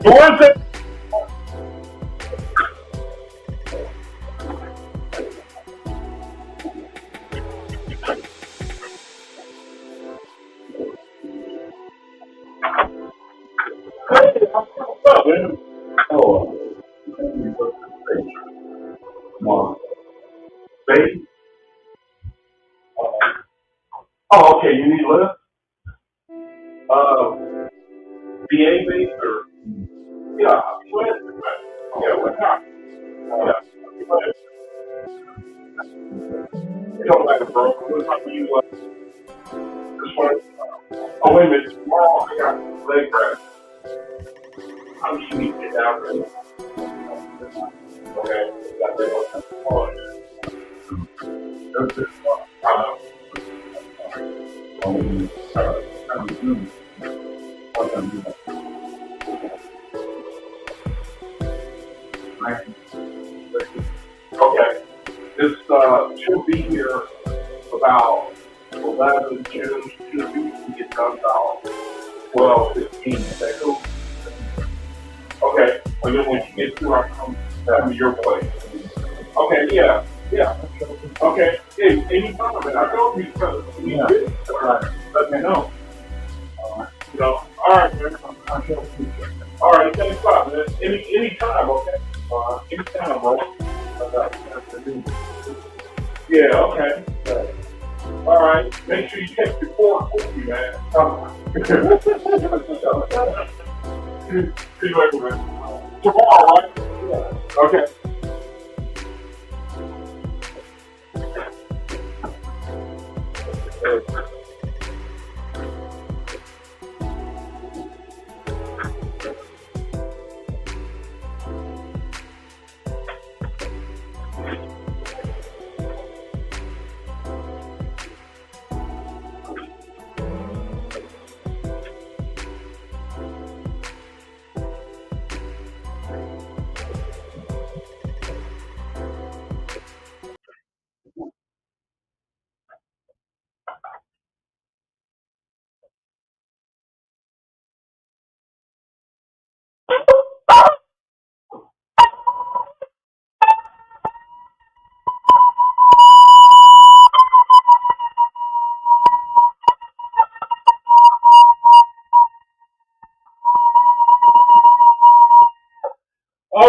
Who is it? What's up, man? Oh, come on. Baby? Oh, okay, you need a lift? VA base or? Yeah, yeah, what time? Yeah. You don't like a broker. What time do you, this one? Oh, wait a minute. Tomorrow I got leg rest. How do you need to get down there? Okay. Got that on. That's it. Okay. This should be here about 11 June. Should be get done about 12:15. Is that cool? Okay. And then when you get through, I'll come to your place. Okay. Yeah. Yeah. Okay. Hey, anytime, man. I know you because you did. Let me know. You know. All right, man. All right. Thanks a lot, man. Anytime, okay? Anytime, bro. Yeah. Okay. All right. Make sure you check your fork with me, man. See you later, man. Tomorrow, right? Yeah. Okay.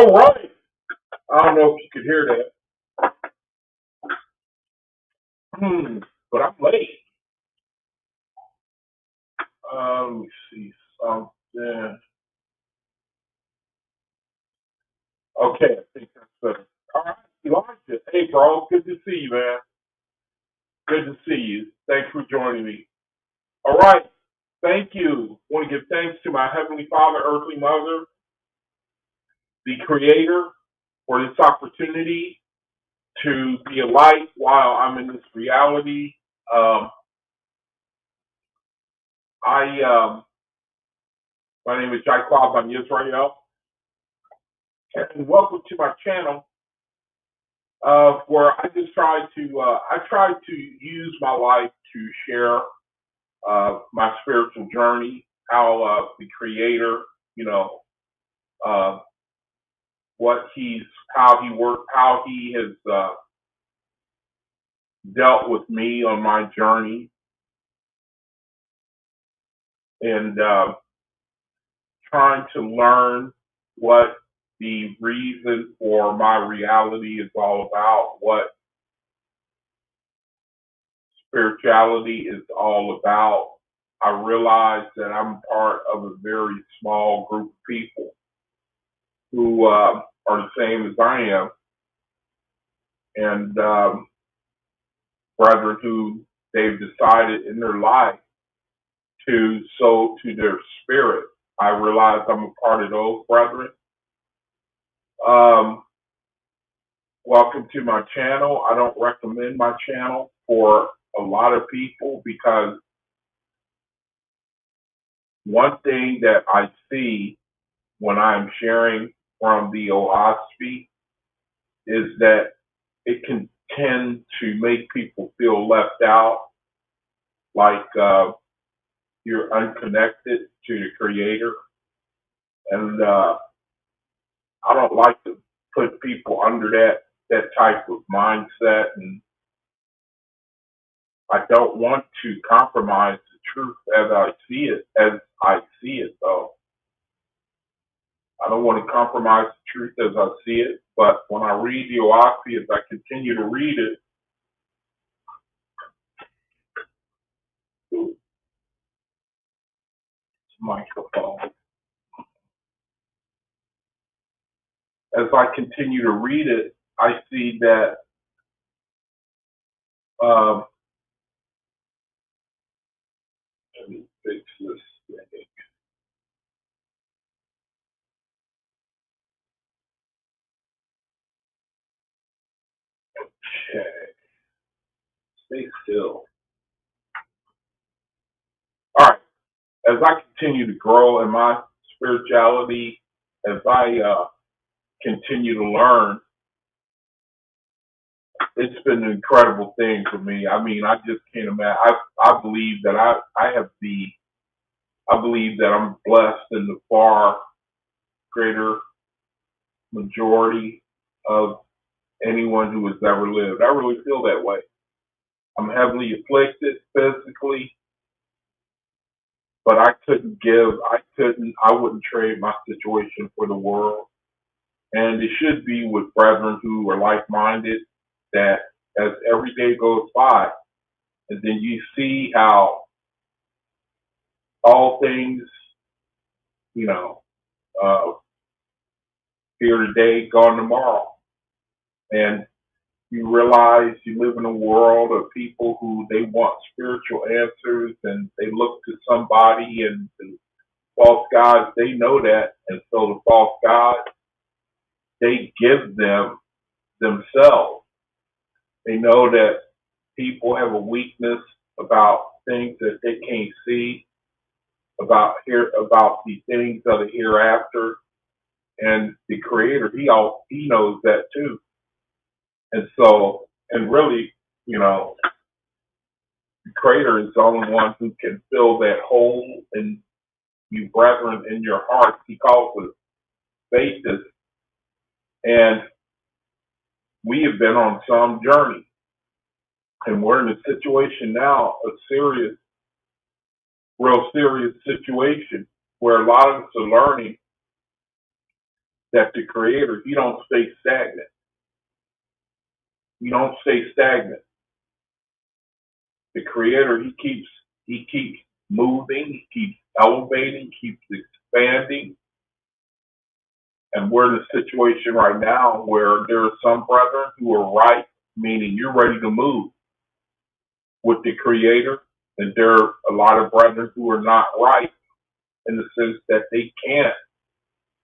All right. I don't know if you could hear that. But I'm late. Let me see something. Okay, I think that's better. All right, Elijah. Hey, bro. Good to see you, man. Good to see you. Thanks for joining me. All right. Thank you. I want to give thanks to my Heavenly Father, Earthly Mother, the Creator, for this opportunity to be a light while I'm in this reality. Um, my name is Jacob. I'm Israel, and welcome to my channel, where I just try to use my life to share my spiritual journey, how the Creator, you know, uh, how He has dealt with me on my journey, and trying to learn what the reason for my reality is all about, what spirituality is all about. I realize that I'm part of a very small group of people who are the same as I am, and brethren who they've decided in their life to sow to their spirit. I realize I'm a part of those brethren. Um, Welcome to my channel. I don't recommend my channel for a lot of people because one thing that I see when I'm sharing from the OAHSPE is that it can tend to make people feel left out, like you're unconnected to the Creator. And I don't like to put people under that type of mindset, and I don't want to compromise the truth as I see it, though. I don't want to compromise the truth as I see it, but when I read the OAHSPE, as I continue to read it, microphone. As I continue to read it, I see that um, let me fix this thing. Okay, stay still. All right. As I continue to grow in my spirituality, as I continue to learn, it's been an incredible thing for me. I mean, I just can't imagine. I believe that I believe that I'm blessed in the far greater majority of anyone who has ever lived. I really feel that way. I'm heavily afflicted physically, but I wouldn't trade my situation for the world. And it should be with brethren who are like-minded, that as every day goes by, and then you see how all things, you know, uh, here today, gone tomorrow. And you realize you live in a world of people who they want spiritual answers, and they look to somebody, and the false gods, they know that. And so the false gods, they give them themselves. They know that people have a weakness about things that they can't see, about the things of the hereafter. And the Creator, he knows that too. And so, and really, you know, the Creator is the only one who can fill that hole in you, brethren, in your heart. He calls it faith. And we have been on some journey, and we're in a situation now, real serious situation, where a lot of us are learning that the Creator, He don't stay stagnant. He don't stay stagnant. The Creator, He keeps moving, He keeps elevating, keeps expanding. And we're in a situation right now where there are some brethren who are right, meaning you're ready to move with the Creator, and there are a lot of brethren who are not right in the sense that they can't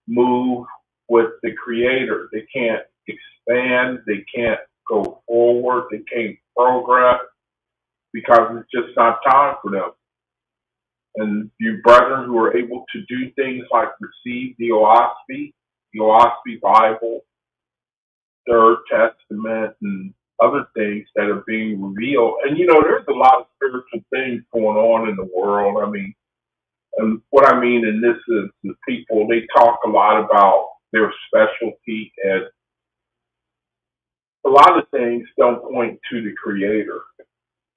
move with the Creator. They can't expand. They can't go forward. They can't progress because it's just not time for them. And you brethren who are able to do things like receive the OAHSPE Bible, Third Testament, and other things that are being revealed. And there's a lot of spiritual things going on in the world. I mean, and what I mean in this is the people, they talk a lot about their specialty, and a lot of things don't point to the Creator.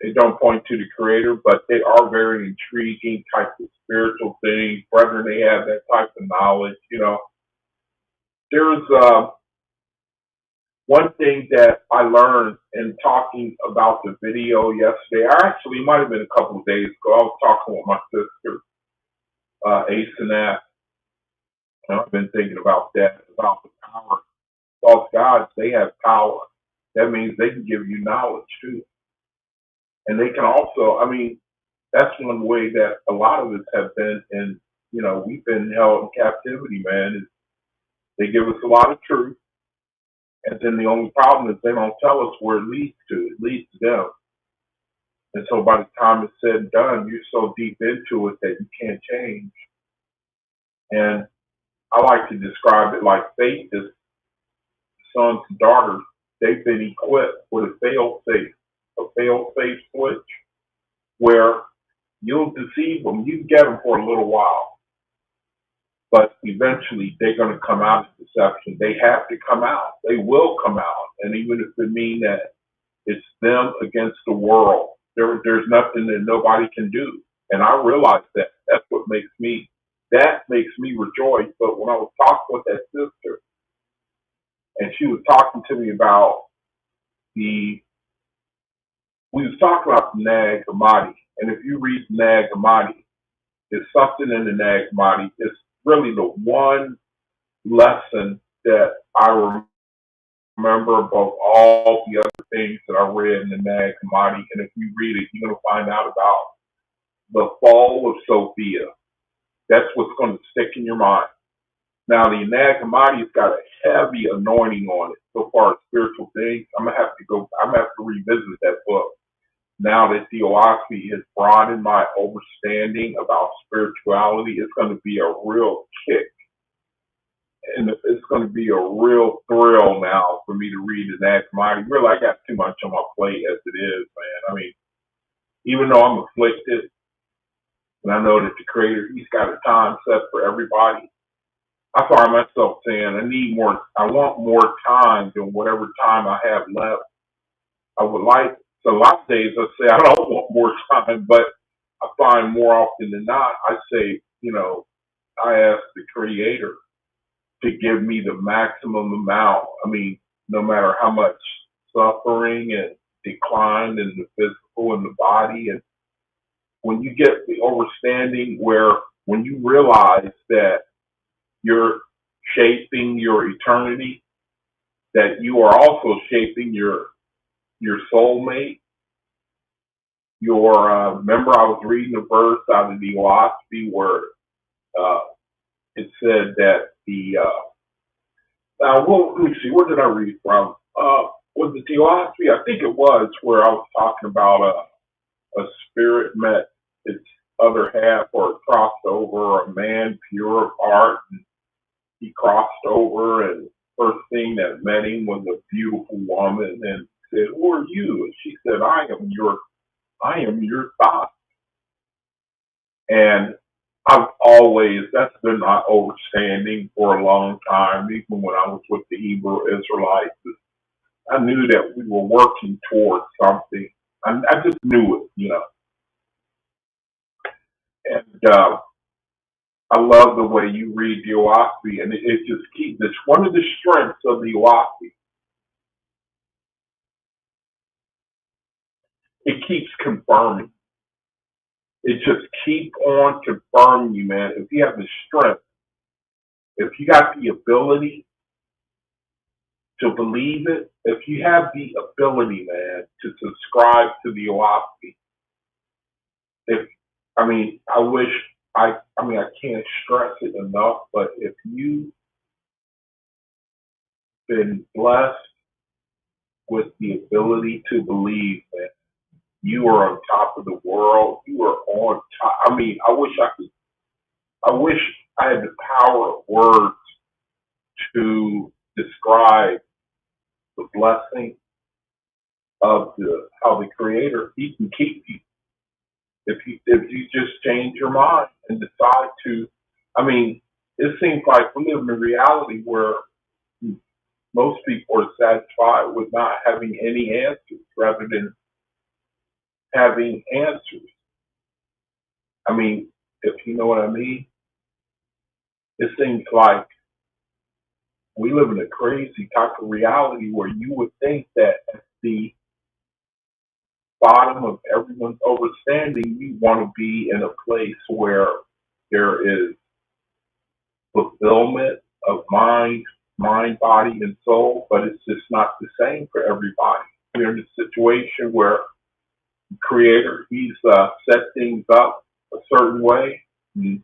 They don't point to the Creator, but they are very intriguing types of spiritual things. Brethren, they have that type of knowledge. There's one thing that I learned in talking about the video yesterday. Actually, it might have been a couple of days ago. I was talking with my sister, Asenath, and I've been thinking about that, about the power. False gods, they have power. That means they can give you knowledge too. And they can also, that's one way that a lot of us have been in, we've been held in captivity, man. Is they give us a lot of truth. And then the only problem is they don't tell us where it leads to. It leads to them. And so by the time it's said and done, you're so deep into it that you can't change. And I like to describe it like faith is sons and daughters. They've been equipped with a fail-safe switch where you'll deceive them. You can get them for a little while, but eventually they're going to come out of deception. They have to come out. They will come out. And even if it means that it's them against the world, there's nothing that nobody can do. And I realize that. That's what makes me rejoice. But when I was talking with that sister, and she was talking to me about we was talking about the Nag Hammadi. And if you read Nag Hammadi, there's something in the Nag Hammadi. It's really the one lesson that I remember above all the other things that I read in the Nag Hammadi. And if you read it, you're going to find out about the fall of Sophia. That's what's going to stick in your mind. Now, the Nag Hammadi's got a heavy anointing on it so far as spiritual things. I'm going to have to revisit that book. Now that the OAHSPE has broadened my understanding about spirituality, it's going to be a real kick. And it's going to be a real thrill now for me to read the Nag Hammadi. Really, I got too much on my plate as it is, man. Even though I'm afflicted, and I know that the Creator, He's got a time set for everybody, I find myself saying, I want more time than whatever time I have left. I would like, so a lot of days I say I don't want more time, but I find more often than not, I say, I ask the Creator to give me the maximum amount. No matter how much suffering and decline in the physical and the body. And when you get the understanding when you realize that you're shaping your eternity, that you are also shaping your soulmate. Remember I was reading a verse out of the OAHSPE where it said that let me see, where did I read from? Was it the OAHSPE? I think it was, where I was talking about a spirit met its other half, or it crossed over, a man pure of heart, and he crossed over, and first thing that met him was a beautiful woman, and said, "Who are you?" And she said, I am your thought." And that's been my understanding for a long time, even when I was with the Hebrew Israelites. I knew that we were working towards something. I just knew it, And I love the way you read the OAHSPE, and it just keeps. It's one of the strengths of the OAHSPE. It keeps confirming. It just keeps on confirming you, man. If you have the strength, if you got the ability to believe it, if you have the ability, man, to subscribe to the OAHSPE, if I mean, I wish I mean, I can't stress it enough, but if you've been blessed with the ability to believe that you are on top of the world, you are on top. I mean, I wish I had the power of words to describe the blessing of the how the Creator He can keep you if you just change your mind and decide to. I mean, it seems like we live in a reality where most people are satisfied with not having any answers rather than having answers. I mean, if you know what I mean, it seems like we live in a crazy type of reality where you would think that at the bottom of everyone's understanding, you want to be in a place where there is fulfillment of mind, body, and soul, but it's just not the same for everybody. We're in a situation where the Creator, He's set things up a certain way. And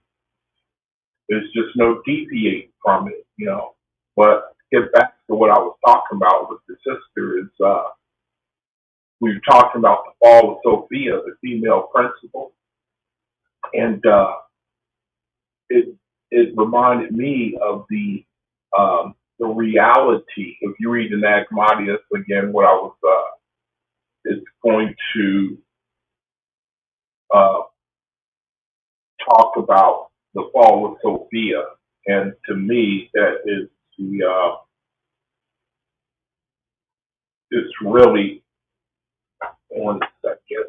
there's just no deviating from it, you know. But to get back to what I was talking about with the sister is we were talking about the fall of Sophia, the female principal, and it it reminded me of the reality. If you read the Nag Hammadi, that's again what I was. It's going to uh, talk about the fall of Sophia, and to me, that is the it's really one second.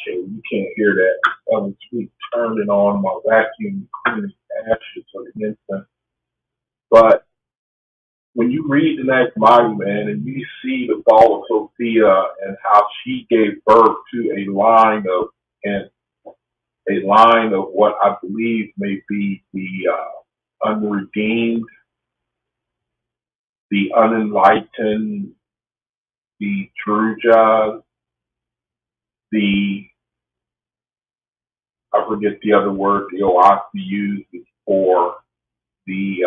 Okay, you can't hear that. That was me turning on my vacuum cleaning ashes for the instant. But when you read the Nag Hammadi, man, and you see the fall of Sophia and how she gave birth to and a line of what I believe may be the unredeemed, the unenlightened, the Druja, the I forget the other word the OAHSPE uses for the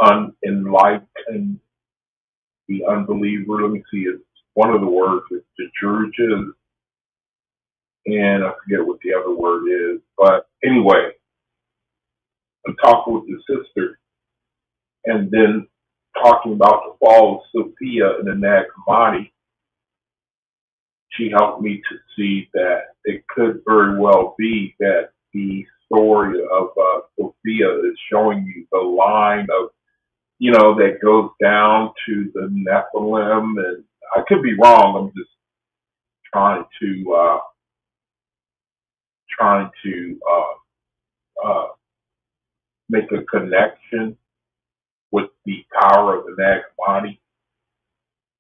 unenlightened, the unbeliever. Let me see. It's one of the words is the Druja, and I forget what the other word is. But anyway, I'm talking with the sister, and then talking about the fall of Sophia in the Nag Hammadi. She helped me to see that it could very well be that the story of Sophia is showing you the line of, that goes down to the Nephilim. And I could be wrong. I'm just trying to uh, make a connection with the power of the Nag Hammadi.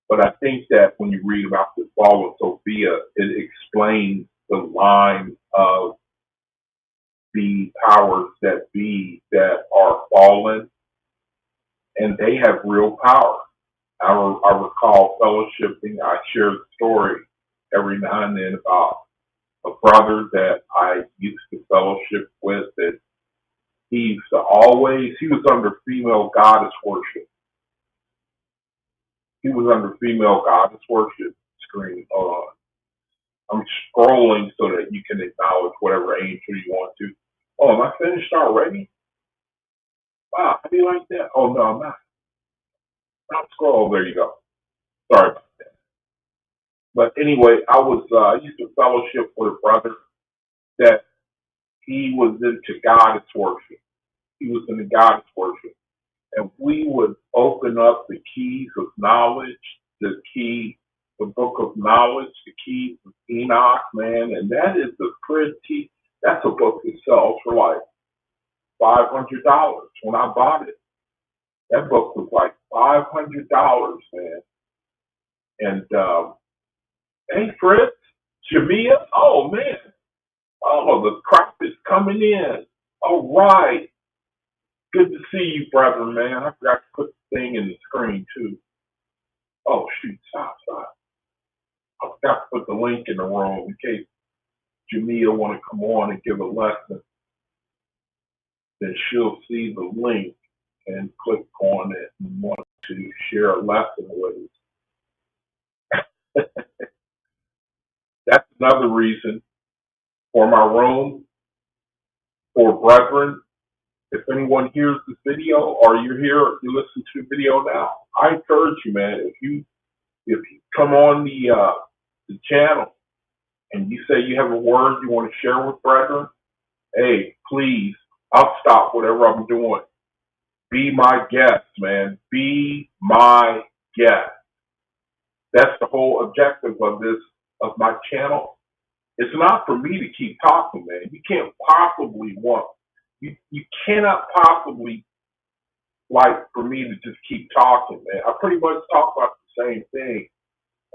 But I think that when you read about the fall of Sophia, it explains the line of the powers that be that are fallen, and they have real power. I recall fellowshipping. I share the story every now and then about a brother that I used to fellowship with, that he was under female goddess worship. He was under female goddess worship screen. I'm scrolling so that you can acknowledge whatever angel you want to. Oh, am I finished already? Wow, how do you like that? Oh, no, I'm not. Not scroll. There you go. Sorry about that. But anyway, I used to fellowship with a brother that he was into goddess worship. He was into goddess worship. and we would open up the keys of knowledge, the book of knowledge, the keys of Enoch, man, and that is that's a book that sells for like $500. When I bought it, that book was like $500, man. And hey, Fritz, Jamia, oh man, oh the crop is coming in. All right, good to see you, brother, man. I forgot to put the thing in the screen too. Oh shoot, stop. I forgot to put the link in the room in case Jamia want to come on and give a lesson. Then she'll see the link and click on it and want to share a lesson with us. That's another reason for my room for brethren. If anyone hears this video or you're here, you listen to the video now, I encourage you, man, if you come on the channel and you say you have a word you want to share with brethren, hey, please, I'll stop whatever I'm doing. Be my guest, man. Be my guest. That's the whole objective of my channel. It's not for me to keep talking, man. You cannot possibly like for me to just keep talking, man. I pretty much talk about the same thing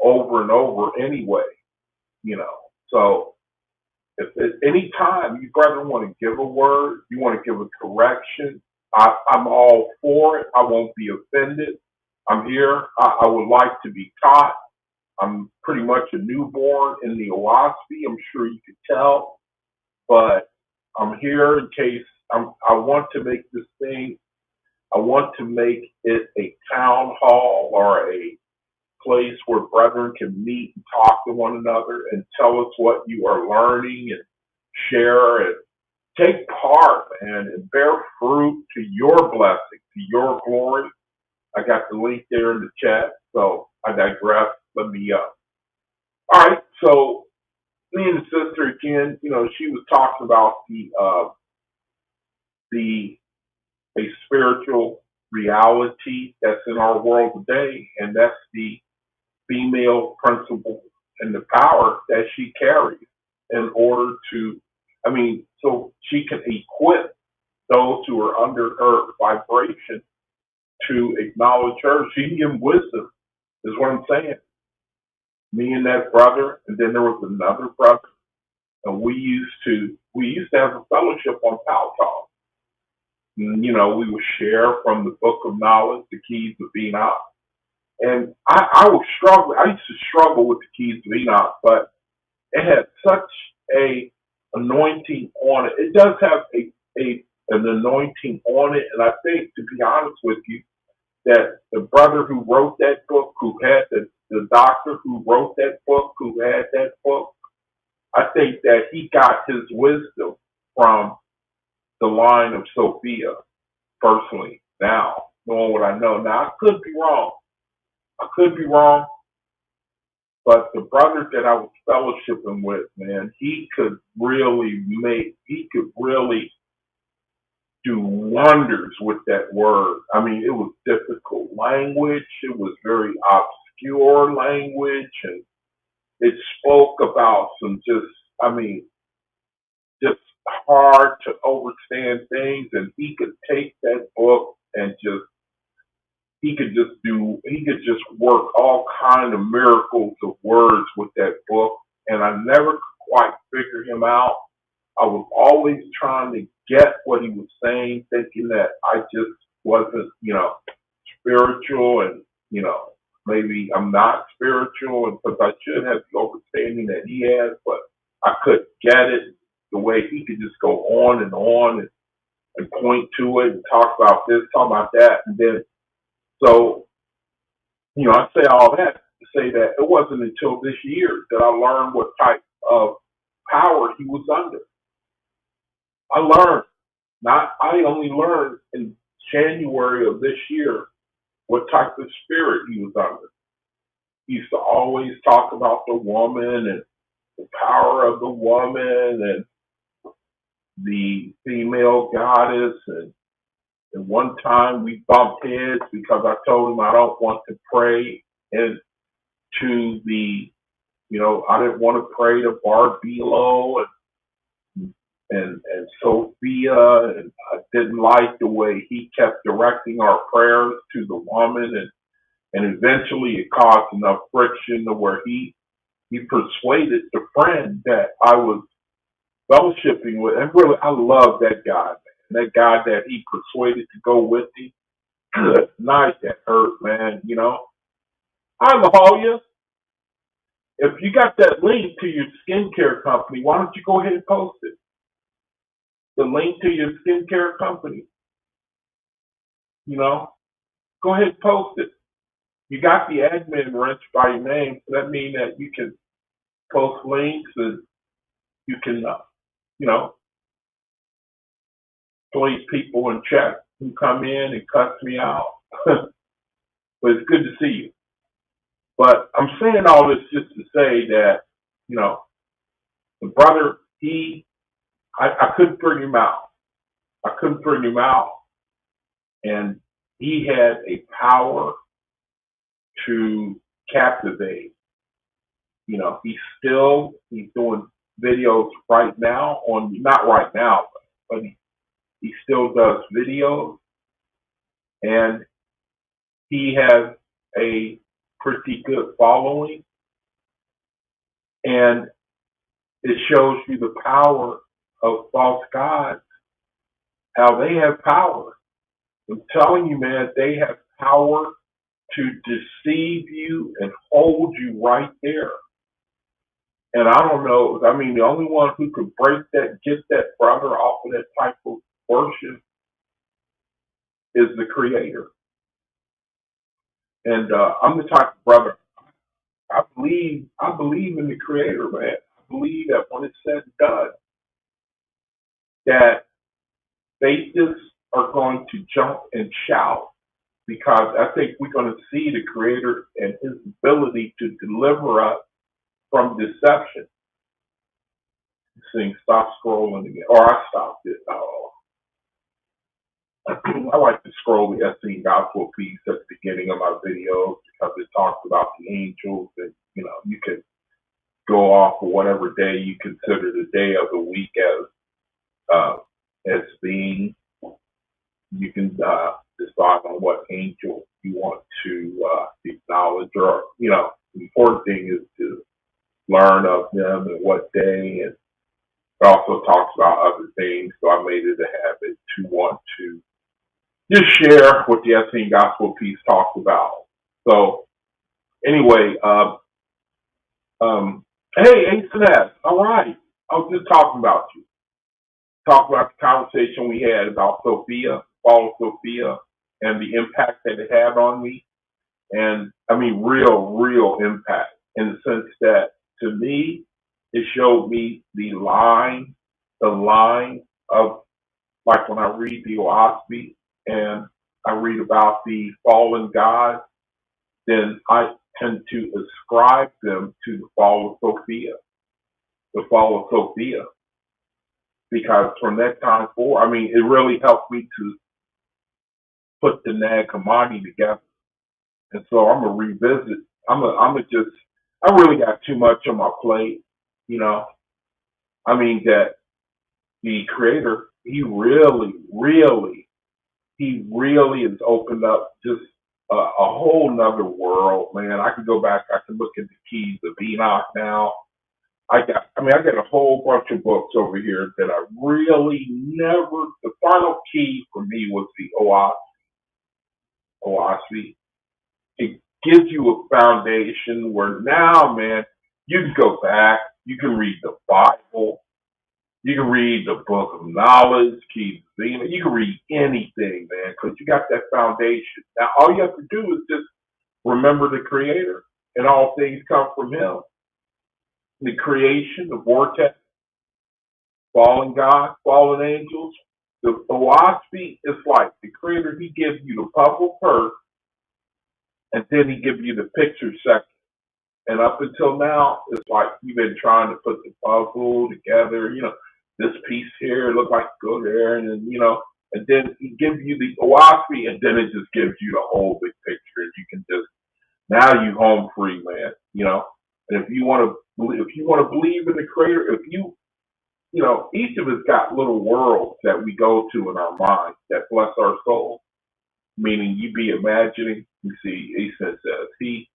over and over anyway, you know. So if at any time you brother want to give a word, you want to give a correction, I'm all for it. I won't be offended. I'm here. I would like to be taught. I'm pretty much a newborn in the OAHSPE. I'm sure you could tell, but I'm here in case I want to make this thing. I want to make it a town hall or a place where brethren can meet and talk to one another and tell us what you are learning and share and take part, man, and bear fruit to your blessing, to your glory. I got the link there in the chat, so I digress. Let me all right, so me and the sister again, you know, she was talking about a spiritual reality that's in our world today, and that's the female principle and the power that she carries in order to, so she can equip those who are under her vibration to acknowledge her. She can give them wisdom, is what I'm saying. Me and that brother, and then there was another brother, and we used to have a fellowship on Pal Talk. And, you know, we would share from the book of knowledge, the keys of Enoch. And I used to struggle with the keys of Enoch, but it had such a anointing on it. It does have an anointing on it, and I think, to be honest with you, that the brother who wrote that book, who had the doctor who wrote that book, who had that book, I think that he got his wisdom from the line of Sophia, personally, now, knowing what I know. Now, I could be wrong, but the brother that I was fellowshipping with, man, he could really do wonders with that word. I mean, it was difficult language. It was very obscure language, and it spoke about some just hard to understand things. And he could take that book and he could just work all kind of miracles of words with that book. And I never could quite figure him out. I was always trying to get what he was saying, thinking that I just wasn't, spiritual, and, maybe I'm not spiritual, and because I should have the understanding that he has, but I couldn't get it the way he could just go on and point to it and talk about this, talk about that. And then, so, I say all that to say that it wasn't until this year that I learned what type of power he was under. I only learned in January of this year what type of spirit he was under. He used to always talk about the woman and the power of the woman and the female goddess and And one time we bumped heads because I told him I don't want to pray into the, I didn't want to pray to Barbilo and Sophia, and I didn't like the way he kept directing our prayers to the woman, and eventually it caused enough friction to where he persuaded the friend that I was fellowshipping with, and really I love that guy, man. That guy that he persuaded to go with me. Good night, that hurt, man. I call you. If you got that link to your skincare company, why don't you go ahead and post it? The link to your skincare company, go ahead and post it. You got the admin wrench by your name, so that means that you can post links and you can, place people in chat who come in and cuss me out. But it's good to see you. But I'm saying all this just to say that, the brother, I couldn't bring him out. I couldn't bring him out. And he had a power to captivate. He's doing videos right now not right now, but he still does videos. And he has a pretty good following. And it shows you the power of false gods, how they have power. I'm telling you, man, they have power to deceive you and hold you right there. And I don't know, the only one who could get that brother off of that type of worship is the Creator. And I'm the type of brother, I believe in the Creator, man. I believe that when it's said and done, that atheists are going to jump and shout, because I think we're going to see the Creator and His ability to deliver us from deception. Saying stop scrolling again, or I stopped it. I like to scroll the Essene Gospel piece at the beginning of my videos because it talks about the angels, and you can go off of whatever day you consider the day of the week as being. You can decide on what angel you want to acknowledge, or the important thing is to learn of them and what day, and it also talks about other things. So I made it a habit to want to just share what the Essene Gospel piece talks about. So anyway, hey, Ace, all right. I was just talking about you. Talking about the conversation we had about Sophia, fall of Sophia, and the impact that it had on me. And real impact, in the sense that, to me, it showed me the line of, like when I read the OAHSPE and I read about the fallen gods, then I tend to ascribe them to the fall of Sophia. Because from that time forward, it really helped me to put the Nag Hammadi together. And so I'm going to revisit. I really got too much on my plate, that the Creator, he really has opened up just a whole nother world, man. I can go back, I can look at the keys of Enoch now. I got a whole bunch of books over here that I really never, the final key for me was the OAHSPE. It gives you a foundation where now, man, you can go back, you can read the Bible, you can read the Book of Knowledge, Keys of Enoch, you can read anything, man, because you got that foundation. Now, all you have to do is just remember the Creator, and all things come from Him. The creation, the vortex, fallen God, fallen angels. The OAHSPE is like the Creator, He gives you the puzzle first, and then He gives you the picture second. And up until now, it's like you've been trying to put the puzzle together, this piece here look like go there, and then, and then he gives you the OAHSPE, and then it just gives you the whole big picture, and you can just now you home free, man. And if you want to believe in the Creator, if each of us got little worlds that we go to in our mind that bless our soul. Meaning, you be imagining. You see, Eason says he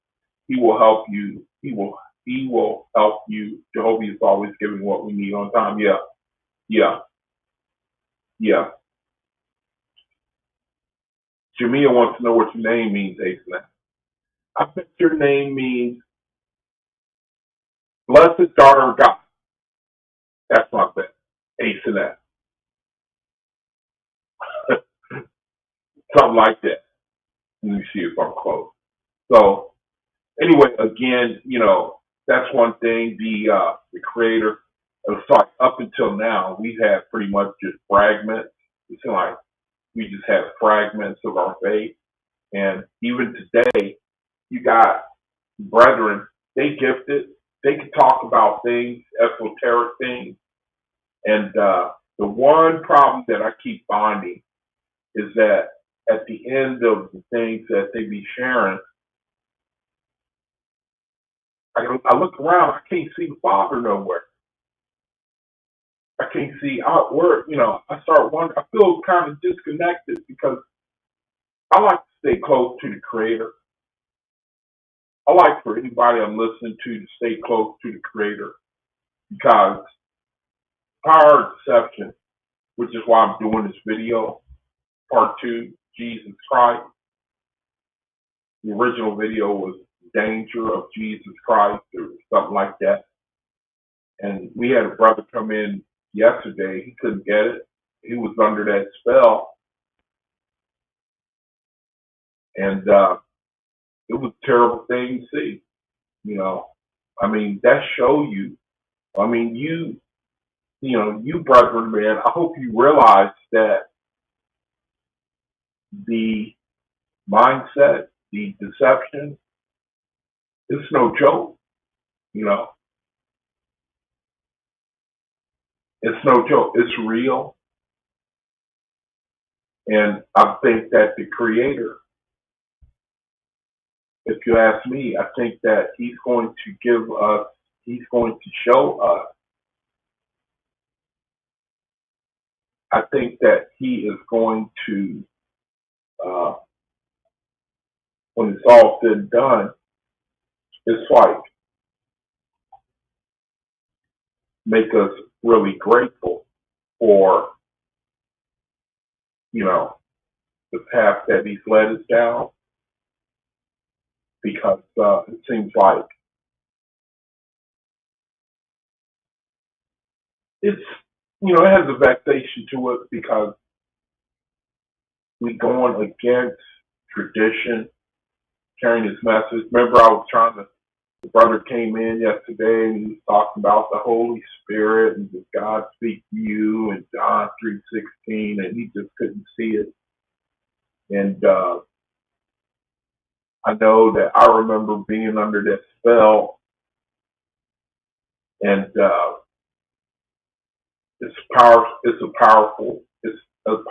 will help you. He will help you. Jehovah is always giving what we need on time. Yeah, yeah, yeah. Jamia wants to know what your name means, Eason. I bet your name means blessed daughter of God. That's my bet. Eason. Something like that. Let me see if I'm close. So anyway, again, that's one thing. The Creator. It's like up until now, we've had pretty much just fragments. It's like we just have fragments of our faith. And even today, you got brethren, they gifted. They can talk about things, esoteric things. And the one problem that I keep finding is that at the end of the things that they be sharing, I look around, I can't see the Father nowhere. I can't see outward. I start wondering. I feel kind of disconnected because I like to stay close to the Creator. I like for anybody I'm listening to stay close to the Creator because power of deception, which is why I'm doing this video, part 2, Jesus Christ. The original video was Danger of Jesus Christ or something like that. And we had a brother come in yesterday. He couldn't get it. He was under that spell. And it was a terrible thing to see. That show you. You brethren, man, I hope you realize that the mindset, the deception, it's no joke. It's no joke. It's real. And I think that the Creator, if you ask me, I think that he's going to show us. I think that he is going to, when it's all said and done, it's like make us really grateful for, the path that he's led us down. Because it seems like it has a vexation to it because we're going against tradition, carrying his message. Remember, the brother came in yesterday and he was talking about the Holy Spirit and does God speak to you and John 3:16, and he just couldn't see it. And I know that I remember being under that spell, and it's a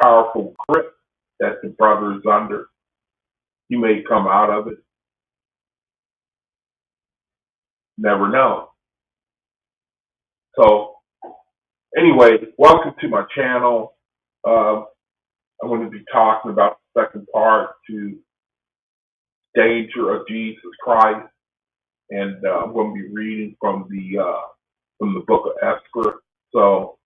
powerful grip that the brother is under. He may come out of it. Never know. So, anyway, welcome to my channel. I'm going to be talking about the second part to Danger of Jesus Christ, and I'm going to be reading from the book of Esther. So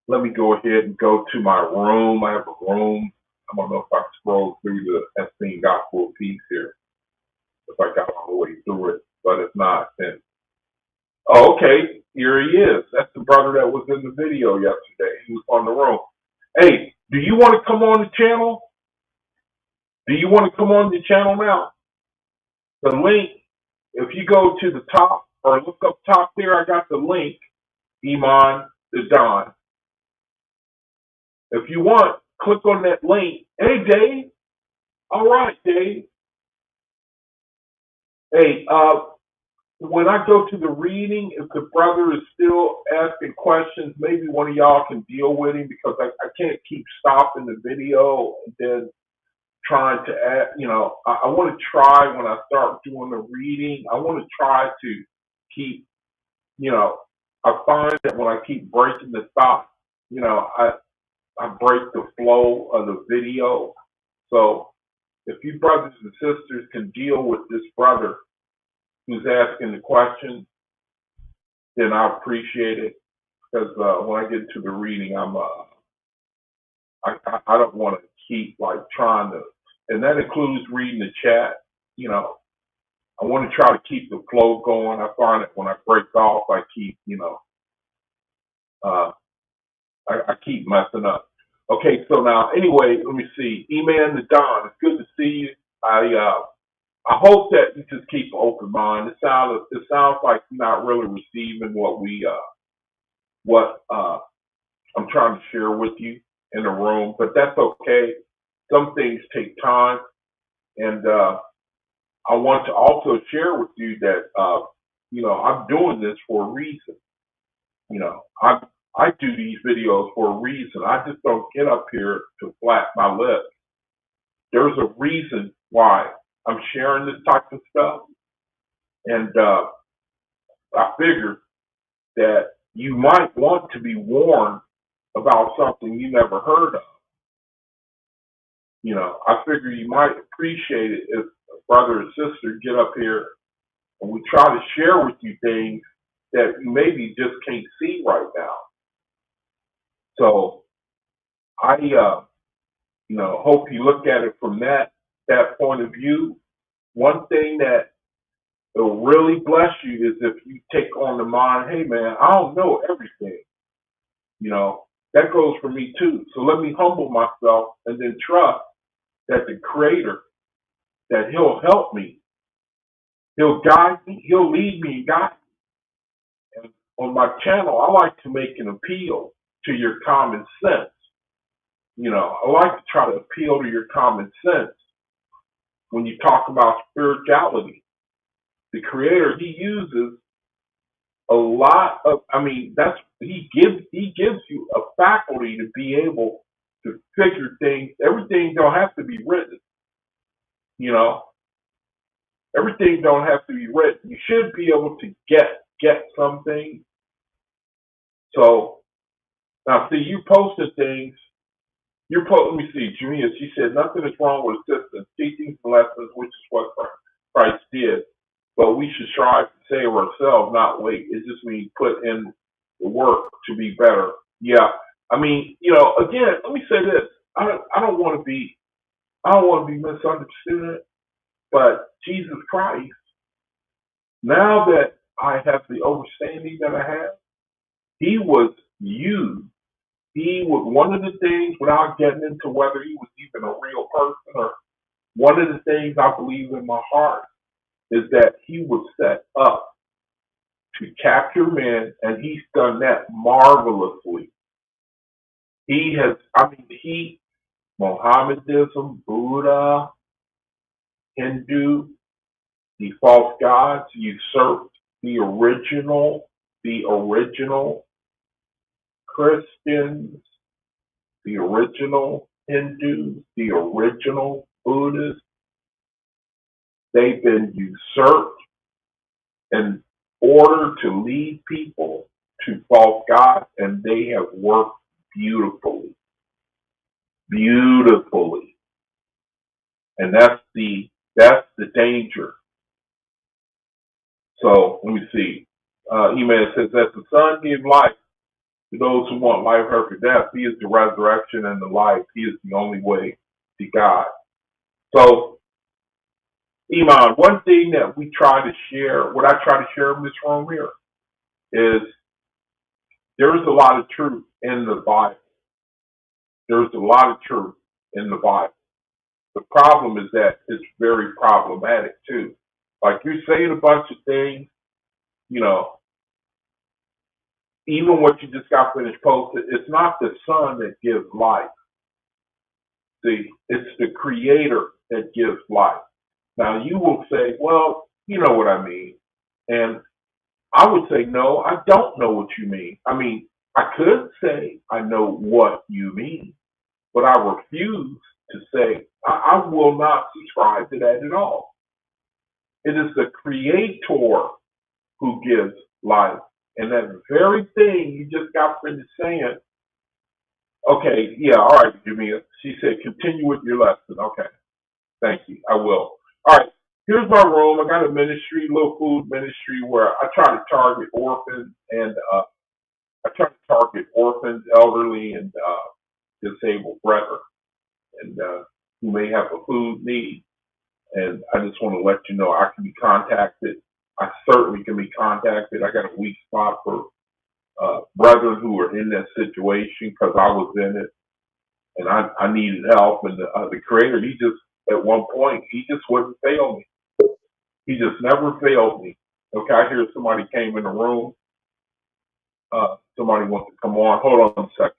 let me go ahead and go to my room. I have a room. I don't know if I scroll through the Epstein Gospel of Peace here, if I got all the way through it, but if not, then okay, here he is. That's the brother that was in the video yesterday. He was on the room. Hey, do you want to come on the channel? Do you want to come on the channel now? The link, if you go to the top or look up top there, I got the link, Iman the Don. If you want, click on that link. Hey, Dave. All right, Dave. Hey, when I go to the reading, if the brother is still asking questions, maybe one of y'all can deal with him because I can't keep stopping the video and then trying to add, I want to try when I start doing the reading, I want to try to keep, you know, I find that when I keep breaking the stop, I break the flow of the video. So if you brothers and sisters can deal with this brother who's asking the question, then I appreciate it because when I get to the reading, I don't want to keep like trying to, and that includes reading the chat. I want to try to keep the flow going. I find that when I break off, I keep, uh, I keep messing up. Okay, so now anyway, let me see. E-Man the Don, it's good to see you. I hope that you just keep an open mind. It sounds like you're not really receiving what I'm trying to share with you in the room, but that's okay. Some things take time, and I want to also share with you that I'm doing this for a reason. I do these videos for a reason. I just don't get up here to flap my lips. There's a reason why I'm sharing this type of stuff, and I figured that you might want to be warned about something you never heard of. I figure you might appreciate it if a brother or sister get up here and we try to share with you things that you maybe just can't see right now. So I, hope you look at it from that point of view. One thing that will really bless you is if you take on the mind, hey man, I don't know everything. That goes for me too. So let me humble myself and then trust that the Creator, that He'll help me, He'll guide me, He'll lead me and guide me. And on my channel, I like to make an appeal to your common sense. I like to try to appeal to your common sense when you talk about spirituality. The Creator, He uses a lot of, He gives you a faculty to be able to figure things. Everything don't have to be written. Everything don't have to be written. You should be able to get something. So now, see, you posted things. Let me see, Jamia. She said nothing is wrong with assistance, teachings, and lessons, which is what Christ did. But we should strive to save ourselves, not wait. It just means put in the work to be better. Yeah. Again, let me say this. I don't want to be misunderstood, but Jesus Christ, now that I have the understanding that I have, He was used. One of the things, without getting into whether He was even a real person, or one of the things I believe in my heart is that He was set up to capture men, and He's done that marvelously. Mohammedanism, Buddha, Hindu, the false gods usurped the original Christians, the original Hindus, the original Buddhists. They've been usurped in order to lead people to false gods, and they have worked beautifully. And that's the danger. So let me see. Email says that the Son gives life to those who want life after death. He is the resurrection and the life. He is the only way to God. So, Iman, one thing that we try to share, what I try to share in this room here, is there is a lot of truth in the Bible. There's a lot of truth in the Bible. The problem is that it's very problematic too. Like you're saying a bunch of things, even what you just got finished posted, it's not the Son that gives life. See, it's the Creator that gives life. Now you will say, well, you know what I mean. And I would say, no, I don't know what you mean. I mean, I could say I know what you mean, but I refuse to say I will not subscribe to that at all. It is the creator who gives life. And that very thing you just got finished saying, okay, yeah, all right, Jamia. She said, continue with your lesson. Okay, thank you. I will. All right, here's my room. I got a ministry, little food ministry, where I try to target orphans and I try to target orphans, elderly, and disabled brethren, and who may have a food need. And I just want to let you know I can be contacted. I certainly can be contacted. I got a weak spot for brethren who are in that situation because I was in it and I needed help. And the Creator, he just, at one point, he just wouldn't fail me. He just never failed me. Okay, I hear somebody came in the room. Somebody wants to come on. Hold on a second.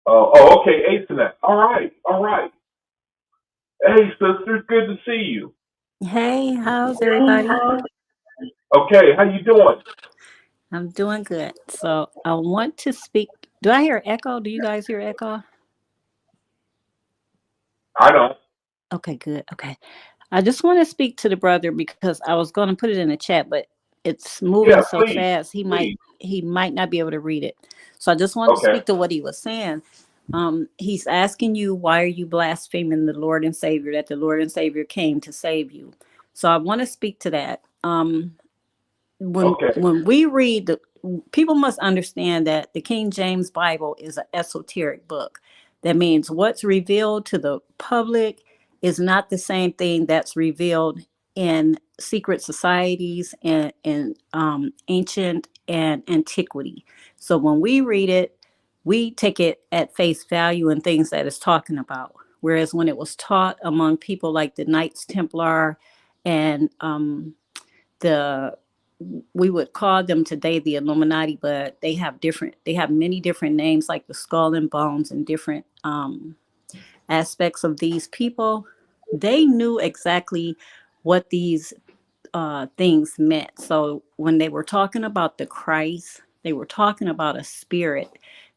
Okay, Asenet. All right, all right. Hey, sister, good to see you. Hey, how's everybody? Okay, how you doing? I'm doing good. So I want to speak. Do I hear echo? Do you guys hear echo? I don't. Okay, good. Okay. I just want to speak to the brother because I was going to put it in the chat, but it's moving Yeah, so please, fast please. he might not be able to read it. So I just wanted to Okay. speak to what he was saying. He's asking you, why are you blaspheming the Lord and Savior, that the Lord and Savior came to save you? So I want to speak to that. Okay. When we read the, people must understand that the King James Bible is an esoteric book. That means what's revealed to the public is not the same thing that's revealed in secret societies and in ancient and antiquity. So when we read it, we take it at face value and things that it's talking about. Whereas when it was taught among people like the Knights Templar and the we would call them today the Illuminati, but they have many different names like the Skull and Bones and different aspects of these people. They knew exactly what these things meant. So when they were talking about the Christ, they were talking about a spirit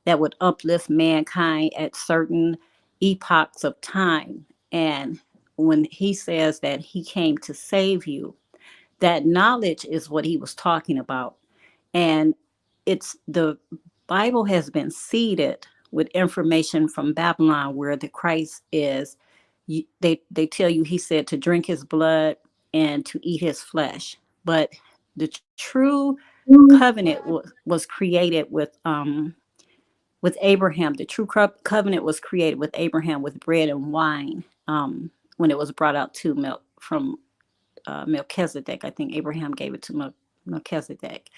that would uplift mankind at certain epochs of time. And when he says that he came to save you, that knowledge is what he was talking about. And it's the Bible has been seeded with information from Babylon where the Christ is. They tell you he said to drink his blood and to eat his flesh. But the true covenant was created with Abraham. The true covenant was created with Abraham with bread and wine, when it was brought out to milk from Melchizedek. I think Abraham gave it to Melchizedek.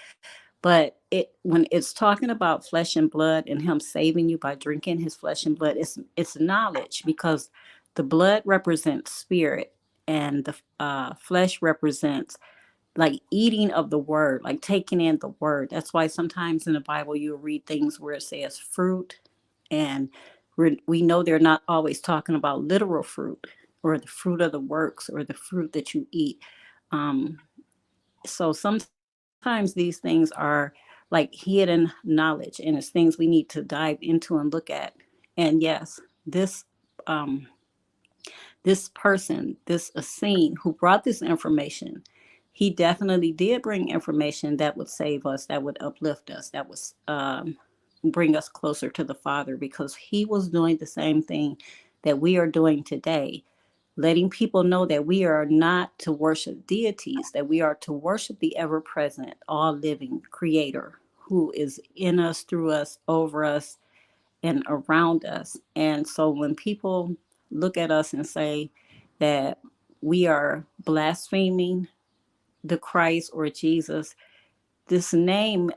But when it's talking about flesh and blood and him saving you by drinking his flesh and blood, it's knowledge, because the blood represents spirit and the flesh represents like eating of the word, like taking in the word. That's why sometimes in the Bible you'll read things where it says fruit, and we know they're not always talking about literal fruit or the fruit of the works or the fruit that you eat. Um, so sometimes these things are like hidden knowledge, and it's things we need to dive into and look at. And yes, um, this person, this Essene who brought this information, he definitely did bring information that would save us, that would uplift us, that would bring us closer to the Father, because he was doing the same thing that we are doing today, letting people know that we are not to worship deities, that we are to worship the ever present, all living creator who is in us, through us, over us, and around us. And so when people look at us and say that we are blaspheming the Christ or Jesus, this name,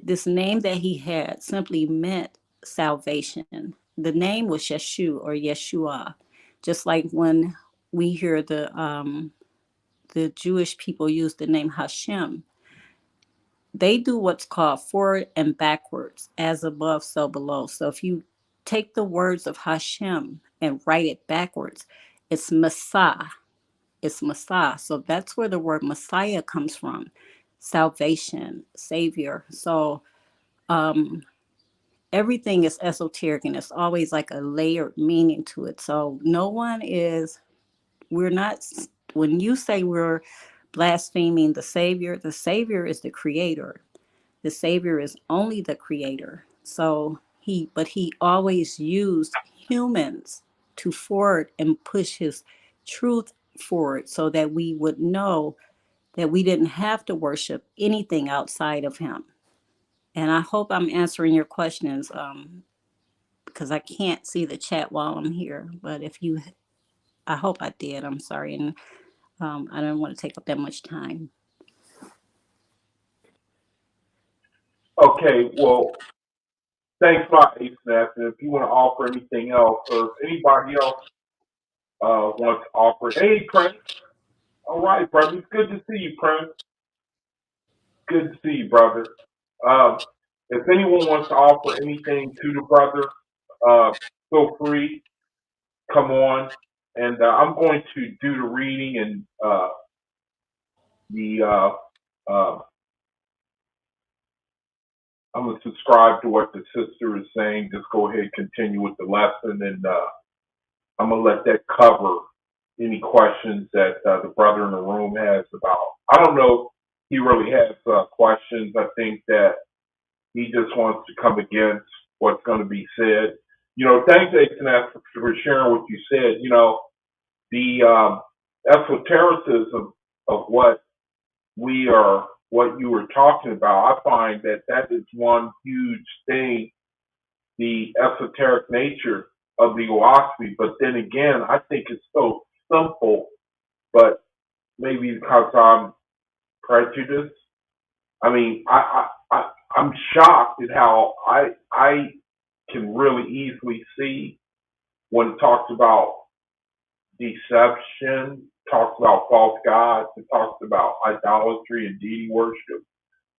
this name that he had simply meant salvation. The name was Yeshu or Yeshua, just like when we hear the Jewish people use the name Hashem. They do what's called forward and backwards, as above, so below. So if you take the words of Hashem and write it backwards, it's Messiah. It's Messiah. So that's where the word Messiah comes from. Salvation, Savior. So everything is esoteric and it's always like a layered meaning to it. So no one is, we're not, when you say we're blaspheming the Savior is the creator. The Savior is only the creator. So but he always used humans to forward and push his truth forward so that we would know that we didn't have to worship anything outside of him. And I hope I'm answering your questions, because I can't see the chat while I'm here. But I hope I did. I'm sorry. And I don't want to take up that much time. Okay, well, thanks a lot, ASNAP. And if you want to offer anything else, or if anybody else wants to offer, hey, Prince. All right, brother. It's good to see you, Prince. Good to see you, brother. If anyone wants to offer anything to the brother, feel free. Come on. And I'm going to do the reading and the I'm going to subscribe to what the sister is saying. Just go ahead and continue with the lesson, and I'm going to let that cover any questions that the brother in the room has about. I don't know if he really has questions. I think that he just wants to come against what's going to be said. Thanks, Aitken, for sharing what you said. The esotericism of what you were talking about, I find that is one huge thing, the esoteric nature of the OAHSPE. But then again, I think it's so simple, but maybe because I'm prejudiced. I mean, I'm shocked at how I can really easily see when it talks about deception, talks about false gods, it talks about idolatry and deity worship.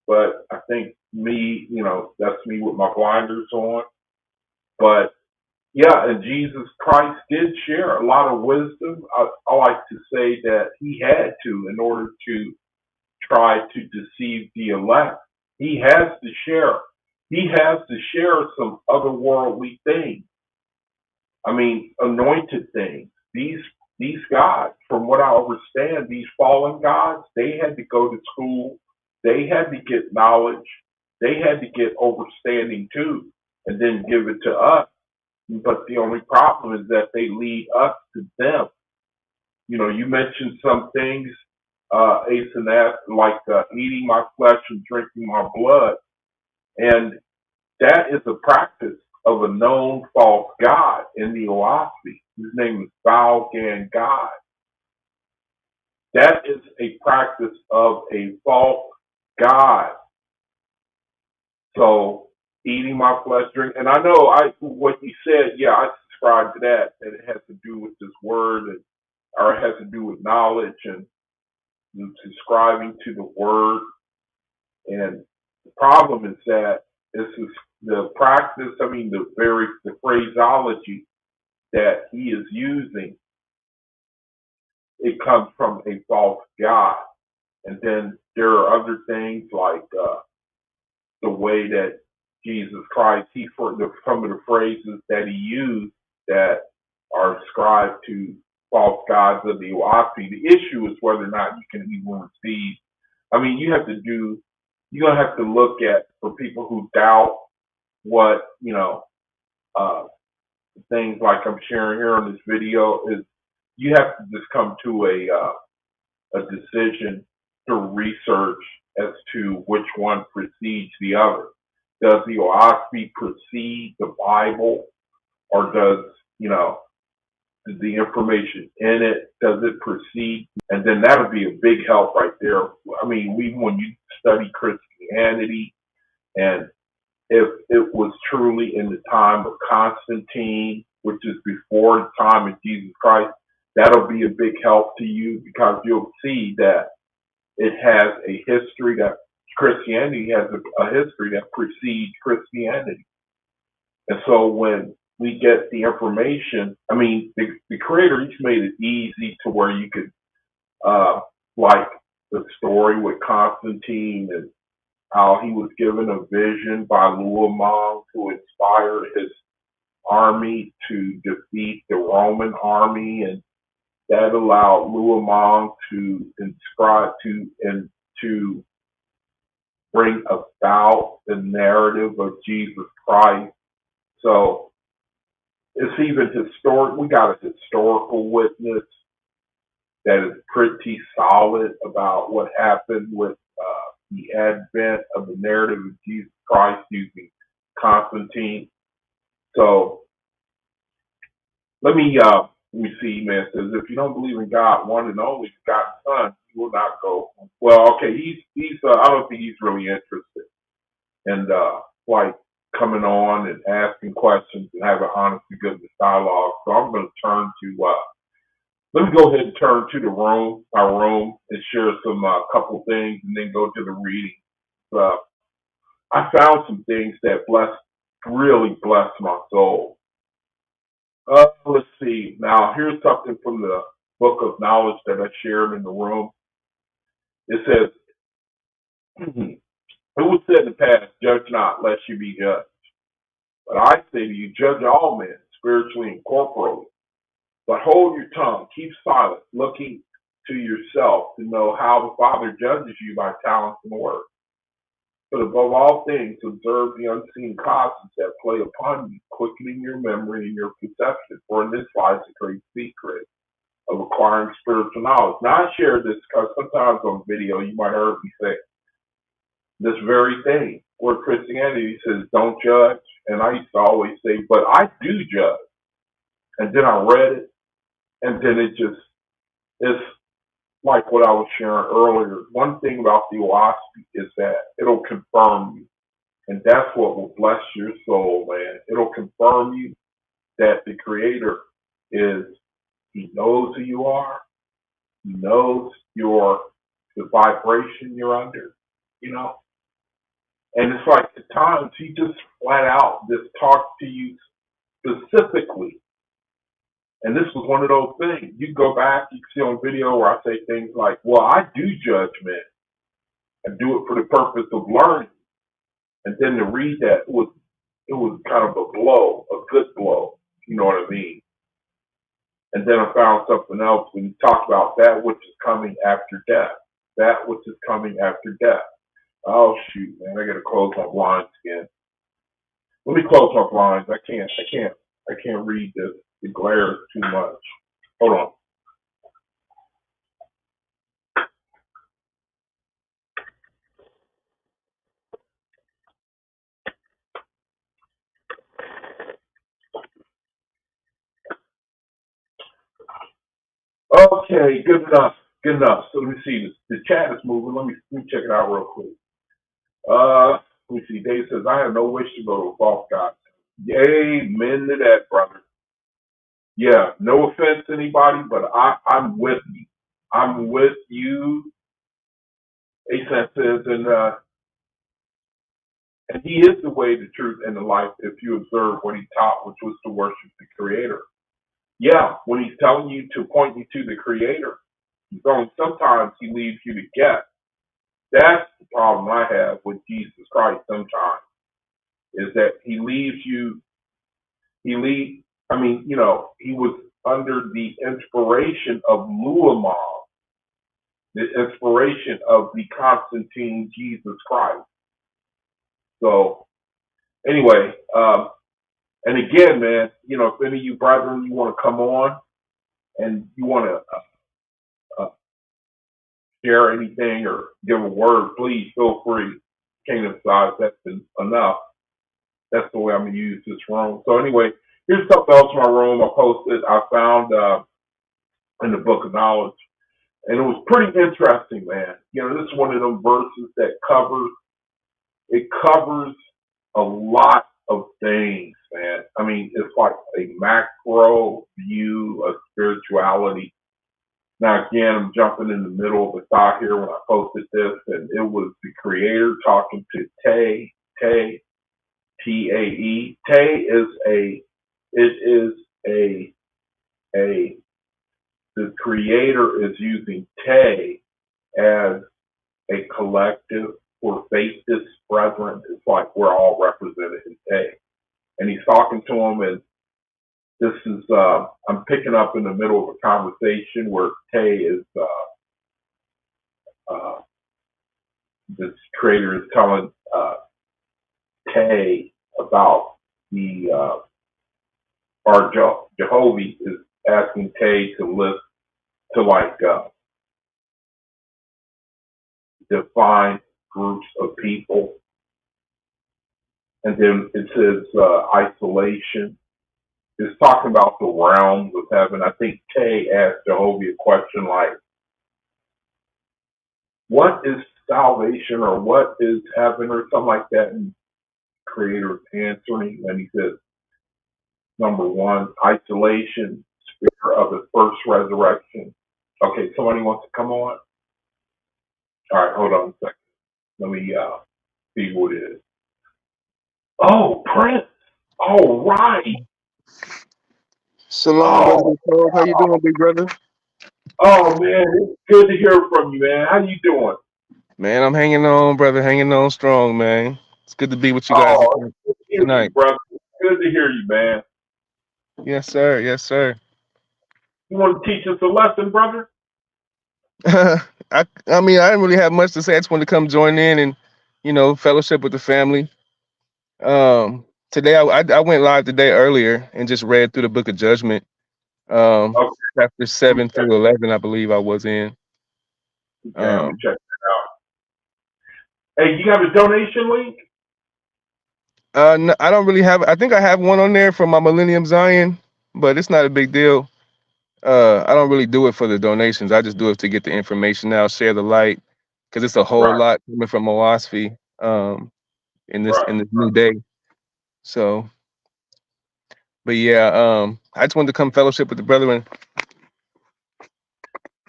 But I think me, that's me with my blinders on. But yeah, and Jesus Christ did share a lot of wisdom. I like to say that he had to in order to try to deceive the elect. He has to share. He has to share some otherworldly things. I mean, anointed things. These gods, from what I understand, these fallen gods, they had to go to school. They had to get knowledge. They had to get understanding too, and then give it to us. But the only problem is that they lead us to them. You mentioned some things, Ace and that, like eating my flesh and drinking my blood. And that is a practice of a known false god in the OAHSPE. His name is Valgan God. That is a practice of a false god. So eating my flesh, drink, and I know what you said. Yeah, I subscribe to that. That it has to do with this word, or it has to do with knowledge and subscribing to the word. And the problem is that this is the practice. I mean, the phraseology that he is using. It comes from a false god. And then there are other things like the way that Jesus Christ, some of the phrases that he used that are ascribed to false gods of the OAHSPE. The issue is whether or not you can even receive. I mean, you're going to have to look at, for people who doubt what, things like I'm sharing here on this video, is you have to just come to a decision through research as to which one precedes the other. Does the OAHSPE precede the Bible, or does the information in it, does it precede? And then that would be a big help right there. I mean, when you study Christianity, and if it was truly in the time of Constantine, which is before the time of Jesus Christ, that'll be a big help to you, because you'll see that it has a history, that Christianity has a history that precedes Christianity. And so when we get the information, I mean, the Creator, he's made it easy to where you could like the story with Constantine and how he was given a vision by Luomong to inspire his army to defeat the Roman army, and that allowed Luomong to inscribe to bring about the narrative of Jesus Christ. So it's even historic. We got a historical witness that is pretty solid about what happened with the advent of the narrative of Jesus Christ using Constantine. So let me see, man. It says if you don't believe in God, one and only God's Son, you will not go. Well, okay, he's I don't think he's really interested in like coming on and asking questions and having honest and goodness dialogue. So I'm going to turn to let me go ahead and turn to our room, and share some couple things, and then go to the reading. I found some things that really blessed my soul. Let's see. Now, here's something from the book of knowledge that I shared in the room. It says, it was said in the past, judge not, lest you be judged. But I say to you, judge all men, spiritually and corporally. But hold your tongue, keep silent, looking to yourself to know how the Father judges you by talents and work. But above all things, observe the unseen causes that play upon you, quickening your memory and your perception. For in this lies a great secret of acquiring spiritual knowledge. Now, I share this because sometimes on video you might have heard me say this very thing, where Christianity says, don't judge. And I used to always say, but I do judge. And then I read it, and then it's like what I was sharing earlier. One thing about the OAHSPE is that it'll confirm you. And that's what will bless your soul, man. It'll confirm you that the Creator He knows who you are. He knows the vibration you're under, you know. And it's like at times He just flat out just talks to you specifically. And this was one of those things. You go back, you can see on video where I say things like, well, I do judge men and do it for the purpose of learning. And then to read that, it was kind of a blow, a good blow, you know what I mean? And then I found something else when you talk about that which is coming after death. That which is coming after death. Oh shoot, man, I gotta close my blinds again. Let me close my blinds. I can't read this. The glare is too much. Hold on. Okay, good enough. Good enough. So let me see. The chat is moving. Let me check it out real quick. Let me see. Dave says, I have no wish to go to a false god. Amen to that, brother. Yeah, no offense to anybody, but I'm with you. I'm with you. ASAP says, and he is the way, the truth, and the life if you observe what he taught, which was to worship the Creator. Yeah, when he's telling you to point you to the Creator, sometimes he leaves you to guess. That's the problem I have with Jesus Christ sometimes, is that he was under the inspiration of Luomong, the inspiration of the Constantine Jesus Christ. So anyway, and again, man, if any of you brethren, you want to come on and you want to share anything or give a word, please feel free. Can't emphasize that's enough. That's the way I'm going to use this room. So anyway, here's something else in my room I found in the Book of Knowledge. And it was pretty interesting, man. This is one of them verses that covers a lot of things, man. I mean, it's like a macro view of spirituality. Now, again, I'm jumping in the middle of the thought here when I posted this, and it was the Creator talking to Tae, T-A-E. Tae is a the Creator is using Tay as a collective for faithless brethren. It's like we're all represented in Tay. And he's talking to them, and this is, I'm picking up in the middle of a conversation where Tay is, this Creator is telling Tay about the, or Jehovah is asking Tay to list, to like, define groups of people. And then it says isolation. It's talking about the realms of heaven. I think Tay asked Jehovah a question like, what is salvation or what is heaven or something like that? And Creator answering, and he says, number one, isolation, spirit of the first resurrection. Okay, somebody wants to come on? All right, hold on a second. Let me see who it is. Oh, Prince. All right. Shalom, brother. Oh, How you doing, big brother? oh man, it's good to hear from you, man. How you doing? Man, I'm hanging on, brother. Hanging on strong, man. It's good to be with you guys Oh, it's good to hear you, tonight. brother. It's good to hear you, man. Yes, sir. Yes, sir. You want to teach us a lesson, brother? I mean, I didn't really have much to say. I just wanted to come join in and, fellowship with the family. Today I went live today earlier and just read through the Book of Judgment, Okay, chapter let me 7 check. through 11, I believe I was in. Okay, let me Um, check that out. Hey, you got a donation link? no, I don't really have. I think I have one on there for my Millennium Zion, but it's not a big deal. I don't really do it for the donations. I just do it to get the information out, share the light, because it's a whole Right, lot coming from OAHSPE in this right. new day. So, but yeah, I just wanted to come fellowship with the brethren.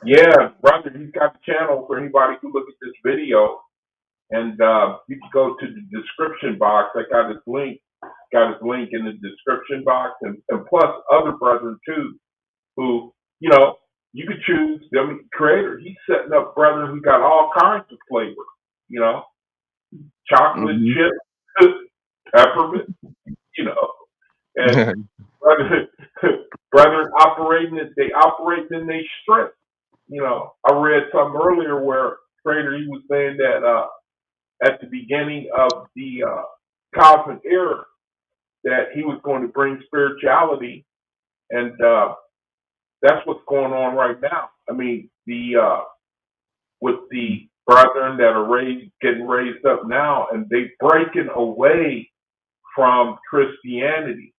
Yeah, brother, he's got the channel for anybody who look at this video. And you can go to the description box. I got his link in the description box, and plus other brethren too, who, you could choose. I mean, Creator, he's setting up brethren who got all kinds of flavor, you know, chocolate Hmm. chip, peppermint, you know, and brethren, brethren they operate in their strength. I read something earlier where Creator, he was saying that at the beginning of the cosmic era, that he was going to bring spirituality, and that's what's going on right now. I mean, the with the brethren that are getting raised up now, and they breaking away from Christianity.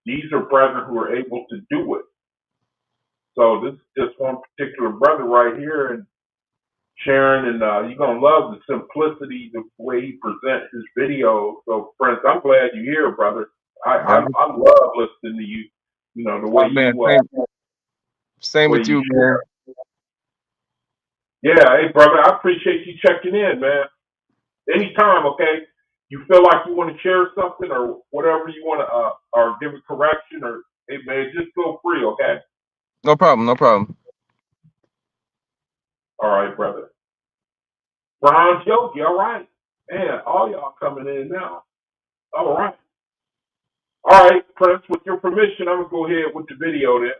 These are brethren who are able to do it. So this is just one particular brother right here, and Sharon, and you're gonna love the simplicity, the way he presents his videos. So, friends, I'm glad you're here, brother. I Yeah. I, I love listening to you. The way Oh man, same way with you you, share. man. Yeah, hey, brother, I appreciate you checking in, man. Anytime, okay. You feel like you want to share something or whatever you want to, or give a correction, or hey, man, just feel free, okay. No problem, no problem. All right, brother. Ron Yogi, all right. Man, all y'all coming in now. All right. All right, Prince, with your permission, I'm going to go ahead with the video then.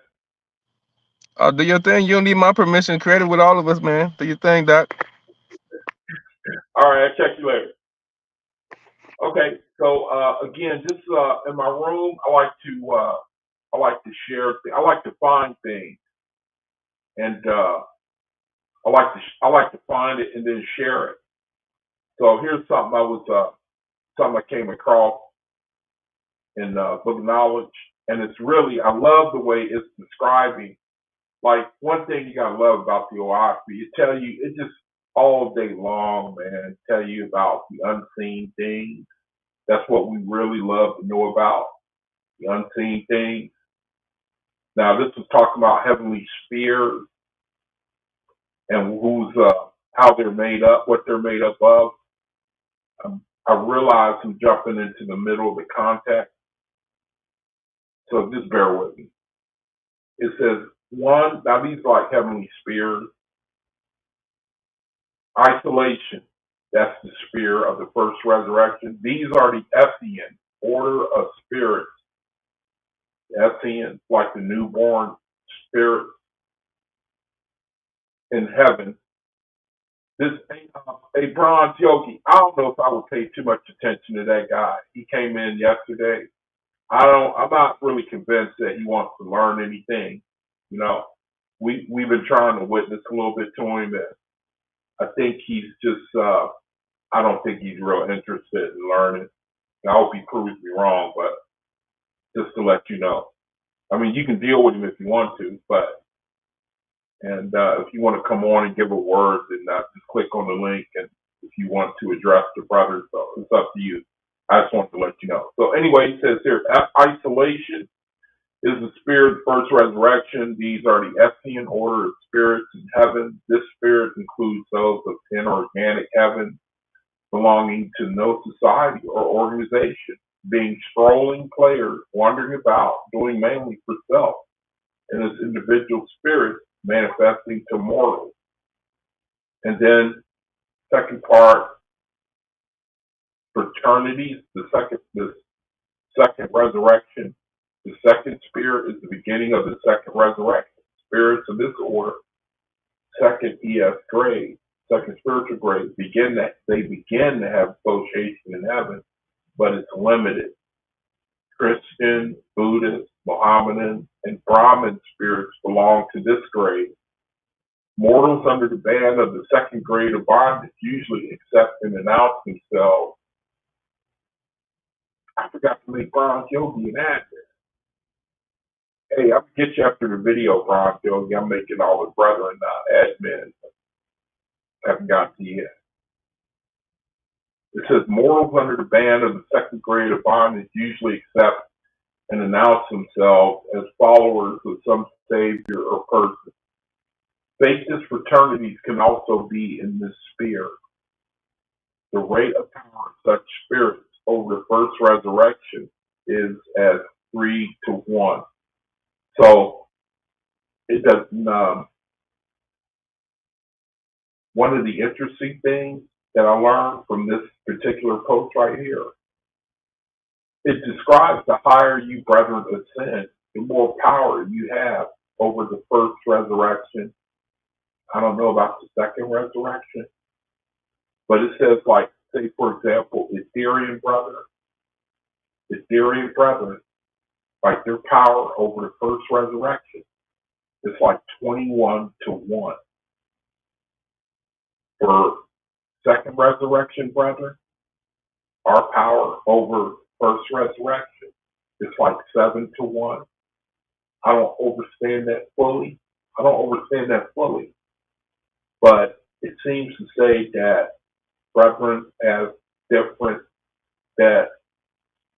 Do your thing. You don't need my permission. Credit with all of us, man. Do your thing, Doc. All right, I'll check you later. Okay, so again, just in my room, I like to share. I like to find things, and I like to find it and then share it. So here's something I came across in Book of Knowledge, and it's really I love the way it's describing. Like one thing you gotta love about the OAHSPE, it just all day long, man, tell you about the unseen things. That's what we really love to know about, the unseen things. Now this was talking about heavenly spheres and how they're made up, what they're made up of. I realize I'm jumping into the middle of the context, so just bear with me. It says One, now these are like heavenly spheres. Isolation, that's the sphere of the first resurrection. These are the Essean order of spirits. Essean, like the newborn spirit in heaven. This a bronze yogi. I don't know if I would pay too much attention to that guy. He came in yesterday. I'm not really convinced that he wants to learn anything. You know, we've been trying to witness a little bit to him, and I think he's just I don't think he's real interested in learning. I hope he proves me wrong, but just to let you know. I mean, you can deal with him if you want to, but if you want to come on and give a word, then just click on the link, and if you want to address the brothers, so it's up to you. I just wanted to let you know. So anyway, it says here, isolation is the spirit of the first resurrection. These are the Essean order of spirits in heaven. This spirit includes those of inorganic heaven, belonging to no society or organization, being strolling players, wandering about, doing mainly for self, and as individual spirits manifesting to mortals. And then, second part, fraternities, the second resurrection. The second spirit is the beginning of the second resurrection. Spirits of this order, second ES grade, second spiritual grade, they begin to have association in heaven, but it's limited. Christian, Buddhist, Mohammedan, and Brahmin spirits belong to this grade. Mortals under the ban of the second grade of bondage usually accept and announce themselves. I forgot to make Bronze Yogi an admin. Hey, I'll get you after the video, Bronze Yogi. I'm making all the brethren admin. Haven't got to yet. It says mortals under the ban of the second grade of bondage usually accept and announce themselves as followers of some savior or person. Faithless fraternities can also be in this sphere. The rate of power of such spirits over the first resurrection is as 3-to-1. So it doesn't. One of the interesting things that I learned from this particular post right here, it describes the higher you brethren ascend, the more power you have over the first resurrection. I don't know about the second resurrection, but it says, like, say, for example, Ethereum brethren, like their power over the first resurrection is like 21-to-1. For second resurrection brethren, our power over first resurrection is like 7-to-1. I don't understand that fully. But it seems to say that brethren as different, that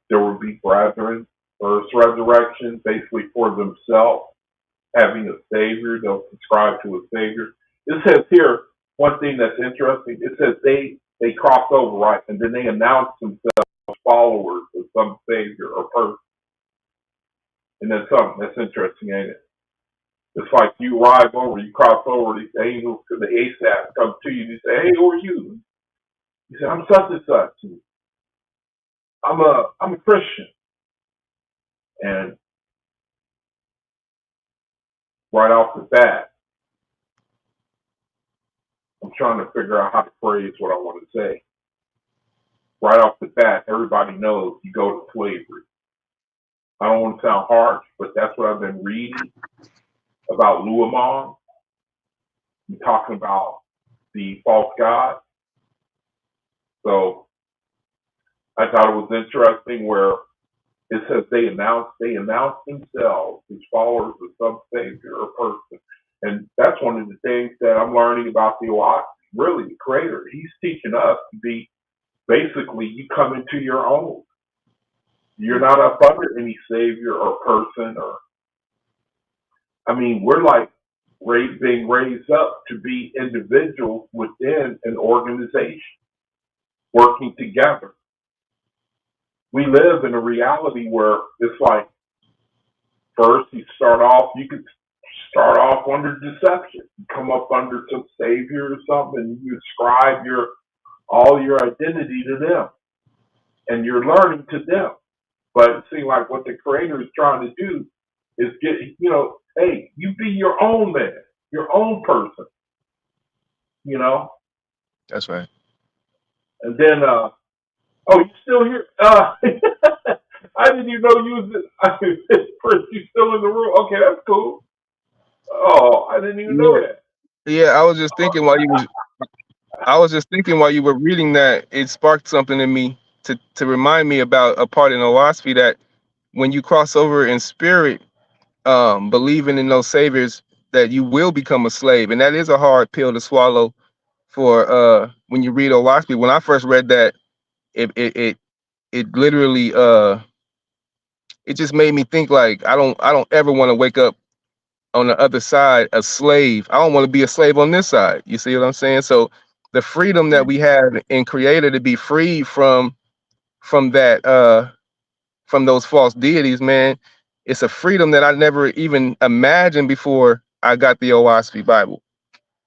there will be brethren, first resurrection, basically for themselves, having a savior. They'll subscribe to a savior. It says here, one thing that's interesting, it says they cross over, right? And then they announce themselves as followers of some savior or person. And that's something that's interesting, ain't it? It's like you arrive over, you cross over, these angels to the ASAP come to you and you say, hey, who are you? You say, I'm such and such. I'm a Christian. And right off the bat, I'm trying to figure out how to phrase what I want to say. Right off the bat, everybody knows you go to slavery. I don't want to sound harsh, but that's what I've been reading about Luamon. I'm talking about the false god. So I thought it was interesting where it says they announce themselves as followers of some savior or person. And that's one of the things that I'm learning about the OAHSPE, really the creator. He's teaching us to be, basically, you come into your own. You're not up under any savior or person, we're like being raised up to be individuals within an organization, working together. We live in a reality where it's like, first you start off, you could start off under deception. You come up under some savior or something, and you ascribe all your identity to them, and you're learning to them. But it seems like what the Creator is trying to do is get, hey, you be your own man, your own person, you know. That's right. And then, oh, you still here? I didn't even know you was. Chris, you still in the room? Okay, that's cool. Oh, I didn't even know Yeah. that. Yeah, I was just thinking while you were reading that, it sparked something in me to remind me about a part in OAHSPE that when you cross over in spirit, believing in those saviors, that you will become a slave. And that is a hard pill to swallow for when you read OAHSPE. When I first read that, it literally it just made me think like I don't ever want to wake up on the other side a slave. I don't want to be a slave on this side. You see what I'm saying? So the freedom that we have in Creator to be free from that from those false deities, man, it's a freedom that I never even imagined before I got the OAHSPE Bible.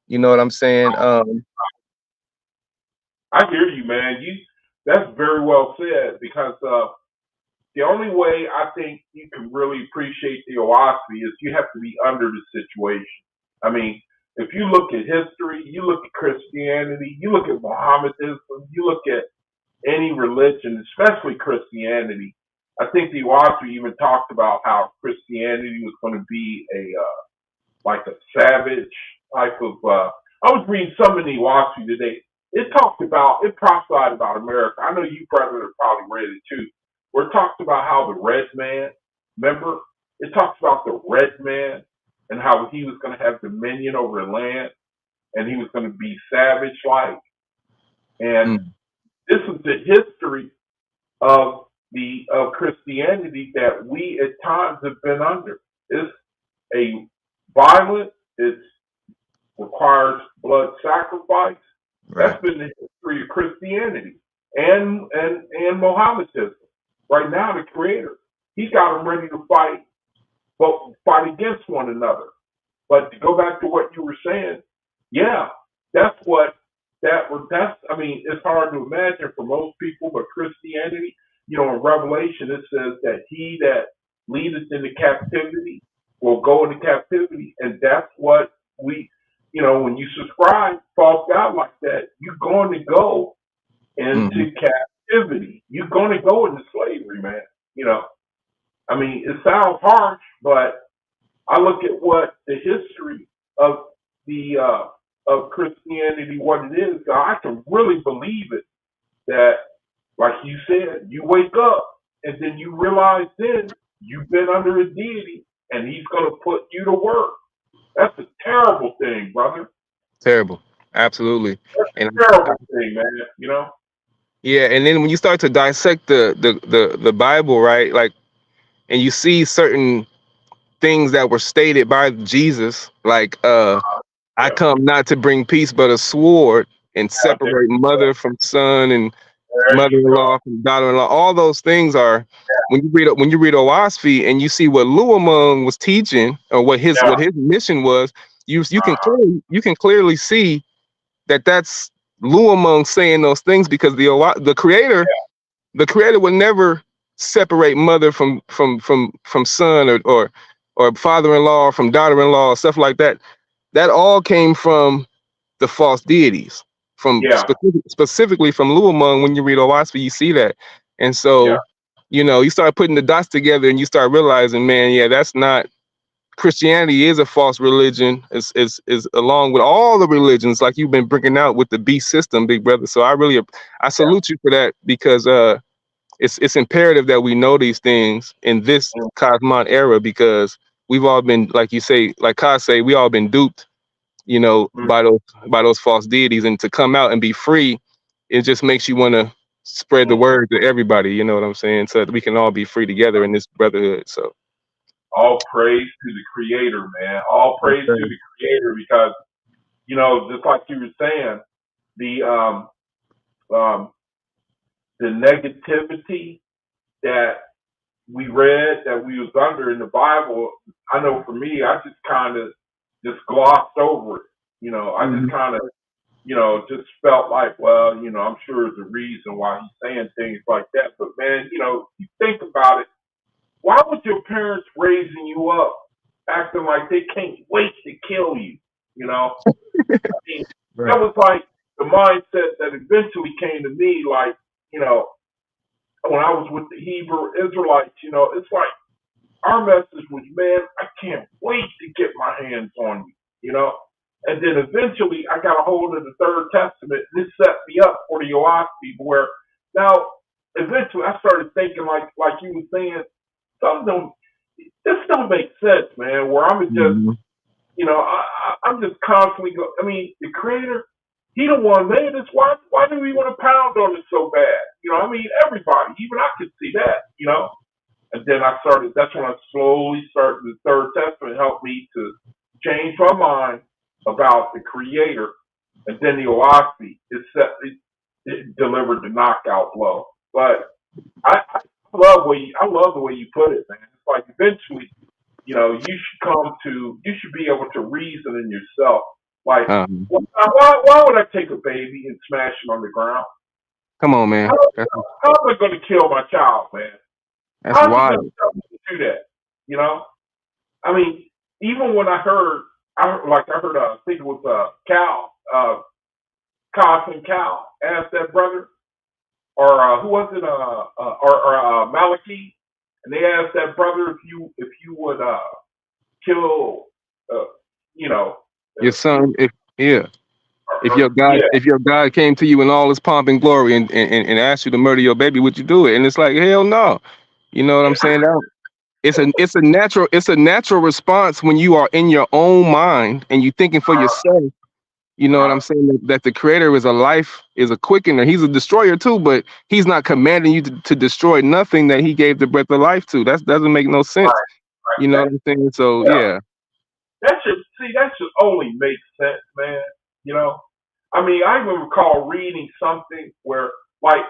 You know what I'm saying? I hear you, man. That's very well said because the only way I think you can really appreciate the OAHSPE is you have to be under the situation. I mean, if you look at history, you look at Christianity, you look at Mohammedanism, you look at any religion, especially Christianity. I think the OAHSPE even talked about how Christianity was going to be like a savage type of. I was reading some of the OAHSPE today. It prophesied about America. I know you, brother, have probably read it too. Where it talks about how the red man, remember, it talks about the red man and how he was going to have dominion over the land and he was going to be savage like. And Mm, this is the history of the of Christianity that we at times have been under. It's a violent, it requires blood sacrifice. right. That's been the history of Christianity and Mohammedanism. Right now, the Creator, He got them ready to fight, but fight against one another. But to go back to what you were saying, yeah, that's what that's. I mean, it's hard to imagine for most people, but Christianity, in Revelation it says that he that leadeth into captivity will go into captivity, and that's what when you subscribe false God like that, you're going to go Hmm. into captivity. You're going to go into slavery, man. You know, I mean, it sounds harsh, but I look at what the history of the of Christianity, what it is. I can really believe it. That, like you said, you wake up and then you realize then you've been under a deity, and he's going to put you to work. That's a terrible thing, brother. Terrible. Absolutely. That's And a terrible thing, man. yeah, and then when you start to dissect the Bible, right? Like, and you see certain things that were stated by Jesus, like I Yeah, come not to bring peace but a sword, and yeah, there separate you go. mother from son and There you go. mother-in-law from daughter-in-law. All those things are when you read OAHSPE and you see what Luamung was teaching or Yeah, what his mission was, you can clearly see that that's Luamung saying those things because the creator would never separate mother from son or father-in-law from daughter-in-law, stuff like that. That all came from the false deities, from yeah, specifically from Luamung. When you read OAHSPE, you see that. And yeah, so, you start putting the dots together and you start realizing, man, yeah, that's not Christianity is a false religion, is along with all the religions, like you've been bringing out with the beast system, big brother. So I salute you for that, because it's imperative that we know these things in this mm, cosmon era, because we've all been, like you say, like Kaz say, we all been duped, mm, by those false deities, and to come out and be free, it just makes you want to spread the mm. word to everybody. You know what I'm saying? So that we can all be free together in this brotherhood. So All praise to the Creator, man. All yes, praise sir. to the Creator because just like you were saying, the um, the negativity that we read that we was under in the Bible, I know for me, I just kind of just glossed over it. You know, I just Mhm. kind of, just felt like, well, I'm sure there's a reason why he's saying things like that. But man, you think about it. Why would your parents raising you up acting like they can't wait to kill you? You know, I mean, that Right. was like the mindset that eventually came to me. Like, you know, when I was with the Hebrew Israelites, it's like our message was, man, I can't wait to get my hands on you, you know. And then eventually I got a hold of the Third Testament, and this set me up for the OAHSPE, where now eventually I started thinking like you were saying, something don't, this don't make sense, man. Where I'm just, Mhm. I'm just constantly go. I mean, the Creator, He the one made us. Why do we want to pound on it so bad? I mean, everybody, even I could see that. And then that's when I slowly started, the Third Testament helped me to change my mind about the Creator. And then the OAHSPE, it delivered the knockout blow. But I I love the way you put it, man. It's like eventually, you should be able to reason in yourself. Like, Um, why would I take a baby and smash it on the ground? come on, How, man. how am I going to kill my child, man? That's How's he going to wild. tell me to do that? You know? I mean, even when I heard, I think it was Cal, Carson Cal asked that brother, or who was it, or Malachi, and they asked that brother if you would kill, uh, you know, Your son, if yeah, yeah, if your God came to you in all his pomp and glory and asked you to murder your baby, would you do it? And it's like, hell no. You know what I'm saying? That, it's a natural response when you are in your own mind and you thinking for yourself. You know what I'm saying? That the creator is a quickener. He's a destroyer too, but he's not commanding you to destroy nothing that he gave the breath of life to. That doesn't make no sense. right. You know what I'm saying? So Yeah, yeah. that should only make sense, man. You know, I mean, I even recall reading something where, like,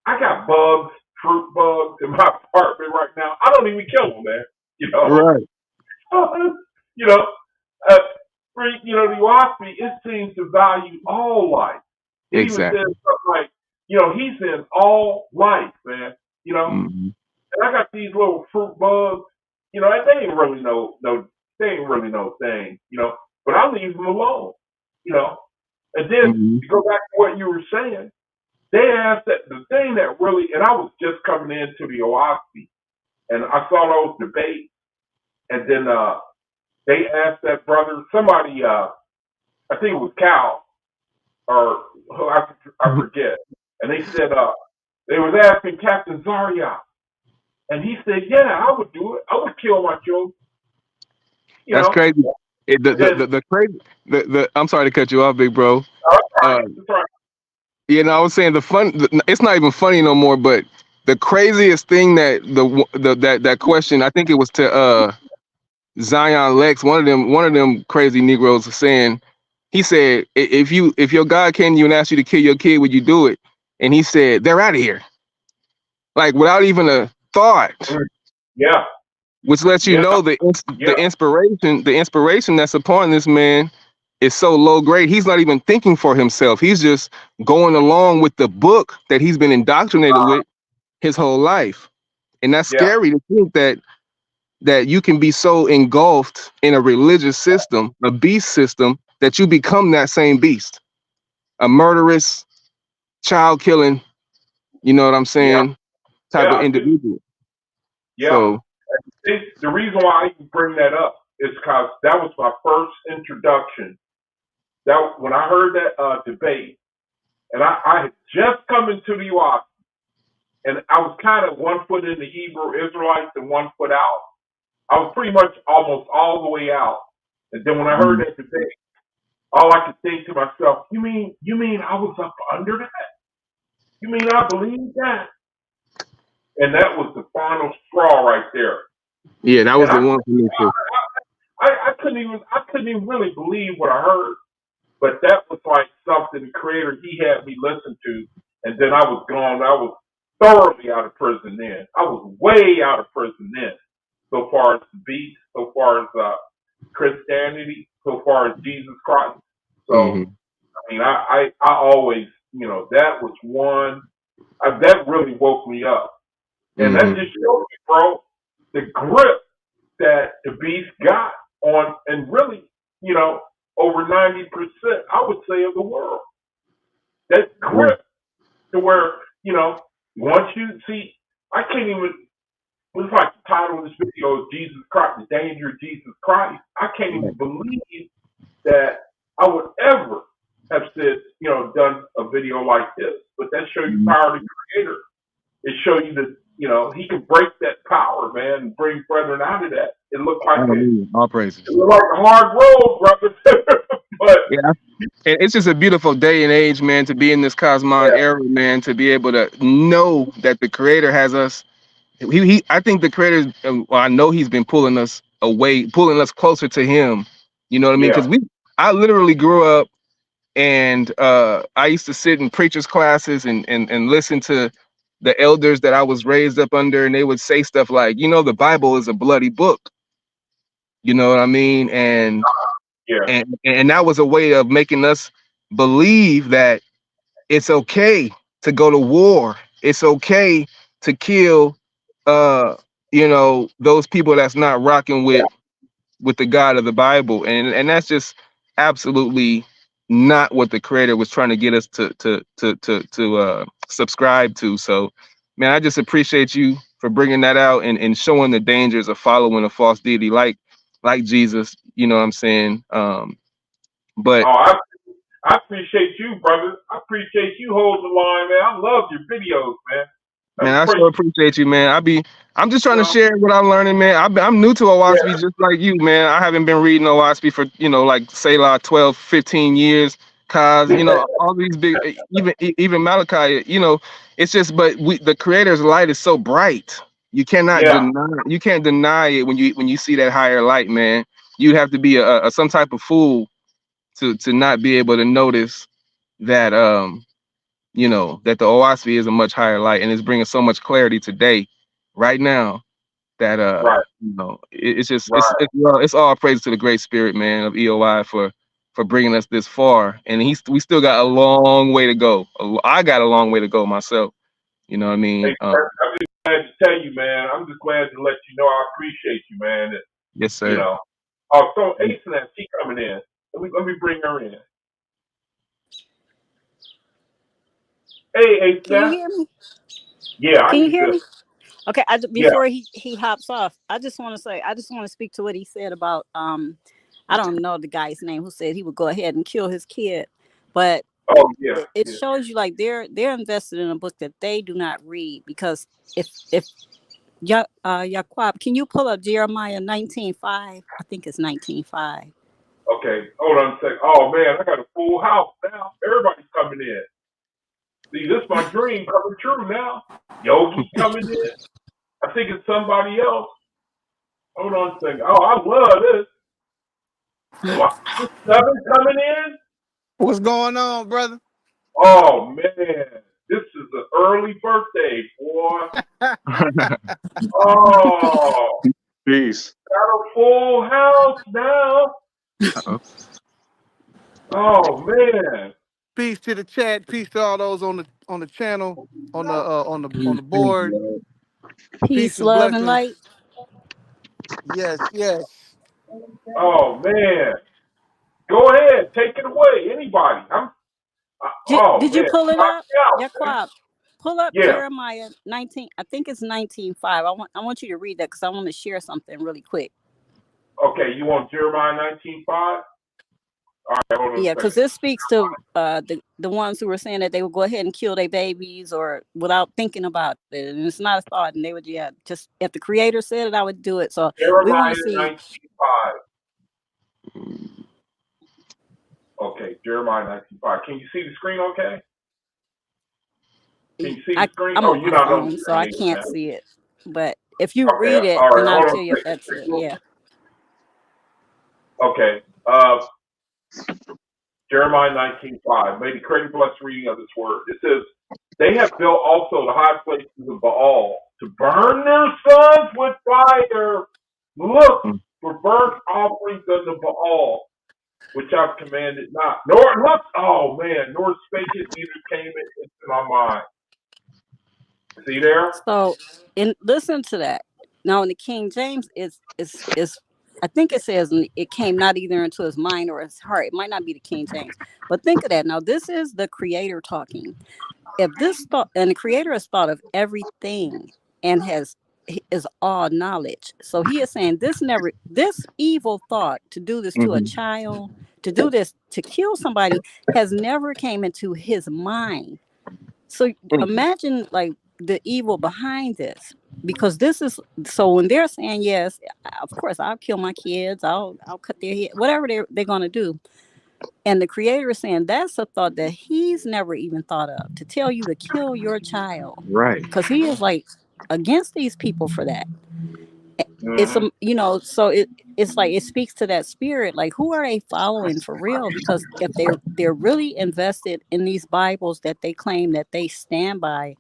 I got bugs, fruit bugs in my apartment right now. I don't even kill them, man. You know, Right. you know, uh, the OAHSPE, it seems to value all life. It even says Exactly. something like, he's in all life, man. You know, Hmm. and I got these little fruit bugs. And they ain't really they ain't really no thing. But I leave them alone. You know, and then Hmm. to go back to what you were saying, they asked that the thing that really, and I was just coming into the OAHSPE, and I saw those debates, and then they asked that brother, somebody, I think it was Cal, or I forget, and they said, they was asking Captain Zarya, and he said, yeah, I would do it. I would kill my children, you That's know. crazy. Then, The crazy I'm sorry to cut you off, big bro. all right, Uh, that's right. I was saying it's not even funny no more, but the craziest thing that that question, I think it was to Zion Lex, one of them crazy Negroes was saying, he said, if your God came to you and asked you to kill your kid, would you do it? And he said, they're out of here. Like without even a thought, Yeah, which lets you yeah, know yeah, the inspiration that's upon this man is so low grade. He's not even thinking for himself. He's just going along with the book that he's been indoctrinated with his whole life. And that's yeah, scary to think that you can be so engulfed in a religious system, a beast system, that you become that same beast, a murderous, child killing, you know what I'm yeah, saying, type yeah, of I do. individual. Yeah. So, The reason why I even bring that up is because that was my first introduction. That when I heard that debate, and I had just come into the U.S., and I was kind of 1 foot in the Hebrew Israelites and 1 foot out. I was pretty much almost all the way out. And then when I heard that debate, all I could think to myself, you mean I was up under that? You mean I believed that? And that was the final straw right there. yeah, that And was the one for me too. I couldn't even really believe what I heard. But that was like something the creator he had me listen to, and then I was gone. thoroughly out of prison then. I was way out of prison then. So far as the beast, so far as Christianity, so far as Jesus Christ. So Mm-hmm. I mean, I always, that was one that really woke me up, and that Mm-hmm. just showed me, bro, the grip that the beast got on, and really, over 90%, I would say, of the world. That Yeah. grip to where, once you see, I can't even. It's like the title of this video is Jesus Christ, the danger of Jesus Christ. I can't even believe that I would ever have said, done a video like this. But that shows you Mm-hmm. power of the creator. It shows you that, he can break that power, man, and bring brethren out of that. It looked like Hallelujah. All praises. a hard road, brother. But Yeah. And it's just a beautiful day and age, man, to be in this Cosmon yeah, era, man, to be able to know that the Creator has us. I think the Creator, well, I know He's been pulling us away, pulling us closer to Him. You know what I mean? yeah, Because I literally grew up, and I used to sit in preachers' classes and listen to the elders that I was raised up under, and they would say stuff like, the Bible is a bloody book. You know what I mean? yeah, And that was a way of making us believe that it's okay to go to war. It's okay to kill those people that's not rocking with the God of the Bible. And that's just absolutely not what the creator was trying to get us to subscribe to. So man, I just appreciate you for bringing that out and showing the dangers of following a false deity like Jesus, you know what I'm saying? But Oh, I appreciate you, brother. I appreciate you holding the line, man. I love your videos, man. man, That's I pretty, sure appreciate you, man. I'm just trying you to know. share what I'm learning, man. I'm new to OAHSPE Yeah, just like you, man. I haven't been reading OAHSPE for, like say like 12, 15 years. Cause, all these big, even Malachi, it's just, but the creator's light is so bright. yeah, You can't deny it when you see that higher light, man. You'd have to be a some type of fool to not be able to notice that, that the OASP is a much higher light and it's bringing so much clarity today, right now, that right, it's just right. it's all praise to the great spirit, man, of EOI for bringing us this far, and we still got a long way to go. I got a long way to go myself. You know what I Hey, mean? I'm just glad to tell you, man. I'm just glad to let you know I appreciate you, man. That, Yes, you sir. know. Oh, so Ace, she coming in. Let me bring her in. Hey, Ace, Can you hear me? yeah, I Can hear you you hear good. me? Okay, Yeah. before he hops off, I just want to say, I just want to speak to what he said about I don't know the guy's name who said he would go ahead and kill his kid, but Oh, yeah, it yeah. shows you like they're invested in a book that they do not read, because if Yaqub, can you pull up Jeremiah 19:5? I think it's 19:5. Okay, hold on a second. Oh man, I got a full house now. Everybody's coming in. See, this is my dream coming true now. Yogi coming in. I think it's somebody else. Hold on a second. Oh, I love this. What? This seven coming in? What's going on, brother? Oh man, this is an early birthday, boy. Oh, Peace. got a full house now. Uh-oh. Oh man. Peace to the chat. Peace to all those on the channel, on the board. Peace Peace, and love, and blessings. light. Yes, yes. Oh man. Go ahead, take it away. Anybody? Oh Did you man, pull it knock up, me out, man. Yaqub? Pull up Yeah. Jeremiah 19. I think it's 19:5. I want you to read that because I want to share something really quick. Okay, you want Jeremiah 19:5? All right, hold on a Yeah, because second. this speaks to the ones who were saying that they would go ahead and kill their babies or without thinking about it, and it's not a thought. And they would, just if the Creator said it, I would do it. So we want to Jeremiah see. 19:5. Okay, Jeremiah 19:5. Can you see the screen? Okay. Can you see the screen? I'm Oh, on you're my not on the phone, so I screen, can't man. see it. But if you Okay. read it, All then right. I'll Hold on tell a you if second. that's it. Yeah. Okay. Jeremiah 19:5. May the creator bless reading of this word. It says, They have built also the high places of Baal to burn their sons with fire. Look for burnt offerings unto Baal, which I've commanded not. Nor look, oh man, nor spake it, neither came it into my mind. See there? So, and listen to that. Now, in the King James, is I think it says it came not either into his mind or his heart. It might not be the King James, but think of that. Now, this is the Creator talking. If this thought, and the Creator has thought of everything and is all knowledge. So he is saying this evil thought to do this to a child, to do this to kill somebody, has never came into his mind. So imagine like the evil behind this, because this is, so when they're saying yes, of course I'll kill my kids, I'll cut their head, whatever they're going to do, and the Creator is saying that's a thought that he's never even thought of, to tell you to kill your child, Right. because he is like against these people for that. It's Mm-hmm. so it's like it speaks to that spirit. Like, who are they following for real? Because if they're really invested in these Bibles that they claim that they stand by,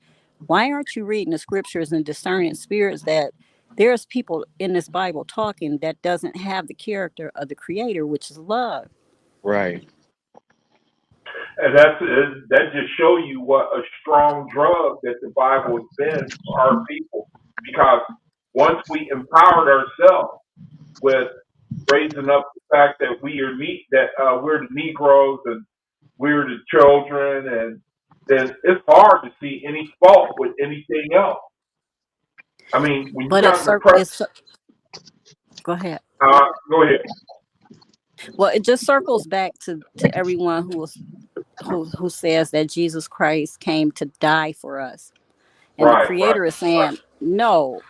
why aren't you reading the scriptures and discerning spirits that there's people in this Bible talking that doesn't have the character of the Creator, which is love? Right. And that just show you what a strong drug that the Bible has been for our people. Because once we empowered ourselves with raising up the fact that we're the Negroes and we're the children, and then it's hard to see any fault with anything else. I mean, when you But got the press, go ahead. go ahead. Well, it just circles back to everyone who says that Jesus Christ came to die for us. And the Right, right, Creator is saying, no,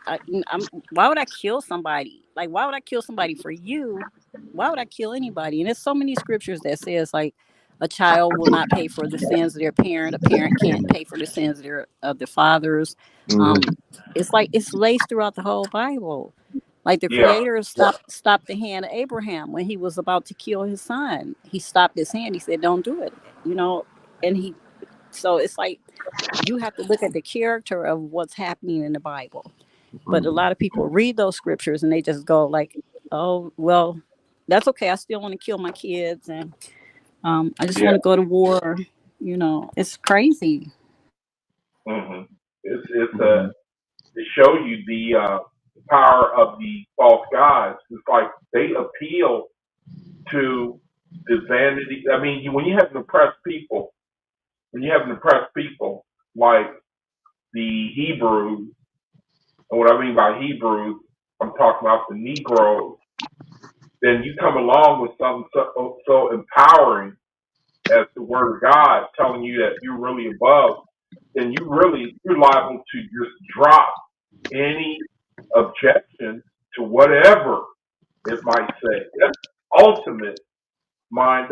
why would I kill somebody? Like, why would I kill somebody for you? Why would I kill anybody? And there's so many scriptures that says, like, a child will not pay for the sins of their parent. A parent can't pay for the sins of their fathers. Mm-hmm. Um, it's like it's laced throughout the whole Bible. Like the yeah, Creator stopped the hand of Abraham when he was about to kill his son. He stopped his hand. He said, "Don't do it." And he. So it's like you have to look at the character of what's happening in the Bible. But a lot of people read those scriptures and they just go like, "Oh, well, that's okay. I still want to kill my kids, and I just yeah. want to go to war." It's crazy. hmm it's to show you the power of the false gods. It's like they appeal to the vanity. I mean, when you have an oppressed people like the Hebrews, and what I mean by Hebrews, I'm talking about the Negroes, then you come along with something so empowering as the Word of God telling you that you're really above, then you're liable to just drop any objection to whatever it might say. That's ultimate mind.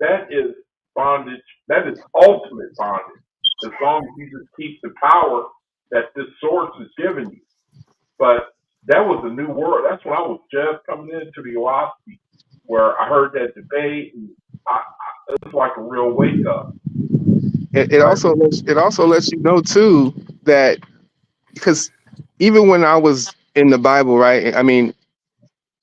That is bondage. That is ultimate bondage. As long as you just keep the power that this source is giving you. But that was a new world. That's when I was just coming into the OAHSPE, where I heard that debate, and it was like a real wake up. It Right? also lets you know too that, because even when I was in the Bible, right? I mean,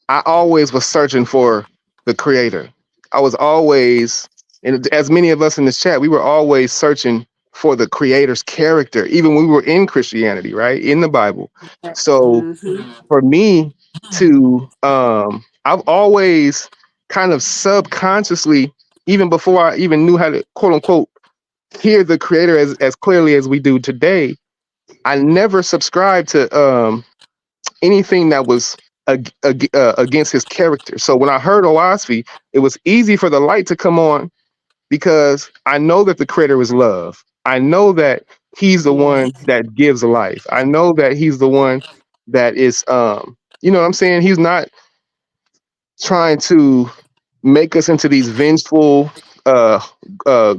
I always was searching for the Creator. I was always, and as many of us in this chat, we were always searching for the Creator's character, even when we were in Christianity, right? In the Bible. So Mm-hmm. for me to, I've always kind of subconsciously, even before I even knew how to quote unquote hear the Creator as clearly as we do today, I never subscribed to anything that was against his character. So when I heard OAHSPE, it was easy for the light to come on, because I know that the Creator is love. I know that he's the Yes. one that gives life. I know that he's the one that is, you know what I'm saying? He's not trying to make us into these vengeful,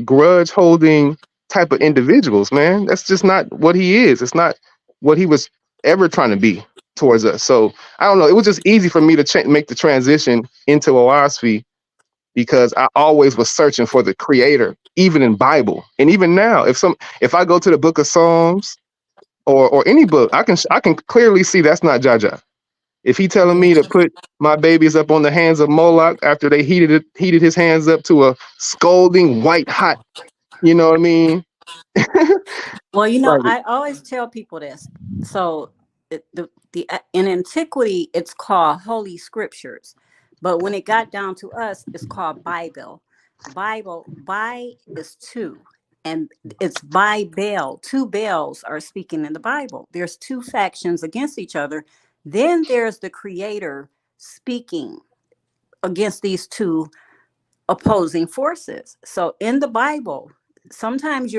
grudge holding type of individuals, man. That's just not what he is. It's not what he was ever trying to be towards us. So I don't know. It was just easy for me to make the transition into OAHSPE because I always was searching for the creator, even in Bible. And even now, if I go to the book of Psalms or any book, I can clearly see that's not Jaja. If he telling me to put my babies up on the hands of Moloch after they heated his hands up to a scalding white hot, you know what I mean? Well, Like, I always tell people this. So in antiquity, it's called Holy Scriptures, but when it got down to us, it's called Bible. By is two, and it's by Baal. Two Baals are speaking in the Bible. There's two factions against each other. Then there's the Creator speaking against these two opposing forces. So in the Bible, sometimes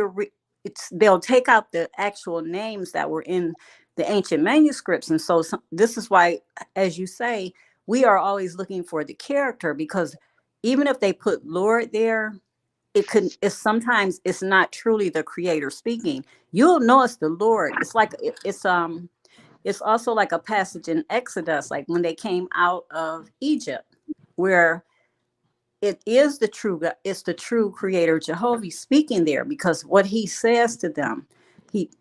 they'll take out the actual names that were in the ancient manuscripts, and so this is why, as you say, we are always looking for the character, because even if they put Lord there, sometimes it's not truly the Creator speaking. You'll know it's the Lord. It's like it's also like a passage in Exodus, like when they came out of Egypt, where it's the true Creator Jehovah speaking there, because what he says to them,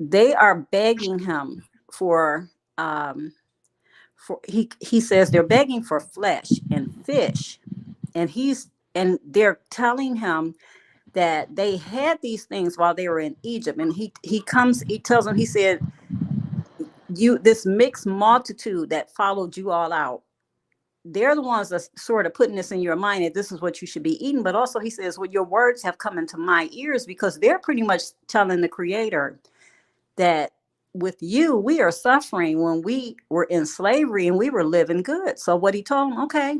they are begging him he says they're begging for flesh and fish, and they're telling him that they had these things while they were in Egypt, and he tells them, he said, this mixed multitude that followed you all out, they're the ones that's sort of putting this in your mind that this is what you should be eating. But also he says, well, your words have come into my ears, because they're pretty much telling the Creator that with you, we are suffering when we were in slavery and we were living good. So what he told them, okay,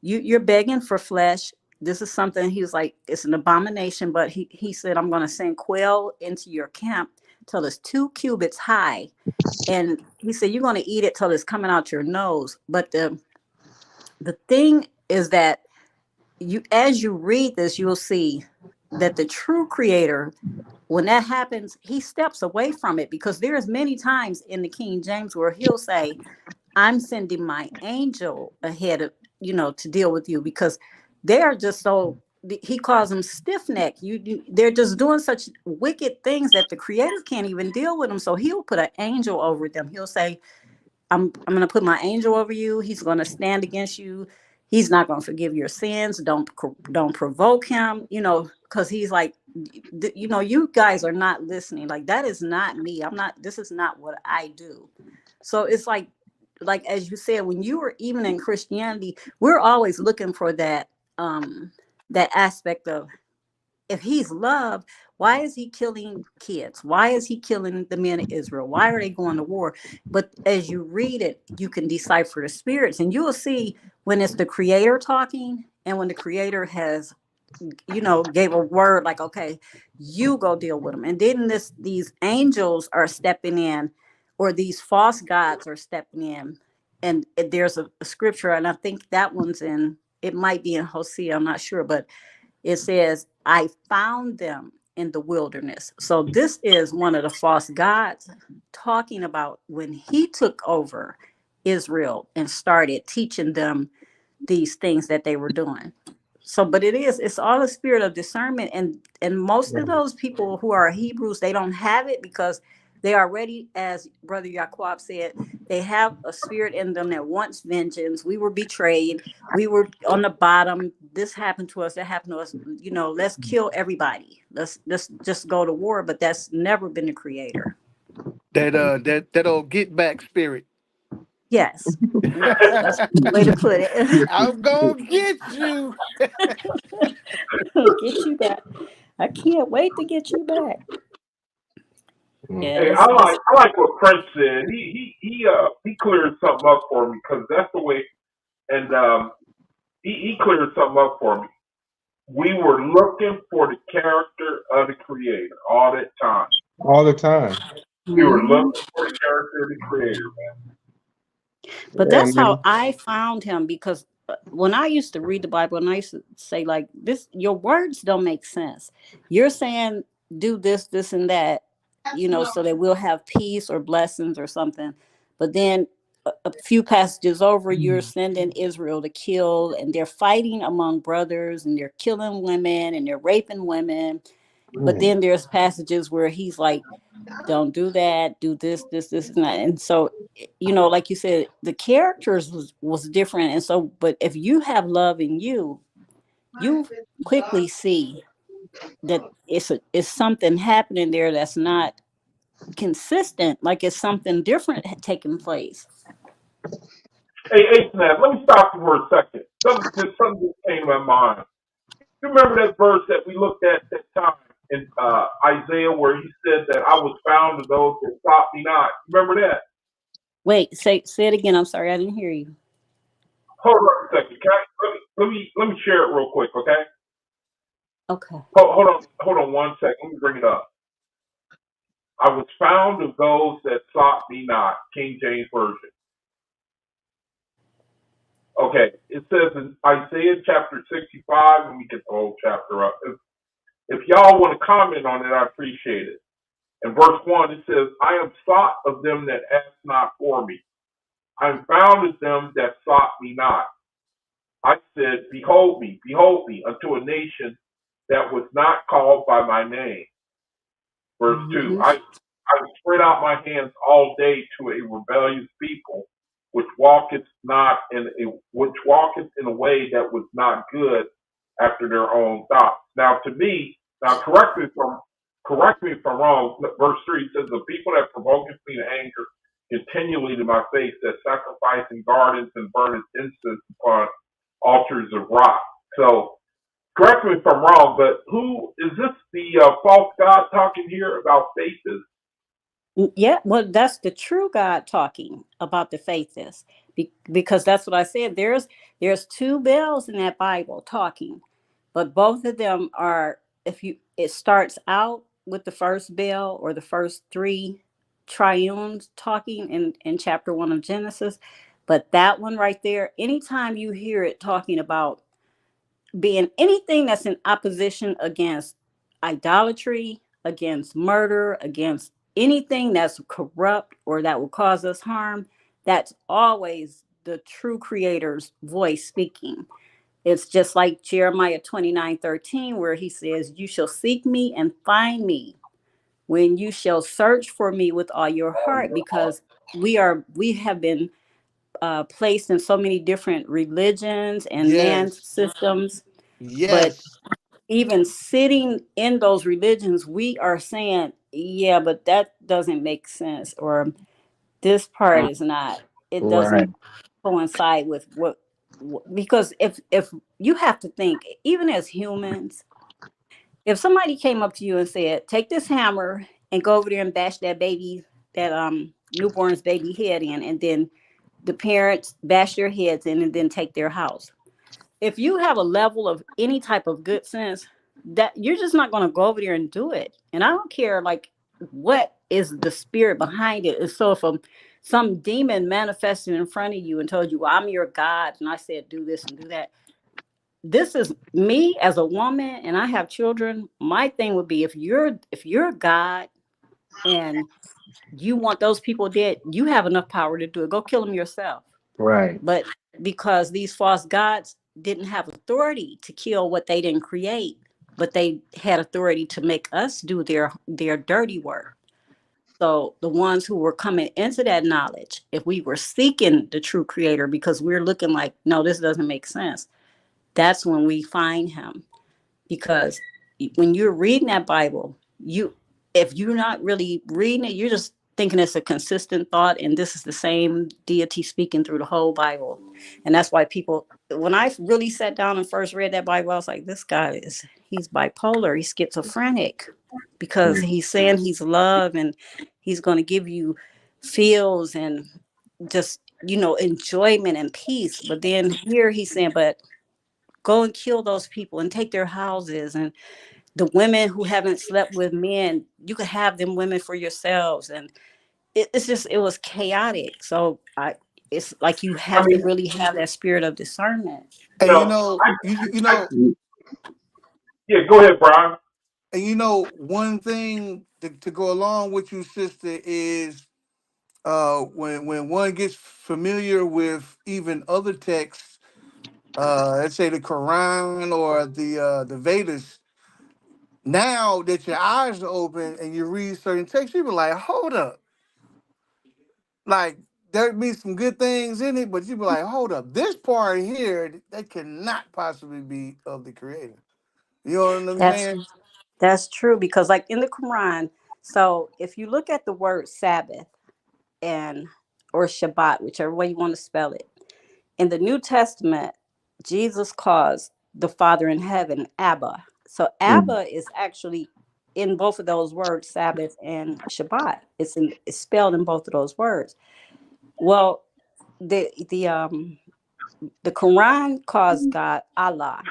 you're begging for flesh. This is something, he was like, it's an abomination. But he said, I'm going to send quail into your camp till it's 2 cubits high. And he said, you're going to eat it till it's coming out your nose. But the thing is that as you read this, you'll see that the true Creator, when that happens, he steps away from it, because there's many times in the King James where he'll say, I'm sending my angel ahead of, to deal with you, because they're just so, he calls them stiff-necked. They're just doing such wicked things that the Creator can't even deal with them. So he'll put an angel over them. He'll say, I'm going to put my angel over you. He's going to stand against you. He's not going to forgive your sins. Don't provoke him, because he's like, you guys are not listening. Like, that is not me. This is not what I do. So it's like, as you said, when you were even in Christianity, we're always looking for that aspect of, if he's love, why is he killing kids? Why is he killing the men of Israel? Why are they going to war? But as you read it, you can decipher the spirits, and you will see when it's the Creator talking, and when the Creator has, gave a word like, okay, you go deal with them. And then these angels are stepping in, or these false gods are stepping in. And there's a scripture, and I think that one's it might be in Hosea, I'm not sure, but it says, I found them in the wilderness. So this is one of the false gods talking about when he took over Israel and started teaching them these things that they were doing. So, but it's all a spirit of discernment. And most of those people who are Hebrews, they don't have it, because they already, as Brother Yaqub said, they have a spirit in them that wants vengeance. We were betrayed. We were on the bottom. This happened to us. That happened to us. Let's kill everybody. Let's just go to war. But that's never been the Creator. That old get back spirit. Yes. That's the way to put it. I'm gonna get you. Get you back. I can't wait to get you back. Yeah, Hey, I like what Prince said. He cleared something up for me, because that's the way, and he cleared something up for me. We were looking for the character of the Creator all that time. all the time. We were looking for the character of the Creator, man. But that's how I found him, because when I used to read the Bible, and I used to say, like, this, your words don't make sense. You're saying do this, and that, so that we'll have peace or blessings or something. But then a few passages over, you're sending Israel to kill, and they're fighting among brothers, and they're killing women, and they're raping women. But then there's passages where he's like, don't do that, do this, and that. And so, like you said, the characters was different. And so, but if you have love in you, you quickly see that it's something happening there that's not consistent, like it's something different taking place. Hey, Snap, let me stop you for a second. Something just came to my mind. You remember that verse that we looked at that time in Isaiah where he said that I was found of those that sought me not? Remember that? Wait, say it again. I'm sorry, I didn't hear you. Hold on a second. Let me share it real quick, okay? Okay. Hold on 1 second. Let me bring it up. I was found of those that sought me not. King James Version. Okay, it says in Isaiah chapter 65, let me get the whole chapter up. If y'all want to comment on it, I appreciate it. In verse 1, it says, I am sought of them that ask not for me. I am found of them that sought me not. I said, behold me, unto a nation that was not called by my name. Verse 2, I spread out my hands all day to a rebellious people, which walketh in a way that was not good after their own thoughts. Now correct me if I'm wrong. Verse 3 says, the people that provoketh me to anger continually to my face, that sacrifice in gardens and burn incense upon altars of rock. So correct me if I'm wrong, but who is this? The false god talking here about faces? Yeah, well, that's the true God talking about the faithless, because that's what I said. There's two bells in that Bible talking, but both of them are, it starts out with the first bell or the first three triunes talking in chapter 1 of Genesis, but that one right there, anytime you hear it talking about being anything that's in opposition against idolatry, against murder, against anything that's corrupt or that will cause us harm, that's always the true creator's voice speaking. It's just like Jeremiah 29:13, where he says, you shall seek me and find me when you shall search for me with all your heart, because we have been placed in so many different religions and man's Yes. systems. But Yes. even sitting in those religions, we are saying, yeah, but that doesn't make sense, or this part is not, it Right. doesn't coincide with because if you have to think, even as humans, if somebody came up to you and said, take this hammer and go over there and bash that newborn's baby head in, and then the parents bash their heads in and then take their house. If you have a level of any type of good sense, that you're just not going to go over there and do it. And I don't care like what is the spirit behind it. And so if some demon manifested in front of you and told you, well, I'm your God, and I said do this and do that, this is me as a woman and I have children. My thing would be, if you're God and you want those people dead, you have enough power to do it. Go kill them yourself. Right. But because these false gods didn't have authority to kill what they didn't create, but they had authority to make us do their dirty work. So the ones who were coming into that knowledge, if we were seeking the true creator because we're looking like, no, this doesn't make sense, that's when we find him. Because when you're reading that Bible, if you're not really reading it, you're just thinking it's a consistent thought, and this is the same deity speaking through the whole Bible. And that's why people, when I really sat down and first read that Bible, I was like, this guy he's bipolar, he's schizophrenic, because he's saying he's love and he's going to give you feels and just, enjoyment and peace. But then here he's saying, but go and kill those people and take their houses, and the women who haven't slept with men, you could have them women for yourselves. And it was chaotic. So it's like you I have to mean, really have that spirit of discernment. you And know, I, I yeah, go ahead, Brian. one thing to go along with you, sister, is when one gets familiar with even other texts, let's say the Quran or the Vedas, now that your eyes are open and you read certain texts, you be like, hold up, like there be some good things in it, but you be like, hold up, this part here that cannot possibly be of the Creator. You know what I'm That's saying? that's true because like in the Quran, so if you look at the word Sabbath and or Shabbat, whichever way you want to spell it, in the New Testament, Jesus calls the Father in heaven Abba. So Abba is actually in both of those words, Sabbath and Shabbat. It's spelled in both of those words. Well, the Quran calls God Allah,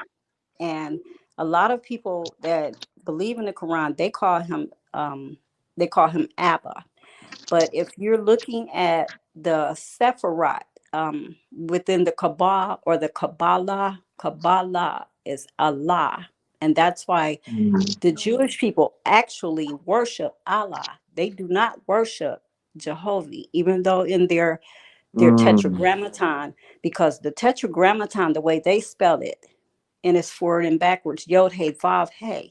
and a lot of people that believe in the Quran, they call him Abba. But if you're looking at the Sephirot within the Kabbalah or the Kabbalah is Allah. And that's why the Jewish people actually worship Allah. They do not worship Jehovah, even though in their tetragrammaton, because the tetragrammaton, the way they spell it, and it's forward and backwards, Yod Hey Vav Hey.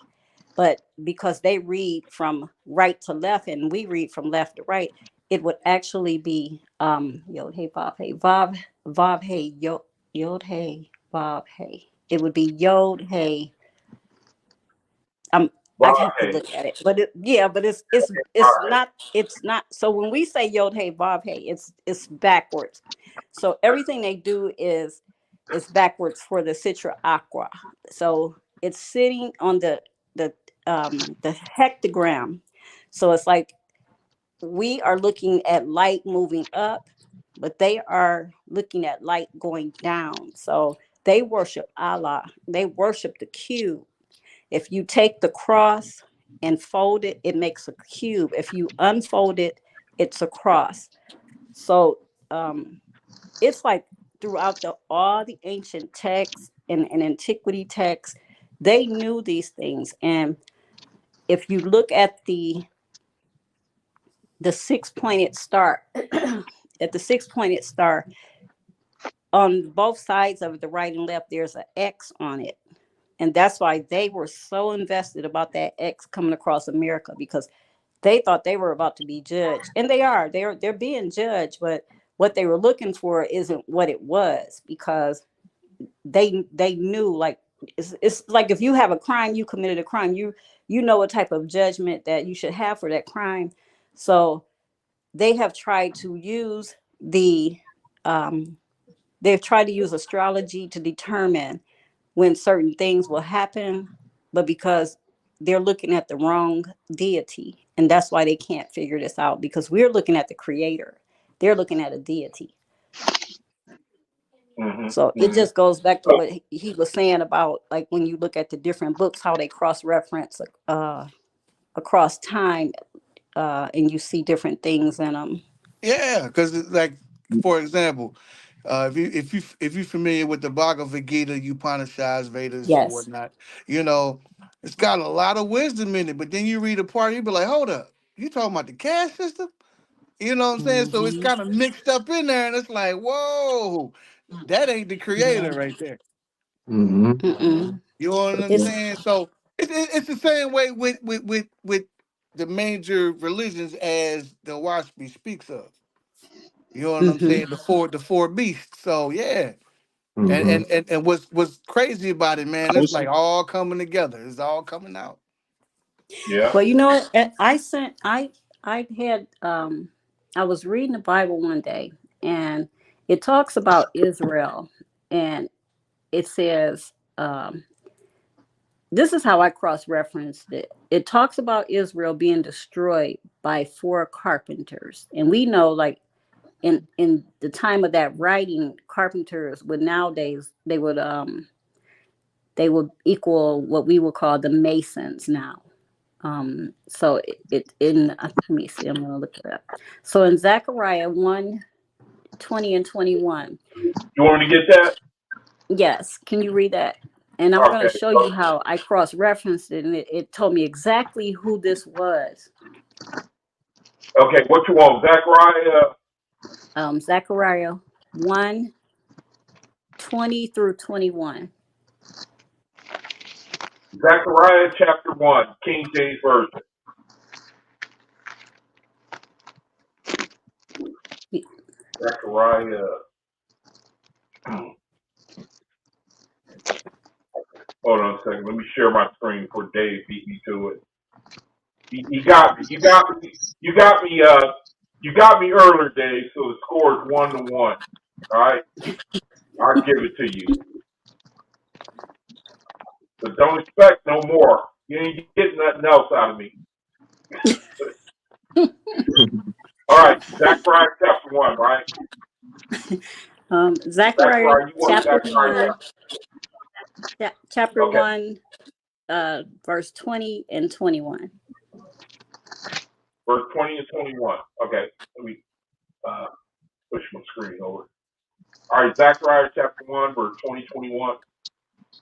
But because they read from right to left and we read from left to right, it would actually be Yod Hey Vav Hey Vav Hey Yod Hey Vav Hey. It would be Yod Hey. I have to Hey. look at it, but it's not. So when we say Yod Hey Vav Hey, it's backwards. So everything they do is backwards for the Citra Aqua. So it's sitting on the hectogram. So it's like we are looking at light moving up, but they are looking at light going down. So they worship Allah. They worship the cube. If you take the cross and fold it, it makes a cube. If you unfold it, it's a cross. So it's like throughout all the ancient texts and antiquity texts, they knew these things. And if you look at the six-pointed star, at the six-pointed star, on both sides of it, the right and left, there's an X on it. And that's why they were so invested about that X coming across America, because they thought they were about to be judged. And they are. They're being judged, but what they were looking for isn't what it was, because they knew, like, it's like if you have a crime, you committed a crime, you know what type of judgment that you should have for that crime. So they have tried to use they've tried to use astrology to determine when certain things will happen, but because they're looking at the wrong deity, and that's why they can't figure this out, because we're looking at the creator, they're looking at a deity. So it just goes back to what he was saying about, like, when you look at the different books, how they cross-reference across time, and you see different things in them. Yeah, because like, for example, if you're familiar with the Bhagavad Gita, Upanishads, Vedas, or Yes. whatnot, it's got a lot of wisdom in it. But then you read a part, you be like, hold up, you talking about the caste system? You know what I'm saying? So it's Mm-hmm. kind of mixed up in there, and it's like, whoa, that ain't the Yeah. creator right there. Mm-mm. You know what I'm It's saying? So it's the same way with the major religions as the OAHSPE speaks of. You know what I'm mm-hmm. saying? The four beasts. So yeah. And what's crazy about it, man, it's like all coming together. It's all coming out. Yeah. Well, you know what? I had I was reading the Bible one day, and it talks about Israel, and it says this is how I cross-referenced it. It talks about Israel being destroyed by four carpenters, and we know, like, in the time of that writing, carpenters would nowadays they would equal what we would call the Masons now. So let me see, I'm going to look it up. So in Zechariah 1:20 and 21. You want me to get that? Yes. Can you read that? And I'm going to Okay. show you how I cross-referenced it, and it told me exactly who this was. Okay, what you want? Zechariah? Zechariah 1:20 through 21. Zechariah chapter 1, King James Version. Zechariah. Hold on a second. Let me share my screen before Dave beat me to it. He got me. You got me. You got me. You got me earlier, Dave. So the score is 1-1. All right, I'll give it to you, but don't expect no more. You ain't getting nothing else out of me. All right, Zechariah chapter 1, right? Zechariah Zechariah, you want chapter Zechariah? 1, chapter Okay, 1, verse 20 and 21. verse 20 and 21. Okay, let me uh, push my screen over. All right, Zechariah chapter 1, verse 20, 21.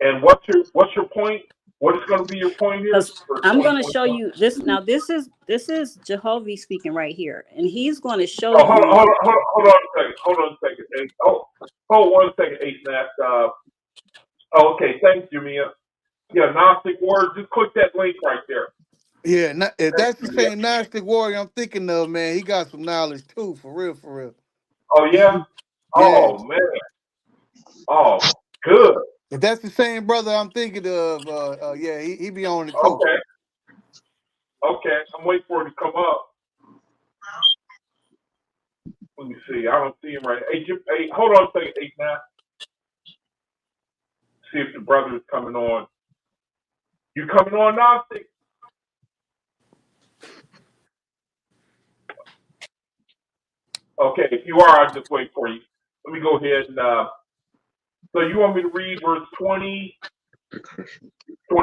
And what's your point? What is going to be your point here? Because Verse I'm 20, going to show 21. you this. Now, this is Jehovah speaking right here, and he's going to show Oh, hold on, you. hold on a second. Hold on a second. Hey, hold 1 second, Snap. Okay, thanks, Jamia. Yeah, Gnostic Word. Just click that link right there. Yeah, if Thanks, that's the Jamia. same Gnostic warrior I'm thinking of, man, he got some knowledge too, for real, for real. Oh yeah. Yeah, Oh man. Oh, good. if that's the same brother I'm thinking of, yeah, he be on it too. Okay. Okay. I'm waiting for it to come up. Let me see. I don't see him right. Hey, hold on a second, Snap. See if the brother is coming on. You coming on, Gnostic? Okay, if you are, I'll just wait for you. Let me go ahead and, so you want me to read verse 20,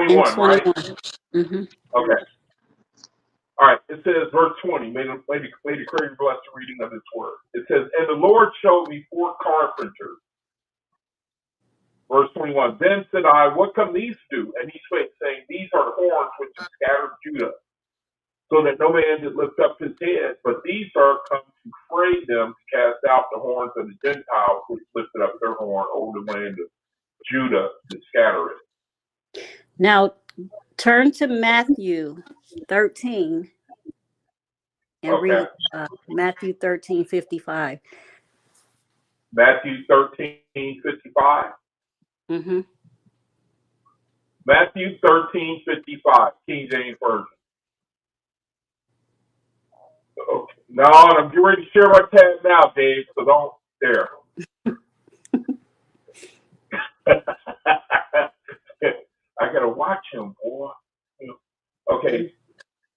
And 21, right? 21. Mm-hmm. Okay. All right. It says, verse 20, may the Creator bless the reading of His word. It says, and the Lord showed me 4 carpenters. Verse 21, then said I, what come these to do? And he spake, saying, these are the horns which have scattered Judah, so that no man did lift up his head. But these are come to fray them to cast out the horns of the Gentiles, which lifted up their horn over the land of Judah to scatter it. Now, turn to Matthew 13 and Okay. read Matthew 13:55. Matthew 13:55. Mm-hmm. Matthew 13:55, King James Version. Okay. No, I'm getting ready to share my tab now, Dave, so don't there. I gotta watch him, boy. Okay.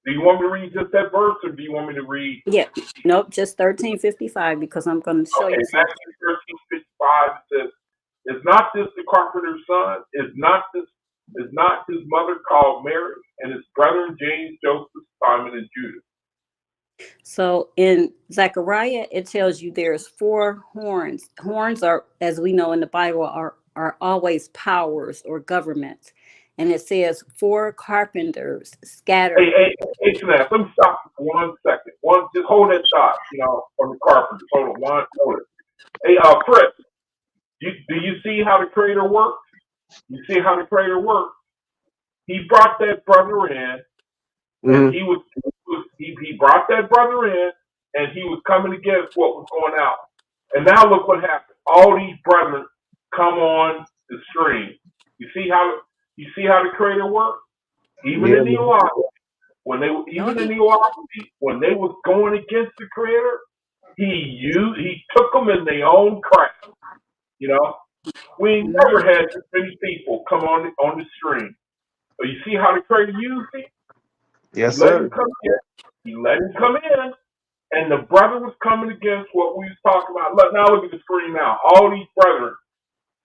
Do you want me to read just that verse, or do you want me to read? Yeah. Nope. Just 13:55 because I'm going to show Okay, you something. Matthew 13:55 says, "Is not this the carpenter's son? Is not his mother called Mary, and his brethren James, Joseph, Simon, and Judas?" So in Zechariah, it tells you there's 4 horns. Horns are, as we know in the Bible, are always powers or governments. And it says 4 carpenters scattered. Hey, Snap, let me stop for 1 second. Just hold that thought, on the carpenters. Hold it. Hey, Chris, do you see how the Creator works? You see how the Creator works? He brought that brother in, and he brought that brother in, and he was coming against what was going out. And now look what happened. All these brethren come on the stream. You see how the Creator works? Even Yeah, in the man. Alliance, when they was going against the Creator, he took them in their own crap. You know, we never had this many people come on the stream. But you see how the Creator used it? He Yes, let him sir. come in. He let him come in, and the brother was coming against what we was talking about. Now look at the screen now. All these brethren,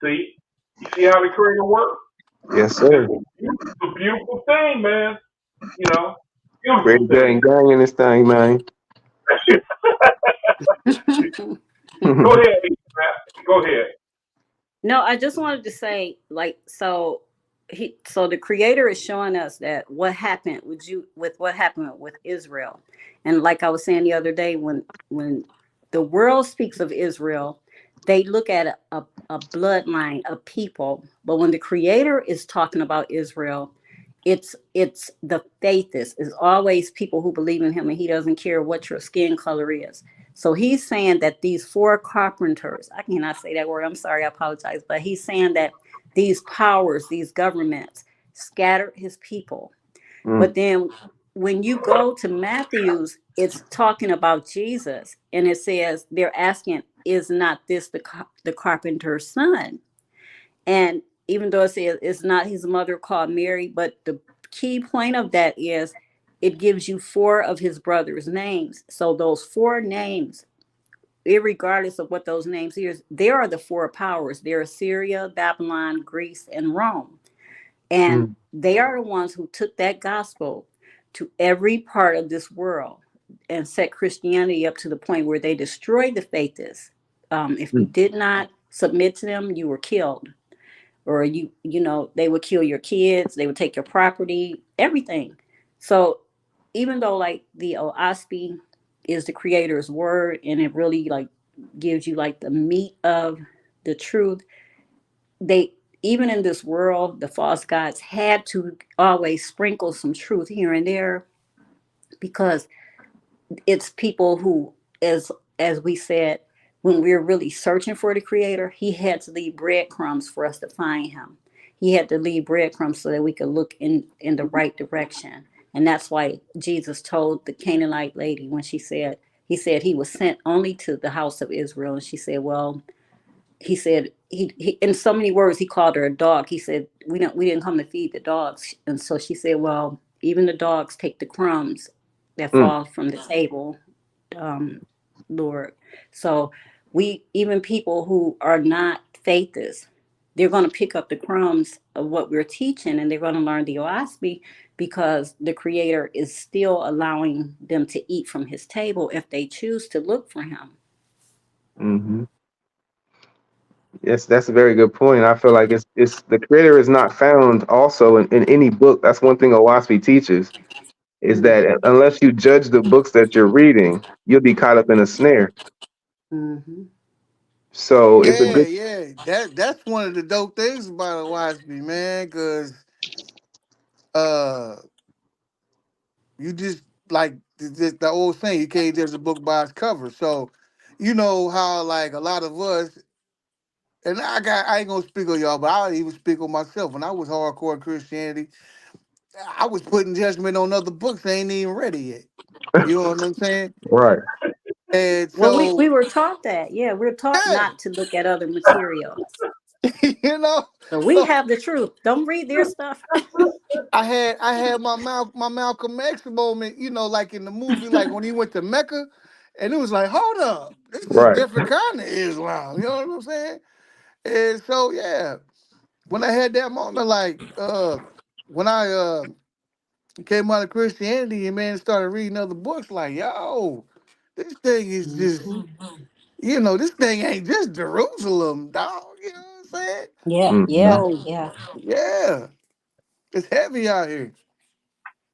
see? You see how the Creator works? Yes, sir. It's a beautiful thing, man. Great Beautiful thing. gang in this thing, man. Go ahead, Matt. Go ahead. No, I just wanted to say, like, so so the creator is showing us that what happened with what happened with Israel. And like I was saying the other day, when the world speaks of Israel, they look at a bloodline of people. But when the creator is talking about Israel, it's the faithists, is always people who believe in him, and he doesn't care what your skin color is. So he's saying that these four carpenters, I cannot say that word, I'm sorry, I apologize, but he's saying that these powers, these governments scattered his people. But then when you go to Matthew's, it's talking about Jesus, and it says they're asking, is not this the carpenter's son? And even though it says it's not his mother called Mary, but the key point of that is it gives you four of his brothers' names. So those four names, irregardless of what those names is, they are the four powers. They're Assyria, Babylon, Greece, and Rome. And they are the ones who took that gospel to every part of this world and set Christianity up to the point where they destroyed the faithists. If you did not submit to them, you were killed. Or they would kill your kids, they would take your property, everything. So even though like the OAHSPE is the creator's word, and it really like gives you like the meat of the truth, they, even in this world, the false gods had to always sprinkle some truth here and there, because it's people who, as we said, when we're really searching for the creator, he had to leave breadcrumbs for us to find him. He had to leave breadcrumbs so that we could look in the right direction. And that's why Jesus told the Canaanite lady when he said he was sent only to the house of Israel. And she said, well, he said he in so many words he called her a dog. He said we didn't come to feed the dogs. And so she said, well, even the dogs take the crumbs that fall from the table, Lord. So we, even people who are not faithists, they're going to pick up the crumbs of what we're teaching, and they're going to learn the OAHSPE, because the creator is still allowing them to eat from his table if they choose to look for him. Mm-hmm. Yes, that's a very good point. I feel like it's the creator is not found also in any book. That's one thing OAHSPE teaches, is that unless you judge the books that you're reading, you'll be caught up in a snare. Mm-hmm. So it's a Yeah, good yeah. That's one of the dope things about OAHSPE, man, because uh you just like the old saying, you can't judge a book by its cover. So you know how like a lot of us, and I ain't gonna speak on y'all, but I'll even speak on myself. When I was hardcore Christianity, I was putting judgment on other books I ain't even ready yet. You know what I'm saying? right. And Well, we so, were taught that. Yeah, we're taught yeah, not to look at other materials. you know. So we So have the truth. Don't read their stuff. I had my Malcolm X moment, like in the movie, like when he went to Mecca, and it was like, hold up, this is a Right. different kind of Islam. You know what I'm saying? And so yeah, when I had that moment, like when I came out of Christianity and man started reading other books, like yo, this thing is just, Mm-hmm. this thing ain't just Jerusalem, dog. You know what I'm saying? Yeah, Mm-hmm. yeah, So yeah. yeah, it's heavy out here.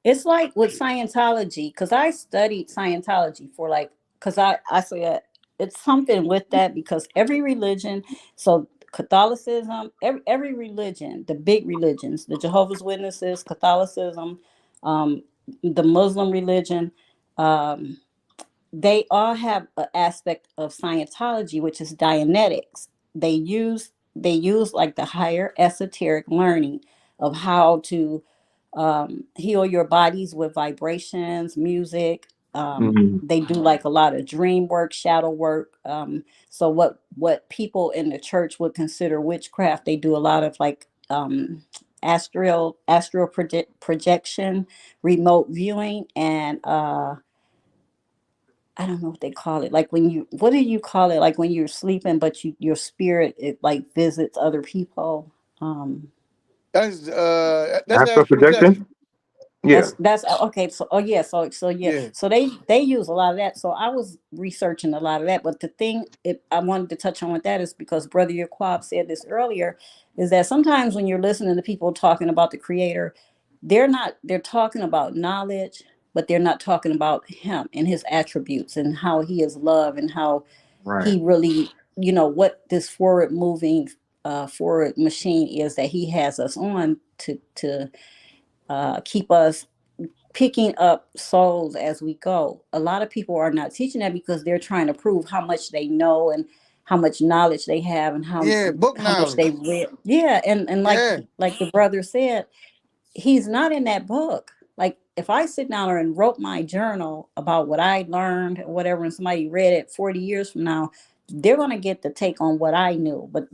It's like with Scientology, because I studied Scientology for like, because I said it's something with that, because every religion, so Catholicism, every religion, the big religions, the Jehovah's Witnesses, Catholicism, um, the Muslim religion, um, they all have an aspect of Scientology, which is Dianetics. They use like the higher esoteric learning of how to heal your bodies with vibrations, music. Mm-hmm. They do like a lot of dream work, shadow work. So what people in the church would consider witchcraft, they do a lot of like projection, remote viewing, and I don't know what they call it. Like what do you call it? Like when you're sleeping, but your spirit, it like visits other people. That's Astral astral projection. projection? Yeah. That's okay. So yeah, so yeah, Yeah. so they use a lot of that. So I was researching a lot of that. But the thing I wanted to touch on with that is because Brother Yaquab said this earlier, is that sometimes when you're listening to people talking about the Creator, they're talking about knowledge, but they're not talking about Him and His attributes and how He is love and how Right. He really, what this forward moving forward machine is that He has us on to keep us picking up souls as we go. A lot of people are not teaching that because they're trying to prove how much they know and how much knowledge they have and Yeah, book how much knowledge. they read. Yeah, and Yeah. like the brother said, he's not in that book. Like if I sit down and wrote my journal about what I learned or whatever, and somebody read it 40 years from now, they're gonna get the take on what I knew. But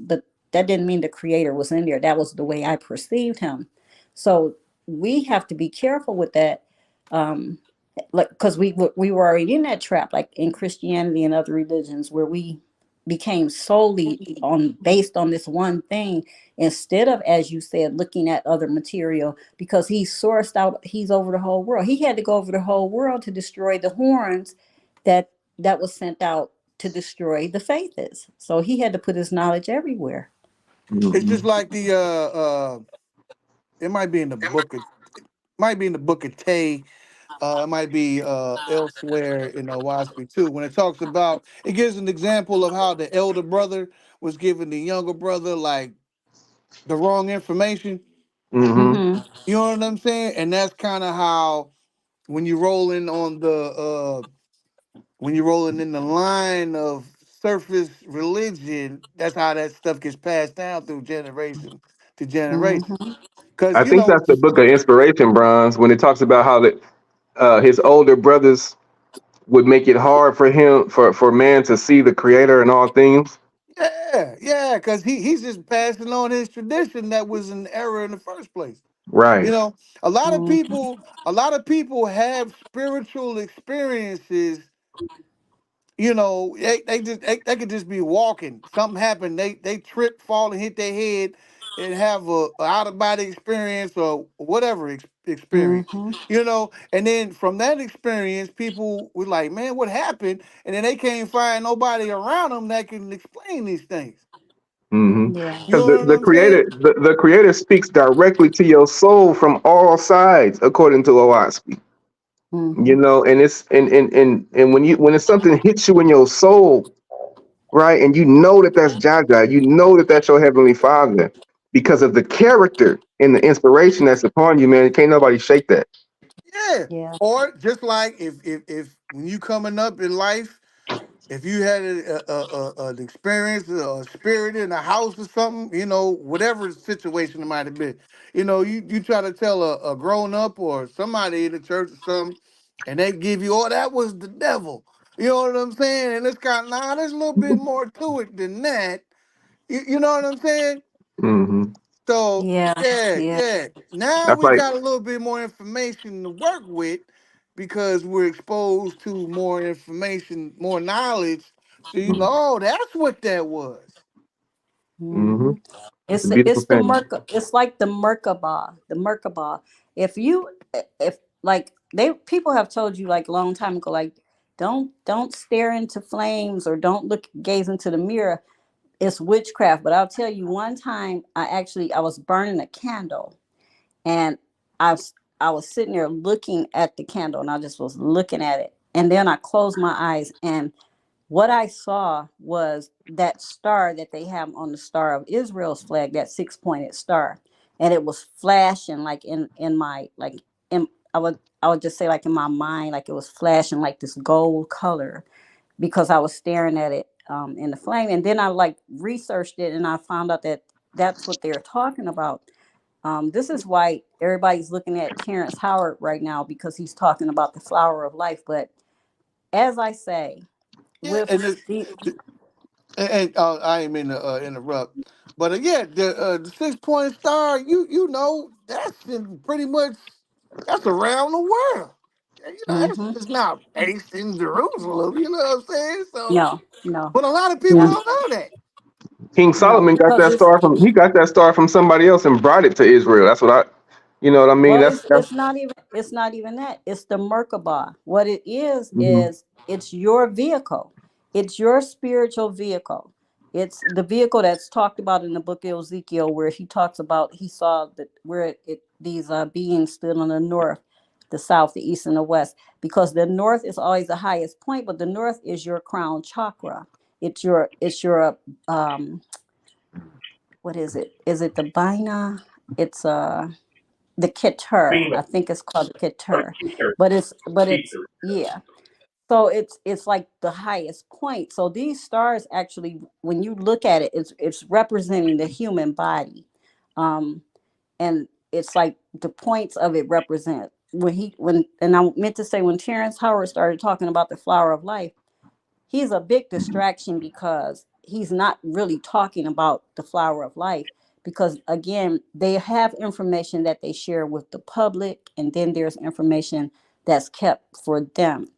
that didn't mean the Creator was in there. That was the way I perceived Him. So we have to be careful with that. Um, like because we were already in that trap, like in Christianity and other religions, where we became solely on based on this one thing instead of, as you said, looking at other material, because he's over the whole world. He had to go over the whole world to destroy the horns that was sent out to destroy the faithists. So he had to put his knowledge everywhere. It's Mm-hmm. just like it might be in the book of Tay. It might be elsewhere in OAHSPE too. When it talks about, it gives an example of how the elder brother was giving the younger brother like the wrong information. Mm-hmm. Mm-hmm. You know what I'm saying? And that's kind of how when you rolling on when you're rolling in the line of surface religion, that's how that stuff gets passed down through generation to generation. Mm-hmm. Cause I you think know, that's the book of inspiration, Bronze, when it talks about how his older brothers would make it hard for him for man to see the Creator in all things. yeah, yeah, cause he's just passing on his tradition that was an error in the first place. You Right. know, a lot of Mm-hmm. people, a lot of people have spiritual experiences. You know, they could just be walking. Something happened. They trip, fall, and hit their head, and have a out of body experience or whatever experience. Mm-hmm. You know, and then from that experience, people were like, "Man, what happened?" And then they can't find nobody around them that can explain these things. Mm-hmm. Yeah. You Because know what the I'm saying? the Creator speaks directly to your soul from all sides, according to OAHSPE. Mm-hmm. And it's and when it's something hits you in your soul, right, and you know that that's Jaja, you know that that's your heavenly Father, because of the character and the inspiration that's upon you, man. Can't nobody shake that. Yeah. Yeah. Or just like if when you coming up in life, if you had an experience, a spirit in a house or something, you know, whatever situation it might have been, you know, you try to tell a grown up or somebody in the church or something, and they give you, oh, that was the devil. You know what I'm saying? And it's kind of, nah, there's a little bit more to it than that. You know what I'm saying? Hmm. So Yeah. yeah, Yeah. yeah. Now That's we like, got a little bit more information to work with because we're exposed to more information, more knowledge. So you know, oh, that's what that was. mm-hmm. Mm-hmm. It's a It's beautiful the thing. It's like the Merkabah. The Merkabah. If like they people have told you like a long time ago, like don't stare into flames or don't gaze into the mirror. It's witchcraft. But I'll tell you, one time I was burning a candle, and I was sitting there looking at the candle, and I just was looking at it, and then I closed my eyes, and what I saw was that star that they have on the Star of Israel's flag, that six-pointed star, and it was flashing like in my like in I would just say like in my mind, like it was flashing like this gold color because I was staring at it in the flame, and then I like researched it, and I found out that that's what they're talking about. This is why everybody's looking at Terrence Howard right now, because he's talking about the flower of life. But as I say, Yeah, with the and I ain't mean to interrupt, but yeah, the 6 point star, you know, that's in pretty much that's around the world. Yeah, you know, hmm it's not based in Jerusalem. You know what I'm saying? So, no, no, but a lot of people no, Mhm. don't know that. King no, Solomon got because that it's star from somebody else and brought it to Israel. That's what You know what I mean? Well, That's it's not even that. It's the Merkabah. What it hmm is it's your vehicle. It's your spiritual vehicle. It's the vehicle that's talked about in the book of Ezekiel, where he talks about he saw that where these beings stood on the north, the south, the east, and the west. Because the north is always the highest point, but the north is your crown chakra. It's your what is it? Is it the Bina? It's the Keter. Bina, I think it's called the Keter. Peter, But it's Peter. yeah. So it's like the highest point. So these stars actually, when you look at it, it's representing the human body. Um, and it's like the points of it represent when and I meant to say when Terrence Howard started talking about the flower of life, he's a big distraction because he's not really talking about the flower of life, because again they have information that they share with the public, and then there's information that's kept for them,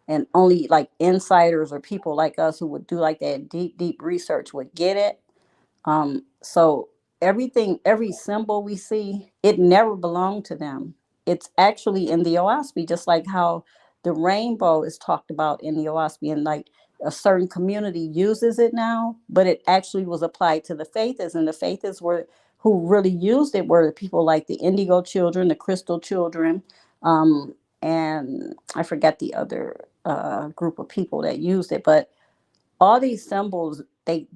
and only like insiders or people like us who would do like that deep research would get it. So every symbol we see, it never belonged to them. It's actually in the OAHSPE, just like how the rainbow is talked about in the OAHSPE, and like a certain community uses it now, but it actually was applied to the faithists, and the faithists were who really used it were the people like the indigo children, the crystal children, and I forgot the other group of people that used it, but all these symbols they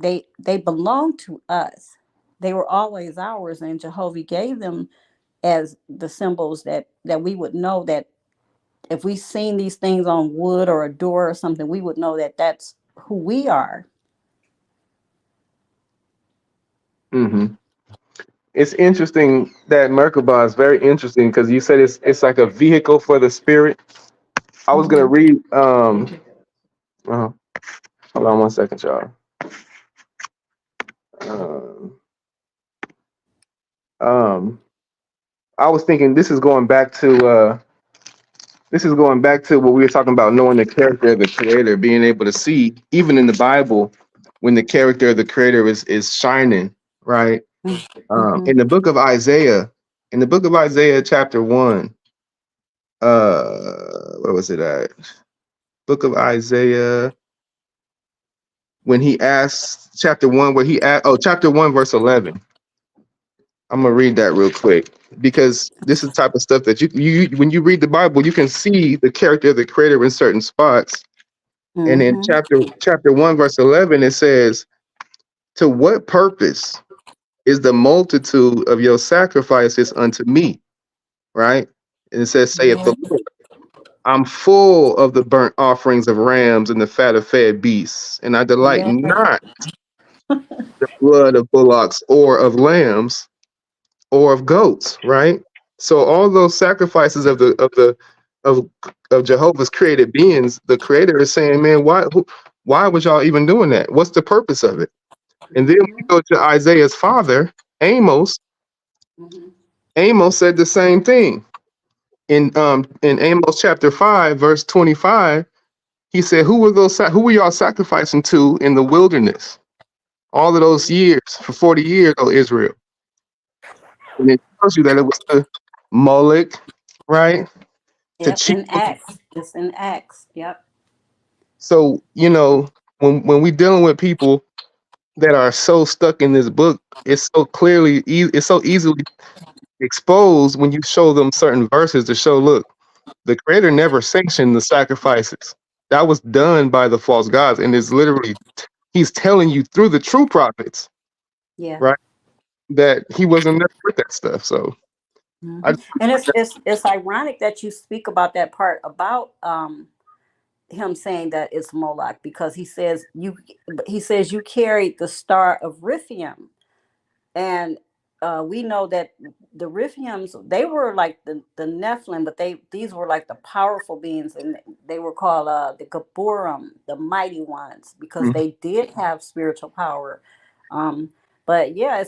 belong to us. They were always ours, and Jehovah gave them as the symbols that we would know that if we seen these things on wood or a door or something, we would know that that's who we are. hmm It's interesting that Merkabah is very interesting because you said it's like a vehicle for the spirit. I was gonna Hmm. read uh, hold on one second, y'all. Um, um, I was thinking this is going back to what we were talking about, knowing the character of the creator, being able to see, even in the Bible, when the character of the creator is shining, right? Hmm. In the book of Isaiah, chapter 1, where was it at? Book of Isaiah, when he asks, chapter 1, where he asked, oh, chapter 1, verse 11. I'm gonna read that real quick because this is the type of stuff that you when you read the Bible, you can see the character of the creator in certain spots. And in Hmm. chapter 1, verse 11, it says, "To what purpose is the multitude of your sacrifices unto me?" Right? And it says, "Saith Yeah. the Lord, I'm full of the burnt offerings of rams and the fat of fed beasts, and I delight Yeah. not the blood of bullocks or of lambs or of goats." Right? So all those sacrifices of of Jehovah's created beings, the Creator is saying, "Man, why was y'all even doing that? What's the purpose of it?" And then we Hmm. go to Isaiah's father, Amos. Hmm. Amos said the same thing. In Amos chapter 5, verse 25, he said, who were y'all sacrificing to in the wilderness? All of those years, for 40 years, oh Israel. And it tells you that it was to Moloch, right? To Yep. cheat. In Acts. It's in Acts. Yep. So, when we dealing with people that are so stuck in this book, it's so easily exposed when you show them certain verses to show, look, the creator never sanctioned the sacrifices. That was done by the false gods. And it's literally, he's telling you through the true prophets, Yeah. right, that he wasn't there with that stuff. So I, And it's ironic that you speak about that part about him saying that it's Moloch, because he says you carried the star of Riphium, and we know that the Riphiums, they were like the Nephilim, but these were like the powerful beings, and they were called the Gaburim, the mighty ones, because Mhm. they did have spiritual power. Um, but yeah,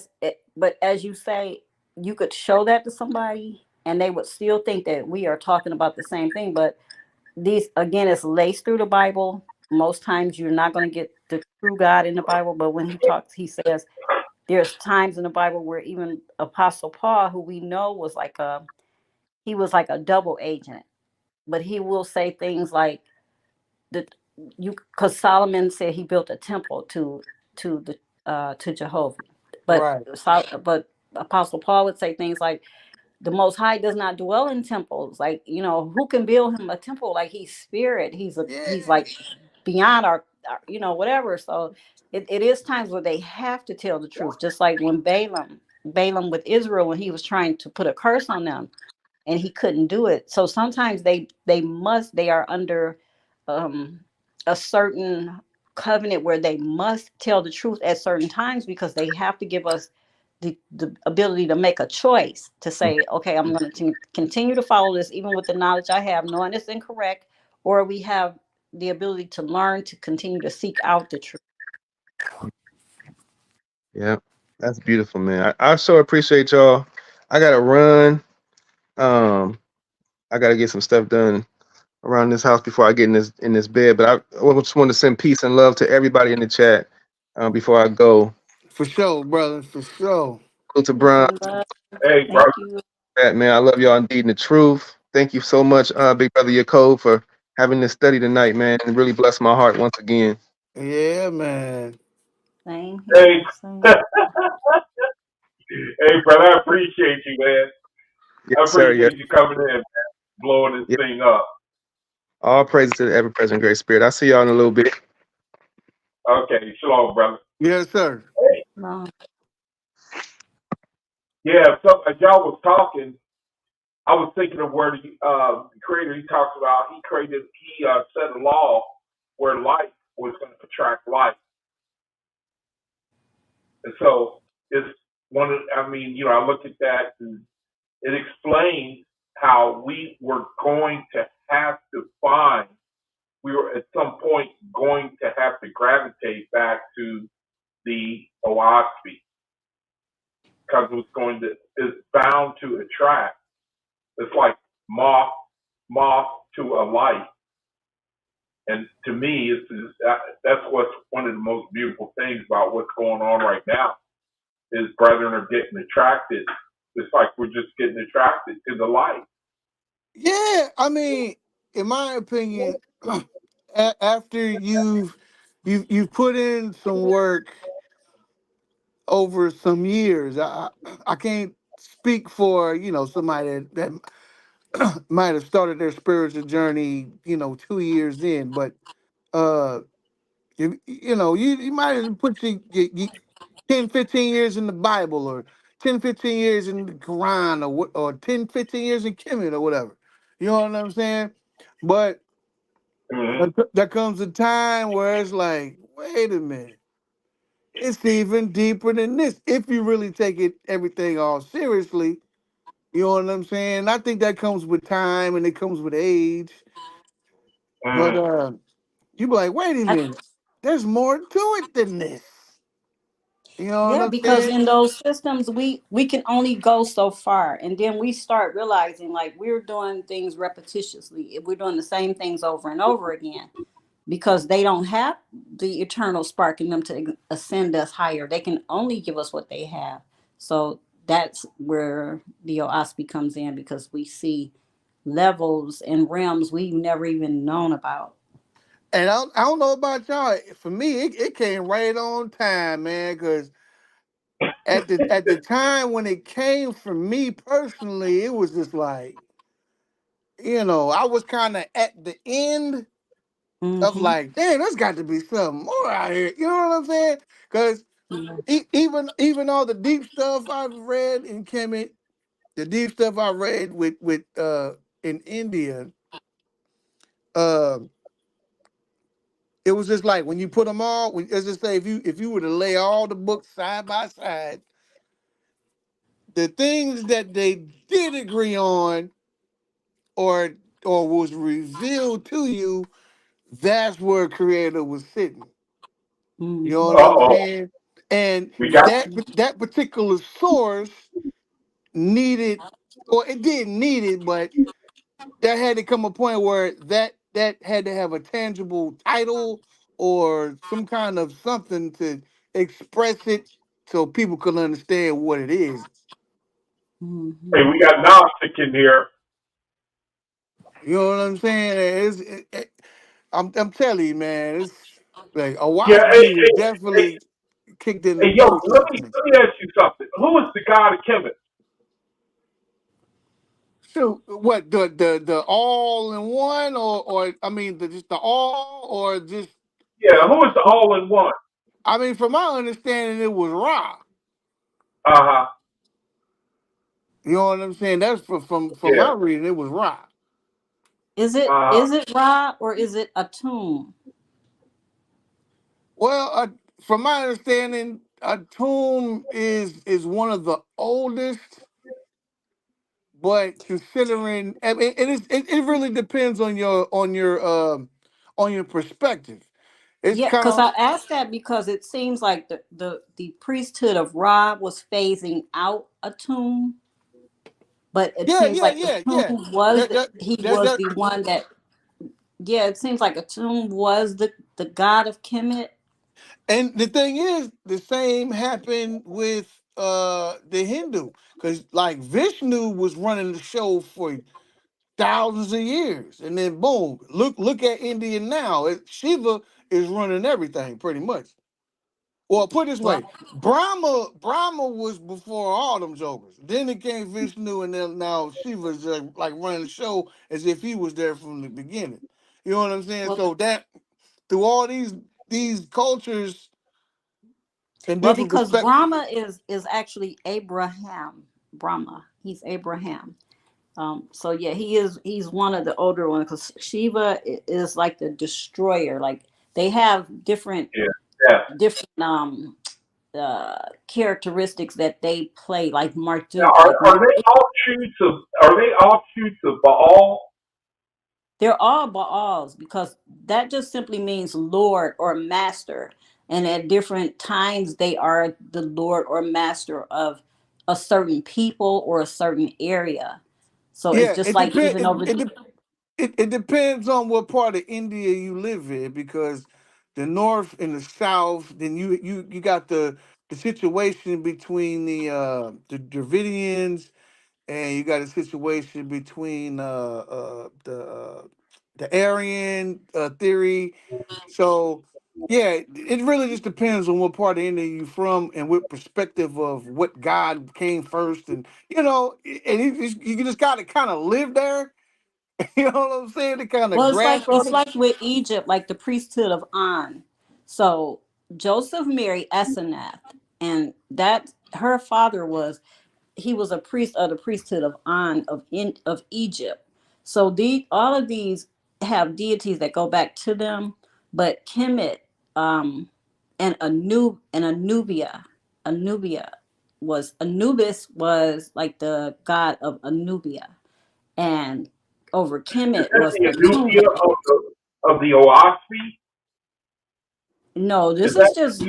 but as you say, you could show that to somebody, and they would still think that we are talking about the same thing. But these again, it's laced through the Bible. Most times, you're not going to get the true God in the Bible, but when he talks, he says there's times in the Bible where even Apostle Paul, who we know was like he was like a double agent, but he will say things like the you because Solomon said he built a temple to Jehovah, but Right. but Apostle Paul would say things like the Most High does not dwell in temples. Like, who can build him a temple? Like, he's spirit. He's Yeah. like beyond our whatever. So it is times where they have to tell the truth. Just like when Balaam with Israel, when he was trying to put a curse on them and he couldn't do it. So sometimes they are under um a certain covenant where they must tell the truth at certain times because they have to give us the ability to make a choice to say, okay, I'm going to continue to follow this even with the knowledge I have, knowing it's incorrect, or we have the ability to learn to continue to seek out the truth. Yeah, that's beautiful, man. I so appreciate y'all. I gotta run. Um, I gotta get some stuff done around this house before I get in this bed. But I just want to send peace and love to everybody in the chat before I go. For sure, brother. For sure. Go to Peace Brian, and love. Hey, brother. Thank you. that man. I love y'all indeed in the truth. Thank you so much, Big Brother Yaakov, for having this study tonight, man. It really blessed my heart once again. Yeah, man. Same Hey, here. Same. hey, brother. I appreciate you, man. I Yes, sir. Yes. appreciate you coming in, blowing this Yeah. thing up. All praises to the ever-present Great Spirit. I'll see y'all in a little bit. Okay, shalom, brother. Yes, sir. Hey, No. yeah. So as y'all was talking, I was thinking of where the creator he talks about. He set a law where light was going to attract light, and so it's one of. I mean, I look at that and it explains how we were going to have to find. We were at some point going to have to gravitate back to the OAHSPE because it's bound to attract. It's like moth moth to a light, and to me, that's what's one of the most beautiful things about what's going on right now is brethren are getting attracted. It's like we're just getting attracted to the light. Yeah, I mean, in my opinion, after you've put in some work over some years, I can't speak for somebody that might have started their spiritual journey 2 years in, but uh you might have put your 10, 15 years in the Bible, or 10, 15 years in the Quran, or 10, 15 years in Kemet or whatever. You know what I'm saying? But Mm-hmm. there comes a time where it's like, wait a minute, it's even deeper than this. If you really take everything all seriously, you know what I'm saying? I think that comes with time and it comes with age. But Mm-hmm. you be like, wait a I, minute, there's more to it than this. You know what yeah, I'm because saying? in those systems we can only go so far, and then we start realizing like we're doing things repetitiously. We're doing the same things over and over again because they don't have the eternal spark in them to ascend us higher. They can only give us what they have. So that's where the OASPE comes in because we see levels and realms we've never even known about. And I don't know about y'all. For me, it came right on time, man. Because at the time when it came for me personally, it was just like, I was kind of at the end of Mm-hmm. like, damn, there's got to be something more out here. You know what I'm saying? Because Yeah. even all the deep stuff I've read in Kemet, the deep stuff I read with in India, uh, it was just like when you put them all. As I say, if you were to lay all the books side by side, the things that they did agree on, or was revealed to you, that's where creator was sitting. You know Mm-hmm. what I'm Uh-oh. saying? And We got that particular source needed, or it didn't need it, but there had to come a point where that had to have a tangible title or some kind of something to express it so people can understand what it is. Hey, we got Gnostic in here. You know what I'm saying? I'm telling you, man, it's like a Yeah, OAHSPE was definitely kicked in the hey, yo, door to this thing. let me ask you something. Who is the God of Kemet? So what the all in one or I mean just the all or just Yeah, who is the all in one? I mean from my understanding it was Ra. Uh-huh. You know what I'm saying? That's from Yeah. my reading it was Ra. Is it Uh-huh. is it Ra or is it a tomb? Well, from my understanding, a tomb is one of the oldest, but considering I mean, it really depends on your perspective. It's Yeah, kind because of I asked that because it seems like the priesthood of Ra was phasing out a tomb, but it yeah, seems yeah, like the yeah, yeah. tomb was That, that, he that, was that, the one that, yeah, it seems like a tomb was the god of Kemet. and the thing is, the same happened with the Hindu, because like Vishnu was running the show for thousands of years, and then boom, look at India now. Shiva is running everything pretty much. Well, put it this Well, way, Brahma was before all them jokers. Then it came Vishnu, and then now Shiva's like running the show as if he was there from the beginning. You know what I'm saying? well, So that through all these cultures and well, different because perspectives. Brahma is actually Abraham. Brahma, he's Abraham. So yeah, he's one of the older ones because Shiva is like the destroyer. Like they have different Yeah. Yeah. different characteristics that they play, like Now, Marduk. Like are they offshoots of Baal? they're all Baals because that just simply means Lord or Master. And at different times, they are the Lord or Master of a certain people or a certain area. So it's Yeah, just it like depends. even over. It depends on what part of India you live in, because the north and the south, then you got the situation between the Dravidians, and you got a situation between the Aryan theory. So yeah, it really just depends on what part of India you from and what perspective of what God came first, and and you just got to kind of live there. You know what I'm saying? To kind of Well, it's like grasp all this. with Egypt, like the priesthood of On. So Joseph married Asenath, and that her father was he was a priest of the priesthood of On of Egypt. So the all of these have deities that go back to them, but Kemet um, and Anubia was Anubis was like the god of Anubia, and over Is Kemet that was the the tomb. Anubia of the OAHSPE? No, Is this is that just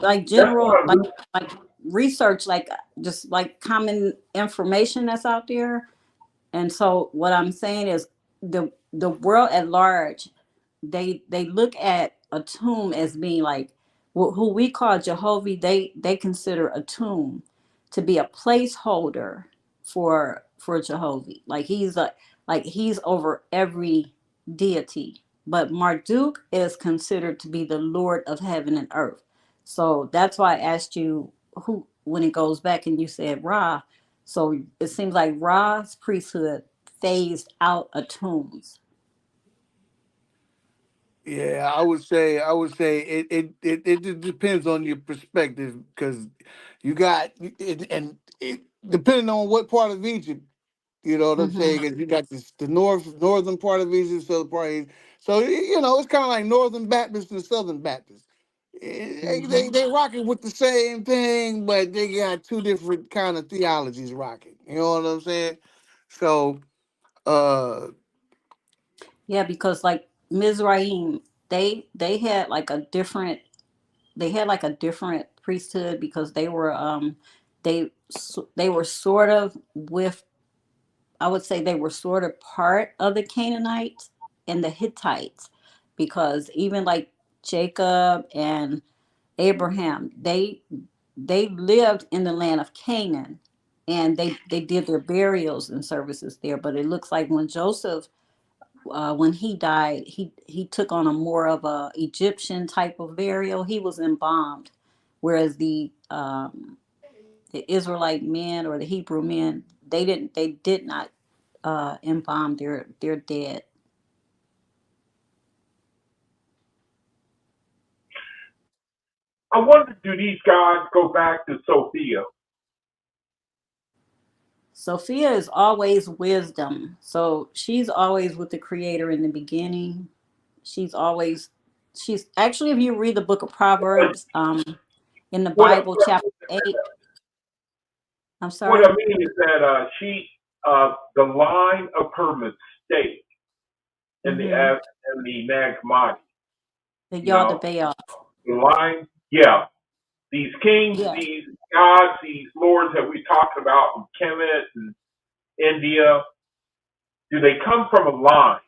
like that's general, not Anubia? like research, like just like common information that's out there. And so what I'm saying is the world at large, they look at a tomb as being like who we call Jehovah. They consider a tomb to be a placeholder for Jehovah. Like he's over every deity. But Marduk is considered to be the Lord of heaven and earth. So that's why I asked you who when it goes back and you said Ra. So it seems like Ra's priesthood phased out of tombs. Yeah, I would say it just depends on your perspective, because you got and it, depending on what part of Egypt, you know what I'm Hmm. saying? 'Cause you got the northern part of Egypt, southern part of Egypt. So it's kind of like Northern Baptist and Southern Baptist. Hmm. They rocking with the same thing, but they got two different kind of theologies rocking. You know what I'm saying? So uh Yeah, because like Mizraim, they had like a different priesthood because they were sort of with I would say they were sort of part of the Canaanites and the Hittites because even like Jacob and Abraham, they lived in the land of Canaan, and they did their burials and services there. But it looks like when Joseph, when he died, he took on a more of a Egyptian type of burial. He was embalmed, whereas the Israelite men or the Hebrew men, they did not embalm their dead. I wonder, do these gods go back to Sophia? Sophia is always wisdom. So she's always with the creator in the beginning. She's always she's actually, if you read the book of Proverbs, in the What Bible, chapter 8. I'm what I sorry, mean is that the line of her mistake in mm-hmm. the Nag Hammadi, The you Yard know, of Baal. the line, yeah. These kings, Yeah, these gods, these lords that we talked about in Kemet and India, do they come from a line?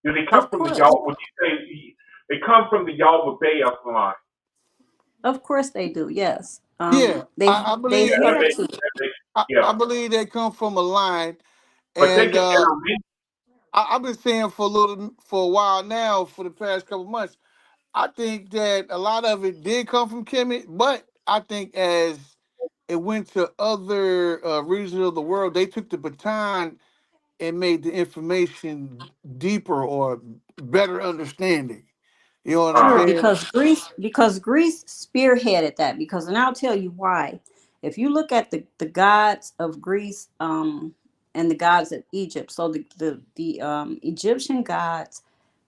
Do they come of from the course. Yahweh? Would you say they come from the Yahweh Baal line? Of course they do. Yes. Yeah, I They've believe Have had they, to. yeah, I believe they come from a line, but they and can intervene. I've been saying for a while now, for the past couple months, I think that a lot of it did come from Kemet, but I think as it went to other regions of the world, they took the baton and made the information deeper or better understanding. You know what I'm Sure, Uh, saying? because Greece spearheaded that. Because, and I'll tell you why. If you look at the gods of Greece, and the gods of Egypt, so the Egyptian gods,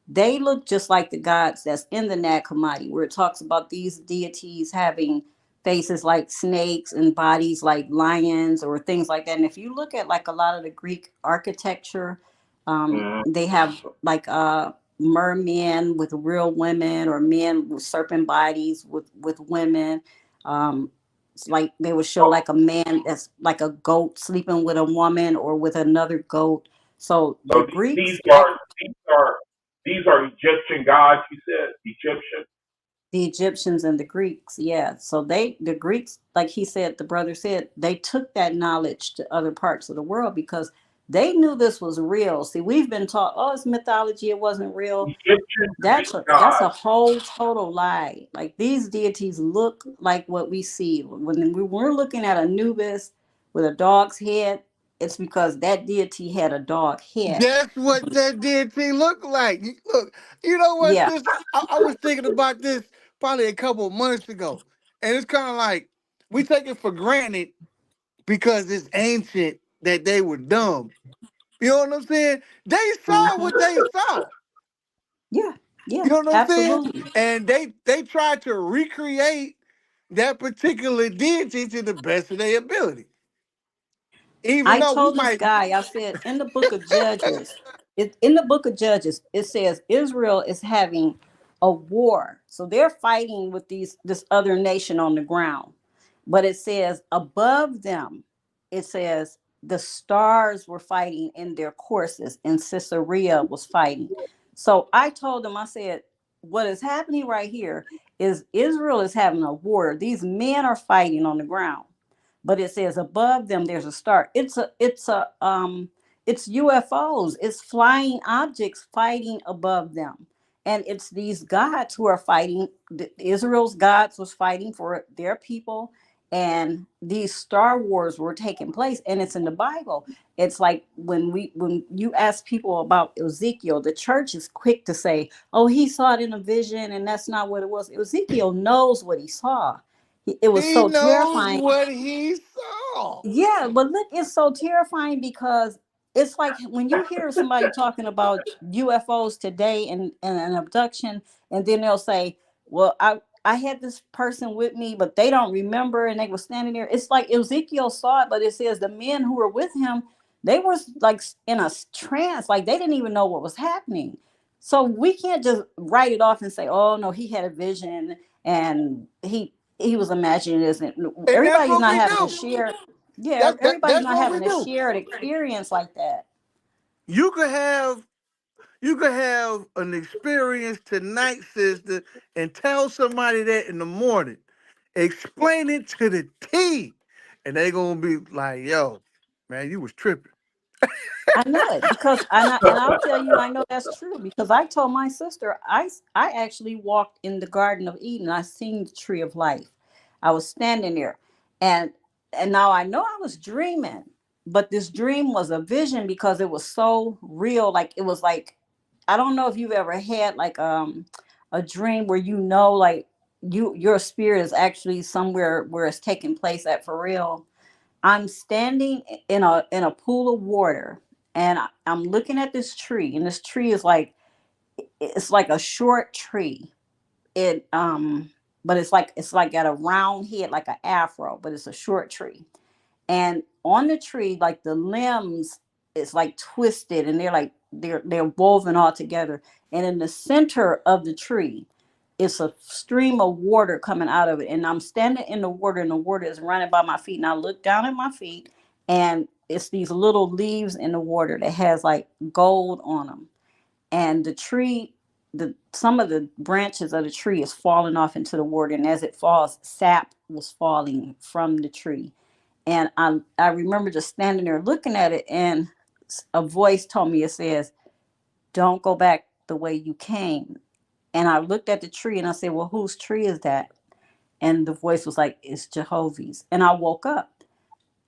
they look just like the gods that's in the Nag Hammadi, where it talks about these deities having faces like snakes and bodies like lions or things like that. And if you look at like a lot of the Greek architecture, mm, they have like mermen with real women, or men with serpent bodies with women. It's like they would show so, like a man that's like a goat sleeping with a woman or with another goat. So the so these Greeks, are these are these are Egyptian gods. You said Egyptian. the Egyptians and the Greeks, yeah. So the Greeks, like he said, the brother said, they took that knowledge to other parts of the world because they knew this was real. See, we've been taught, oh, it's mythology, it wasn't real. Egyptian Greek That's a gods. whole total lie. Like, these deities look like what we see. When we're looking at Anubis with a dog's head, it's because that deity had a dog head. That's what that DNT looked like. Look, you know what, Yeah. sis? I was thinking about this probably a couple of months ago. And it's kind of like we take it for granted because it's ancient that they were dumb. You know what I'm saying? They saw Hmm. what they saw. Yeah. You Yeah. know what I'm saying? Absolutely. And they tried to recreate that particular deity to the best of their ability. Even I though we told this might, guy, I said, in the book of Judges, in the book of Judges, it says Israel is having a war. So they're fighting with this other nation on the ground. But it says above them, it says the stars were fighting in their courses, and Caesarea was fighting. So I told him, I said, what is happening right here is Israel is having a war. These men are fighting on the ground, but it says above them there's a star. It's UFOs. It's flying objects fighting above them. And it's these gods who are fighting. Israel's gods was fighting for their people, and these Star Wars were taking place, and it's in the Bible. It's like when you ask people about Ezekiel, the church is quick to say, oh, he saw it in a vision, and that's not what it was. Ezekiel knows what he saw. It was he so knows terrifying. what he saw. Yeah, but look, it's so terrifying because it's like when you hear somebody talking about UFOs today and an abduction, and then they'll say, well, I had this person with me, but they don't remember, and they were standing there. It's like Ezekiel saw it, but it says the men who were with him, they were like in a trance, like they didn't even know what was happening. So we can't just write it off and say, oh no, he had a vision and he was imagining this. And And that's everybody's what not we having a do. shared, yeah, everybody's That's not what we having a do. shared experience like that. You could have you could have an experience tonight, sister, and tell somebody that in the morning. explain it to the T, and they gonna be like, "Yo, man, you was tripping." I know it because and I'll tell you, I know that's true because I told my sister I actually walked in the Garden of Eden. I seen the tree of life. I was standing there, and now I know I was dreaming, but this dream was a vision because it was so real. Like it was like I don't know if you've ever had like a dream where like your spirit is actually somewhere where it's taking place at for real. I'm standing in a pool of water, and I'm looking at this tree, and this tree is like it's like a short tree. It but it's like got a round head like an afro, but it's a short tree. And on the tree, like the limbs, it's like twisted, and they're woven all together. And in the center of the tree, it's a stream of water coming out of it. And I'm standing in the water, and the water is running by my feet. And I look down at my feet, and it's these little leaves in the water that has like gold on them. And the tree, the some of the branches of the tree is falling off into the water, and as it falls, sap was falling from the tree. And I remember just standing there looking at it, and a voice told me, it says, "Don't go back the way you came." And I looked at the tree and I said, "Well, whose tree is that?" And the voice was like, "It's Jehovah's." And I woke up.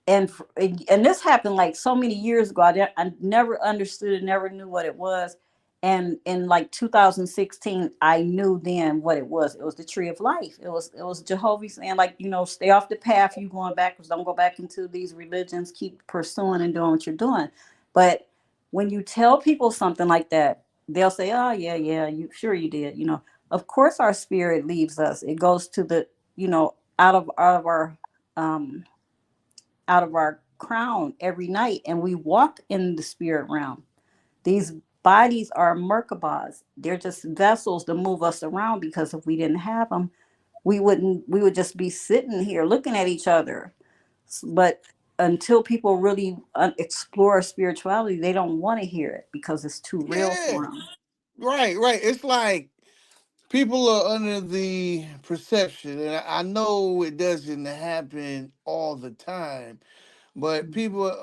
And this happened like so many years ago. I never understood it, never knew what it was. And in like 2016, I knew then what it was. It was the tree of life. It was Jehovah saying, like, stay off the path. You going backwards. Don't go back into these religions. Keep pursuing and doing what you're doing. But when you tell people something like that, they'll say, "Oh yeah, yeah, you sure you did." Of course our spirit leaves us. It goes to the, um out of our crown every night, and we walk in the spirit realm. These bodies are merkabahs. They're just vessels to move us around, because if we didn't have them, we would just be sitting here looking at each other. But until people really explore spirituality, they don't want to hear it because it's too real Yeah, for them. right, right. It's like people are under the perception, and I know it doesn't happen all the time, but people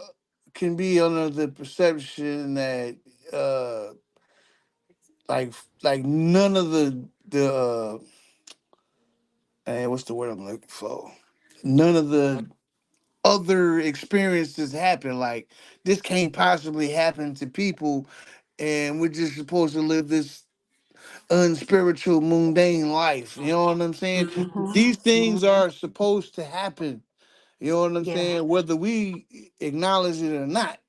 can be under the perception that uh like none of the what's the word I'm looking for? None of the other experiences happen. Like this can't possibly happen to people, and we're just supposed to live this unspiritual, mundane life. You know what I'm saying? These things are supposed to happen. You know what I'm Yeah. saying? Whether we acknowledge it or not.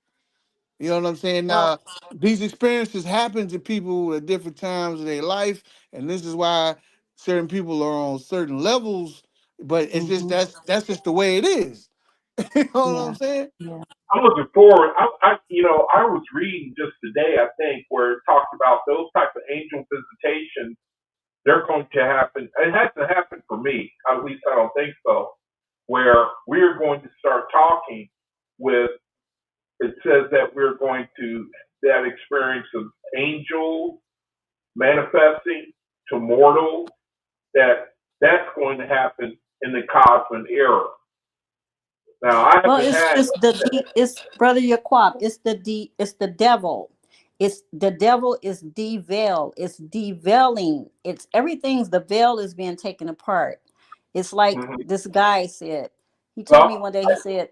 You know what I'm saying? Well. Now, these experiences happen to people at different times of their life, and this is why certain people are on certain levels. But it's just Hmm. that's just the way it is. You know what I'm Yeah. saying? Yeah. I'm looking forward. I was reading just today, I think, where it talks about those type of angel visitations. They're going to happen. It hasn't happened for me. At least I don't think so. Where we're going to start talking with. It says that we're going to that experience of angels manifesting to mortals. That's going to happen in the cosmic era. Now I Well, haven't had. it's brother Yaquab. It's the devil. It's the devil is deveil. It's deveiling. It's everything's the veil is being taken apart. It's like Mhm. this guy said. He told me Well, one day. He said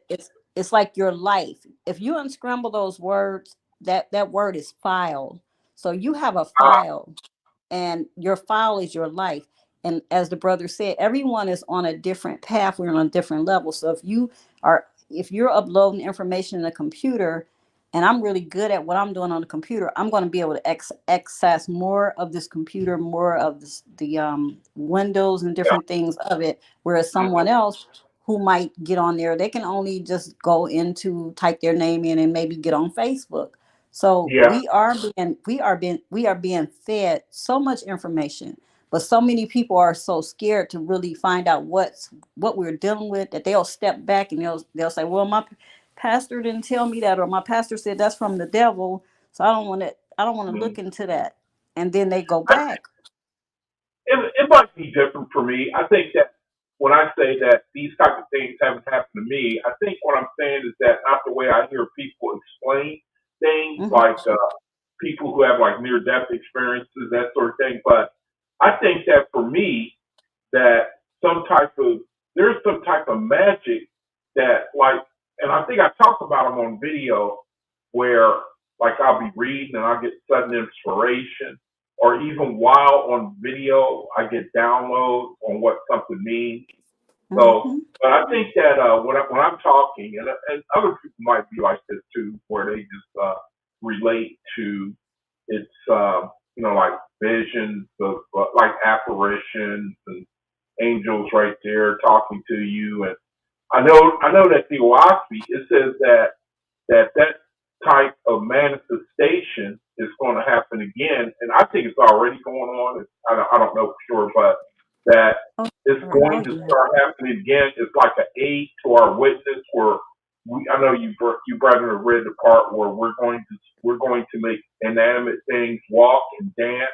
it's like your life. If you unscramble those words, that word is file. So you have a file, and your file is your life. And as the brother said, everyone is on a different path. We're on a different level. So if you're uploading information in a computer, and I'm really good at what I'm doing on the computer, I'm going to be able to access more of this computer, more of the windows and yeah, different things of it. Whereas mhm, someone else who might get on there, they can only just go into type their name in and maybe get on Facebook. So yeah, we are being fed so much information, but so many people are so scared to really find out what we're dealing with, that they'll step back and they'll say, "Well, my pastor didn't tell me that," or "My pastor said that's from the devil, so I don't want to mhm. look into that." And then they go I, back. it might be different for me. I think that when I say that these type of things haven't happened to me, I think what I'm saying is that not the way I hear people explain things, Hmm. like people who have like near death experiences, that sort of thing. But I think that for me, that some type of there's some type of magic that like, and I think I talked about them on video where like I'll be reading and I'll get sudden inspiration, or even while on video I get downloads on what something means. So, Hmm. but I think that when I'm talking, and other people might be like this too, where they just relate to it's like visions of like apparitions and angels right there talking to you, and I know that the OAHSPE, it says that type of manifestation is going to happen again, and I think it's already going on. I don't know for sure, but that Oh, it's oh going to yeah. start happening again. It's like an aid to our witness. Where I know you brethren have read the part where we're going to make inanimate things walk and dance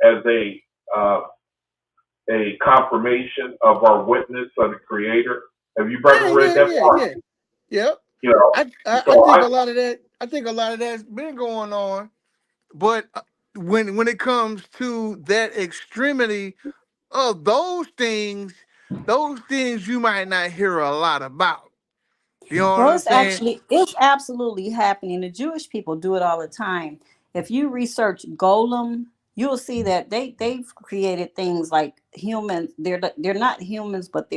as uh, a confirmation of our witness of the Creator. Have you brethren Yeah, read yeah, that yeah, part? yeah. Yep. You know, I so think a lot of that. I think a lot of that's been going on. But when it comes to that extremity of those things you might not hear a lot about. You know what Well, I'm saying? it's absolutely happening. The Jewish people do it all the time. If you research golem, you'll see that they've created things like humans. They're not humans, but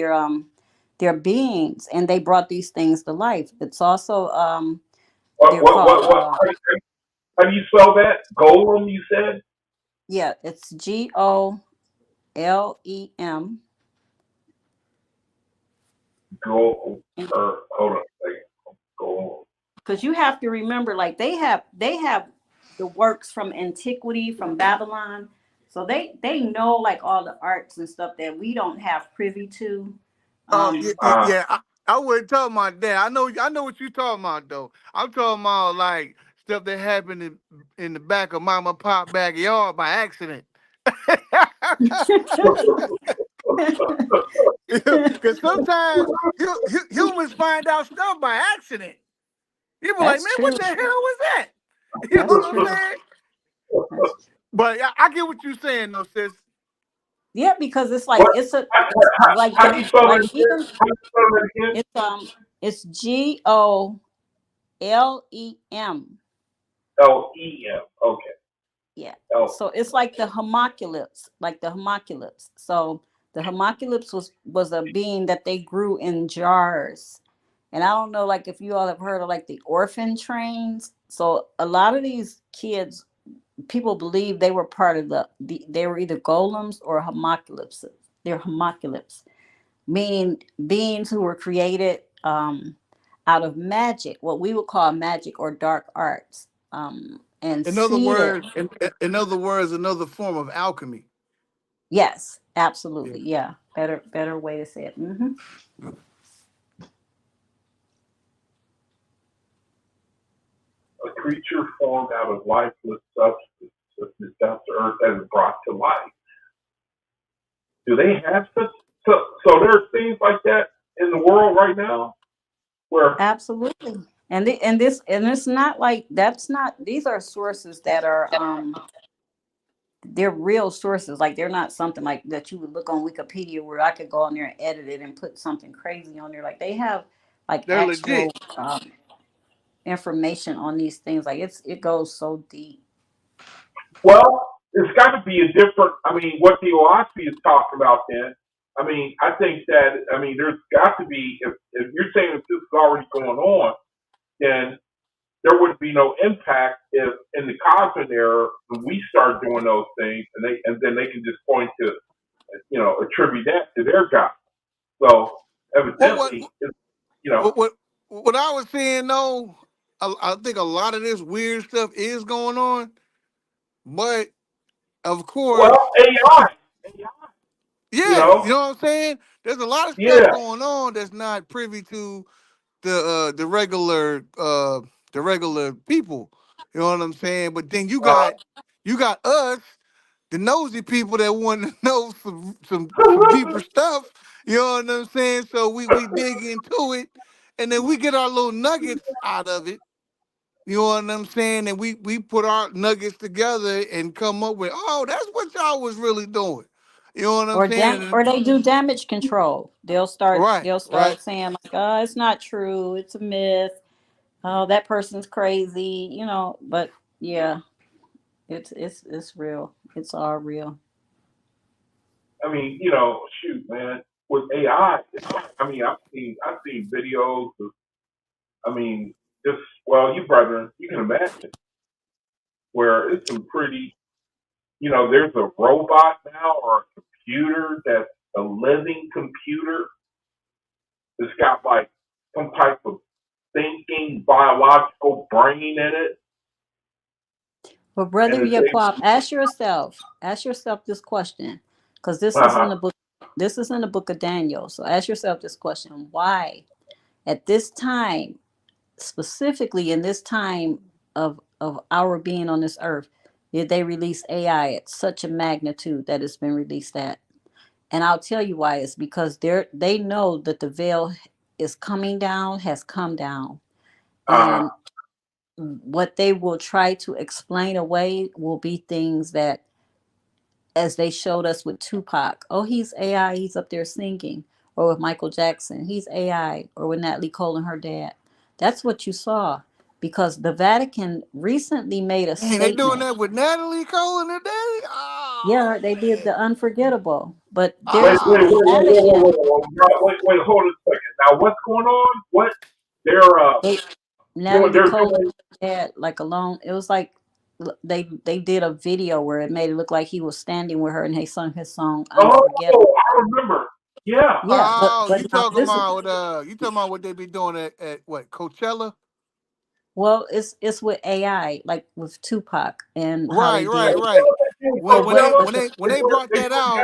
they're beings, and they brought these things to life. It's also what they're what called what what? How do you spell that? Golem, you said? yeah, it's GOLEM. Go or hold on a second. Go. Because you have to remember, like they have the works from antiquity, from Babylon, so they know like all the arts and stuff that we don't have privy to. Yeah, um yeah. I wouldn't tell my dad. I know what you talking about though. I'm talking about like stuff that happened in the back of mama pop backyard by accident. Because sometimes humans find out stuff by accident. You be like, that's man, what true. the hell was that? You know That's what I'm true. saying? That's But I get what you're saying, though, sis. Yeah, because it's like What? it's a How, it's like how do you spell that like again? even How do you spell that again? it's GOLEM. Lem. Okay. Yeah. L. So it's like the homunculus, like the homunculus. So the homunculus was a being that they grew in jars. And I don't know, like if you all have heard of like the orphan trains. So a lot of these kids, people believe they were part of they were either golems or homunculus. They're homunculus, meaning beings who were created out of magic, what we would call magic or dark arts, and In other seeded. words, in other words, another form of alchemy. Yes, Yeah. absolutely. Yeah. Better way to say it. Hmm. A creature formed out of lifeless substance is down to earth and is brought to life. Do they have such? So there's things like that in the world right now where Absolutely. And it's not like that's not these are sources that are they're real sources. Like they're not something like that you would look on Wikipedia where I could go on there and edit it and put something crazy on there. Like they have like They're actual legit. information on these things. Like it goes so deep. well, it's got to be a different. I mean, what the OAHSPE is talking about then. I mean, I think that there's got to be if you're saying that this is already going on, then there would be no impact if in the cosmic era when we start doing those things and then they can just point to attribute that to their God. So What evidently, you know, what what what I was saying though, I think a lot of this weird stuff is going on, but of course, well, AI, you yeah, you know, know what I'm saying. There's a lot of stuff yeah. going on that's not privy to the regular people. You know what I'm saying. But then you Uh, got us the nosy people that want to know some deeper stuff. You know what I'm saying? So we dig into it, and then we get our little nuggets out of it. You know what I'm saying? And we put our nuggets together and come up with, oh, that's what y'all was really doing. You know what I'm saying? Or they do damage control. Right, They'll right. start saying like, oh, it's not true, it's a myth. Oh, that person's crazy, you know. But yeah, it's real. It's all real. I mean, you know, shoot, man, with AI, I mean, I've seen videos of, I mean, just well, you brethren, you can imagine where it's some pretty, you know, there's a robot now or a computer that's a living computer that's got like some type of thinking biological brain in it, But brother and it's Yaquab, ask yourself this question, because uh-huh, this is in the book of Daniel. So ask yourself this question: why, at this time, specifically in this time of our being on this earth, did they release AI at such a magnitude that it's been released at? And I'll tell you why. It's because they know that the veil is coming down, has come down, uh-huh. and what they will try to explain away will be things that, as they showed us with Tupac, oh, he's AI, he's up there singing, or with Michael Jackson, he's AI, or with Natalie Cole and her dad. That's what you saw, because the Vatican recently made a Hey, they doing statement. that with Natalie Cole and her daddy? Yeah, Oh they did man. the unforgettable, but Wait, there's wait, Oh wait, the wait, man. wait, wait, Vatican. wait, hold on a second. Now, what's going on? What they're They, doing? Natalie They're Cole and doing. her dad, like alone. It was like they did a video where it made it look like he was standing with her, and they sung his song "Unforgettable." Oh, I remember. Yeah. Yeah, Oh, but now this is, you talking about what they be doing at what, Coachella? well, it's with AI, like with Tupac and how they Right, did. right, right. When when they Coachella. But when they when They they were, brought they that were out,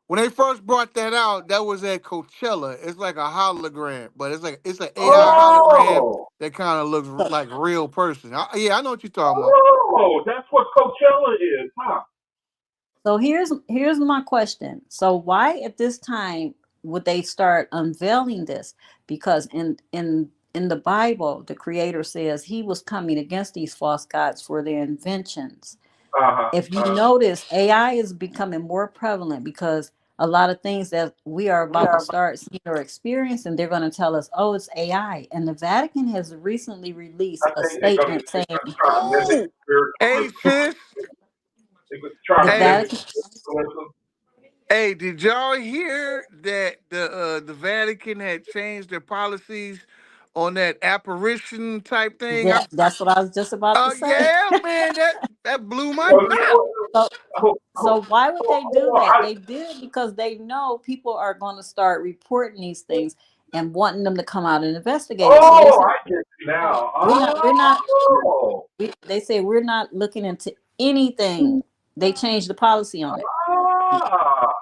when they first brought that out, that was at Coachella. It's like a hologram, but it's an AI yeah, hologram oh, that kind of looks so like a real person. Yeah, I know what you're talking about. oh, that's what Coachella is, huh? so here's my question. So why at this time would they start unveiling this? Because in the Bible, the Creator says He was coming against these false gods for their inventions. Uh-huh. If you notice, AI is becoming more prevalent because a lot of things that we are about to start seeing or experiencing, they're going to tell us, oh, it's AI. And the Vatican has recently released I a think they're gonna statement saying try to mimic Oh, hey spiritualism. sis, They're gonna try the to mimic hey, Vatican, spiritualism. hey, did y'all hear that the Vatican had changed their policies on that apparition type thing? that's what I was just about to say. Yeah, man, that blew my Well, you know top. what? So, Hold, hold, so why would they hold do on. that? They did it because they know people are going to start reporting these things and wanting them to come out and investigate it. So they Oh, said, I get you now. we're not, Oh, they say we're not looking into anything. They changed the policy on it. ah.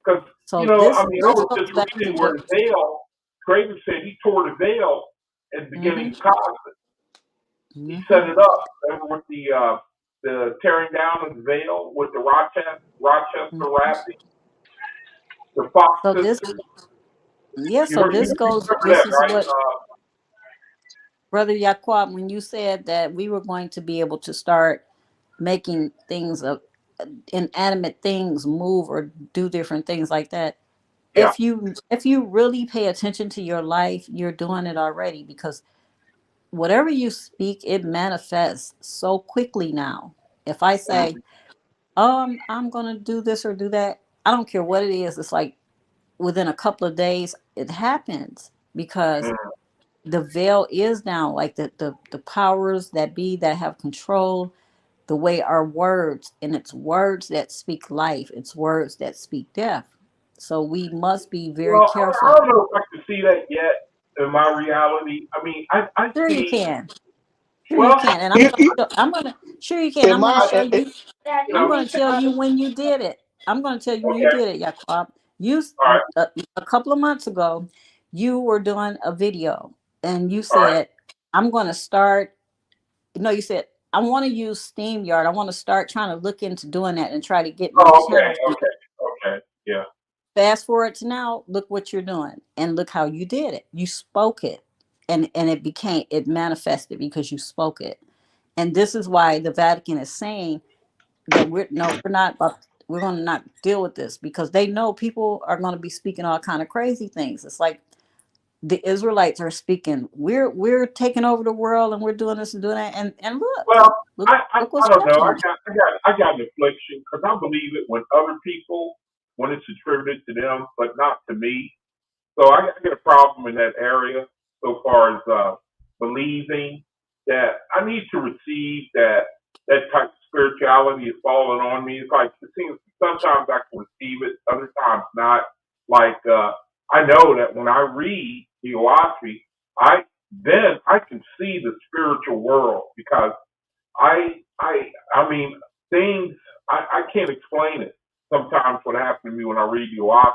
Because, you So know, I mean, I this was goes just back to reading where what. the veil, Craven said he tore the veil at the beginning Hmm. of Cosmic. He Hmm. set it up. Remember with the tearing down of the veil with the Rochester rapping, the Fox So sisters. yeah. You So heard, you remember this that, is right? what Brother Yaquab, when you said that we were going to be able to start making things of inanimate things move or do different things like that. Yeah. If you really pay attention to your life, you're doing it already, because whatever you speak, it manifests so quickly now. If I say, oh, I'm gonna do this or do that, I don't care what it is, it's like within a couple of days it happens, because Mm. the veil is down, like the powers that be that have control the way our words, and it's words that speak life, it's words that speak death. So we must be very Well, I careful. don't know if I can see that yet in my reality. I mean, I Sure you see, can. Sure you well, can. And In, I'm gonna sure you can. in I'm gonna my, show you. you I'm know, gonna tell you when you did it. I'm gonna tell you when you okay, did it, Jacob. all right, A couple of months ago, you were doing a video and you all right, said, I'm gonna start. No, you said I want to use SteamYard. I want to start trying to look into doing that and try to get my Oh, channel. okay. Yeah. Fast forward to now, look what you're doing and look how you did it. You spoke it, and it manifested because you spoke it. And this is why the Vatican is saying that we're not about, we're going to not deal with this, because they know people are going to be speaking all kind of crazy things. It's like the Israelites are speaking, we're taking over the world and we're doing this and doing that, and Well, look look what's I don't know. happening. I got an affliction because I believe it when other people, when it's attributed to them, but not to me. So I get a problem in that area so far as believing that I need to receive that type of spirituality is falling on me. It's like it seems sometimes I can receive it, other times not. Like I know that when I read the OAHSPE, I can see the spiritual world because I mean things I can't explain it. Sometimes what happens to me when I read the OAHSPE,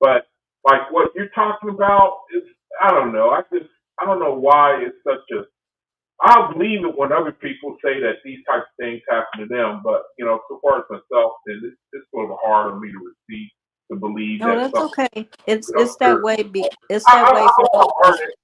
but like what you're talking about is, I don't know. I don't know why it's such a. I'll believe it when other people say that these types of things happen to them, but so far as myself, then it's sort of hard on me to receive, to believe No, that that's something, okay. It's spiritual. it's that way I for hope all to of learn us. it.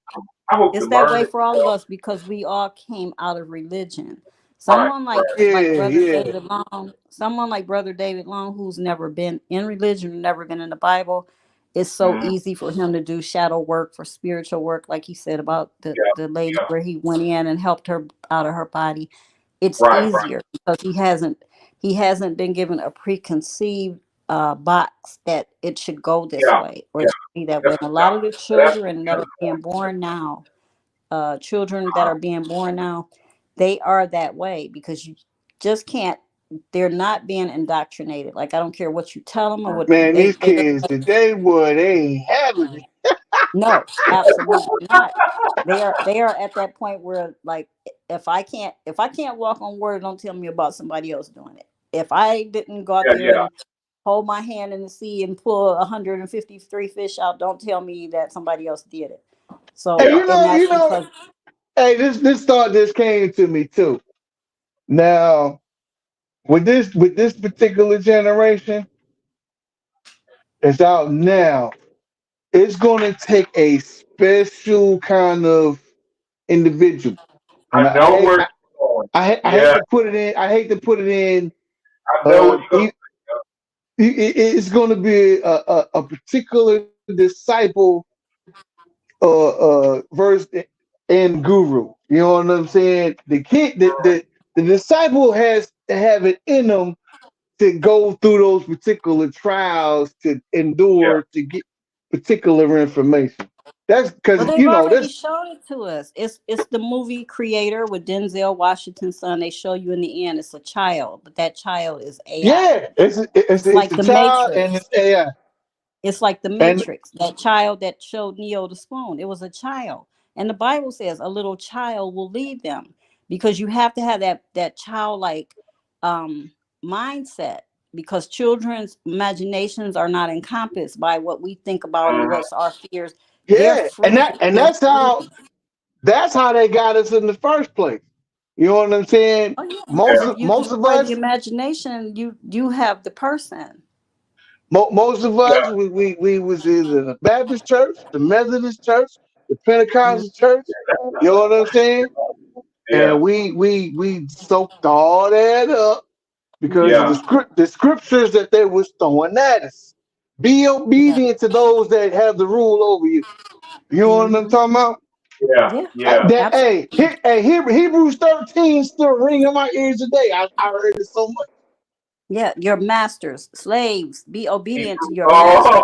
I hope to It's that learn way it. for all of us because we all came out of religion. Right, Someone right. like Yeah, Brother yeah. David Long, someone like Brother David Long, who's never been in religion, never been in the Bible, it's so Mm, easy for him to do shadow work, for spiritual work, like he said about yeah, the lady yeah. where he went in and helped her out of her body. It's Right, right. easier because he hasn't been given a preconceived box that it should go this Yeah, way or it yeah. should be that way. That's And a yeah. lot of the That's children a that are good being point. born now, children that are being born now, they are that way because you just can't. They're not being indoctrinated. Like I don't care what you tell them or what Man, these they kids today, boy, they ain't having it. no, absolutely not. They are at that point where like if I can't walk on water, don't tell me about somebody else doing it. If I didn't go out Yeah, there yeah, and hold my hand in the sea and pull 153 fish out, don't tell me that somebody else did it. Hey, So yeah. and that's you know. because Hey, this thought just came to me too. Now, with this particular generation that's out now, it's going to take a special kind of individual, and I know where it's going. I hate Yeah, to put it in. I hate to put it in. I know what you're gonna It's going to be a particular disciple, verse and guru. You know what I'm saying? The disciple has to have it in them to go through those particular trials to say. endure to get particular information. That's well, because they've already that's shown it to us. It's the movie Creator with Denzel Washington's son. They show you in the end it's a child, but that child is AI. yeah, it's It's it's like the the child and Matrix. it's AI It's like the and Matrix. That child that showed Neo the spoon. It was a child. And the Bible says a little child will lead them because you have to have that childlike um mindset because children's imaginations are not encompassed by what we think about and Mhm. what's our fears. They're yeah, free. and They're free. that's how they got us in the first place. You know what I'm saying? Oh yeah, Yeah, because if you Most of destroy the us, imagination, you have the person. most of us, yeah, we was either the Baptist church, the Methodist church, the Mhm. Pentecostal church. You know what I'm saying? yeah, And we soaked all that up because of Mhm. yeah, the scriptures that they was throwing at us. Be Yeah. obedient to those that have the rule over you. You know what I'm Hmm. talking about? yeah, Yeah. yeah. Absolutely. Hebrews 13 still ring in my ears today. I heard it so much. Yeah, your masters, slaves, be obedient to Hebrew. your masters.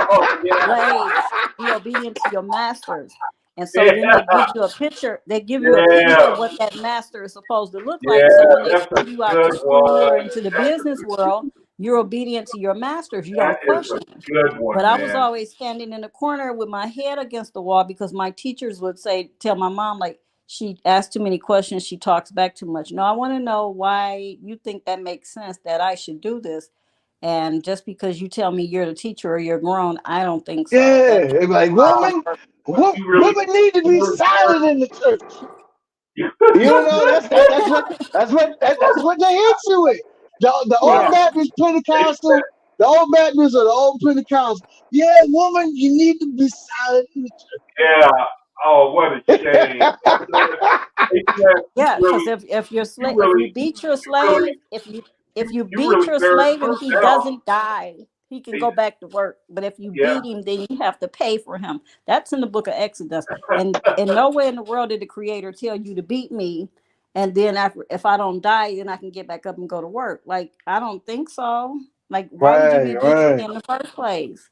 Oh, yeah, Slaves, be obedient to your masters. And so then yeah, they give you a picture. They give you a picture of yeah, what that master is supposed to look like. So yeah. when they That's a send you out to good school or one. into the That's a business world, you're obedient to your masters. You that don't is a question. good one, But I was man. always standing in the corner with my head against the wall because my teachers would say, tell my mom, like, she asks too many questions, she talks back too much. No, I want to know why you think that makes sense that I should do this. And just because you tell me you're the teacher or you're grown, I don't think so. Yeah, That they be like Wow. women, But you really, women need to you be really learn. silent in the church. You know, that's what they into it. The Yeah. old Baptist Pentecostal, the old Baptists or the old Pentecostal. Yeah, woman, you need to be silent in the Yeah. Oh, what a shame. Hey, Chad, Yeah, because if your you slave, if you really, beat your you really, slave, if you you beat really your bear the slave and fruit he now. doesn't die, he can Hey, go back to work. But if you yeah. beat him, then you have to pay for him. That's in the book of Exodus. And nowhere in the world did the Creator tell you to beat me, and then after, if I don't die, then I can get back up and go to work. Like, I don't think so. Like, why would you be beaten right. in the first place,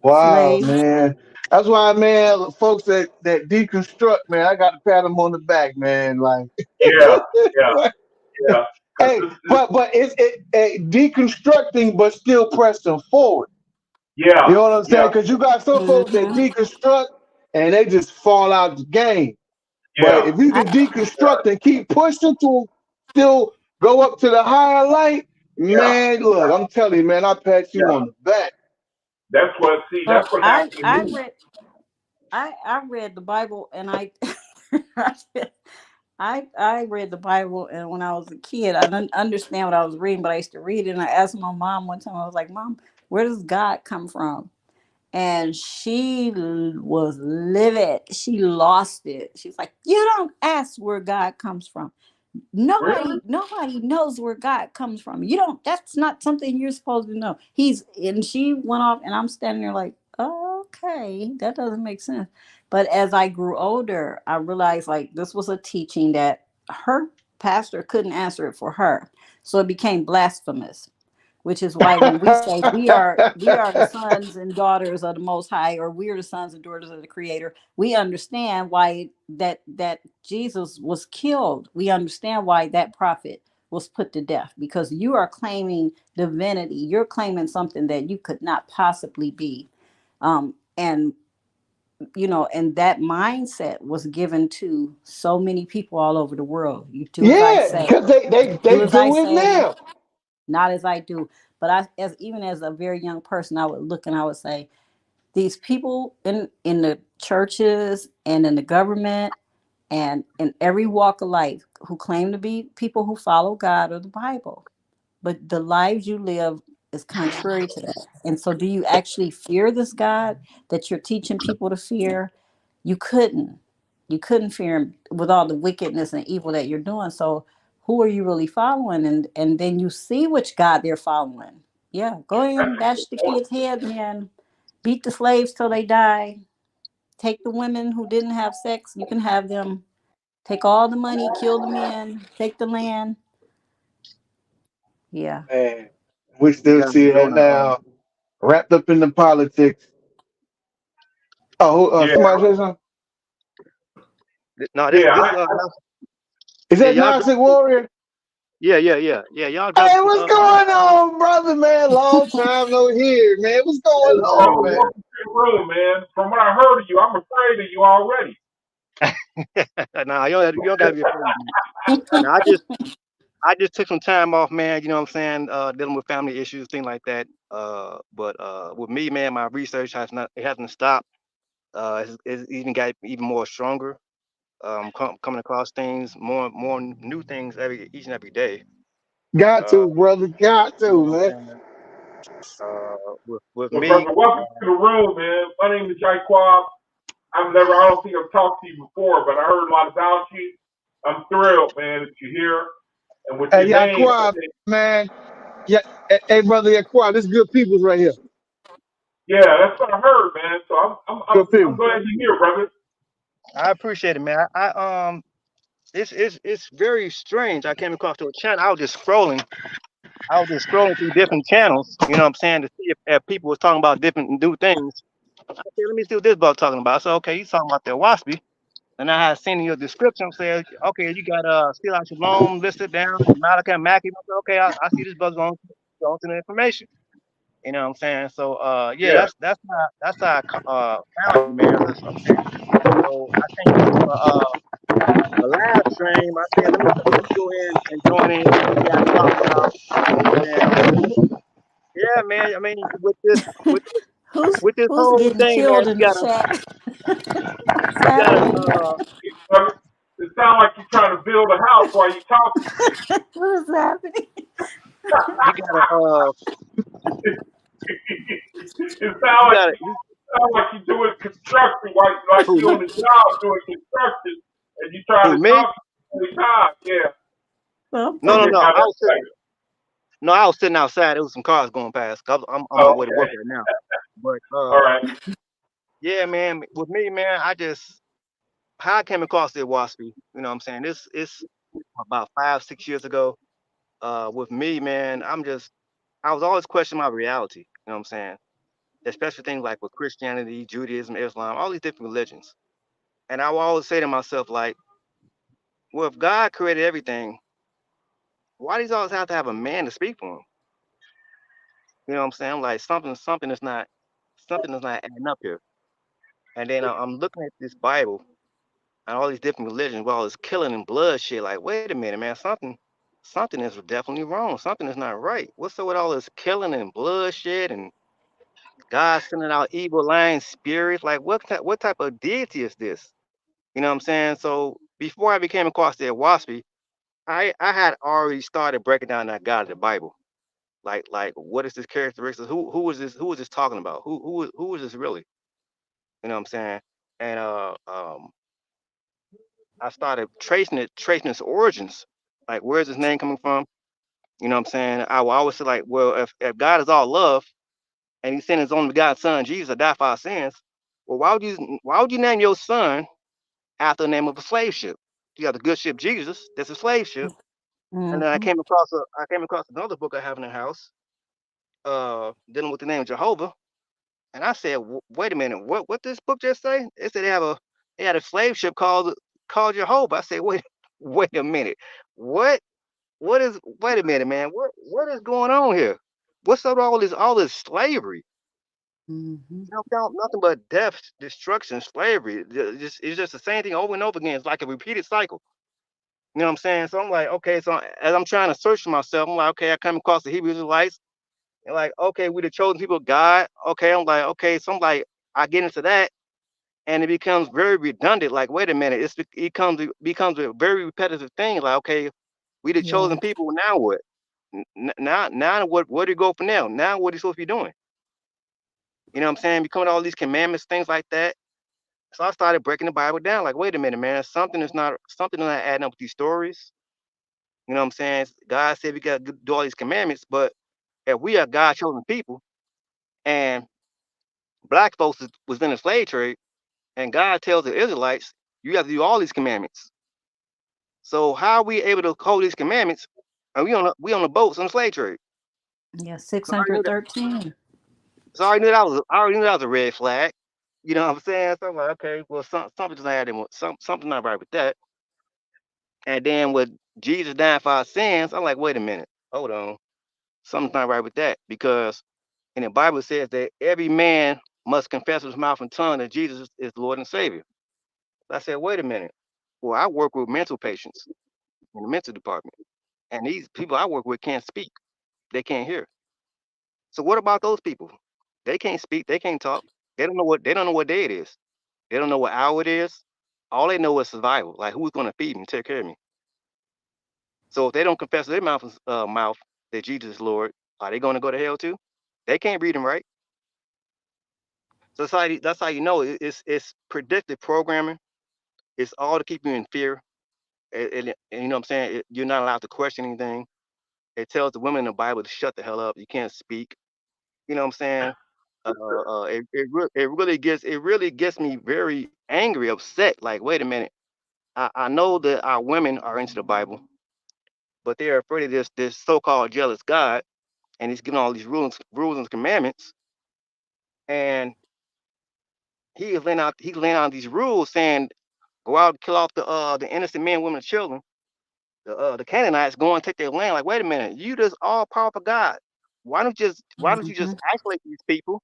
Wow, slave? man. That's why, man, folks that deconstruct, man, I got to pat them on the back, man. Like, Yeah. Yeah. Yeah. Because hey, this, but it's deconstructing, but still pressing forward. You yeah. know what I'm saying? Yeah. Because you got some folks that Mm-hmm. deconstruct and they just fall out the game. But Yeah. if you I, can deconstruct and keep pushing to still go up to the higher light, Yeah. man, look, I'm telling you, man, I pat you Yeah. on the back. That's well, what happened to I me. read I read the Bible, and I read the Bible, and when I was a kid, I didn't understand what I was reading, but I used to read it. And I asked my mom one time, I was like, "Mom, where does God come from?" And she was livid. She lost it. She's like, "You don't ask where God comes from. Really? Nobody knows where God comes from. You don't, that's not something you're supposed to know." And she went off, and I'm standing there like, oh, okay, that doesn't make sense. But as I grew older, I realized like this was a teaching that her pastor couldn't answer it for her. So it became blasphemous, which is why when we say we are the sons and daughters of the Most High, or we are the sons and daughters of the Creator, we understand why that Jesus was killed. We understand why that prophet was put to death, because you are claiming divinity. You're claiming something that you could not possibly be. And and that mindset was given to so many people all over the world. You do as I Yeah, say, because they do as I do it say, now. not as I do. But even as a very young person, I would look and I would say, these people in the churches and in the government and in every walk of life who claim to be people who follow God or the Bible, but the lives you live is contrary to that. And so, do you actually fear this God that you're teaching people to fear? You couldn't. You couldn't fear him with all the wickedness and evil that you're doing. So, who are you really following? And then you see which God they're following. Yeah, go ahead That's and a good bash the point. kids' head, man. Beat the slaves till they die. Take the women who didn't have sex. You can have them. Take all the money. Kill the men. Take the land. Yeah. Man, we You still guys see that doing now, wrapped up in the politics. Oh, Yeah. somebody say something? no, Yeah. Is yeah, that y'all Toxic dropped Warrior? yeah, y'all dropped Hey, some what's going on, brother, man? Long time no hear, man. What's going on, Oh, man? welcome to the room, man. From what I heard of you, I'm afraid of you already. nah, you don't gotta be afraid of me. Now I just took some time off, man, you know what I'm saying, dealing with family issues, things like that. But with me, man, my research hasn't stopped. It's even got even more stronger. Coming across things, more new things each and every day. Got Uh, to, brother. Got you to, know what man. I'm saying? With Well, me, brother, welcome to the room, man. My name is Jaquab. I don't think I've talked to you before, but I heard a lot about you. I'm thrilled, man, that you're here. And with Hey, your name, I Yaquab, think, man. Yeah, hey, brother Yaquab, this good people's right here. yeah, that's what I heard, man. So Good I'm people. glad you're here, brother. I appreciate it, man. It's very strange. I came across to a channel. I was just scrolling through different channels, you know what I'm saying, to see if people was talking about different new things. I said, let me see what this bug talking about. I said, okay, he's talking about the WASPE. And I had seen in your description said, okay, you got Still Out Shalom listed down, Malachi Mackey. I said, okay, I see this bug's on to the information. You know what I'm saying? So yeah, Yeah. that's how I found you, man. That's what I'm saying. So I think you was on a live stream. I said, let me go ahead and join in, see what you guys talking about. And yeah, man. I mean, who's with this who's whole getting thing, man, killed in the chat? What's you gotta happening? It sounds like you're trying to build a house while you're talking. What is happening? You gotta It sounds you like gotta you're doing construction, like who you're me? on the job doing construction, and you're trying Who to me? talk every time. Yeah. Well, No, no, Okay, no. now I that's was sitting. better. No, I was sitting outside. There was some cars going past. I'm on my Oh, way to okay. work right now. But All right. yeah, man. With me, man, I just how I came across the WASPy. You know what I'm saying? This it's about 5, 6 years ago. With me, man, I was always questioning my reality. You know what I'm saying? Especially things like with Christianity, Judaism, Islam, all these different religions. And I will always say to myself, like, well, if God created everything, why does he always have to have a man to speak for him? You know what I'm saying? Like something is not adding up here. And then I'm looking at this Bible and all these different religions, with all this killing and blood shit. Like, wait a minute, man, something is definitely wrong. Something is not right. What's up with all this killing and bloodshed and God sending out evil lying spirits? Like, what type of deity is this? You know what I'm saying? So before I became across the WASPy, I had already started breaking down that God of the Bible. Like what is this characteristics? Who is this talking about? Who is this really? You know what I'm saying? And I started tracing its origins. Like where's his name coming from? You know what I'm saying? I will always say like, well, if God is all love and he sent his only begotten son Jesus to die for our sins, well, why would you name your son after the name of a slave ship? You got the good ship Jesus, that's a slave ship. And then mm-hmm. I came across another book I have in the house, dealing with the name Jehovah. And I said, wait a minute, what this book just say? It said they had a slave ship called Jehovah. I said, wait wait a minute, what wait a minute, man, what is going on here? What's up with all this slavery? Mm-hmm. You know, found nothing but death, destruction, slavery. It's just the same thing over and over again. It's like a repeated cycle. You know what I'm saying? So I'm like, okay. So as I'm trying to search for myself, I'm like, okay, I come across the Hebrew Israelites, and like, okay, we the chosen people of God. Okay, I'm like, okay. So I'm like, I get into that, and it becomes very redundant. Like, wait a minute, it becomes a very repetitive thing. Like, okay, we the chosen Yes. people. Now what? Now what do you go for now? Now what are you supposed to be doing? You know what I'm saying? Becoming all these commandments, things like that. So I started breaking the Bible down. Like, wait a minute, man, something is not adding up with these stories. You know what I'm saying? God said we got to do all these commandments, but if we are God chosen people and black folks was in the slave trade, and God tells the Israelites, you have to do all these commandments. So how are we able to hold these commandments? And we on the boats on the slave trade. Yeah, So I already knew that. 613. I already knew that was a red flag. You know what I'm saying? So I'm like, okay, well, something's not adding, something not right with that. And then with Jesus dying for our sins, I'm like, wait a minute, hold on, something's not right with that because in the Bible it says that every man must confess with his mouth and tongue that Jesus is Lord and Savior. So I said, wait a minute. Well, I work with mental patients in the mental department, and these people I work with can't speak, they can't hear. So what about those people? They can't speak, they can't talk, they don't know what day it is, they don't know what hour it is. All they know is survival. Like who's going to feed me, take care of me. So if they don't confess with their mouth that Jesus is Lord, are they going to go to hell too? They can't read and write. So that's how you know it's predictive programming. It's all to keep you in fear. And you know what I'm saying? You're not allowed to question anything. It tells the women in the Bible to shut the hell up. You can't speak. You know what I'm saying? It really gets me very angry, upset. Like, wait a minute. I know that our women are into the Bible, but they're afraid of this so-called jealous God, and he's giving all these rules and commandments, and he's laying out these rules saying go out and kill off the innocent men, women, and children. The Canaanites go and take their land. Like, wait a minute, you just all powerful God. Why don't you Mm-hmm. just isolate these people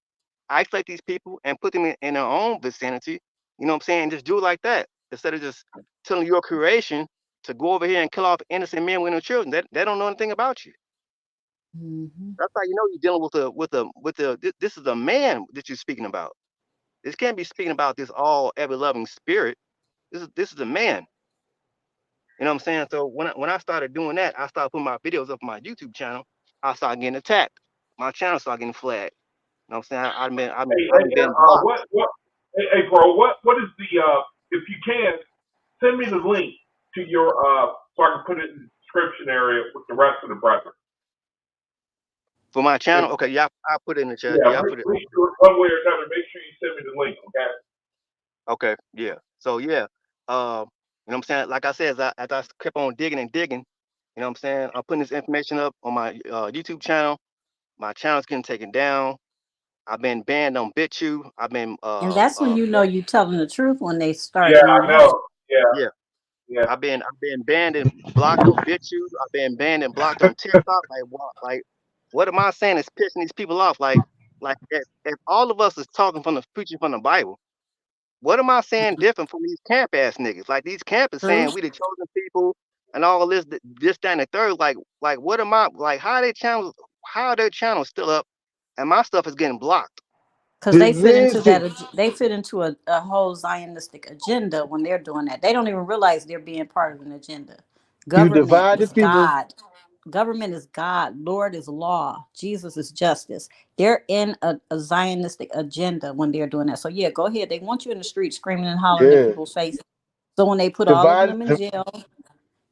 and put them in their own vicinity? You know what I'm saying? Just do it like that instead of just telling your creation to go over here and kill off innocent men, women, and children. They don't know anything about you. Mm-hmm. That's how you know you're dealing this is a man that you're speaking about. This can't be speaking about this all ever loving spirit. This is a man. You know what I'm saying? So when I started doing that, I started putting my videos up on my YouTube channel. I started getting attacked. My channel started getting flagged. You know what I'm saying? I've been blocked. Hey, bro, what is the, if you can, send me the link to your, so I can put it in the description area with the rest of the brethren. For my If, channel, okay, yeah, I put it in the chat. yeah, Yeah, I put it. make sure one way or another, make sure you send me the link, okay? Okay, yeah. So yeah, you know what I'm saying? Like I said, as I kept on digging and digging, you know what I'm saying? I'm putting this information up on my YouTube channel. My channel's getting taken down. I've been banned on BitChute. I've been And that's when you know you telling the truth when they start Yeah, doing I that. know. Yeah, yeah. yeah. I've been banned and blocked on BitChute. I've been banned and blocked on TikTok. What am I saying is pissing these people off? Like if all of us is talking from the preaching from the Bible, what am I saying different from these camp ass niggas? Like these campers True. saying we the chosen people and all this, that, and the third. Like what am I like? How are their channels still up, and my stuff is getting blocked? Because they fit into Division. they fit into a whole Zionistic agenda when they're doing that. They don't even realize they're being part of an agenda. You Government divide the is people. God. Government is God. Lord is law. Jesus is justice. They're in a Zionistic agenda when they're doing that. So yeah, go ahead. They want you in the street screaming and hollering in Yeah. people's faces. So when they put all of Divide. them in jail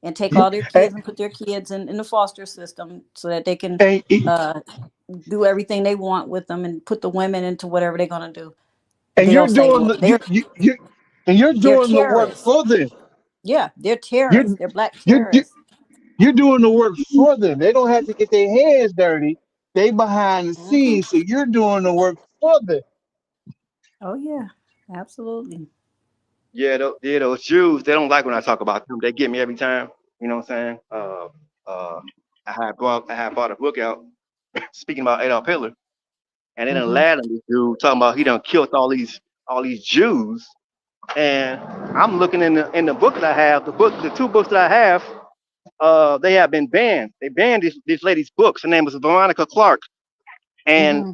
and take Yeah. all their kids and put their kids in the foster system so that they can And, uh, do everything they want with them and put the women into whatever they're gonna do. and They'll you're say, doing well, the you and you're they're doing the work terrorists. for them. Yeah, they're You're terrorists. They're black you terrorists. you're doing the work for them. They don't have to get their hands dirty. They behind the Hmm. scenes, so you're doing the work for them. Oh yeah, absolutely. Yeah, those Jews, they don't like when I talk about them. They get me every time. You know what I'm saying? I had brought a book out speaking about Adolf Hitler, and then Hmm. Aladdin, this dude talking about he done killed all these Jews. And I'm looking in the book that I have, the two books that I have, they have been banned. They banned this lady's books. Her name was Veronica Clark, and Hmm.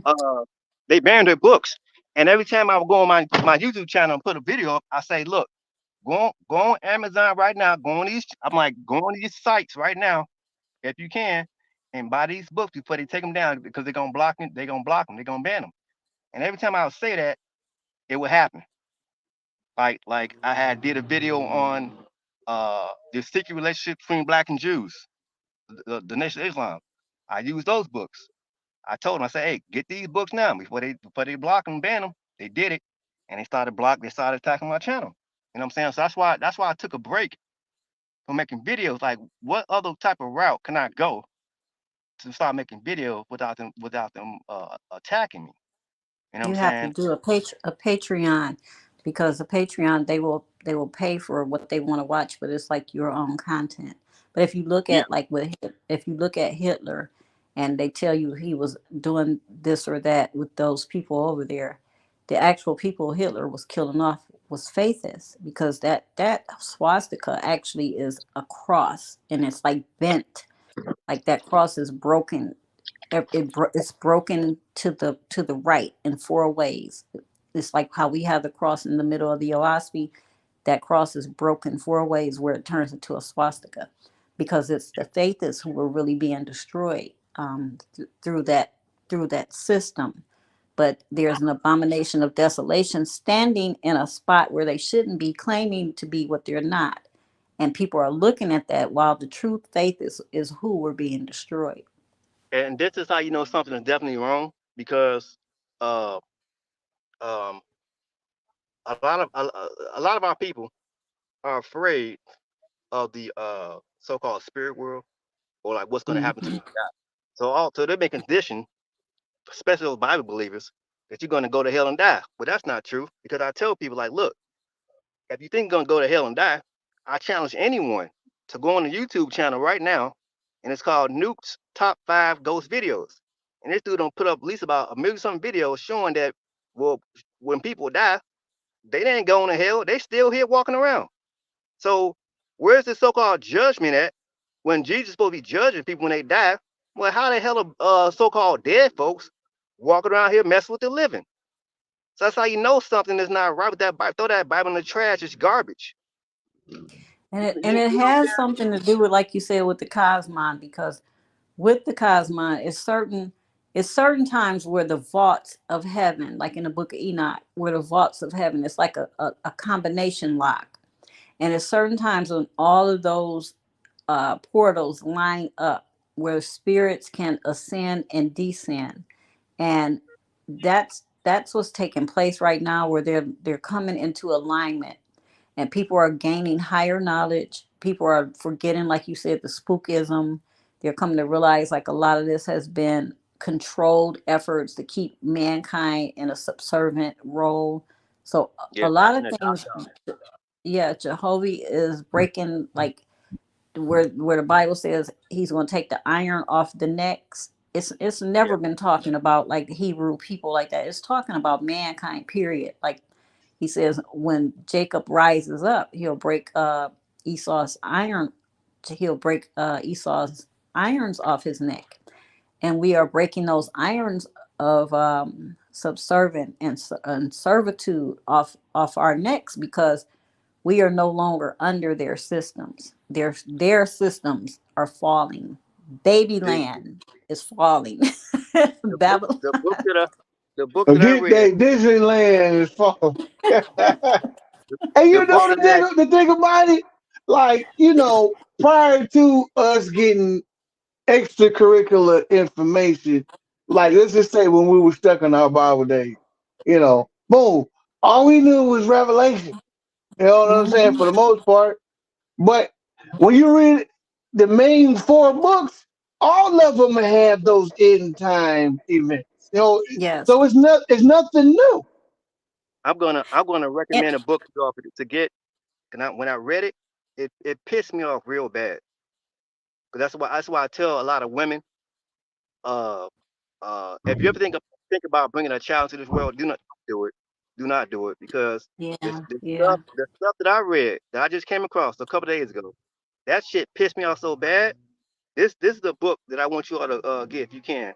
they banned her books. And every time I would go on my YouTube channel and put a video up, I say, look, go on Amazon right now. Go on these sites right now if you can, and buy these books before they take them down because they're gonna block them. They're gonna block them. They're gonna ban them. And every time I would say that, it would happen. Like I had did a video on the secret relationship between black and Jews, the Nation of Islam. I used those books. I told them, I said, hey, get these books now before they block them, ban them. They did it, and they started attacking my channel. You know what I'm saying? So that's why I took a break from making videos. Like, what other type of route can I go to start making videos without them attacking me? You know what I'm You have to saying? do a Patreon because a Patreon they will pay for what they want to watch, but it's like your own content. But if you look Yeah. at if you look at Hitler and they tell you he was doing this or that with those people over there, the actual people Hitler was killing off was faithists because that swastika actually is a cross and it's like bent, like that cross is broken. It's broken to the right in four ways. It's like how we have the cross in the middle of the OAHSPE. That cross is broken four ways where it turns into a swastika, because it's the faithists who were really being destroyed through that system. But there's an abomination of desolation standing in a spot where they shouldn't be, claiming to be what they're not. And people are looking at that while the true faith is who we're being destroyed. And this is how you know something is definitely wrong because uh, um, a lot of our people are afraid of the so-called spirit world or like what's going to happen to Hmm. you. So they've been conditioned, especially those Bible believers, that you're going to go to hell and die. But that's not true because I tell people like, look, if you think you're going to go to hell and die, I challenge anyone to go on the YouTube channel right now, and it's called Nuke's Top 5 Ghost Videos. And this dude don't put up at least about a million something videos showing that, well, when people die, they didn't go to hell. They still here walking around. So where's the so-called judgment at when Jesus is supposed to be judging people when they die? Well, how the hell are so-called dead folks walking around here messing with the living? So that's how you know something is not right with that Bible. Throw that Bible in the trash. It's garbage. And it has something to do with, like you said, with the cosmon, because with the cosmon, it's certain times where the vaults of heaven, like in the book of Enoch, where the vaults of heaven, it's like a combination lock. And at certain times when all of those portals line up, where spirits can ascend and descend, and that's what's taking place right now, where they're coming into alignment, and people are gaining higher knowledge. People are forgetting, like you said, the spookism. They're coming to realize, like, a lot of this has been controlled efforts to keep mankind in a subservient role. So Yeah, a lot in of the things, doctor. yeah, Jehovah is breaking, like, where the Bible says he's going to take the iron off the necks. It's Yeah, never been talking about, like, Hebrew people like that. It's talking about mankind, period. Like he says, when Jacob rises up, he'll break Esau's iron. He'll break Esau's irons off his neck, and we are breaking those irons of subservient and servitude off our necks, because we are no longer under their systems. Their systems are falling. Baby the land is falling. the book Babylon. the book that I the book that I Get read that Disneyland is full. And the you book know that I the thing about it, like, prior to us getting extracurricular information, like, let's just say when we were stuck in our Bible days, boom, all we knew was Revelation. You know what I'm saying? For Mhm. the most part. But when you read the main four books, all of them have those end time events. Yes. So it's nothing new. I'm gonna And, recommend a book to go to get. And when I read it, it pissed me off real bad. Cause that's why I tell a lot of women, uh, if you ever think about bringing a child to this world, do not do it. Do not do it, because yeah, the yeah, stuff that I read that I just came across a couple days ago, that shit pissed me off so bad. This is the book that I want you all to get if you can.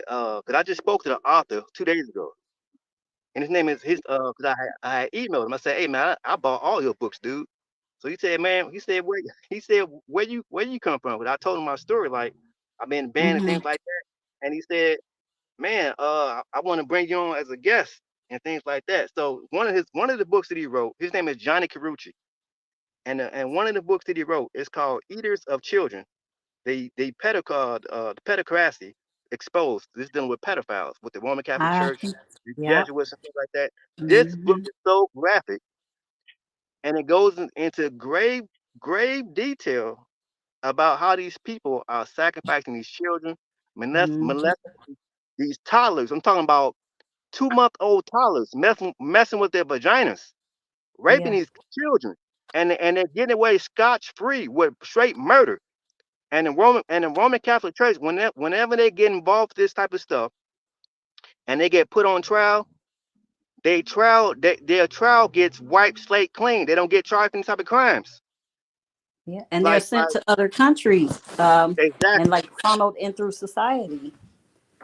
Cause I just spoke to the author 2 days ago, and his name is his cause I had emailed him. I said, hey man, I bought all your books, dude. So he said, man, where you come from? But I told him my story, like I've been banned and hmm things like that. And he said, man, I want to bring you on as a guest and things like that. So one of the books that he wrote, his name is Johnny Carucci, and one of the books that he wrote is called Eaters of Children. The pedocracy exposed. This is dealing with pedophiles with the Roman Catholic I Church, think, the yeah. Jesuits, and things like that. This book hmm is so graphic, and it goes into grave detail about how these people are sacrificing these children, hmm molesting these toddlers. I'm talking about 2-month-old toddlers, messing with their vaginas, raping Yeah, these children, and they're getting away scotch free with straight murder. And the Roman Catholic Church, whenever they get involved with this type of stuff and they get put on trial, their trial gets wiped slate clean. They don't get charged for any type of crimes. yeah. And they're Like sent like to other countries, and, exactly. like, funneled in through society.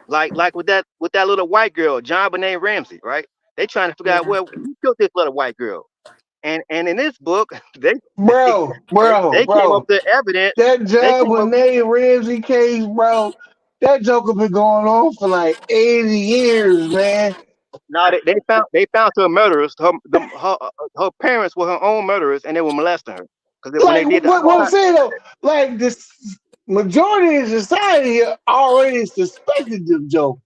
Like with that little white girl, John Benet Ramsey, right? They trying to figure out, Yeah, well, who killed this little white girl. And in this book, they Bro, bro, they came up bro. with the evidence. That They job came with up. Nate Ramsey case, bro, that joker been going on for like 80 years, man. Now they found her murderers. Her parents were her own murderers, and they were molesting her because when Like, they did the what I'm autopsy, saying though, like, this majority of society already suspected this joke.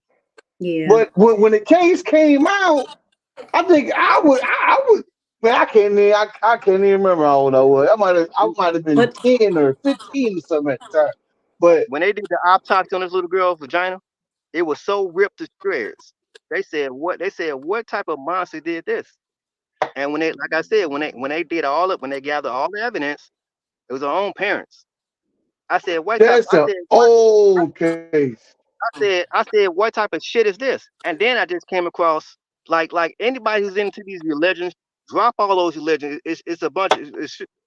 yeah. But when the case came out, I think I would, man, I can't even remember how old I was. I might have been But 10 or 15 or something at the time. But when they did the autopsy on this little girl's vagina, it was so ripped to shreds. They said what type of monster did this? And when they, like I said, when they gathered all the evidence, it was her own parents. I said, what type? that's an old case. I said, what type of shit is this? And then I just came across, like anybody who's into these religions, drop all those religions. It's a bunch.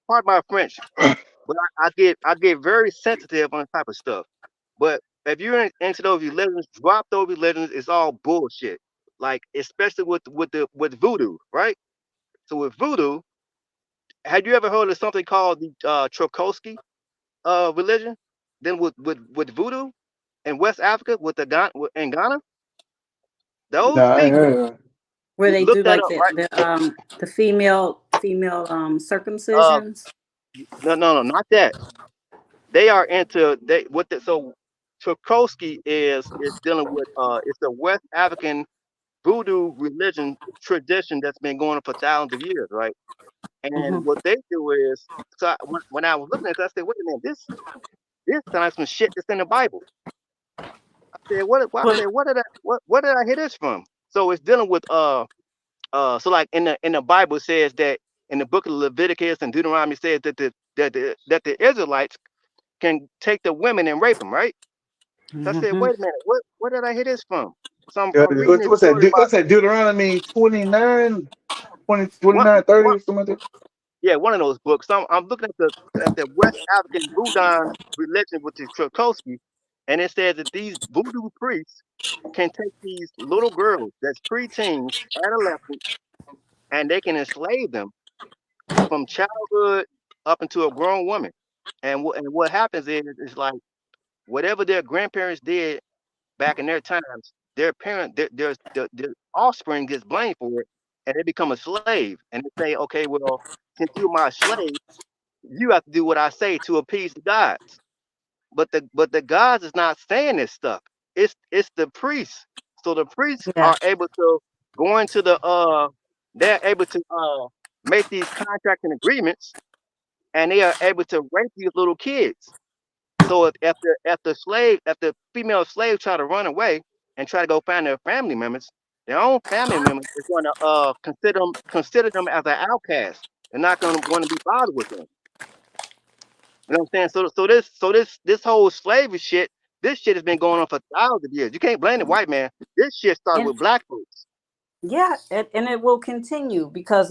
Pardon my French, but I get very sensitive on this type of stuff. But if you're into those religions, drop those religions. It's all bullshit. Like especially with voodoo, right? So with voodoo, Had you ever heard of something called the Trokoski religion? Then with voodoo in West Africa with the in Ghana, those Nah, I ain't people heard of it. Where they look do that like up, right? the female Uh, circumcisions. no, not that. They are into they what the so Trokoski is dealing with it's a West African voodoo religion tradition that's been going on for thousands of years, right? And Hmm. what they do is, so when I was looking at it, I said, wait a minute, this sounds like some shit that's in the Bible. I said, I Well, said, what did I hear this from? So it's dealing with so like in the Bible it says that in the book of Leviticus and Deuteronomy says that the Israelites can take the women and rape them, right? So I said, hmm wait a minute, what did I hear this from? So I'm reading What's, this what's that? story about What's that? Deuteronomy 29, 20, what 29, what 30, something like that. yeah, one of those books. So I'm looking at the West African Voodoo religion, which is Trokoski, and it says that these voodoo priests can take these little girls that's preteens, adolescents, and they can enslave them from childhood up into a grown woman. And what happens is like whatever their grandparents did back in their times, their parent, their offspring gets blamed for it, and they become a slave. And they say, okay, well, since you're my slave, you have to do what I say to appease the gods. But the gods is not saying this stuff. It's the priests. So the priests yeah, are able to go into they're able to make these contracts and agreements, and they are able to rape these little kids. So if the female slave try to run away and try to go find their family members, their own family members is going to consider them as an outcast. They're not going to want to be bothered with them. You know what I'm saying? So this whole slavery shit, this shit has been going on for thousands of years. You can't blame the white man. This shit started and with black folks. yeah, and it will continue because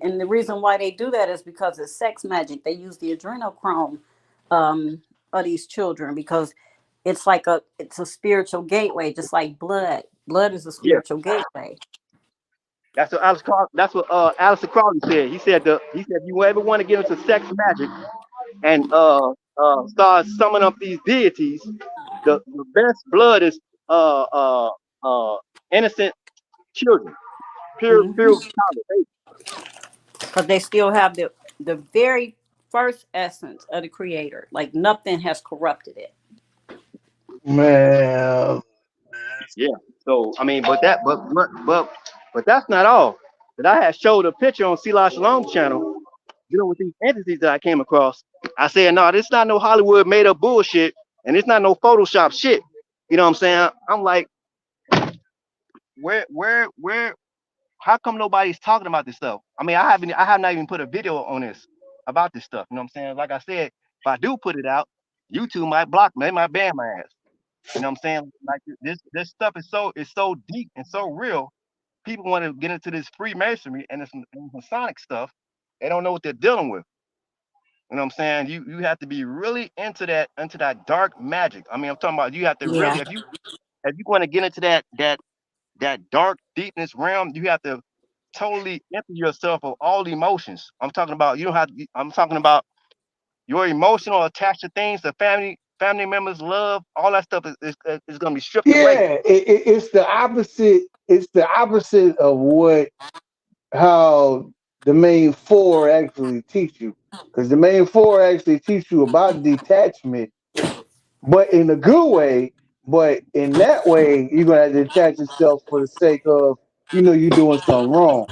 and the reason why they do that is because it's sex magic. They use the adrenochrome um, of these children because it's a spiritual gateway, just like blood. Blood is a Yeah, spiritual gateway. that's what Alistair Crowley said. He said if you ever want to get into sex magic and start summoning up these deities, the best blood is uh uh uh innocent children, pure Hmm. child. Because they still have the very first essence of the creator. Like nothing has corrupted it. Man, Yeah. So I mean, but that's not all. That I had showed a picture on Sela Shalom's channel dealing with these entities that I came across. I said, no, this not no Hollywood made up bullshit, and it's not no Photoshop shit. You know what I'm saying? I'm like, where? How come nobody's talking about this stuff? I mean, I have not even put a video on this about this stuff. You know what I'm saying? Like I said, if I do put it out, YouTube might block me, they might ban my ass. You know what I'm saying? Like this stuff is so deep and so real. People want to get into this Freemasonry and this Masonic stuff. They don't know what they're dealing with. You know what I'm saying? You have to be really into that dark magic. I mean, I'm talking about you have to Yeah. really if you want to get into that dark deepness realm, you have to totally empty yourself of all emotions. I'm talking about you don't have to, I'm talking about your emotional attached to things, the family members, love, all that stuff is going to be stripped away. yeah, it's the opposite. It's the opposite of what how the main four actually teach you, because the main four actually teach you about detachment, but in a good way. But in that way, you're gonna have to detach yourself for the sake of you're doing something wrong.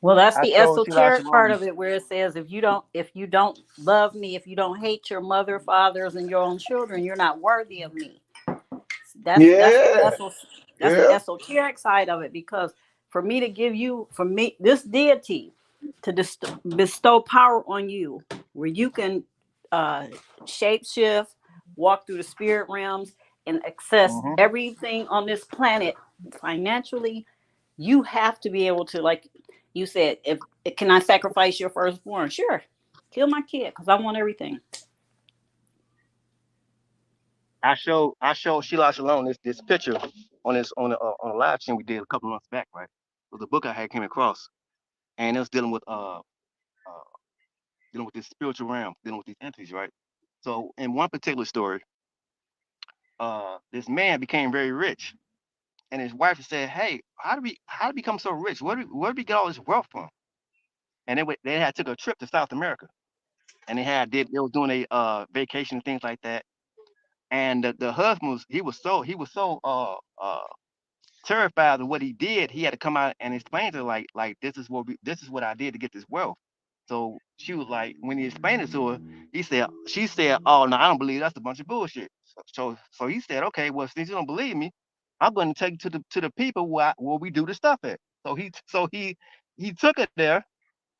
Well, that's I the showed Sheila esoteric part Shalom. of it, where it says if you don't love me, if you don't hate your mother, fathers, and your own children, you're not worthy of me. That's the Yeah, that's the yeah, esoteric side of it. Because for me this deity to bestow power on you, where you can uh, shape shift, walk through the spirit realms, and access Hmm. everything on this planet financially, you have to be able to, like you said, if can I sacrifice your firstborn? Sure, kill my kid because I want everything. I showed Sheila Shalom this picture on a live stream we did a couple months back, right? It was a book I had came across, and it was dealing with dealing with this spiritual realm, dealing with these entities, right? So in one particular story, this man became very rich, and his wife said, "Hey, how did we become so rich? Where do we get all this wealth from?" And they had took a trip to South America, and they was doing a vacation and things like that. And the husband he was so terrified of what he did. He had to come out and explain to her like this is what I did to get this wealth. So she was like, when he explained it to her, she said, "Oh no, I don't believe that's a bunch of bullshit." So he said, "Okay, well since you don't believe me, I'm going to take you to the people where we do the stuff at." So he took it there,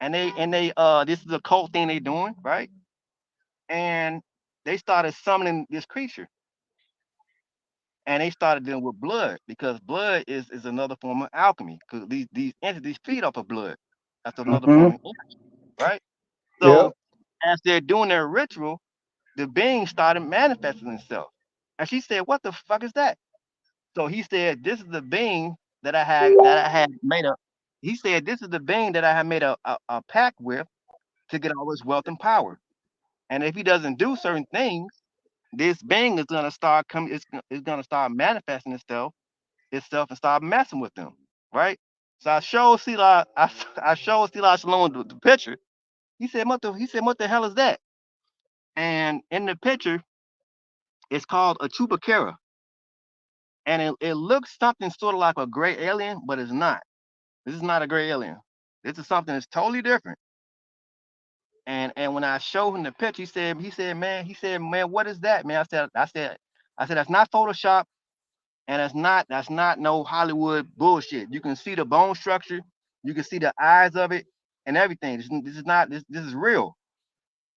and they this is a cult thing they doing, right? And they started summoning this creature, and they started dealing with blood, because blood is another form of alchemy, because these entities feed off of blood. That's another Mm-hmm. form of energy, right? Yep. So as they're doing their ritual, the being started manifesting itself. And she said, "What the fuck is that?" So he said, "This is the being that I had made a." He said, "This is the being that I had made a pact with to get all his wealth and power. And if he doesn't do certain things, this being is gonna start coming. It's gonna start manifesting itself and start messing with them, right?" So I showed Sila, I showed Sila Shalom the picture. What the hell is that?" And in the picture, it's called a chupacabra, and it looks something sort of like a gray alien, but it's not. This is not a gray alien. This is something that's totally different. And when I showed him the picture, man, what is that, man? I said, that's not Photoshop, and that's not no Hollywood bullshit. You can see the bone structure, you can see the eyes of it, and everything. This is not this is real.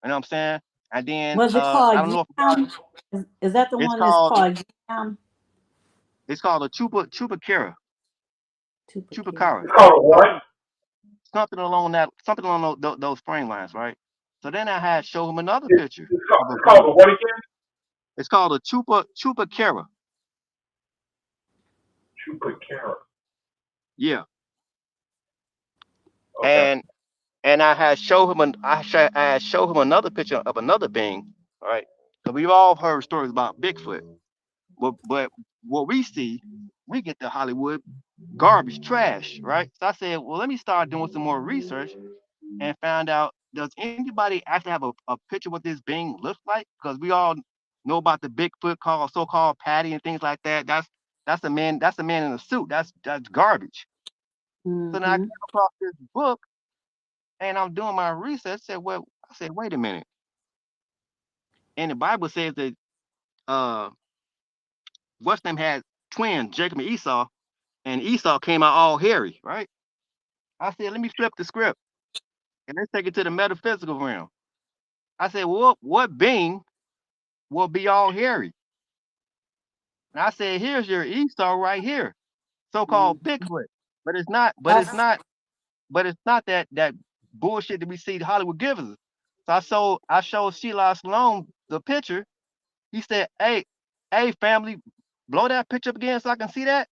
You know what I'm saying? And then Was it I called don't know if Yam? Is that the it's one that's called called Yam? it's called a chupacabra, Tupacare. chupacabra, It's called a what? something something along those frame lines, right? So then I had show him another It's, picture it's, called, of a it's called a being. what again? It's called a chupacabra. Chupacabra. Yeah, Okay. and I had show him I had show him another picture of another being, all right? So we've all heard stories about Bigfoot, but what we see, we get the Hollywood garbage trash, right? So I said, well, let me start doing some more research and found out, does anybody actually have a picture what this being looks like? Because we all know about the Bigfoot called so-called Patty and things like that. That's a man in a suit. That's garbage. So now I Mm-hmm. came across this book, and I'm doing my research. I said, wait a minute. And the Bible says that uh what's name had twins, Jacob and Esau, and Esau came out all hairy, right? I said, let me flip the script and let's take it to the metaphysical realm. I said, well, what being will be all hairy? And I said, here's your Esau right here, Mm. so-called Bigfoot. But it's not, but it's That's not, but it's not that bullshit that we see Hollywood gives us. So I showed Sheila Sloan the picture. He said, hey, family, blow that picture up again so I can see that.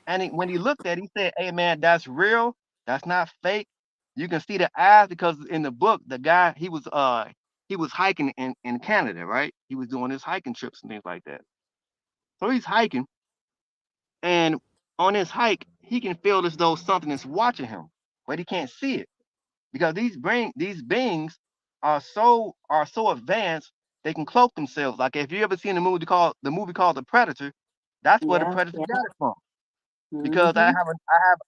And when he looked at it, he said, "Hey man, that's real. That's not fake. You can see the eyes, because in the book, the guy he was hiking in Canada, right? He was doing his hiking trips and things like that. So he's hiking, and on his hike, he can feel as though something is watching him, but he can't see it, because these beings are so advanced, they can cloak themselves. Like if you ever seen the movie called The Predator, that's where the yes, Predator yes. got it from. Because Mm-hmm.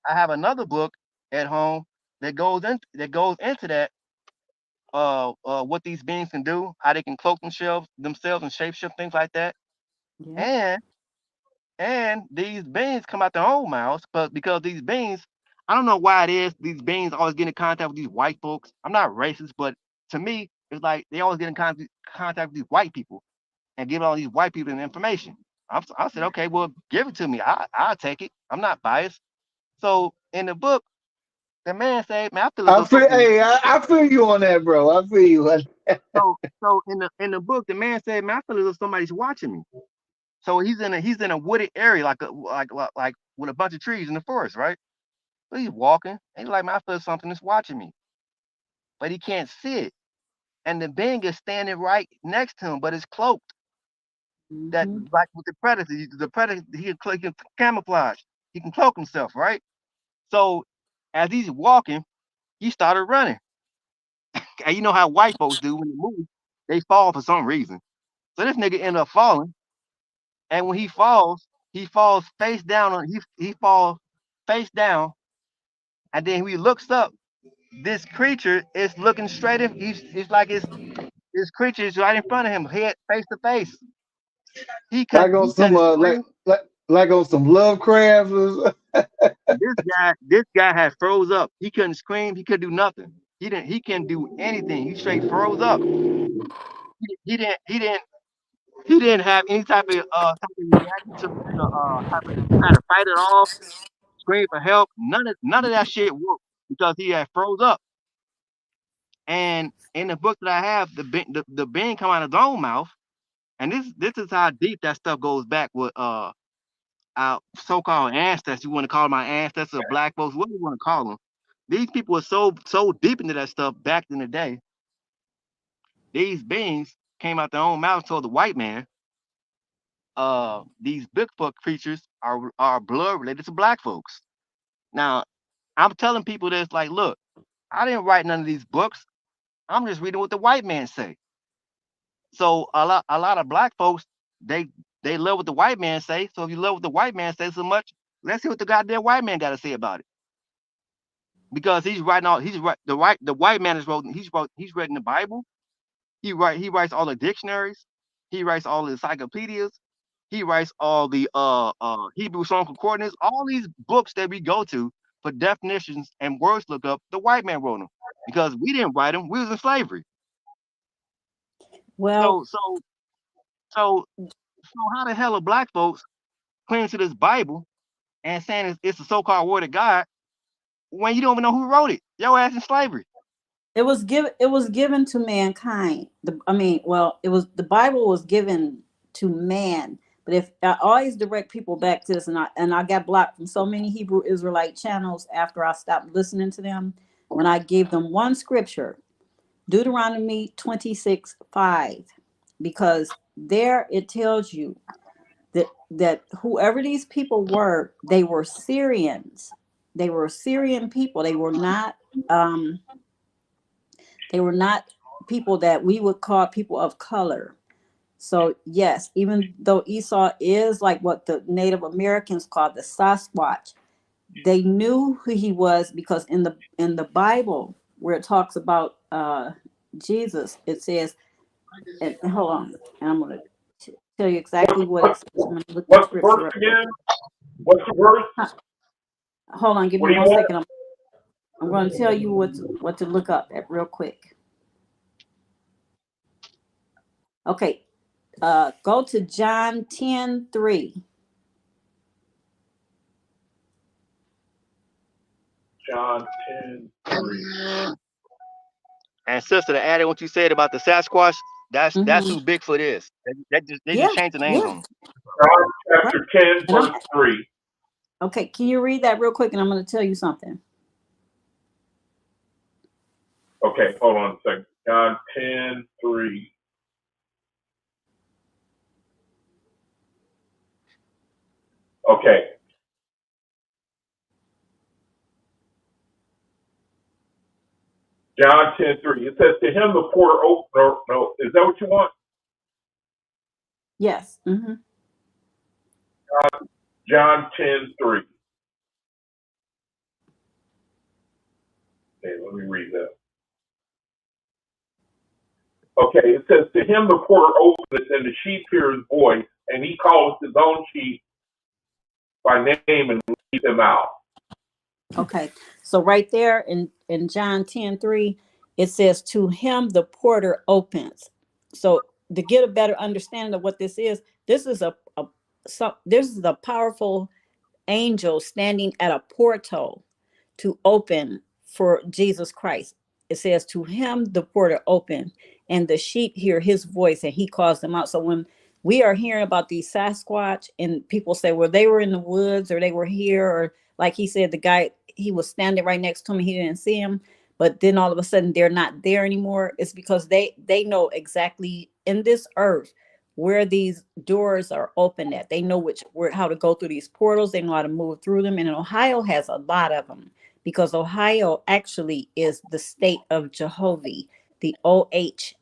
I have another book at home that goes into that, what these beings can do, how they can cloak themselves and shapeshift, things like that. Yep. And and these beings come out their own mouths, but because these beings, I don't know why it is these beings always get in contact with these white folks. I'm not racist, but to me it's like they always get in contact with these white people and give all these white people the information. I said, okay, well, give it to me. I'll take it. I'm not biased. So in the book, the man said, "Man, I feel as I though feel, something." hey, I feel you on that, bro. I feel you. So in the book, the man said, "Man, I feel as though somebody's watching me." So he's in a wooded area, like with a bunch of trees in the forest, right? So he's walking, and he's like, "Man, I feel something is watching me." but he can't see it. And the being is standing right next to him, but it's cloaked. That Mhm. like with the predator he can camouflage. He can cloak himself, right? So as he's walking, he started running. And you know how white folks do when they move, they fall for some reason. So this nigga ended up falling, and when he falls face down on he falls face down, and then when he looks up, this creature is looking straight at it's like this creature is right in front of him, head face to face. Like on He some couldn't scream. like on some Lovecraft or This guy had froze up. He couldn't scream. He could do nothing. He couldn't do anything. He straight froze up. He didn't have any type of reaction to type of try to fight it off, scream for help. None of that shit worked because he had froze up. And in the book that I have, the being come out of his own mouth. And this is how deep that stuff goes back with our so-called ancestors. You want to call my ancestors or black folks, what do you want to call them? These people were so deep into that stuff back in the day. These beings came out their own mouth and told the white man, these Bigfoot creatures are blood related to black folks. Now, I'm telling people this like, look, I didn't write none of these books. I'm just reading what the white man say. So a lot of black folks, they they love what the white man say. So if you love what the white man says so much, let's see what the goddamn white man got to say about it. Because he's writing all he's right the white man is wrote he's written the Bible. He writes all the dictionaries. He writes all the encyclopedias. He writes all the Hebrew song concordance. All these books that we go to for definitions and words look up. The white man wrote them because we didn't write them. We was in slavery. Well, So so so so how the hell are black folks clinging to this Bible and saying it's the so-called word of God when you don't even know who wrote it? Your ass in slavery. it was given to mankind. The Bible was given to man. But if I always direct people back to this, and I got blocked from so many Hebrew Israelite channels after I stopped listening to them, when I gave them one scripture, Deuteronomy 26:5, because there it tells you that whoever these people were, they were Syrians. They were Syrian people. Um, they were not people that we would call people of color. So yes, even though Esau is like what the Native Americans call the Sasquatch, they knew who he was because in the Bible where it talks about Jesus, it says, and hold on, and I'm going to tell you What's exactly what it what, says. I'm going to look the what's the scripture verse up real again? quick. What's the verse? Hold on, give What me do you one want? second. I'm going to tell you what to look up at real quick. Okay, go to John 10:3. John 10:3. And sister, to add in what you said about the Sasquatch, that's Mm-hmm. who Bigfoot is. They Yeah, just changed the names yeah, on them. John right. chapter 10, And I'm verse 3. okay. Can you read that real quick? And I'm going to tell you something. Okay, hold on a second. John 10:3. Okay. John 10:3. It says, to him the porter opened. No, no, is that what you want? Yes. Mm-hmm. John 10:3. Okay, let me read that. Okay, it says, to him the porter openeth, and the sheep hear his voice, and he calleth his own sheep by name and leads them out. Okay. So right there in John 10:3, it says, to him the porter opens. So to get a better understanding of what this is this is a powerful angel standing at a portal to open for Jesus Christ. It says, to him the porter open, and the sheep hear his voice, and he calls them out. So when we are hearing about these Sasquatch, and people say, well, they were in the woods, or they were here, or like he said, the guy, he was standing right next to him, he didn't see him. but then all of a sudden they're not there anymore. It's because they know exactly in this earth where these doors are open at. They know which where how to go through these portals. They know how to move through them. And Ohio has a lot of them because Ohio actually is the state of Jehovah, the OHIO.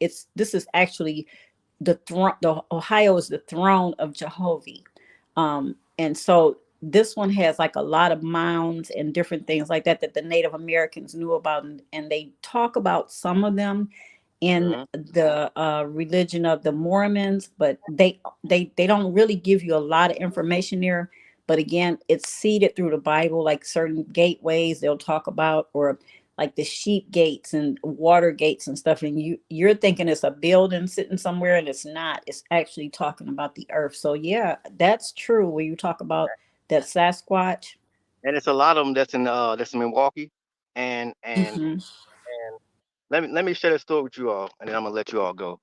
It's this is actually the throne. The Ohio is the throne of Jehovah. And so this one has like a lot of mounds and different things like that that the Native Americans knew about, and they talk about some of them in Mm-hmm. the religion of the Mormons, but they don't really give you a lot of information there. But again, it's seeded through the Bible, like certain gateways they'll talk about, or like the sheep gates and water gates and stuff. And you're thinking it's a building sitting somewhere, and it's not. It's actually talking about the earth. So yeah, that's true. When you talk about that Sasquatch. And it's a lot of them that's in Milwaukee, and Hmm. let me share this story with you all, and then I'm gonna let you all go.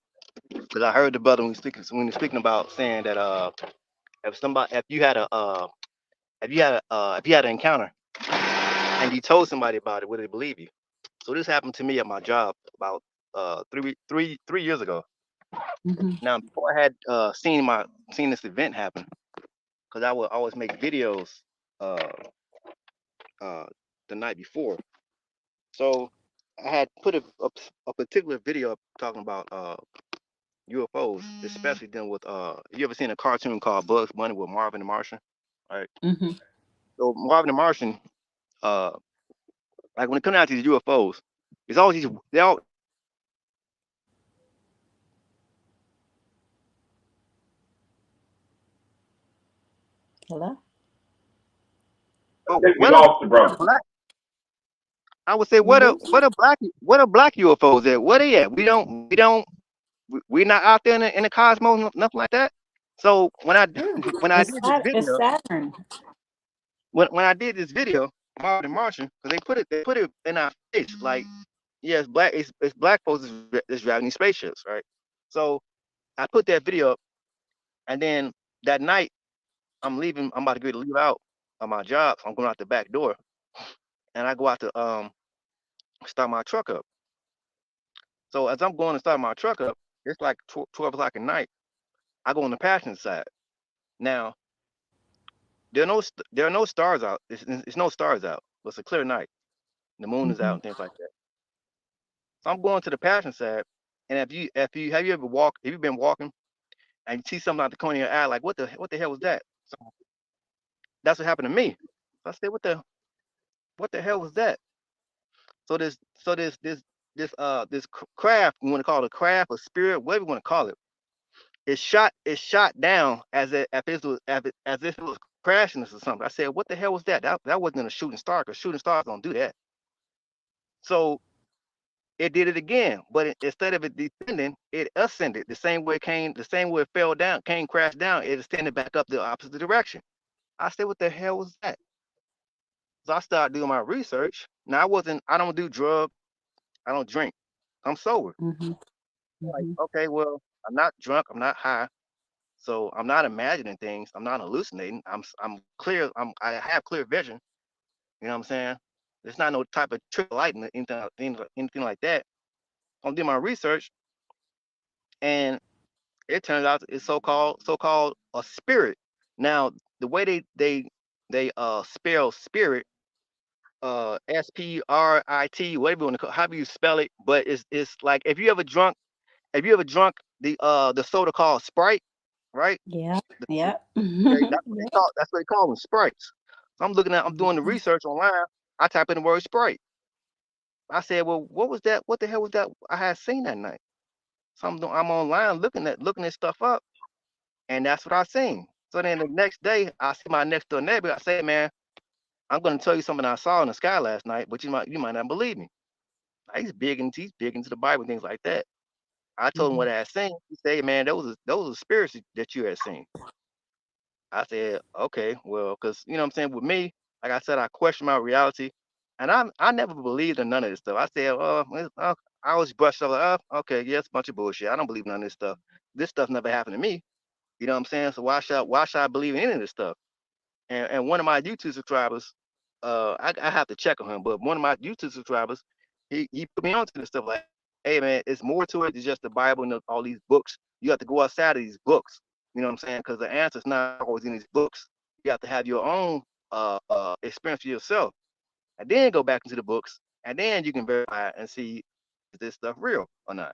Because I heard the brother when he's speaking about saying that if you had a if you had an encounter and you told somebody about it, would they believe you? So this happened to me at my job about 3 years ago. Hmm. Now before I had seen this event happen, because I would always make videos uh uh the night before. So I had put a particular video up talking about UFOs, especially dealing with you ever seen a cartoon called Bugs Bunny with Marvin the Martian? All right. Hmm. So Marvin the Martian, uh like when it comes out to these UFOs, it's always these they all Hello. I oh, think we lost the what a brother. black I would say We lose you. what a black UFOs at? Where they at? We're not out there in the cosmos, nothing like that. So when I Sure. when I did this It's video, Saturn. when I did this video, Marvin the Martian, because they put it in our face like, yeah, it's black folks that's driving these spaceships, right? So I put that video up, and then that night I'm leaving. I'm about to get to leave out of my job. So I'm going out the back door, and I go out to start my truck up. So as I'm going to start my truck up, it's like 12 o'clock at night. I go on the passenger side. Now there are no stars out. It's no stars out. It's a clear night. The moon is out Hmm. and things like that. So I'm going to the passenger side, and if you have you ever walked, have you been walking and you see something out the corner of your eye, like what the hell was that? So that's what happened to me. So I said, what the hell was that? So this craft, you want to call it a craft, a spirit, whatever you want to call it, it's shot down as if it was crashing us or something. I said, what the hell was that? That wasn't a shooting star, because shooting stars don't do that. So it did it again, but instead of it descending, it ascended the same way it came, the same way it fell down, came crashed down. It ascended back up the opposite direction. I said, what the hell was that? So I started doing my research. Now I don't do drugs, I don't drink, I'm sober. Hmm. Like, Hmm. okay, well, I'm not drunk, I'm not high, so I'm not imagining things, I'm not hallucinating. I'm clear. I have clear vision. You know what I'm saying? It's not no type of trick of light, anything like that. I'm doing my research, and it turns out it's so called a spirit. Now the way they spell spirit, SPRIT, whatever you want to call, however you spell it, but it's like if you ever drunk the soda called Sprite, right? Yeah. Yeah. Okay, Yeah. that's what they call them, sprites. So I'm doing the research online. I type in the word sprite. I said, well, what was that? What the hell was that I had seen that night? So I'm online looking this stuff up, and that's what I seen. So then the next day, I see my next door neighbor. I say, man, I'm gonna tell you something I saw in the sky last night, but you might not believe me. He's big into the Bible and things like that. I told him Hmm. what I had seen. He said, man, those are spirits that you had seen. I said, okay, well, because you know what I'm saying, with me, like I said, I question my reality, and I never believed in none of this stuff. I said, I always brushed off like, oh, okay, yeah, it's a bunch of bullshit. I don't believe in none of this stuff. This stuff never happened to me. You know what I'm saying? So why should I believe in any of this stuff? And one of my YouTube subscribers, I have to check on him, but one of my YouTube subscribers, he put me onto this stuff like, hey man, it's more to it than just the Bible and all these books. You have to go outside of these books. You know what I'm saying? Because the answer's not always in these books. You have to have your own experience for yourself, and then go back into the books, and then you can verify and see is this stuff real or not.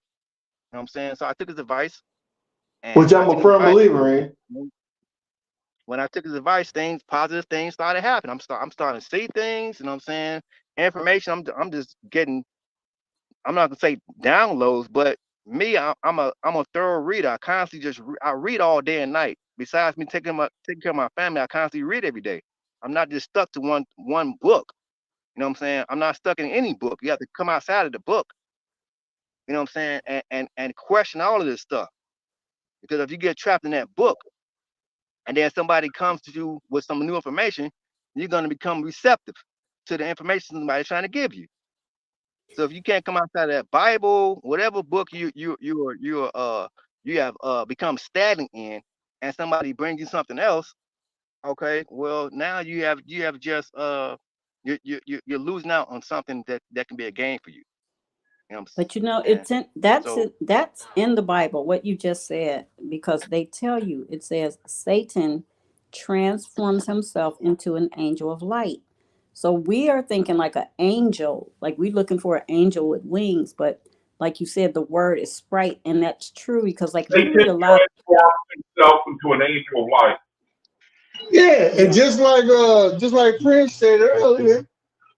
You know what I'm saying? So I took his advice, and Which when I I'm took a his firm advice, believer in. when I took his advice, positive things started happening. I'm starting to see things. You know what I'm saying? Information. I'm just getting. I'm not gonna say downloads, but me, I'm a thorough reader. I constantly I read all day and night. Besides me taking care of my family, I constantly read every day. I'm not just stuck to one book. You know what I'm saying? I'm not stuck in any book. You have to come outside of the book. You know what I'm saying? And question all of this stuff. Because if you get trapped in that book, and then somebody comes to you with some new information, you're going to become receptive to the information somebody's trying to give you. So if you can't come outside of that Bible, whatever book you have become stagnant in, and somebody brings you something else, okay, well now you have just you're losing out on something that can be a gain for you. You know what But I'm saying? it's in that's So it, that's in the Bible what you just said, because they tell you, it says Satan transforms himself into an angel of light. So we are thinking like an angel, like we're looking for an angel with wings, but like you said, the word is sprite, and that's true because like if you Satan read a lot, transforms himself into an angel of light. Yeah, and yeah, just like Prince said earlier,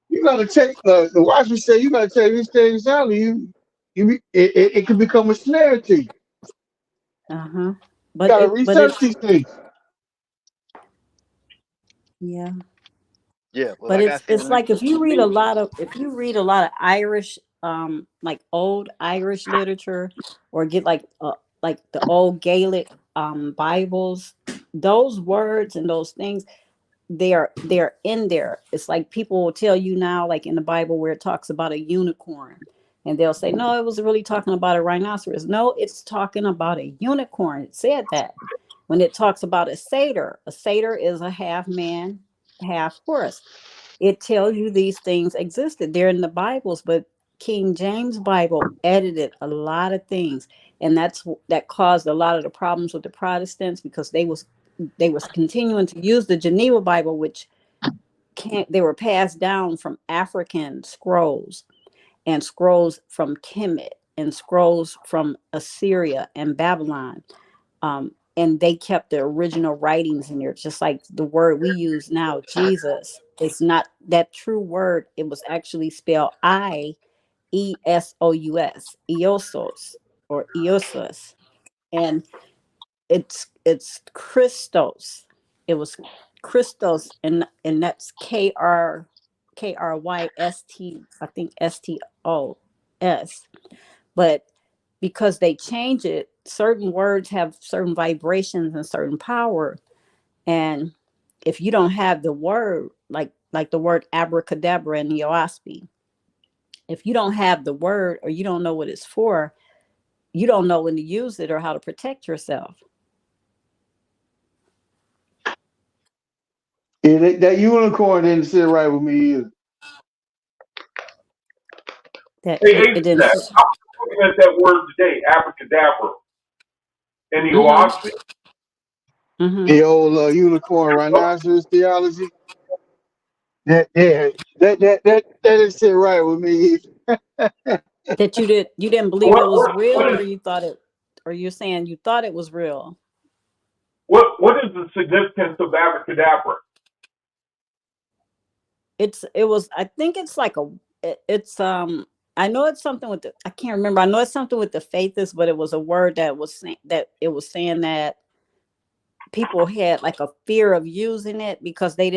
you gotta take the watchman said you gotta take these things out of you. It can become a snare to you. You uh-huh, gotta but research it's these things. yeah. yeah, well, But like I said, it's like if for you read a me, lot of Irish like old Irish literature, or get like the old Gaelic Bibles, those words and those things, they're in there. It's like people will tell you now, like in the Bible where it talks about a unicorn, and they'll say no, it was really talking about a rhinoceros. No, it's talking about a unicorn. It said that. When it talks about a satyr is a half man, half horse. It tells you these things existed. They're in the Bibles, but King James Bible edited a lot of things, and that caused a lot of the problems with the Protestants, because they was continuing to use the Geneva Bible, which can't they were passed down from African scrolls, and scrolls from Kemet, and scrolls from Assyria and Babylon. And they kept the original writings in there, just like the word we use now, Jesus. It's not that true word. It was actually spelled Iesous, Eosos, or Eosus, and it's Christos. It was Christos, and that's Kryst, I think STOS. But because they change it, certain words have certain vibrations and certain power. And if you don't have the word, like the word abracadabra in the OAHSPE, if you don't have the word, or you don't know what it's for, you don't know when to use it or how to protect yourself. Yeah, that unicorn didn't sit right with me either. That Hey, it Ace, didn't. I'm looking at that word today, abracadabra, in the Mm-hmm, OAHSPE. mm-hmm. The old unicorn rhinoceros theology. That yeah, that didn't sit right with me either. That you didn't believe What, it was what, real, what or is you thought it, or you're saying you thought it was real. what is the significance of abracadabra? It was, I think it's like it's I know it's something with the, I can't remember. I know it's something with the faithists, but it was a word that was saying that, it was saying that people had like a fear of using it because they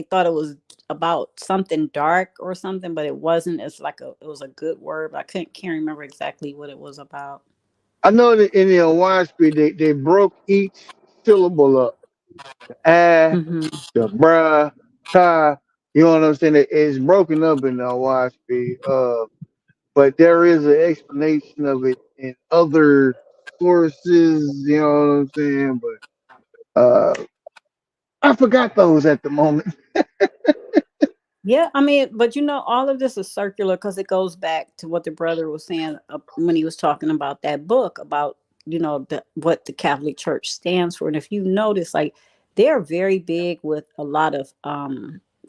thought it was about something dark or something, but it wasn't. It's like it was a good word, but I can't remember exactly what it was about. I know that in the WASP they broke each syllable up. Ah, Hmm. the bruh, ta. You know what I'm saying? It's broken up in the WASP. But there is an explanation of it in other sources. You know what I'm saying? But I forgot those at the moment. Yeah, I mean, but all of this is circular because it goes back to what the brother was saying when he was talking about that book about, what the Catholic Church stands for. And if you notice, like, they're very big with a lot of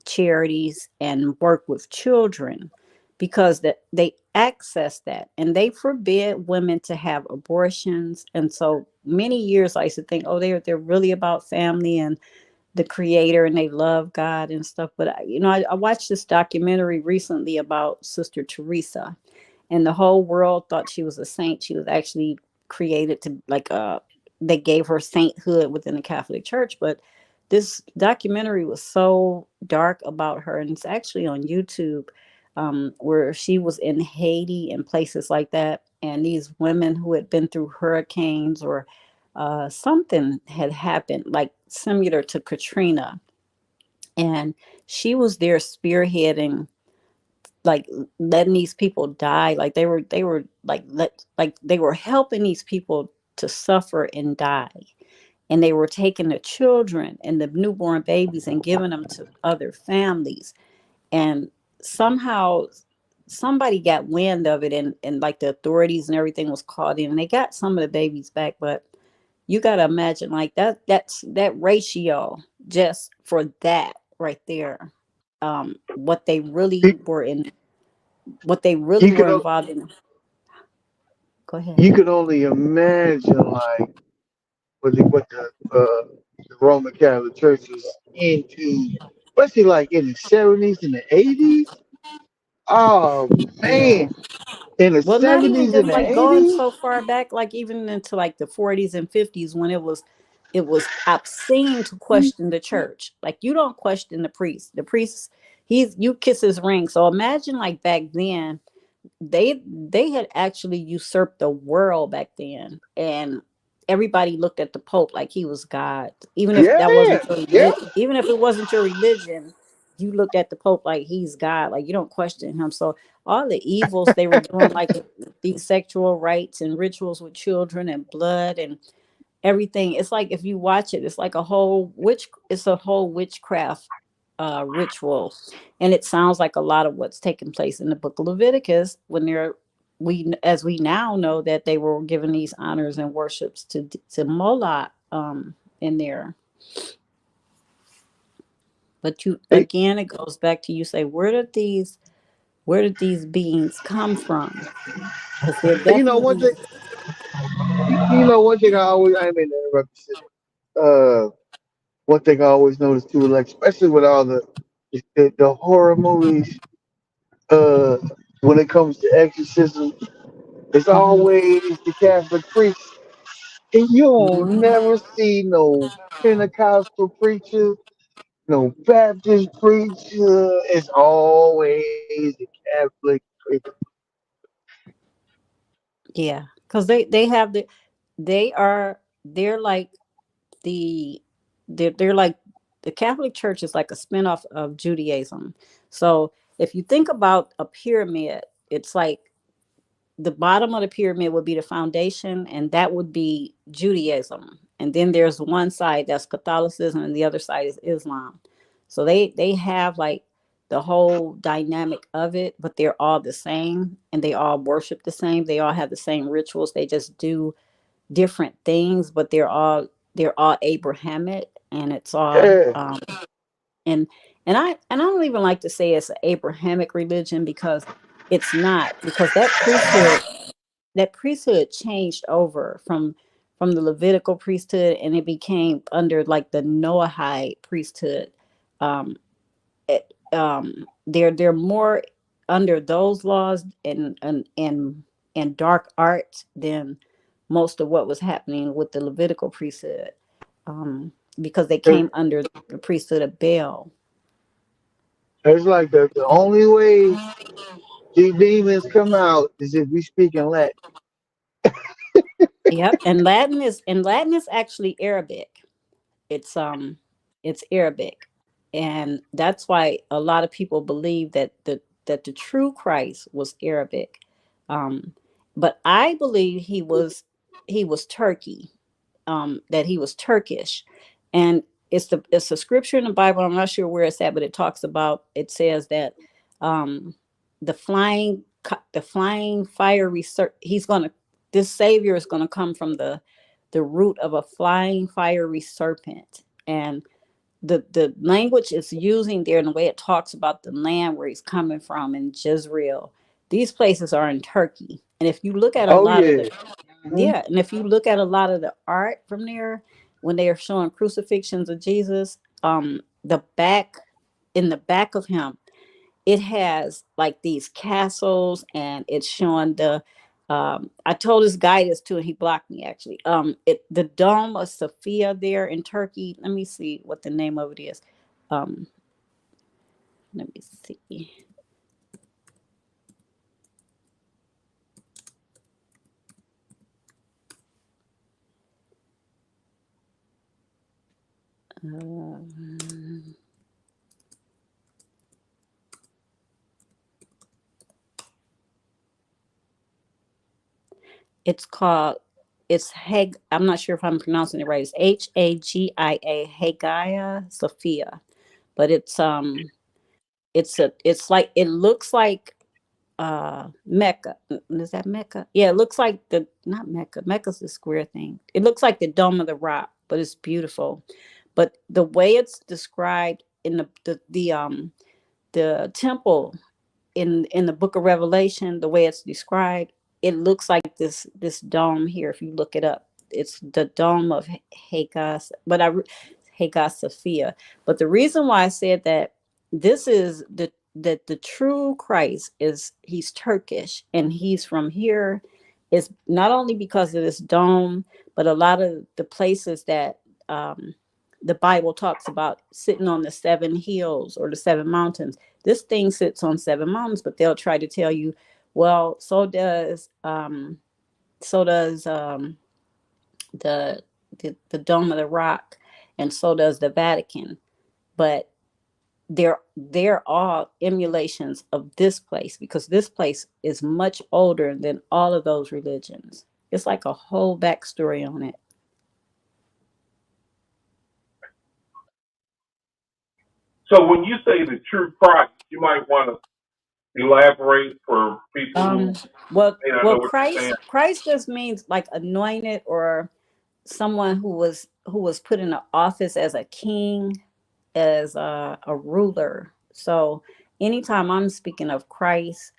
charities and work with children because that they access that and they forbid women to have abortions. And so many years I used to think, oh, they're really about family and the creator and they love God and stuff. But I watched this documentary recently about Sister Teresa, and the whole world thought she was a saint. She was actually created to they gave her sainthood within the Catholic Church. But this documentary was so dark about her, and it's actually on YouTube, where she was in Haiti and places like that, and these women who had been through hurricanes or something had happened, like similar to Katrina, and she was there spearheading, like letting these people die, like they were like they were helping these people to suffer and die, and they were taking the children and the newborn babies and giving them to other families, and somehow somebody got wind of it, and like the authorities and everything was called in and they got some of the babies back. But you got to imagine like that's that ratio just for that right there, what they You, really were in, what they really you could were involved in. Go ahead. you could only imagine like what the Roman Catholic Church was into, especially like in the 70s and the 80s. Oh Yeah. man, in the Well, not even 70s and just the like going 80s. so far back, like even into like the 40s and 50s when it was obscene to question the church. Like you don't question the priest. The priest, you kiss his ring. So imagine like back then, they had actually usurped the world back then, and everybody looked at the Pope like he was God. Even if that Yeah, wasn't your yeah. even if it wasn't your religion, you looked at the Pope like he's God. Like you don't question him. So all the evils they were doing, like these sexual rites and rituals with children and blood and everything, it's like if you watch it, it's like it's a whole witchcraft ritual, and it sounds like a lot of what's taking place in the book of Leviticus when as we now know that they were given these honors and worships to Moloch, in there. But you Hey, again, it goes back to, you say, where did these beings come from? Because they're you know one definitely. thing. One thing I ain't mean to interrupt you, sis. One thing I always notice too, like especially with all the horror movies, uh, when it comes to exorcism, it's Mhm, always the Catholic priest, and you don't mhm. never see no Pentecostal preacher, no Baptist preacher. It's always the Catholic preacher. Yeah, because they have they're like the they're like the Catholic Church is like a spinoff of Judaism. So if you think about a pyramid, it's like the bottom of the pyramid would be the foundation, and that would be Judaism. And then there's one side that's Catholicism, and the other side is Islam. So they have like the whole dynamic of it, but they're all the same, and they all worship the same. They all have the same rituals. They just do different things, but they're all Abrahamic, and it's all Yeah, and I don't even like to say it's an Abrahamic religion because it's not, because that priesthood changed over from the Levitical priesthood, and it became under like the Noahide priesthood. Um, they're more under those laws and dark arts than most of what was happening with the Levitical priesthood, um, because they came under the priesthood of Baal. it's like the only way these demons come out is if we speak in Latin. Yep, and Latin is actually Arabic. It's Arabic, and that's why a lot of people believe that the true Christ was Arabic. Um, but I believe he was Turkey, that he was Turkish, and it's a scripture in the Bible. I'm not sure where it's at, but it talks about, it says that um, the flying fiery this Savior is gonna come from the root of a flying fiery serpent. And the language it's using there, and the way it talks about the land where he's coming from in Jezreel, these places are in Turkey. And if you look at a Oh lot of yeah. the Mhm. yeah, and if you look at a lot of the art from there, when they are showing crucifixions of Jesus, the back in the back of him, it has like these castles, and it's showing the I told this guy this too, and he blocked me actually. The Dome of Sophia there in Turkey. Let me see what the name of it is. Um, let me see. Uh, it's called, I'm not sure if I'm pronouncing it right. It's Hagia, Hagia Sophia. But it's like, it looks like Mecca. Is that Mecca? Yeah, it looks like not Mecca. Mecca's the square thing. It looks like the Dome of the Rock, but it's beautiful. But the way it's described in the temple in the book of Revelation, the way it's described, it looks like this dome here. If you look it up, it's the dome of Hagas, Hagas Sophia. But the reason why I said that this is the true Christ is, he's Turkish and he's from here, is not only because of this dome, but a lot of the places that the Bible talks about sitting on the 7 hills or the 7 mountains. This thing sits on 7 mountains, but they'll try to tell you, well, so does the, the Dome of the Rock, and so does the Vatican. But they're all emulations of this place, because this place is much older than all of those religions. It's like a whole backstory on it. So when you say the true Christ, you might want to elaborate for people who Um, well, may not know what you're saying. Christ just means like anointed, or someone who was put in an office as a king, as a ruler. So anytime I'm speaking of Christ,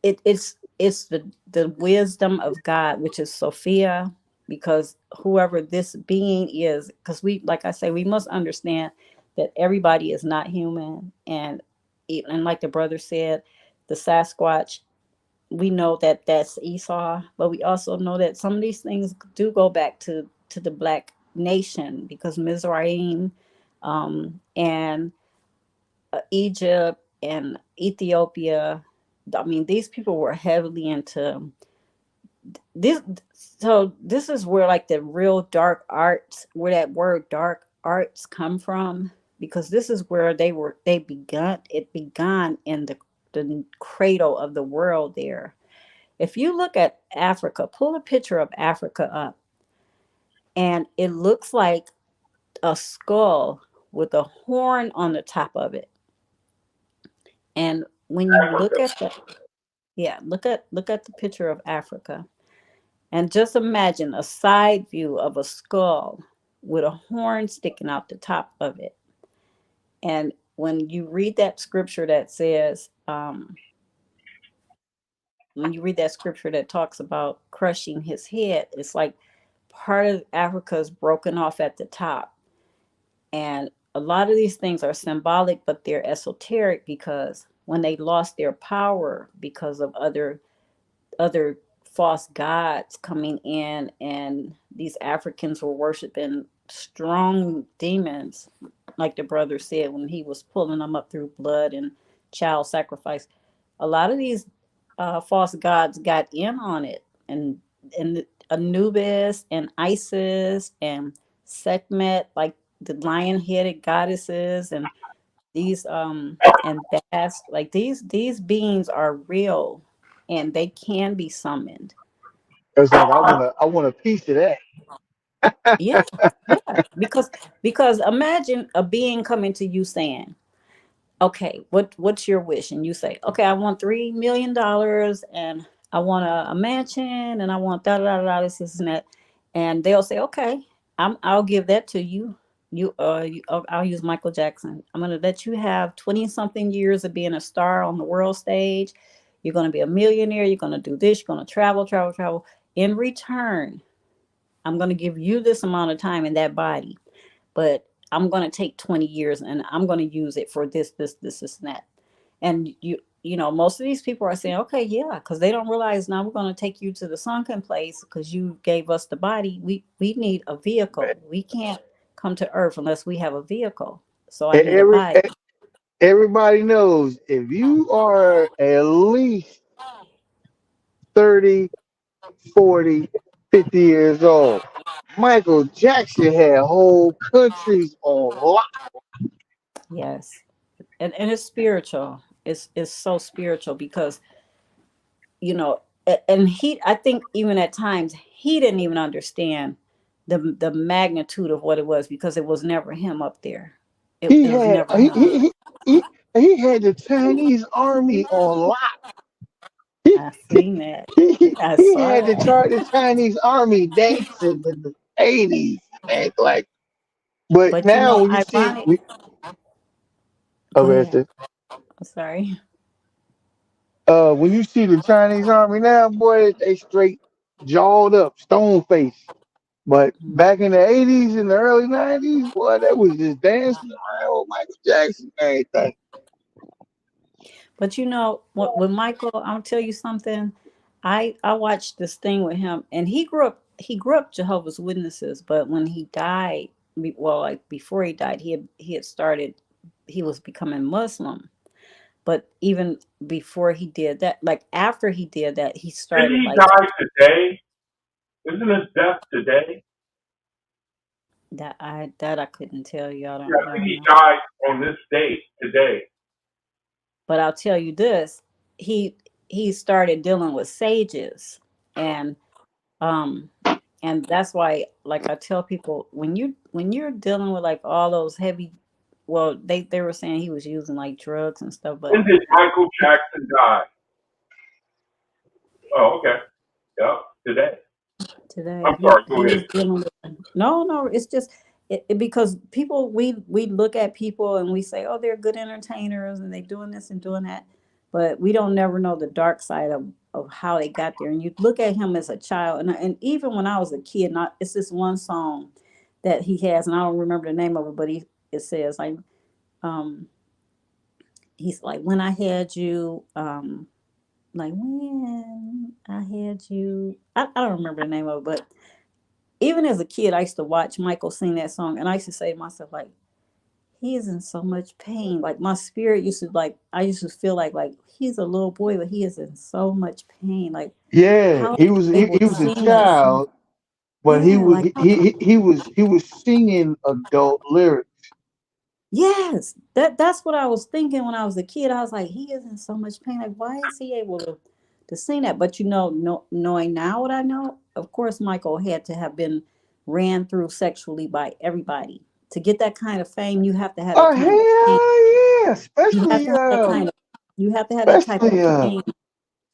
it's the wisdom of God, which is Sophia, because whoever this being is, because we, like I say, we must understand that everybody is not human, and like the brother said, the Sasquatch, we know that that's Esau, but we also know that some of these things do go back to the black nation, because Mizraim, and Egypt and Ethiopia. I mean, these people were heavily into this. So this is where like the real dark arts, where that word dark arts come from, because this is where it began in the cradle of the world there. If you look at Africa, pull a picture of Africa up, and it looks like a skull with a horn on the top of it. And when you look Africa. at the yeah, look at the picture of Africa, and just imagine a side view of a skull with a horn sticking out the top of it. And when you read that scripture that says, when you read that scripture that talks about crushing his head, it's like part of Africa is broken off at the top. And a lot of these things are symbolic, but they're esoteric, because when they lost their power because of other false gods coming in, and these Africans were worshiping strong demons, like the brother said, when he was pulling them up through blood and child sacrifice. A lot of these false gods got in on it, and Anubis and Isis and Sekhmet, like the lion-headed goddesses, and these and Bast, like these beings are real, and they can be summoned. It's like I want a piece of that. Yeah, yeah. Because imagine a being coming to you saying, okay, what's your wish? And you say, okay, I want $3 million, and I want a mansion, and I want da da da da this and that. And they'll say, okay, I'll give that to you. I'll use Michael Jackson. I'm gonna let you have 20 something years of being a star on the world stage. You're gonna be a millionaire. You're gonna do this. You're gonna travel, travel, travel. In return, I'm gonna give you this amount of time in that body, but I'm going to take 20 years and I'm going to use it for this, and that. And most of these people are saying, okay, yeah, because they don't realize now we're going to take you to the sunken place because you gave us the body. We need a vehicle. We can't come to Earth unless we have a vehicle. So I And need a body. everybody knows if you are at least 30, 40, 50 years old, Michael Jackson had whole countries on lock. Yes. And it's spiritual. It's so spiritual because and he, I think even at times he didn't even understand the magnitude of what it was because it was never him up there. He It was had never him. he had the Chinese army on lock. He, I seen that. I he saw had that. the Chinese army dancing in the 80s. And like, but But now when you see, ironic. Go ahead. arrested, I'm sorry. when you see the Chinese army now, boy, they straight jawed up, stone faced. But back in the 80s and the early 90s, boy, they was just dancing around with Michael Jackson and everything. But when Michael, I'll tell you something. I watched this thing with him, and he grew up Jehovah's Witnesses, but when he died, well, like before he died, he had started, he was becoming Muslim. But even before he did that, like after he did that, he Didn't started he like die today? Isn't his death today? that I couldn't tell you. Yeah, I I think don't he know. died on this date today. But I'll tell you this, he he started dealing with sages, and um and that's why, like, I tell people, when you're dealing with like all those heavy, well, they were saying he was using like drugs and stuff, but When did Michael Jackson die? Oh, okay. Yep, today. today I'm sorry, go he was ahead. dealing with, no, it's just because people, we look at people and we say, oh, they're good entertainers and they doing this and doing that, but we don't never know the dark side of how they got there. And you look at him as a child, and even when I was a kid, not it's this one song that he has, and I don't remember the name of it, but it says like, um he's like, when I had you, like when I had you, I don't remember the name of it, but even as a kid, I used to watch Michael sing that song, and I used to say to myself, like, he is in so much pain. Like my spirit used to, like, I used to feel like he's a little boy, but he is in so much pain. Like, Yeah, how is he was he able he to was a sing that song? child, but Yeah, like he was singing adult lyrics. yes, that's what I was thinking when I was a kid. I was like, he is in so much pain. Like, why is he able to sing that? But knowing now what I know, of course, Michael had to have been ran through sexually by everybody. To get that kind of fame, you have to have that Oh kind of pain. hell yeah! You have to have that kind of, you have to have that type of Especially pain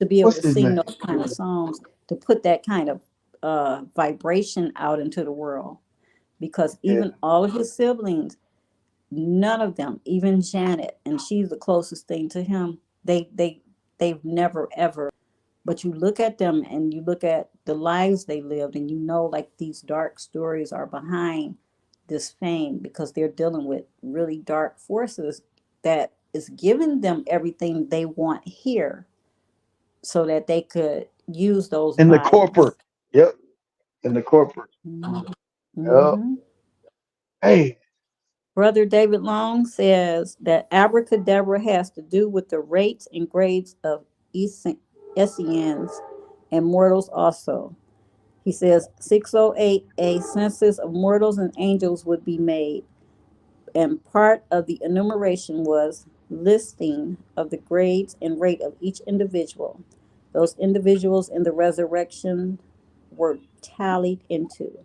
to be able what's to his sing name? those kind of songs, to put that kind of vibration out into the world. Because Yeah. even all of his siblings, none of them, even Janet, and she's the closest thing to him, they've never ever. But you look at them and you look at the lives they lived, and like these dark stories are behind this fame because they're dealing with really dark forces that is giving them everything they want here so that they could use those In the corporate. bodies. Yep. In the corporate. Yep. Hmm. Hey, Brother David Long says that abracadabra has to do with the rates and grades of Essenes and mortals also. He says 608, a census of mortals and angels would be made, and part of the enumeration was listing of the grades and rate of each individual. Those individuals in the resurrection were tallied into.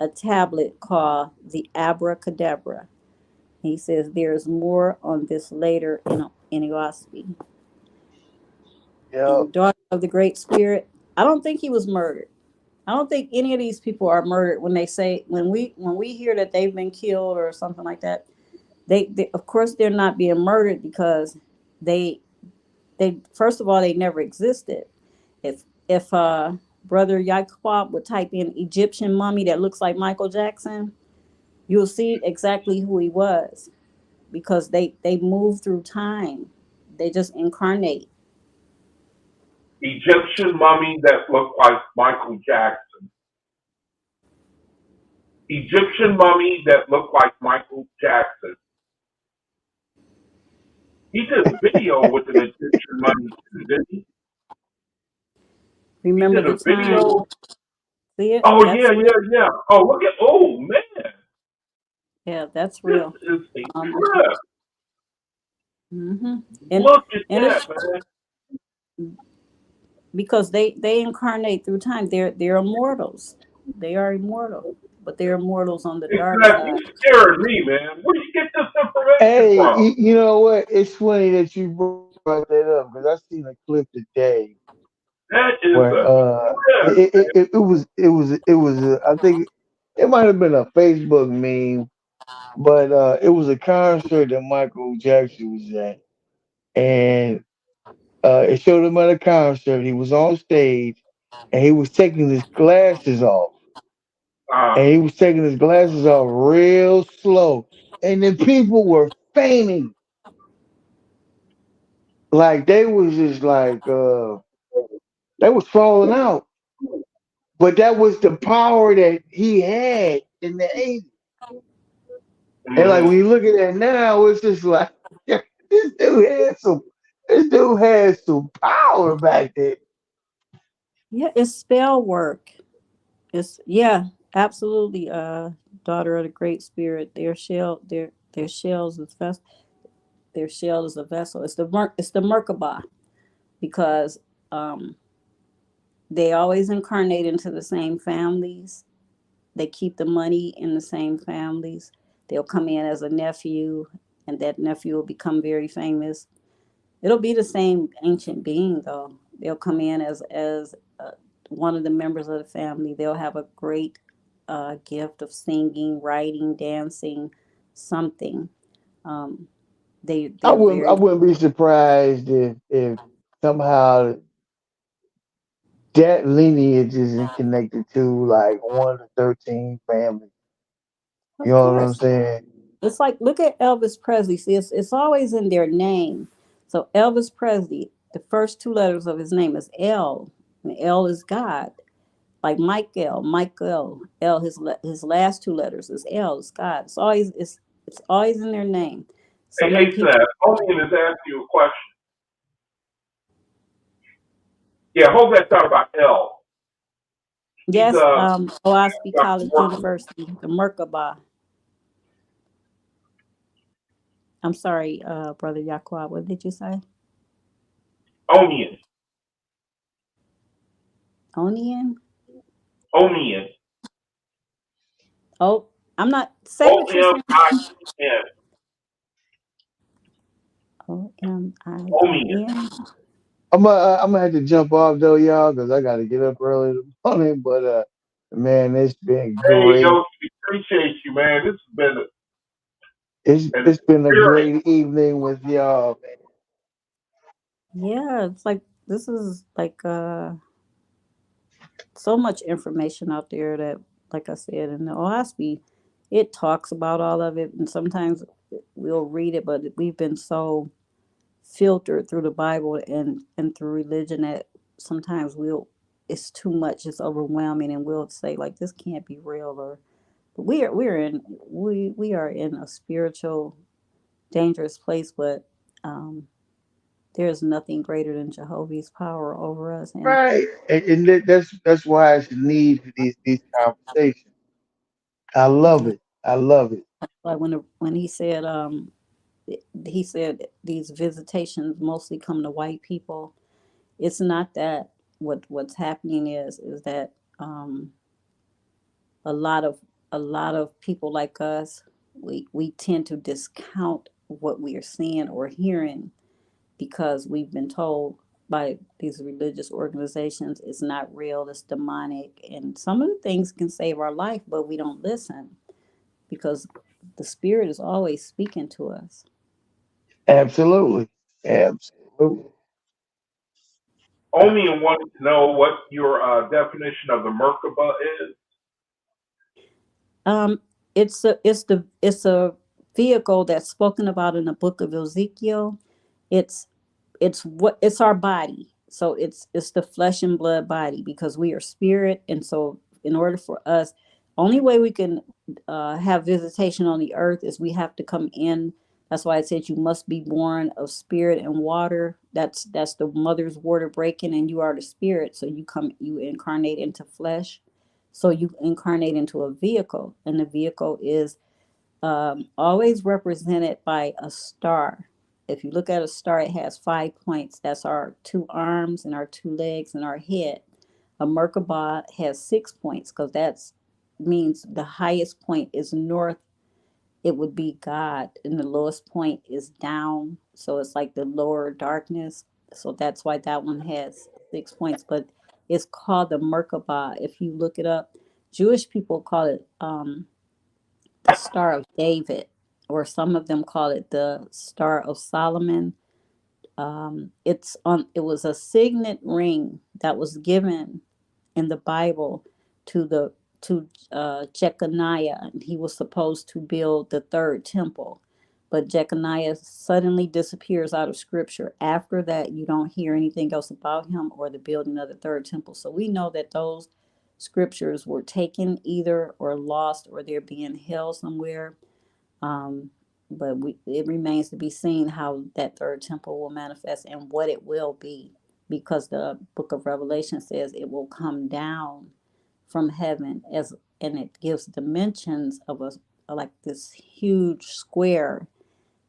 a tablet called the Abracadabra. He says there's more on this later in OAHSPE. Yep. And daughter of the Great Spirit, I don't think he was murdered. I don't think any of these people are murdered when they say when we hear that they've been killed or something like that. They of course they're not being murdered because they they first of all they never existed. If brother Yaquab would type in Egyptian mummy that looks like Michael Jackson, you'll see exactly who he was because they move through time. They just incarnate. Egyptian mummy that looked like Michael Jackson. Egyptian mummy that looked like Michael Jackson. He did a video with an Egyptian mummy too, didn't he? He Remember did the a time. video. See it? Oh yeah, That's real. yeah, yeah. Oh look at. Oh man, Yeah, that's this real. is a Um, trip. hmm and Look at and that, it's man. because they incarnate through time. They're immortals. They are immortal, but they're immortals on the dark Exactly. side. You scaring me, man. Where do you get this information Hey, from? you know what? It's funny that you brought that up because I seen a clip today That is where a trip. it was I think it might have been a Facebook meme, but it was a concert that Michael Jackson was at, and it showed him at a concert. He was on stage, and he was taking his glasses off, Uh, and he was taking his glasses off real slow, and then people were fainting, like they was just like they was falling out. But that was the power that he had in the 80s. And like mm-hmm. when you look at it now, it's just like this dude had some this dude had some power back then. Yeah, it's spell work. It's yeah, absolutely. Daughter of the Great Spirit. Their shells is their shell is a vessel. It's the Merkabah because um they always incarnate into the same families. They keep the money in the same families. They'll come in as a nephew, and that nephew will become very famous. It'll be the same ancient being though. They'll come in as one of the members of the family. They'll have a great gift of singing, writing, dancing, something. Um, I they're wouldn't I very wouldn't be surprised if somehow that lineage isn't connected to like one of the 13 families. You of know what I'm course. saying? It's like look at Elvis Presley. See, it's always in their name. So Elvis Presley, the first two letters of his name is L, and L is God. Like Michael L. His last two letters is L. It's God. It's always in their name. So Hey, many hey, people. Snap. Omian is asking you a question. Yeah, hold that thought about L. He's Yes, OAHSPE got College work. University, the Merkabah. I'm sorry, brother Yaqua. What did you say? Omian. Onion? Omian. Oh, I'm not. Say what you're saying. Omian. Omian. OMIN. I'm gonna have to jump off though, y'all, because I gotta get up early in the morning. But man, it's been Hey, great. yo, appreciate you, man. This has been an It's been a experience. great evening with y'all. Yeah, it's like this is like so much information out there that, like I said, in the OASP, it talks about all of it, and sometimes we'll read it, but we've been so filtered through the Bible and through religion that sometimes it's too much, it's overwhelming, and we'll say like this can't be real, or but we are in a spiritual dangerous place, but um, there's nothing greater than Jehovah's power over us, and Right, and that's why it's a need for these conversations. I love yeah, it. I love it. like when he said these visitations mostly come to white people. It's not that what's happening is that a lot of a lot of people like us, we tend to discount what we are seeing or hearing because we've been told by these religious organizations it's not real, it's demonic, and some of the things can save our life, but we don't listen because the spirit is always speaking to us. Absolutely. Absolutely. Only wanted to know what your definition of the Merkaba is. Um, it's a vehicle that's spoken about in the book of Ezekiel. It's it's our body. So it's the flesh and blood body because we are spirit, and so in order for us, only way we can have visitation on the earth is we have to come in. That's why it says you must be born of spirit and water. That's the mother's water breaking, and you are the spirit. So you incarnate into flesh. So you incarnate into a vehicle, and the vehicle is always represented by a star. If you look at a star, it has 5 points. That's our two arms and our two legs and our head. A Merkabah has 6 points because that's means the highest point is north. It would be God, and the lowest point is down. So it's like the lower darkness. So that's why that one has 6 points. But it's called the Merkabah. If you look it up, Jewish people call it the Star of David, or some of them call it the Star of Solomon. It was a signet ring that was given in the Bible to the to Jeconiah, and he was supposed to build the third temple. But Jeconiah suddenly disappears out of scripture. After that, you don't hear anything else about him or the building of the third temple. So we know that those scriptures were taken either or lost or they're being held somewhere. Um, but it remains to be seen how that third temple will manifest and what it will be, because the book of Revelation says it will come down from heaven and it gives dimensions of a like this huge square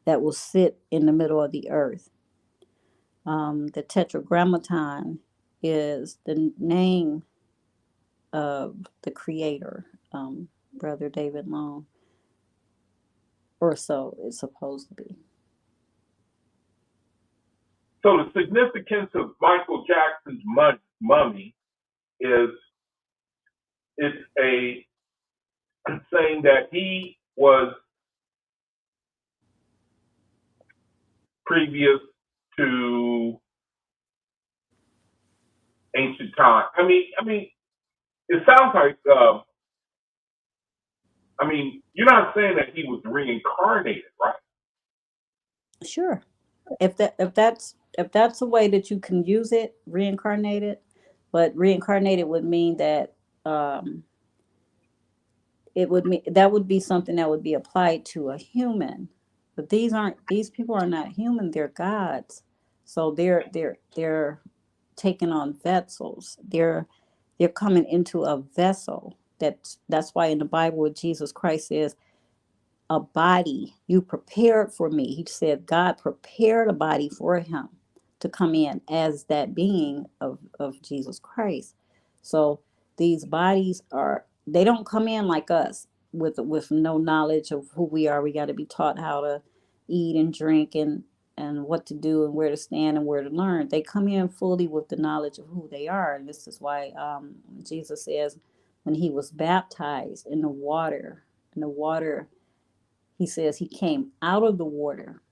that will sit in the middle of the earth. The Tetragrammaton is the name of the creator, Brother David Long, or so it's supposed to be. So the significance of Michael Jackson's mummy is it's a saying that he was previous to ancient time. I mean, it sounds like. You're not saying that he was reincarnated, right? Sure. If that's a way that you can use it, reincarnated, but reincarnated would mean that um, it would mean that would be something that would be applied to a human. But these people are not human, they're gods. So they're taking on vessels. They're coming into a vessel. That's why in the Bible Jesus Christ says a body you prepared for me. He said God prepared a body for him to come in as that being of Jesus Christ. So these bodies they don't come in like us with no knowledge of who we are. We got to be taught how to eat and drink and what to do and where to stand and where to learn. They come in fully with the knowledge of who they are. And this is why Jesus says when he was baptized in the water, he says he came out of the water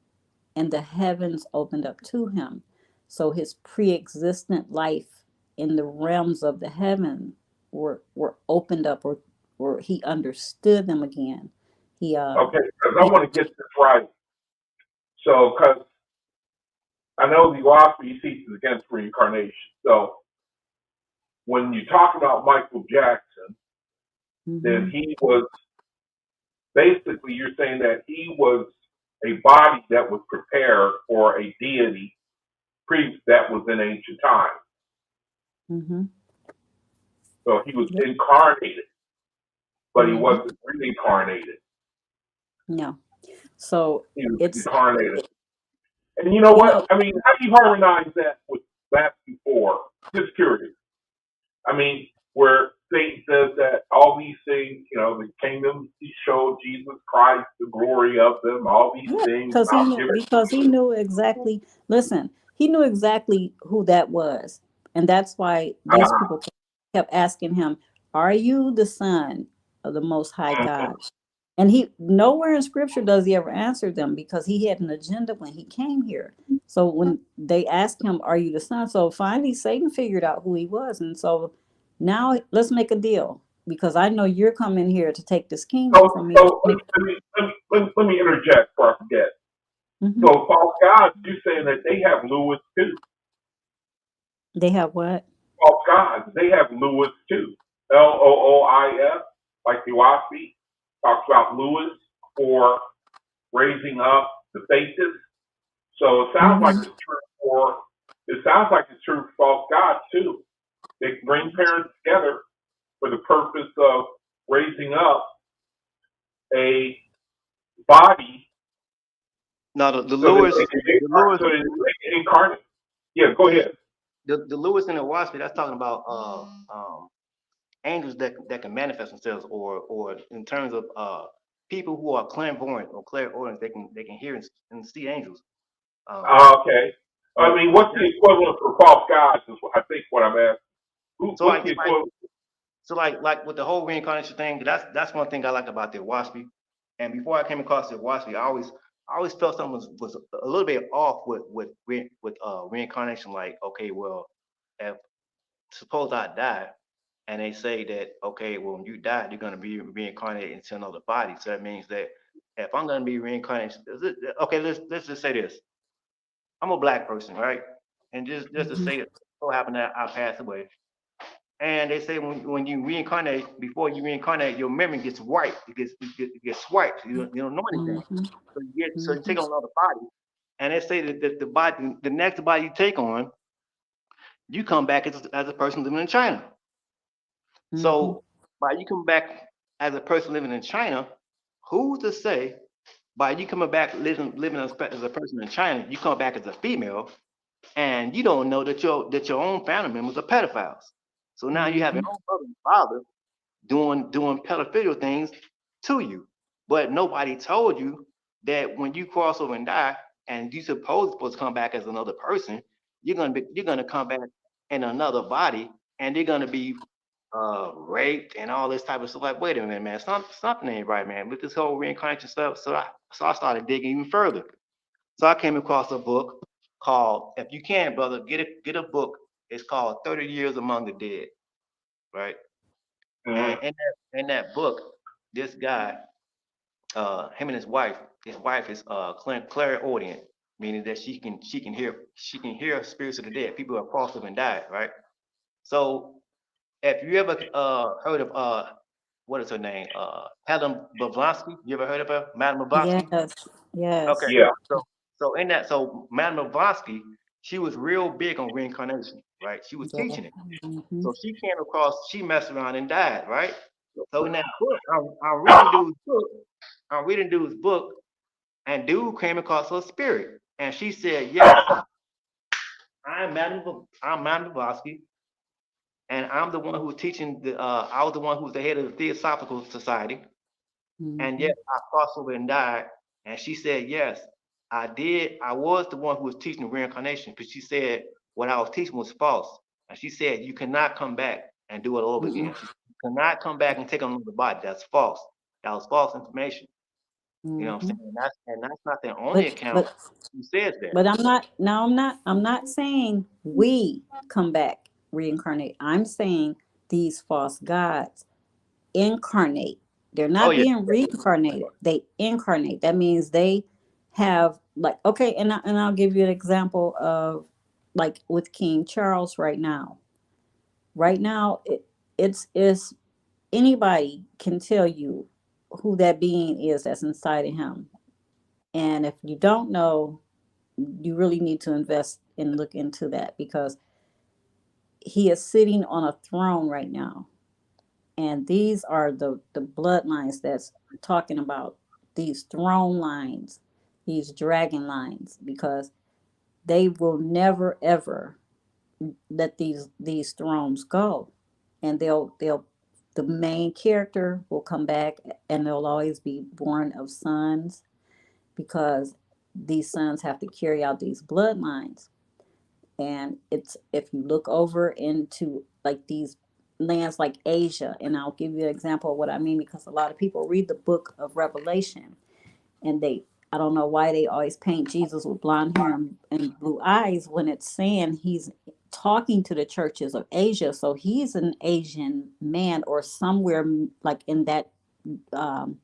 and the heavens opened up to him. So his pre-existent life in the realms of the heaven were opened up, or he understood them again. He Okay, because I he want to get this right. So, because I know the OAHSPE teaches against reincarnation. So, when you talk about Michael Jackson, then hmm he was basically, you're saying that he was a body that was prepared for a deity that was in ancient times. hmm So he was yep. incarnated, but he hmm wasn't reincarnated. No. So He was it's incarnated. And you know you what? know How do you harmonize that with Matthew 4? Just curious. Where Satan says that all these things, the kingdom, he showed Jesus Christ, the glory of them, all these Yeah, things. because I'll give it he knew exactly. Listen, he knew exactly who that was, and that's why these uh, people kept asking him, "Are you the son of the Most High God?" And he nowhere in Scripture does he ever answer them because he had an agenda when he came here. So when they asked him, "Are you the son?" So finally, Satan figured out who he was, and so now let's make a deal because I know you're coming here to take this kingdom from so me. Let's make. let me interject before I forget. Mhm. So false gods, you're saying that they have Lewis too. They have what? False gods, they have Lewis too. Loois, like the OAHSPE talks about Lewis for raising up the faithless. So Hmm. it sounds like it's true for false gods too. They bring parents together for the purpose of raising up a body Now the so that Lewis, they can the Lewis, incarnate. Yeah, go yeah, ahead. the Lewis and the Wasp, that's talking about angels that can manifest themselves, or in terms of people who are clairvoyant or clairaudient, they can hear and see angels. Um, Okay. I but mean, what's the equivalent for false gods? Is what I think what I'm asking. so What's like the equivalent? like with the whole reincarnation thing, that's one thing I like about the WASPy. And before I came across the WASPy, I always felt something was a little bit off with reincarnation. Like, okay, well, if suppose I die, and they say that, okay, well, when you die, you're gonna be reincarnated into another body. So that means that if I'm gonna be reincarnated, okay, let's just say this: I'm a black person, right? And just to Hmm. say it so happened that I passed away. And they say when you reincarnate, before you reincarnate, your memory gets wiped. It gets swiped. You don't know anything. Hmm. So you Hmm. take on another body. And they say that the next body you take on, you come back as a person living in China. Hmm. So by you come back as a person living in China, who's to say by you coming back living as a person in China, you come back as a female, and you don't know that your own family members are pedophiles. So now you have your Hmm. own mother and father doing pedophilial things to you. But nobody told you that when you cross over and die, and you supposed to come back as another person, you're gonna come back in another body, and you're gonna be raped and all this type of stuff. Like, wait a minute, man, something ain't right, man. With this whole reincarnation stuff, so I started digging even further. So I came across a book called, if you can, brother, get a book. It's called 30 Years Among the Dead, right? Mhm. And in that book, this guy, him and his wife is clairaudient, meaning that she can hear spirits of the dead, people who have crossed over and died, right? So if you ever heard of what is her name? Helen Blavatsky. You ever heard of her? Madame Blavatsky? Yes. Okay. Yes. Yeah. So Madame Blavatsky, she was real big on reincarnation, right? She was Yeah. teaching it. Hmm. So she messed around and died, right? So in that book, I'm reading dude's book. I'm reading dude's book, and dude came across her spirit, and she said, "Yes, I'm Madame Blavatsky, and I'm the one who was teaching the. I was the one who was the head of the Theosophical Society, and Hmm. yet I crossed over and died." And she said, "Yes, I did. I was the one who was teaching reincarnation, because she said what I was teaching was false, and she said you cannot come back and do it all over again. She cannot come back and take on another body. That's false. That was false information." You know what I'm Hmm. saying? And that's not the only But account but who says that. but I'm not now. I'm not saying we come back reincarnate. I'm saying these false gods incarnate. They're Oh not yeah, being reincarnated. They incarnate. That means they have like okay, and I'll give you an example of like with King Charles right now. Right now, it's anybody can tell you who that being is that's inside of him. And if you don't know, you really need to invest and look into that because he is sitting on a throne right now. And these are the bloodlines that's talking about these throne lines, these dragon lines, because they will never ever let these thrones go. And they'll the main character will come back, and they'll always be born of sons, because these sons have to carry out these bloodlines. And it's, if you look over into like these lands like Asia, and I'll give you an example of what I mean, because a lot of people read the book of Revelation, and they, I don't know why they always paint Jesus with blonde hair and blue eyes, when it's saying he's talking to the churches of Asia. So he's an Asian man, or somewhere like in that um,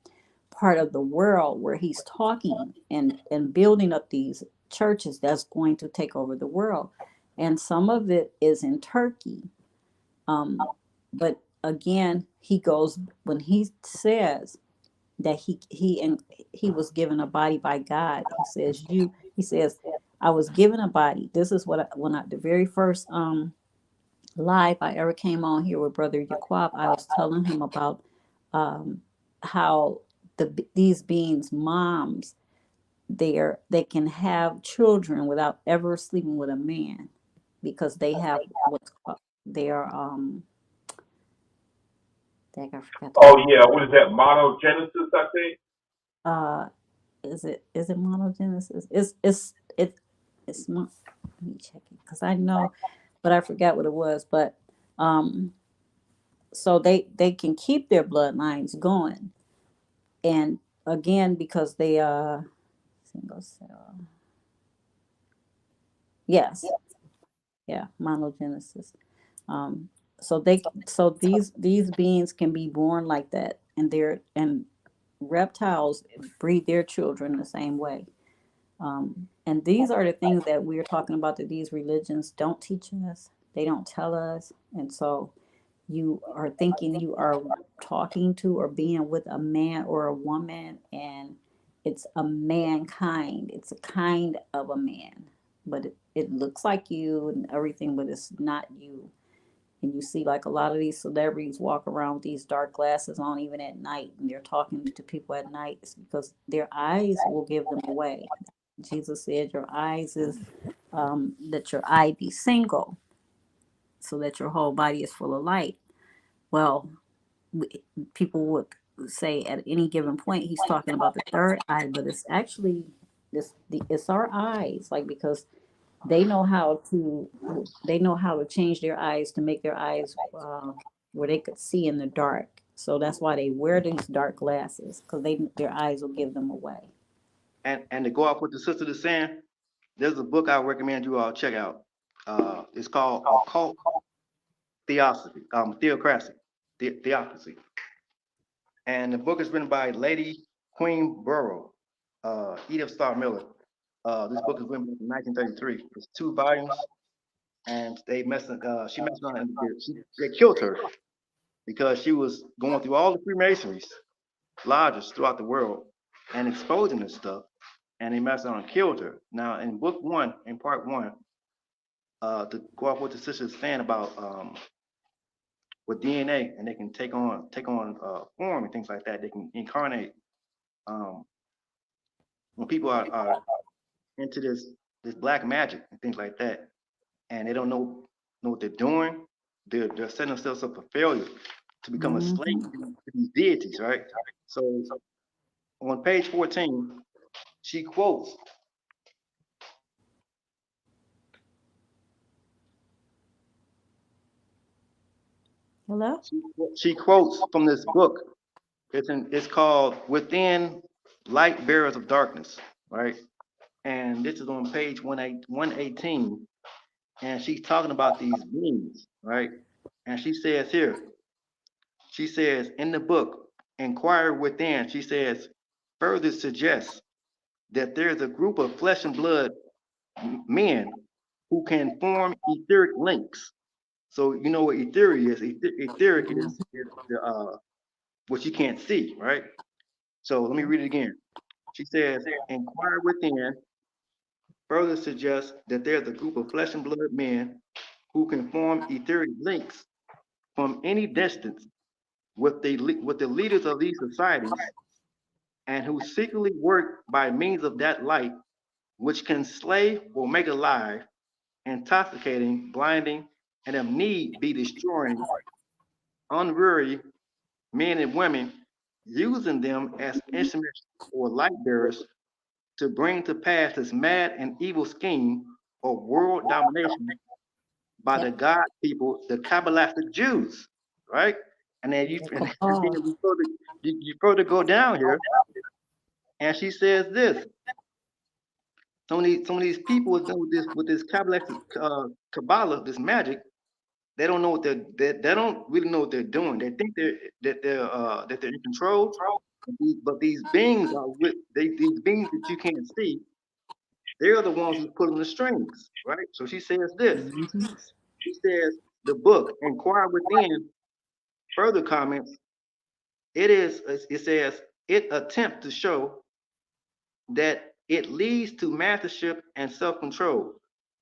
part of the world where he's talking and building up these churches that's going to take over the world. And some of it is in Turkey. But again, he goes, when he says that he was given a body by God. He says, I was given a body. This is what the very first live I ever came on here with Brother Yaquab, I was telling him about how these beings, moms, they can have children without ever sleeping with a man, because they have what's called, they are dang, I forgot the Oh word. yeah, what is that? Monogenesis, I think. Uh, is it monogenesis? It's let me check it, because I know, but I forgot what it was. But um, so they can keep their bloodlines going, and again, because they single cell, yes, yeah, monogenesis. Um, so these beings can be born like that, and reptiles breed their children the same way. And these are the things that we're talking about, that these religions don't teach us. They don't tell us. And so you are thinking you are talking to or being with a man or a woman, and it's a mankind. It's a kind of a man, but it looks like you and everything, but it's not you. And you see, like, a lot of these celebrities walk around with these dark glasses on, even at night, and they're talking to people at night. It's because their eyes will give them away. Jesus said, "Your eyes is let your eye be single, so that your whole body is full of light." Well, people would say at any given point he's talking about the third eye, but it's actually it's our eyes, like, because they know how to change their eyes to make their eyes where they could see in the dark. So that's why they wear these dark glasses, because their eyes will give them away. And to go off what the sister is saying, there's a book I recommend you all check out. It's called Occult Theosophy, Theocracy, Theocracy. And the book is written by Lady Queen Borough, Edith Starr Miller. This book is written in 1933. It's 2 volumes, and she messed around and they killed her because she was going through all the Freemasonries lodges throughout the world and exposing this stuff, and they messed around and killed her. Now, in book one, in part one, to go off what the sister is saying about with DNA, and they can take on form and things like that. They can incarnate. Um, when people are into this black magic and things like that, and they don't know what they're doing, they're setting themselves up for failure to become a slave Hmm. to these deities, right? So on page 14, she quotes Hello. she quotes from this book. It's called Within Light Bearers of Darkness, right? And this is on page 118, and she's talking about these beings, right? And she says here, she says in the book, Inquire Within, she says, further suggests that there's a group of flesh and blood men who can form etheric links. So you know what etheric is? Etheric is the what you can't see, right? So let me read it again. She says, inquire within further suggests that there's a group of flesh and blood men who can form etheric links from any distance with the leaders of these societies, and who secretly work by means of that light, which can slay or make alive, intoxicating, blinding, and if need be destroying, unweary men and women, using them as instruments or light bearers to bring to pass this mad and evil scheme of world domination by the Yep. God people, the Kabbalistic Jews, right? And then you, The and cabal. then you further go down here, and she says this: some of these people with this Kabbalistic Kabbalah, this magic, they don't know what they don't really know what they're doing. They think that they're in control, but these beings are these beings that you can't see. They're the ones who's pulling the strings, right? So she says this. Mhm. She says the book Inquire Within further comments. It says it attempts to show that it leads to mastership and self-control,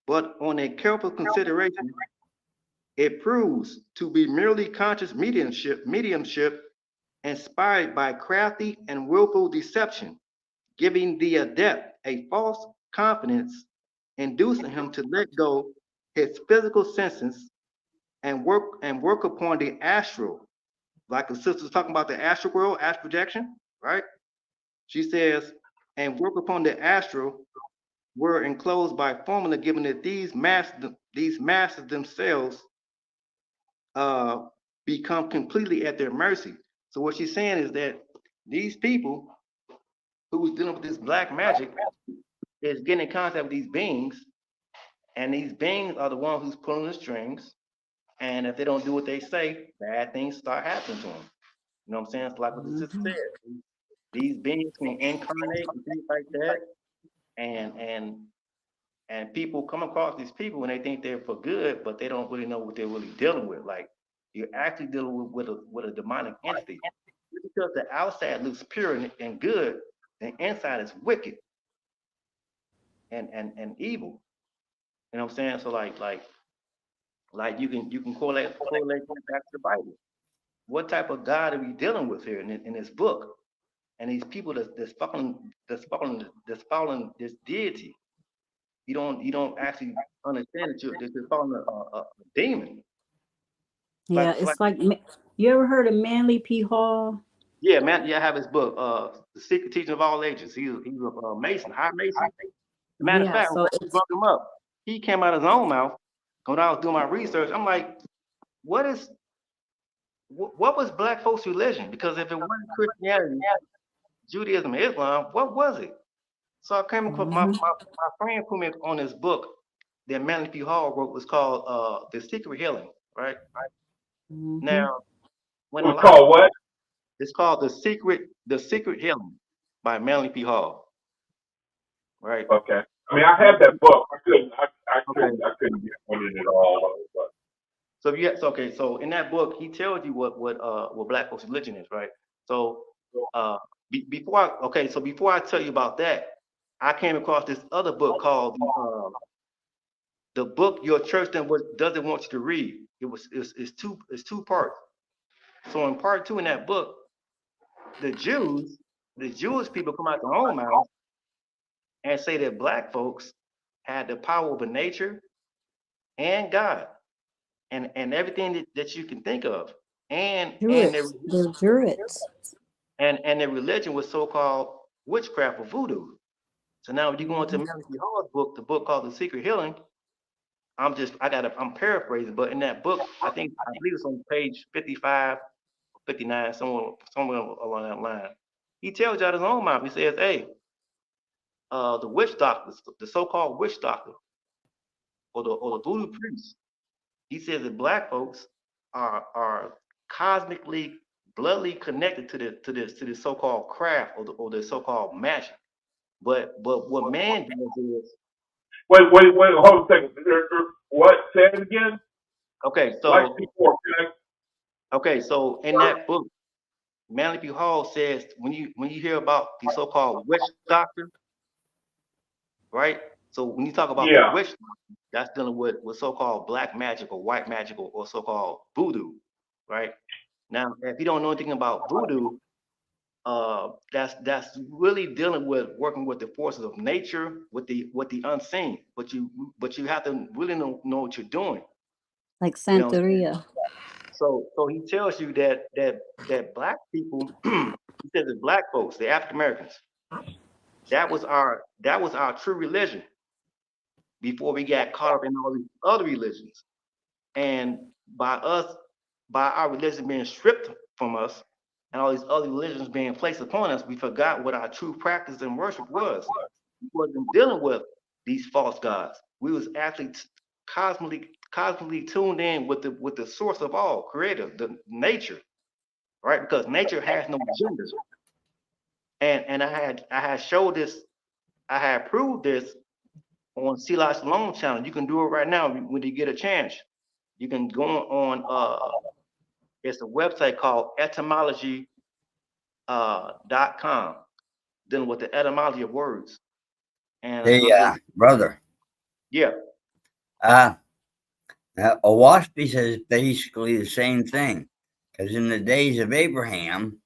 but on a careful consideration, it proves to be merely conscious mediumship inspired by crafty and willful deception, giving the adept a false confidence, inducing him to let go his physical senses and work upon the astral, like the sister's talking about the astral world, astral projection, right? She says, and work upon the astral were enclosed by formula, given that these masters themselves uh, become completely at their mercy. So what she's saying is that these people who was dealing with this black magic is getting in contact with these beings, and these beings are the ones who's pulling the strings. And if they don't do what they say, bad things start happening to them. You know what I'm saying? It's like what the sister Mhm. said. These beings can incarnate and things like that, and and and people come across these people and they think they're for good, but they don't really know what they're really dealing with. Like you're actually dealing with a demonic entity. Just because the outside looks pure and good, the inside is wicked and evil. You know what I'm saying? So like you can correlate that back to the Bible. What type of God are we dealing with here in this book? And these people that's following this deity, you don't actually understand that you're following a demon. Yeah, Like it's like you ever heard of Manly P. Hall? yeah, man, yeah, I have his book, The Secret Teaching of All Ages. He's a Mason, high Mason. Matter of Yeah, fact, when so I it's brought him up, he came out of his own mouth. When I was doing my research, I'm like, what was black folks' religion? Because if it wasn't Christianity, Judaism, Islam, what was it? So I came across my, mhm, my, my friend put me on this book that Manly P. Hall wrote, was called The Secret Healing, right? mhm. Now, when It a was lot of called what? it's called The Secret Healing by Manly P. Hall, right? Okay. I mean, I Now, had that book. I okay. couldn't get pointed at all. But So in that book, he tells you what black folks' religion is, right? So uh before I tell you about that, I came across this other book called the book your church doesn't want you to read. It's two parts. So in part two in that book, the Jews, the Jewish people come out their own mouths and say that black folks had the power over nature and God and everything that you can think of. And their Druids. They're Druids. and their religion was so-called witchcraft or voodoo. So now when you go into Mhm. Melanie Hall's book, the book called The Secret Healing, I'm paraphrasing, but in that book, I believe it's on page 55, 59, somewhere along that line. He tells you out his own mouth. He says, "Hey, the witch doctors, the so-called witch doctor, or the voodoo priest." He says that black folks are cosmically, bloodly connected to this so-called craft or the so-called magic. But what man does is wait, hold a second. What? Say it again. okay. Black So people are connected. so in that book, Manly P. Hall says when you hear about the so-called witch doctor, right? So when you talk about the Yeah. witch doctor, that's dealing with so-called black magic or white magic or so-called voodoo, right? Now, if you don't know anything about voodoo, that's really dealing with working with the forces of nature, with the unseen. But you have to really know what you're doing. Like You know what I'm saying? Santeria. So he tells you that black people, he says that black folks, the African Americans, that was our true religion before we got caught up in all these other religions. And by us, by our religion being stripped from us and all these other religions being placed upon us, we forgot what our true practice and worship was. We wasn't dealing with these false gods. We was actually cosmically tuned in with the source of all, creator, the nature, right? Because nature has no gender. And I had showed this, I had proved this on Silas Long channel. You can do it right now when you get a chance. You can go on it's a website called etymology.com, dealing with the etymology of words. And Hey, brother, yeah, OAHSPE says basically the same thing. Because in the days of Abraham,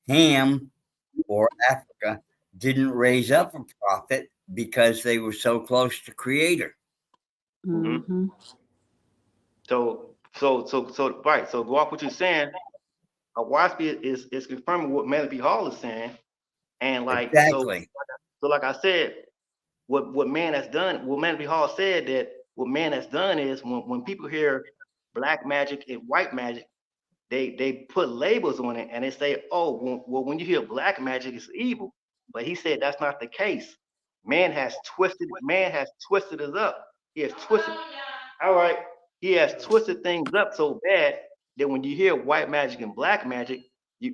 Ham or Africa didn't raise up a prophet because they were so close to Creator. Mm-hmm. so right. So go off what you're saying. OAHSPE is confirming what Melody Hall is saying. And like Exactly. so like I said, what man has done, what Melody Hall said, that what man has done is when people hear black magic and white magic, they put labels on it and they say, oh, well, when you hear black magic, it's evil. But he said that's not the case. Man has twisted it up. He has twisted. All right. He has twisted things up so bad that when you hear white magic and black magic,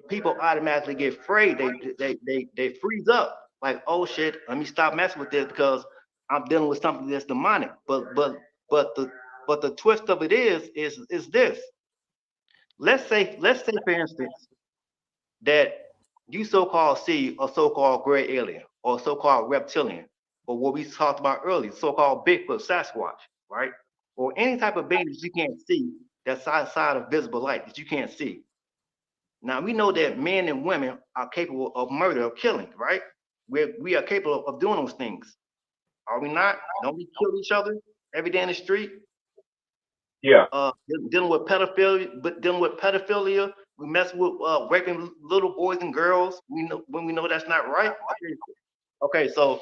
people automatically get afraid. They freeze up. Like, oh shit, let me stop messing with this because I'm dealing with something that's demonic. But the twist of it is this. Let's say for instance that you so-called see a so-called gray alien or so-called reptilian, or what we talked about earlier, so-called Bigfoot, Sasquatch, right? Or any type of being that you can't see, that's outside of visible light that you can't see. Now we know that men and women are capable of murder or killing, right? We are capable of doing those things. Are we not? Don't we kill each other every day in the street? Yeah. Dealing with pedophilia, we mess with raping little boys and girls. We know when we know that's not right. Okay, so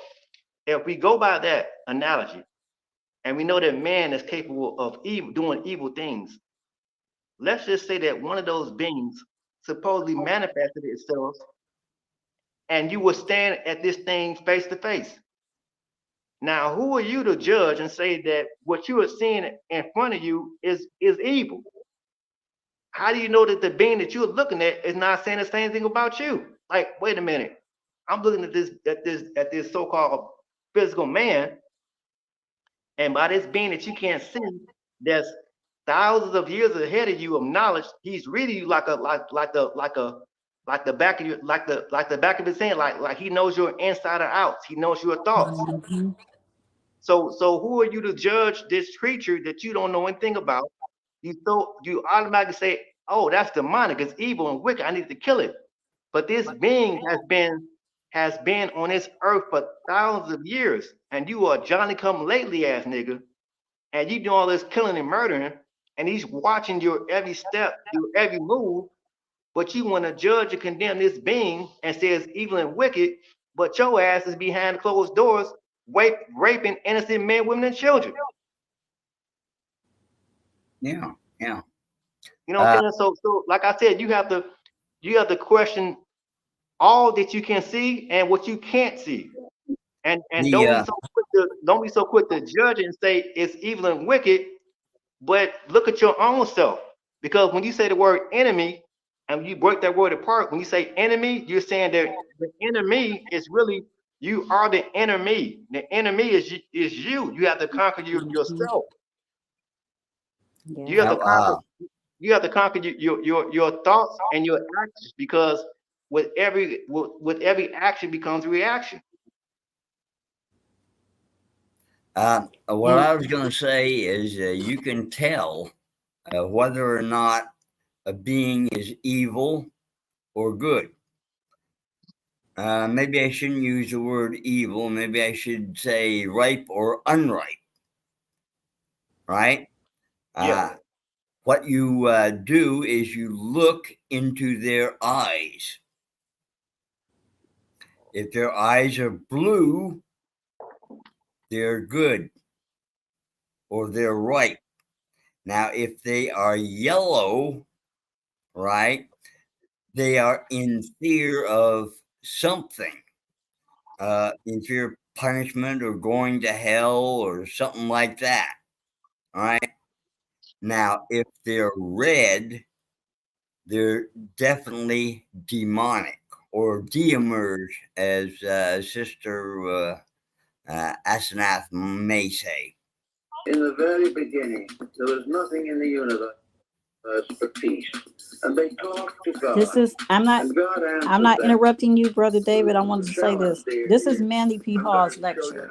if we go by that analogy, and we know that man is capable of doing evil things, let's just say that one of those beings supposedly manifested itself, and you will stand at this thing face to face. Now, who are you to judge and say that what you are seeing in front of you is evil? How do you know that the being that you're looking at is not saying the same thing about you? Like, wait a minute, I'm looking at this so-called physical man, and by this being that you can't see, that's thousands of years ahead of you of knowledge. He's reading you like the back of your like the back of his hand, like he knows your inside or outs. He knows your thoughts. Mm-hmm. So who are you to judge this creature that you don't know anything about? You automatically say, oh, that's demonic, it's evil and wicked, I need to kill it. But this being has been on this earth for thousands of years, and you are Johnny come lately ass nigga, and you do all this killing and murdering, and he's watching your every step, your every move, but you want to judge and condemn this being and say it's evil and wicked, but your ass is behind closed doors, raping innocent men, women, and children. Yeah. You know what I'm saying? So like I said, you have to question all that you can see and what you can't see. And don't be so quick to judge it and say it's evil and wicked, but look at your own self. Because when you say the word enemy and you break that word apart, when you say enemy, you're saying that the enemy is really you are the enemy. The enemy is you. You have to conquer yourself. Yeah. You have to conquer. You have to conquer your thoughts and your actions, because with every action becomes a reaction. What I was going to say is you can tell whether or not a being is evil or good. Maybe I shouldn't use the word evil. Maybe I should say ripe or unripe. Right? Yeah. what you do is you look into their eyes. If their eyes are blue, they're good or they're right. Now, if they are yellow, right, they are in fear of something, in fear of punishment or going to hell or something like that. All right. Now, if they're red, they're definitely demonic or de-emerge, as Sister Asenath may say. In the very beginning, there was nothing in the universe but peace. And they talked to God. I'm not them. interrupting you, Brother David. I wanted to say this. This is Mandy P. Hall's lecture.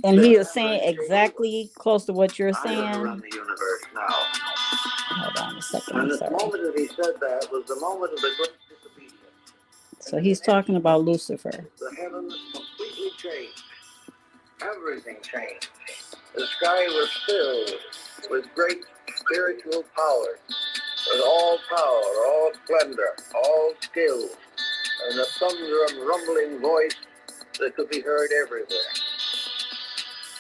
And he is saying exactly close to what you're saying. Run the universe now. Hold on a second. And I'm the sorry. moment that he said that was the moment of the great disobedience. So he's talking about Lucifer. The heavens completely changed. Everything changed. The sky was filled with great spiritual power, with all power, all splendor, all skill, and the thunder and rumbling voice that could be heard everywhere.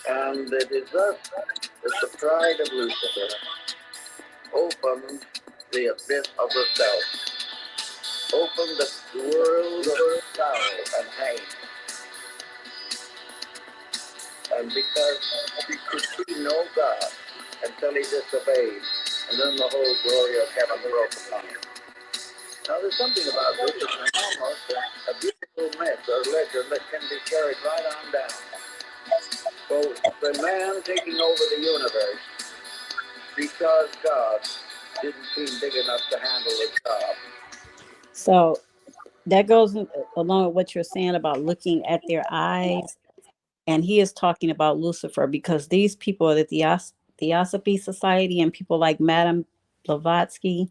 And it is thus that the pride of Lucifer opened the abyss of the self, opened the world of sorrow and pain. And because he could see no God until he disobeyed, and then the whole glory of heaven broke upon him. Now there's something about this that's almost a beautiful myth or legend that can be carried right on down. So the man taking over the universe because God didn't seem big enough to handle the job. So that goes along with what you're saying about looking at their eyes. And he is talking about Lucifer because these people are the Theosophy Society and people like Madame Blavatsky,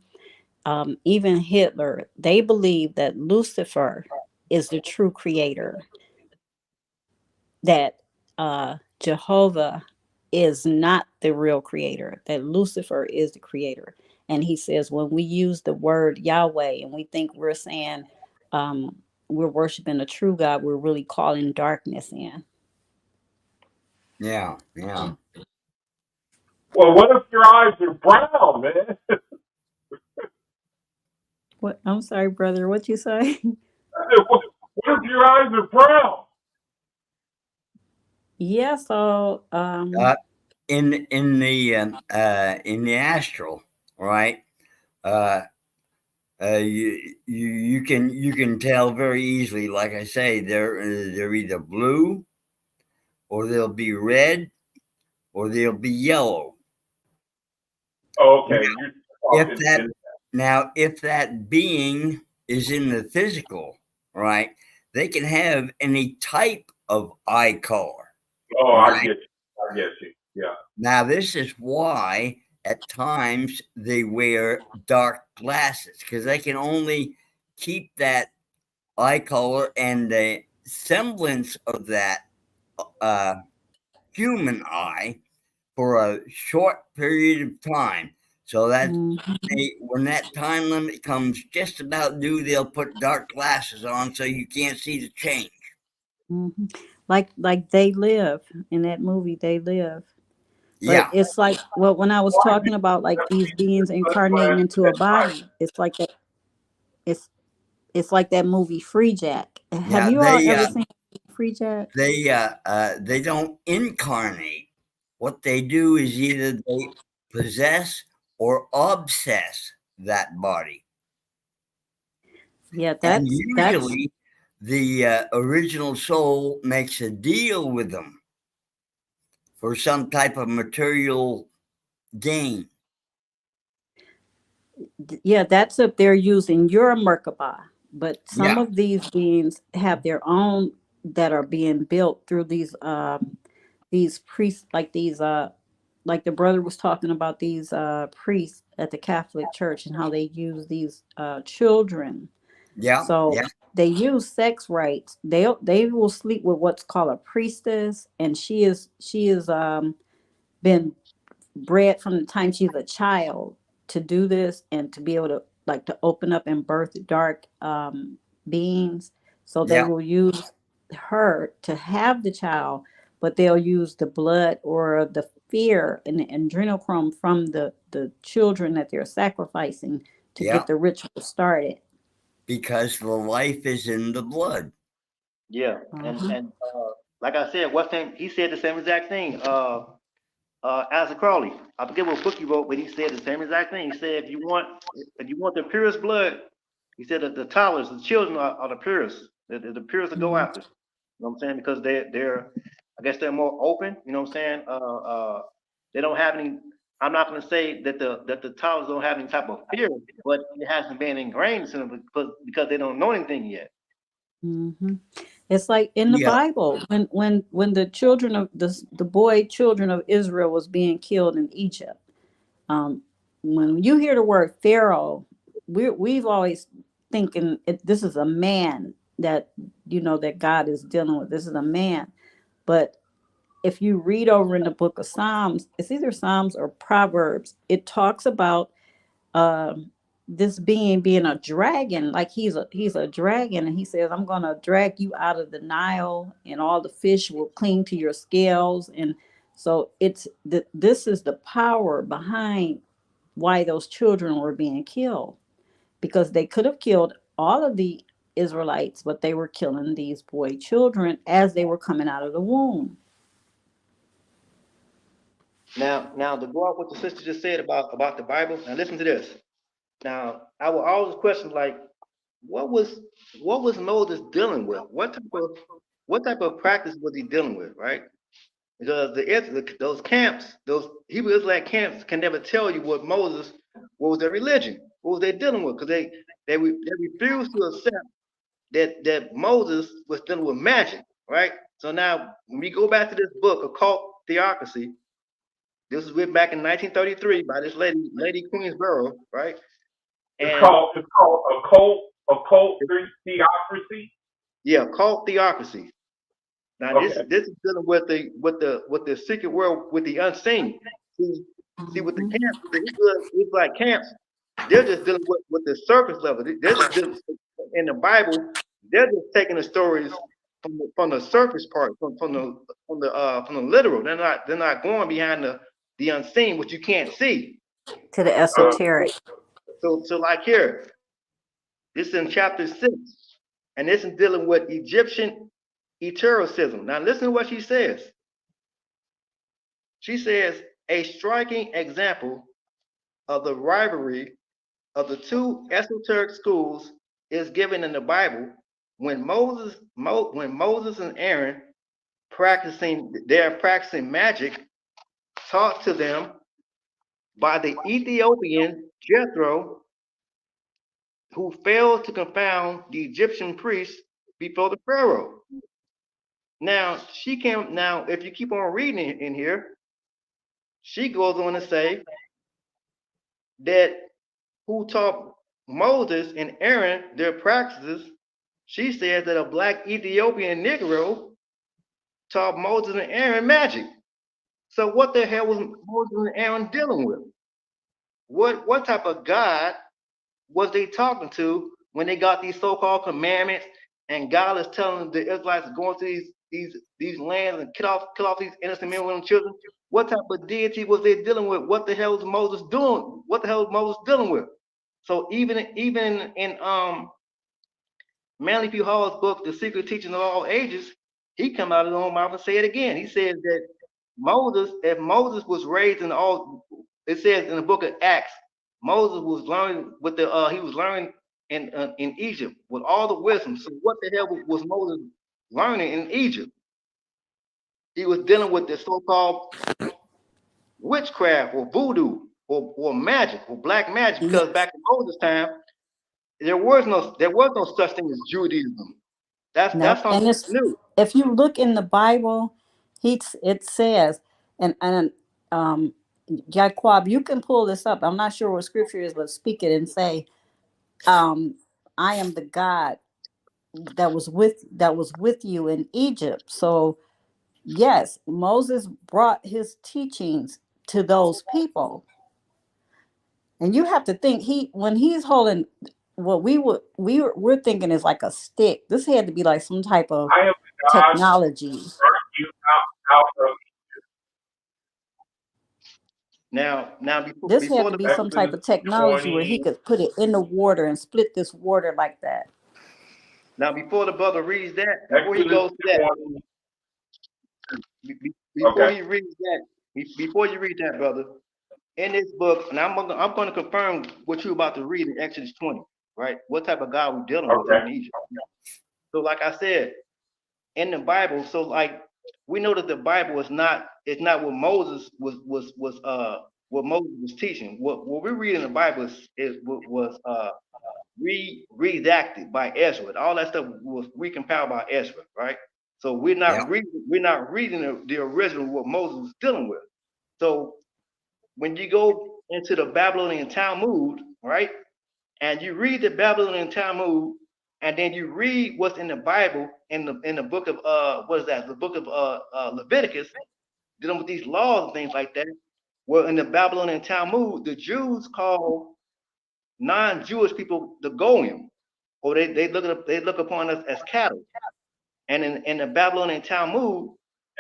even Hitler, they believe that Lucifer is the true creator, that Jehovah is not the real creator, that Lucifer is the creator. And he says when we use the word Yahweh and we think we're saying we're worshiping a true God, we're really calling darkness in. Yeah. Well, what if your eyes are brown, man? What? I'm sorry, brother. What you say? What if your eyes are brown? Yeah. So In the astral, right? You can tell very easily. Like I say, they're either blue, or they'll be red, or they'll be yellow. Okay. If that being is in the physical, right, they can have any type of eye color. Oh, right? I get you. Yeah. Now, this is why at times they wear dark glasses, because they can only keep that eye color and the semblance of that human eye for a short period of time. So that when that time limit comes just about due, they'll put dark glasses on so you can't see the change. like They Live in that movie, They Live. But Yeah. it's like when I was talking about like these beings incarnating into a body, it's like that. It's like that movie Free Jack. Have you all ever seen Free Jack? They don't incarnate. What they do is either they possess or obsess that body. Yeah, and usually the original soul makes a deal with them for some type of material gain. Yeah, that's if they're using your Merkabah. But some of these beings have their own that are being built through these priests, like these like the brother was talking about these priests at the Catholic Church and how they use these children. So they use sex rights. They will sleep with what's called a priestess, and she is been bred from the time she's a child to do this and to be able to like to open up and birth dark beings. So they Yeah. will use her to have the child, but they'll use the blood or the fear and the adrenochrome from the children that they're sacrificing to Yeah. get the ritual started. Because the life is in the blood. Yeah, and like I said, what's name? He said the same exact thing. Asa Crawley. I forget what book he wrote, but he said the same exact thing. He said if you want the purest blood, he said that the toddlers, the children are the purest. They're the purest to go Mhm. after. You know what I'm saying? Because they're I guess they're more open. You know what I'm saying? They don't have any. I'm not going to say that the toddlers don't have any type of fear, but it hasn't been ingrained in them because they don't know anything yet. Hmm. It's like in the Yeah. Bible when the children of the boy children of Israel was being killed in Egypt. Um, when you hear the word Pharaoh, we've always thinking this is a man that that God is dealing with. This is a man, but if you read over in the book of Psalms, it's either Psalms or Proverbs. It talks about this being a dragon, like he's a dragon, and he says, I'm gonna drag you out of the Nile, and all the fish will cling to your scales. And so this is the power behind why those children were being killed, because they could have killed all of the Israelites, but they were killing these boy children as they were coming out of the womb. Now to go off what the sister just said about the Bible. Now listen to this. Now I will always question like, what was Moses dealing with? What type of practice was he dealing with, right? Because those camps, those Hebrew Israelite camps, can never tell you what was their religion, what was they dealing with, because they refused to accept that Moses was dealing with magic, right? So now when we go back to this book, Occult Theocracy, this was written back in 1933 by this lady Queensborough, right? It's And called occult theocracy. yeah, Occult Theocracy. Now Okay. this is dealing with the secret world, with the unseen. See with the Mhm. camps, it's like camps. They're just dealing with the surface level. They're just dealing in the Bible. They're just taking the stories from the surface part, from the literal. They're not going behind the unseen, which you can't see. To the Uh, esoteric. So like here, this is in chapter 6, and this is dealing with Egyptian etericism. Now listen to what she says. She says a striking example of the rivalry of the two esoteric schools is given in the Bible when Moses and Aaron practicing magic taught to them by the Ethiopian Jethro, who failed to confound the Egyptian priests before the Pharaoh. Now if you keep on reading in here, she goes on to say that who taught Moses and Aaron their practices. She says that a black Ethiopian Negro taught Moses and Aaron magic. So what the hell was Moses and Aaron dealing with? What type of God was they talking to when they got these so-called commandments, and God is telling the Israelites to go into these lands and kill off these innocent men, women, and children? What type of deity was they dealing with? What the hell is Moses doing? What the hell is Moses dealing with? So even in Manly P. Hall's book, The Secret Teaching of All Ages, he come out of his own mouth and say it again. He says that if Moses was raised in all, it says in the book of Acts, Moses was learning he was learning in Egypt with all the wisdom. So what the hell was Moses learning in Egypt? He was dealing with the so-called witchcraft or voodoo or magic or black magic, Yeah. because back in Moses' time, there was no such thing as Judaism. That's Nope. And something it's new. if you look in the Bible, it says, and Jaquab, you can pull this up. I'm not sure what scripture is, but speak it and say, I am the God that was with you in Egypt. So yes, Moses brought his teachings to those people. And you have to think when he's holding what we're thinking is like a stick. This had to be like some type of I am God technology. brought you out of Now This had before to the be some type Exodus of technology where he 20. could put it in the water and split this water like that. now before the brother reads that, before he Exodus goes to that, 20. before Okay. he reads that, before you read that, brother, in this book, and I'm going to confirm what you're about to read in Exodus 20, right? What type of God we're dealing with Okay. in Egypt. So, like I said, in the Bible, so like we know that the Bible is not what Moses what Moses was teaching. What we read in the Bible is what was redacted by Ezra. All that stuff was recompiled by Ezra, right? So we're Yeah. not reading the original what Moses was dealing with. So when you go into the Babylonian Talmud, right, and you read the Babylonian Talmud, and then you read what's in the Bible in the book of what is that? The book of Leviticus, dealing with these laws and things like that. Well, in the Babylonian Talmud, the Jews call non-Jewish people the goyim, or they look upon us as cattle. And in the Babylonian Talmud,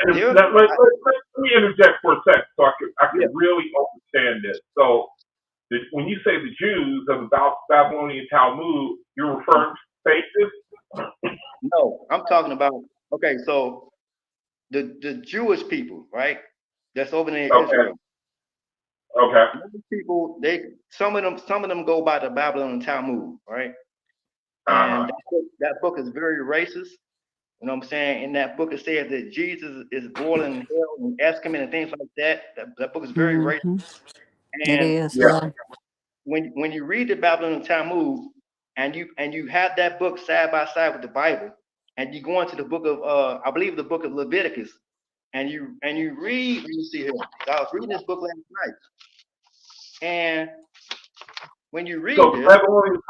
And they're let me interject for a sec so I yeah, can really understand this. So when you say the Jews of the Babylonian Talmud, you're referring to faces? no, I'm talking about okay, so the Jewish people, right? That's over there in Okay. Israel. Okay. Those people, some of them go by the Babylonian Talmud, right? Uh-huh. And that book is very racist. You know what I'm saying? In that book, it says that Jesus is boiling in hell and excrement and things like that. That book is very racist. Hmm. It And is, Yeah. yeah. when you read the Babylonian Talmud and you have that book side by side with the Bible, and you go into the book of I believe the book of Leviticus, and you read. Let me see here. I was reading this book last night, and when you read So the this, Babylonian,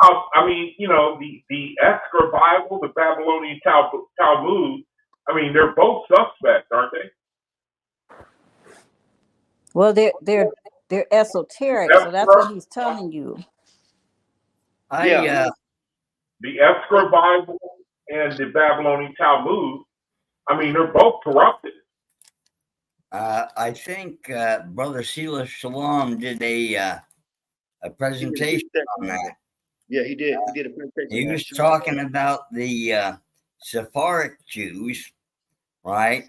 the Escher Bible, the Babylonian Talmud, I mean, they're both suspects, aren't they? Well, they're esoteric, so that's Escher, what he's telling you. yeah, the Escher Bible and the Babylonian Talmud, I mean, they're both corrupted. I think Brother Sheila Shalom did a presentation on that. Yeah, he did. He did a presentation. He was talking about the Sephardic Jews, right?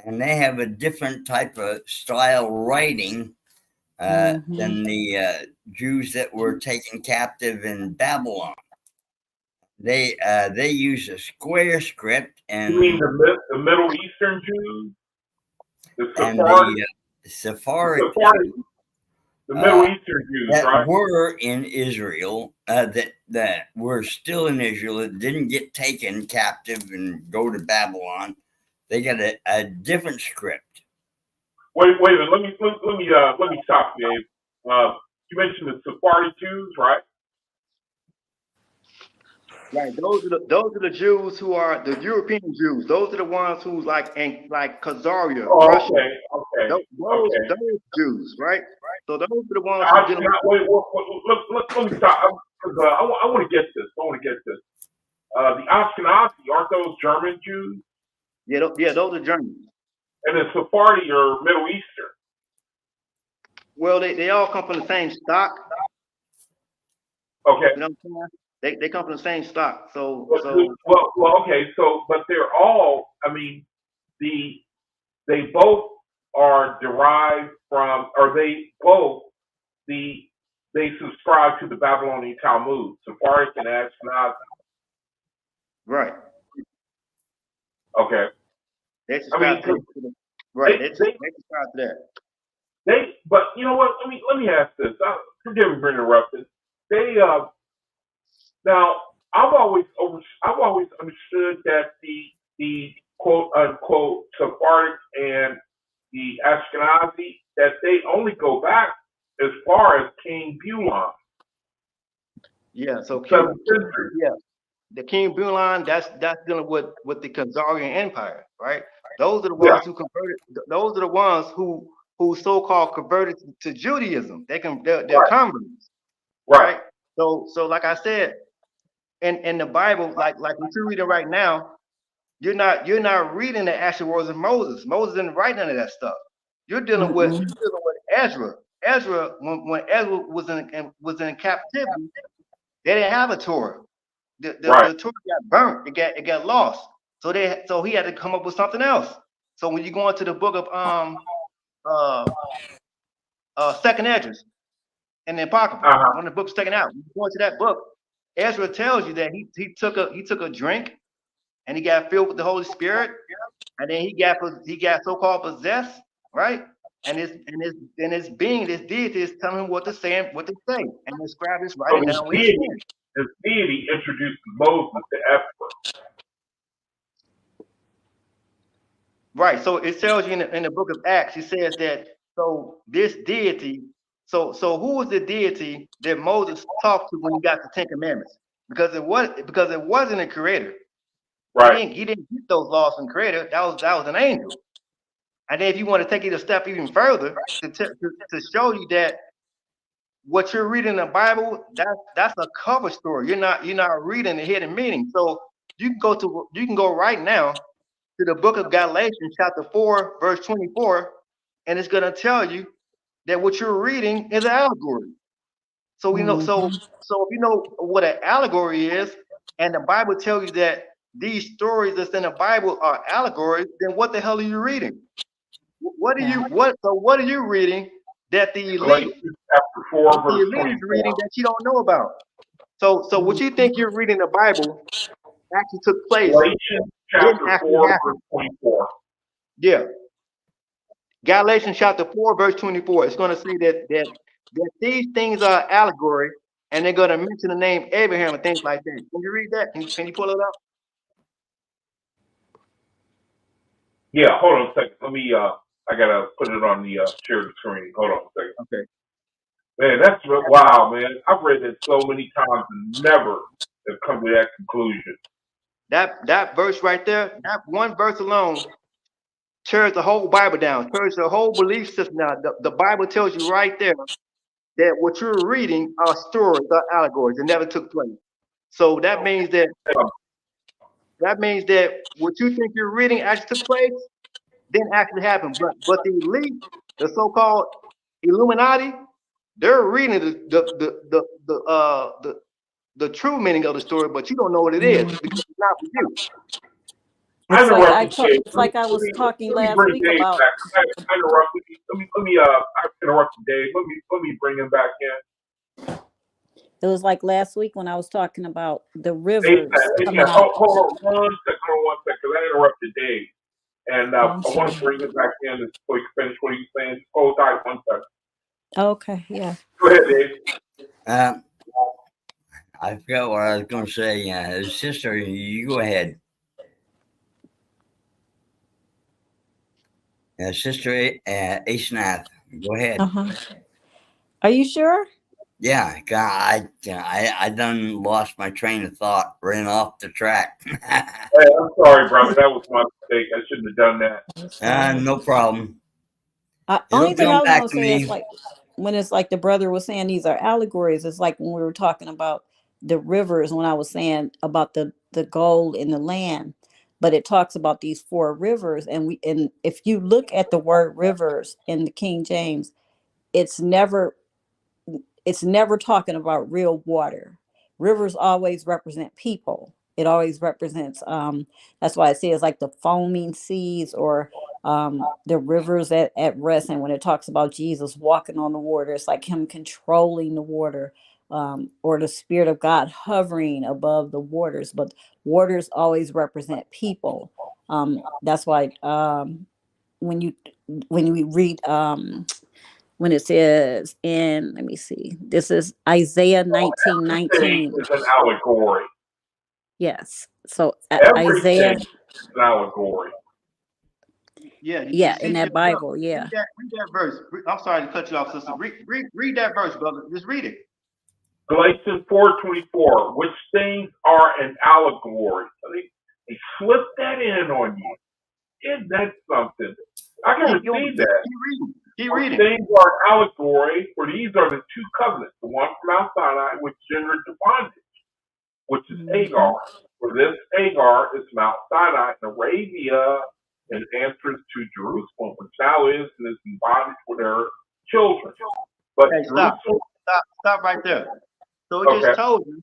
And they have a different type of style writing than the Jews that were taken captive in Babylon. They use a square script, and You mean the Middle Eastern Jews, the and Sephardic, the Sephardic the Middle Eastern Jews, that right? were in Israel, that were still in Israel, that didn't get taken captive and go to Babylon. They got a different script. Wait a minute. Let me stop you, Dave. You mentioned the Sephardic Jews, right? Right, those are the Jews who are the European Jews. Those are the ones who like Khazaria, Oh, Russia. okay. Those Jews, right? So those are the ones who dealing with. Let me stop. I want to get this. The Ashkenazi, aren't those German Jews? Yeah, those are Germans. And the Sephardi are Middle Eastern. Well, they all come from the same stock. Okay. You know what I'm saying? They come from the same stock. So Okay. But they're all. I mean, they both are derived from, or they subscribe to the Babylonian Talmud, Sephardic and Ashkenazi. right. Okay. They subscribe to right. They subscribe to that. But you know what? Let me ask this. Forgive me for interrupting. Now I've always understood that the quote unquote Sephardic and the Ashkenazi, that they only go back as far as King Bulan. Yeah. So Yeah. the King Bulan, that's dealing with the Khazarian Empire, right? Those are the ones who converted. Those are the ones who who so-called converted to Judaism. They're Right. converts, Right. right? So like I said, in the Bible, like what you're reading right now, you're not reading the actual words of Moses. Moses didn't write none of that stuff. You're dealing with Ezra. Ezra, when Ezra was in captivity, they didn't have a Torah. The Right. Torah got burnt. It got lost. So he had to come up with something else. So when you go into the book of Second Esdras and the Apocrypha, Uh-huh. when the book's taken out, you go into that book, Ezra tells you that he took a drink and he got filled with the Holy Spirit, and then he got so-called possessed, right? And his being, this deity is telling him what to say, and the scribe is So writing down what he's saying. his deity introduced Moses to Esther. Right. So it tells you in the book of Acts, he says that so this deity, so who was the deity that Moses talked to when he got the Ten Commandments? Because it wasn't a creator. Right. He didn't get those laws from creator. That was an angel. And then if you want to take it a step even further to show you that what you're reading in the Bible, that's a cover story. You're not reading the hidden meaning. So you can go right now to the book of Galatians, chapter 4, verse 24, and it's going to tell you that what you're reading is an allegory. So we know, so if you know what an allegory is, and the Bible tells you that these stories that's in the Bible are allegories, then what the hell are you reading? What are you reading that the elite Galatians chapter 4, verse is 24. reading that you don't know about? So what you think you're reading the Bible actually took place, Galatians didn't chapter actually 4, happen. verse 24. Yeah. Galatians chapter 4, verse 24. It's going to say that these things are allegory, and they're going to mention the name Abraham and things like that. Can you read that? Can you pull it up? Yeah, hold on a second. Let me I gotta put it on the share the screen. Hold on a second. Okay. Man, that's wow, man. I've read it so many times and never have come to that conclusion. That verse right there, that one verse alone, tears the whole Bible down, tears the whole belief system down. The Bible tells you right there that what you're reading are stories, are allegories. It never took place. So that means that what you think you're reading actually took place didn't actually happen. But the elite, the so-called Illuminati, they're reading the true meaning of the story, but you don't know what it is because it's not for you. I It's like interrupted Dave. it's like I was talking Let me last bring week Dave about. back. I interrupted. I interrupted Dave. Let me bring him back in. It was like last week when I was talking about the Dave, rivers coming yeah, out. hold on one second, because I interrupted Dave. And I I'm want to sorry. bring him back in so he can finish what he's saying. Just hold tight 1 second. Okay, yeah. Go ahead, Dave. I forgot what I was going to say. Sister, you go ahead. Sister Ashnath, go ahead. Are you sure? Yeah, God, I done lost my train of thought, ran off the track. Hey, I'm sorry, brother. That was my mistake. I shouldn't have done that. No problem. Only It'll thing come I was back gonna to say is me. like when it's like the brother was saying these are allegories. It's like when we were talking about the rivers when I was saying about the gold in the land, but it talks about these 4 rivers, and if you look at the word rivers in the King James, it's never talking about real water. Rivers always represent people. It always represents that's why I say it's like the foaming seas or the rivers at rest. And when it talks about Jesus walking on the water, it's like him controlling the water, or the Spirit of God hovering above the waters. But waters always represent people. That's why when you read when it says in, let me see, this is Isaiah 19:19. It's an allegory. Yes. So Isaiah. Everything is an allegory. Yeah, you Yeah, see in that Bible. Yeah. read that verse. I'm sorry to cut you off, sister. Read that verse, brother. Just read it. Galatians 4:24, which things are an allegory. So they slip that in on you. Isn't that something? I can receive that. Keep Which reading. things are an allegory, for these are the two covenants, the one from Mount Sinai, which gendered to bondage, which is Hagar. For this Hagar is Mount Sinai in Arabia, and answers to Jerusalem, which now is and is in bondage with her children. But Hey, Jerusalem, stop right there. So it just told you.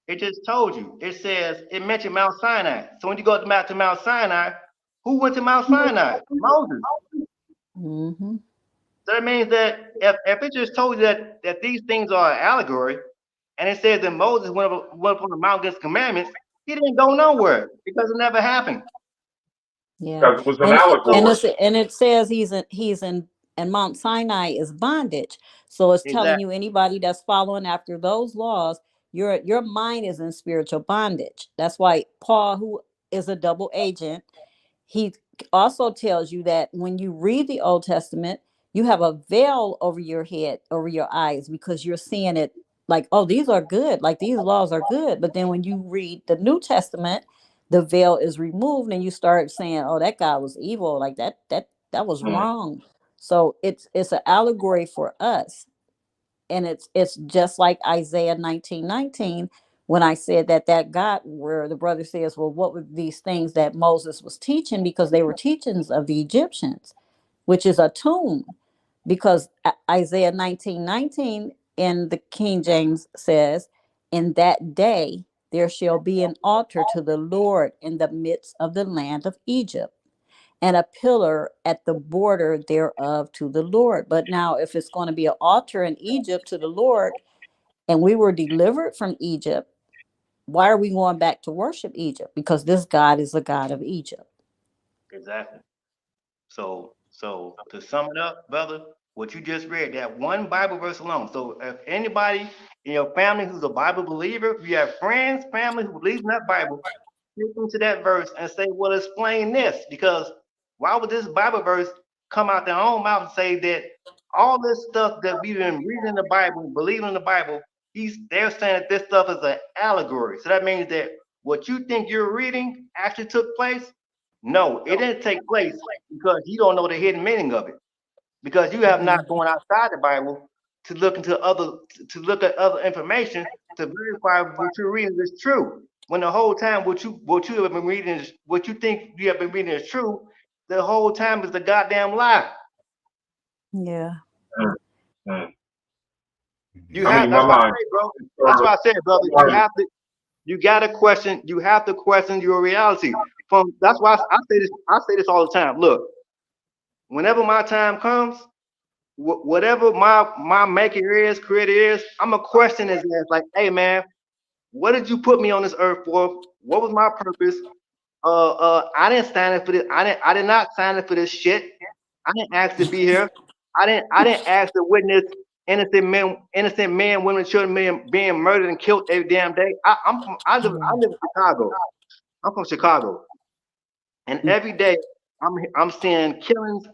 It just told you. It says it mentioned Mount Sinai. So when you go to Mount Sinai, who went to Mount Sinai? Moses. Mm-hmm. So that means that if it just told you that these things are an allegory, and it says that Moses went up on the Mount against commandments, he didn't go nowhere because it never happened. Yeah, because it was an allegory. and it says and Mount Sinai is bondage. So it's telling Exactly. you anybody that's following after those laws, your mind is in spiritual bondage. That's why Paul, who is a double agent, he also tells you that when you read the Old Testament, you have a veil over your head, over your eyes, because you're seeing it like, oh, these are good, like these laws are good. But then when you read the New Testament, the veil is removed and you start saying, oh, that guy was evil, like that was wrong. So it's an allegory for us. And it's just like Isaiah 19:19, when I said that God, where the brother says, well, what were these things that Moses was teaching? Because they were teachings of the Egyptians, which is a tune. Because Isaiah 19:19 in the King James says, in that day there shall be an altar to the Lord in the midst of the land of Egypt, and a pillar at the border thereof to the Lord. But now, if it's going to be an altar in Egypt to the Lord, and we were delivered from Egypt, why are we going back to worship Egypt? Because this God is a God of Egypt. Exactly. So to sum it up, brother, what you just read, that one Bible verse alone. So if anybody in your family who's a Bible believer, if you have friends, family who believes in that Bible, listen to that verse and say, well, explain this. Because why would this Bible verse come out their own mouth and say that all this stuff that we've been reading in the Bible, believing in the Bible, they're saying that this stuff is an allegory. So that means that what you think you're reading actually took place? No, it didn't take place because you don't know the hidden meaning of it. Because you have not gone outside the Bible to look at other information to verify what you're reading is true. When the whole time what you have been reading is what you think you have been reading is true, the whole time is the goddamn lie. Yeah. You I have mean, my that's why I mind. say, bro. That's why I said, brother, you gotta question your reality. That's why I say this all the time. Look, whenever my time comes, whatever my maker is, creator is, I'm a question his ass like, hey man, what did you put me on this earth for? What was my purpose? I didn't sign up for this. I did not sign up for this shit. I didn't ask to be here. I didn't ask to witness innocent men, women, children being murdered and killed every damn day. I live in Chicago. I'm from Chicago, and every day I'm seeing killings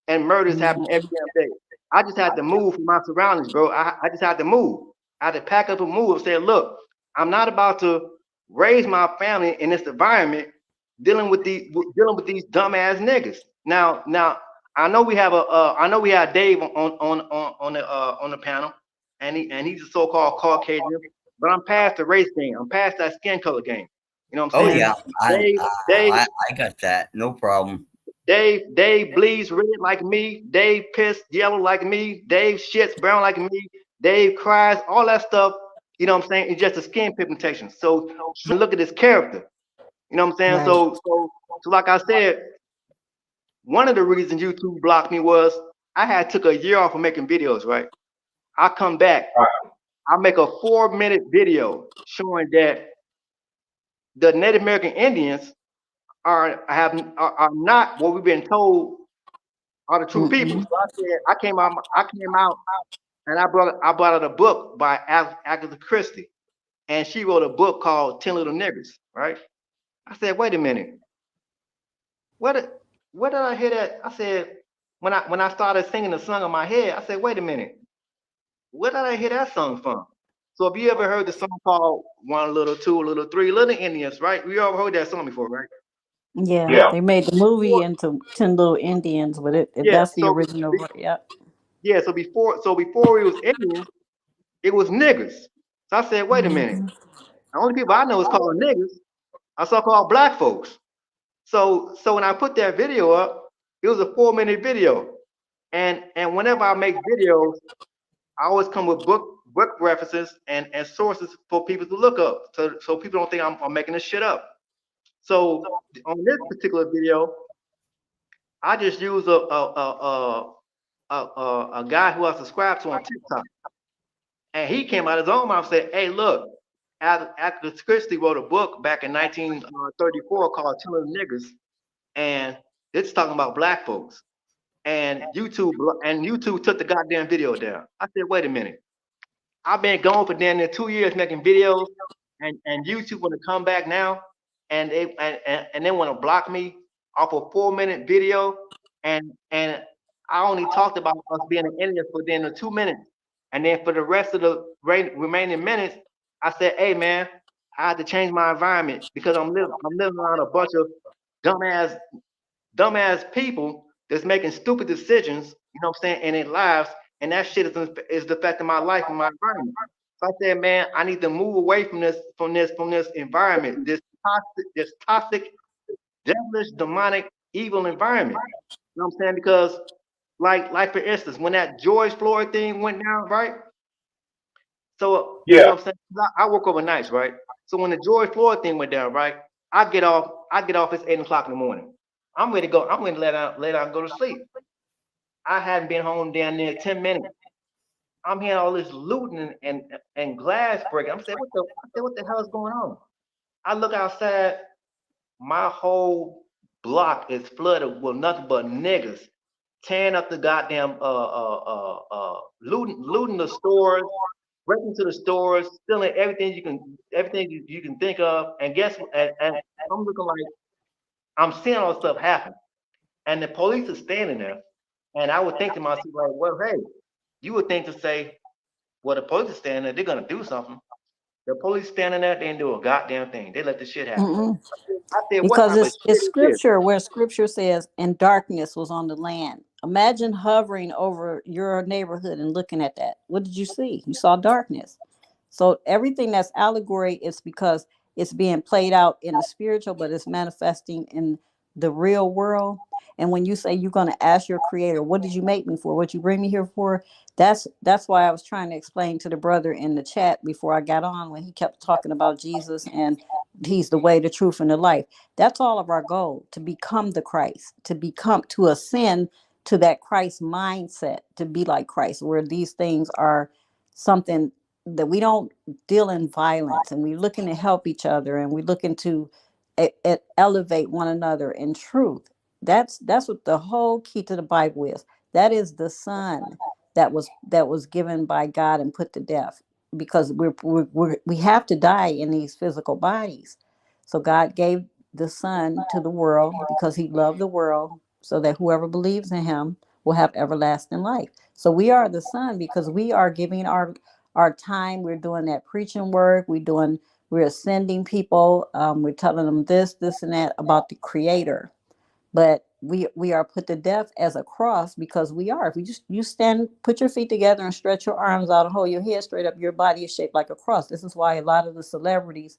and murders happen every damn day. I just had to move from my surroundings, bro. I just had to move. I had to pack up and move and say, look, I'm not about to raise my family in this environment dealing with these dumbass niggas. Now, I know we have Dave on the panel, and he's a so-called Caucasian, but I'm past the race game. I'm past that skin color game. You know what I'm Oh saying? yeah, Dave, I got that. No problem. Dave bleeds red like me. Dave piss yellow like me. Dave shits brown like me. Dave cries. All that stuff. You know what I'm saying? It's just a skin pigmentation. So look at his character. You know what I'm saying? Right. So like I said, one of the reasons YouTube blocked me was I had took a year off of making videos. Right? I come back. I make a 4-minute video showing that the Native American Indians are not what we've been told are the true people. So I said I came out and I brought out a book by Agatha Christie, and she wrote a book called 10 Little Niggers, right? I said, wait a minute, what did I hear that? I said when I started singing the song in my head, I said, wait a minute, where did I hear that song from? So have you ever heard the song called One Little, Two Little, Three Little Indians, right? We all heard that song before, right? Yeah, Yeah. they made the movie into 10 Little Indians, but Yeah. that's the original. Yeah. Yeah. So before it was Indians, it was niggers. So I said, wait a minute. Mhm. The only people I know is called niggers. I saw called black folks. So when I put that video up, it was a 4-minute video. And whenever I make videos, I always come with book references and sources for people to look up, so people don't think I'm making this shit up. So on this particular video, I just use a guy who I subscribe to on TikTok, and he came out of his own mouth and said, "Hey, look, after Christie wrote a book back in 1934 called Killing Niggers, and it's talking about black folks." And YouTube took the goddamn video down. I said, wait a minute. I've been gone for damn near 2 years making videos, and YouTube want to come back now, and they want to block me off a 4-minute video, and I only talked about us being in India for then the 2 minutes, and then for the rest of the remaining minutes, I said, hey man, I had to change my environment because I'm living around a bunch of dumbass dumbass people that's making stupid decisions, you know what I'm saying, in their lives, and that shit is affecting my life and my environment. So I said, man, I need to move away from this environment, this toxic, devilish, demonic, evil environment. You know what I'm saying? Because like for instance, when that George Floyd thing went down, right? So you know Yeah. what I'm saying? I work overnights, right? So when the George Floyd thing went down, right? I get off. It's 8 o'clock in the morning. I'm ready to go. I'm ready to let out and go to sleep. I hadn't been home down near 10 minutes. I'm hearing all this looting and glass breaking. I said, what the hell is going on? I look outside. My whole block is flooded with nothing but niggas tearing up the goddamn looting the stores, breaking into the stores, stealing everything you can think of. And guess what? And I'm looking like I'm seeing all this stuff happen. And the police is standing there. And I would think to myself, like, well, hey, you would think to say, well, the police is standing there, they're gonna do something. The police standing there, they didn't do a goddamn thing. They let the shit happen. Mm-mm. I said, what Because type of it's shit is this? scripture where scripture says, and darkness was on the land. Imagine hovering over your neighborhood and looking at that. What did you see? You saw darkness. So everything that's allegory is because it's being played out in the spiritual, but it's manifesting in the real world. And when you say you're going to ask your creator, what did you make me for? What you bring me here for? That's why I was trying to explain to the brother in the chat before I got on, when he kept talking about Jesus and he's the way, the truth, and the life. That's all of our goal, to become the Christ, to ascend to that Christ mindset, to be like Christ, where these things are something that we don't deal in violence, and we're looking to help each other, and we're looking to elevate one another in truth. That's what the whole key to the Bible is. That is the son that was given by God and put to death, because we have to die in these physical bodies. So God gave the son to the world because he loved the world, so that whoever believes in him will have everlasting life. So we are the son because we are giving our time. We're doing that preaching work. We're ascending people. We're telling them this and that about the creator. But we are put to death as a cross, because we are. If you stand, put your feet together and stretch your arms out and hold your head straight up, your body is shaped like a cross. This is why a lot of the celebrities,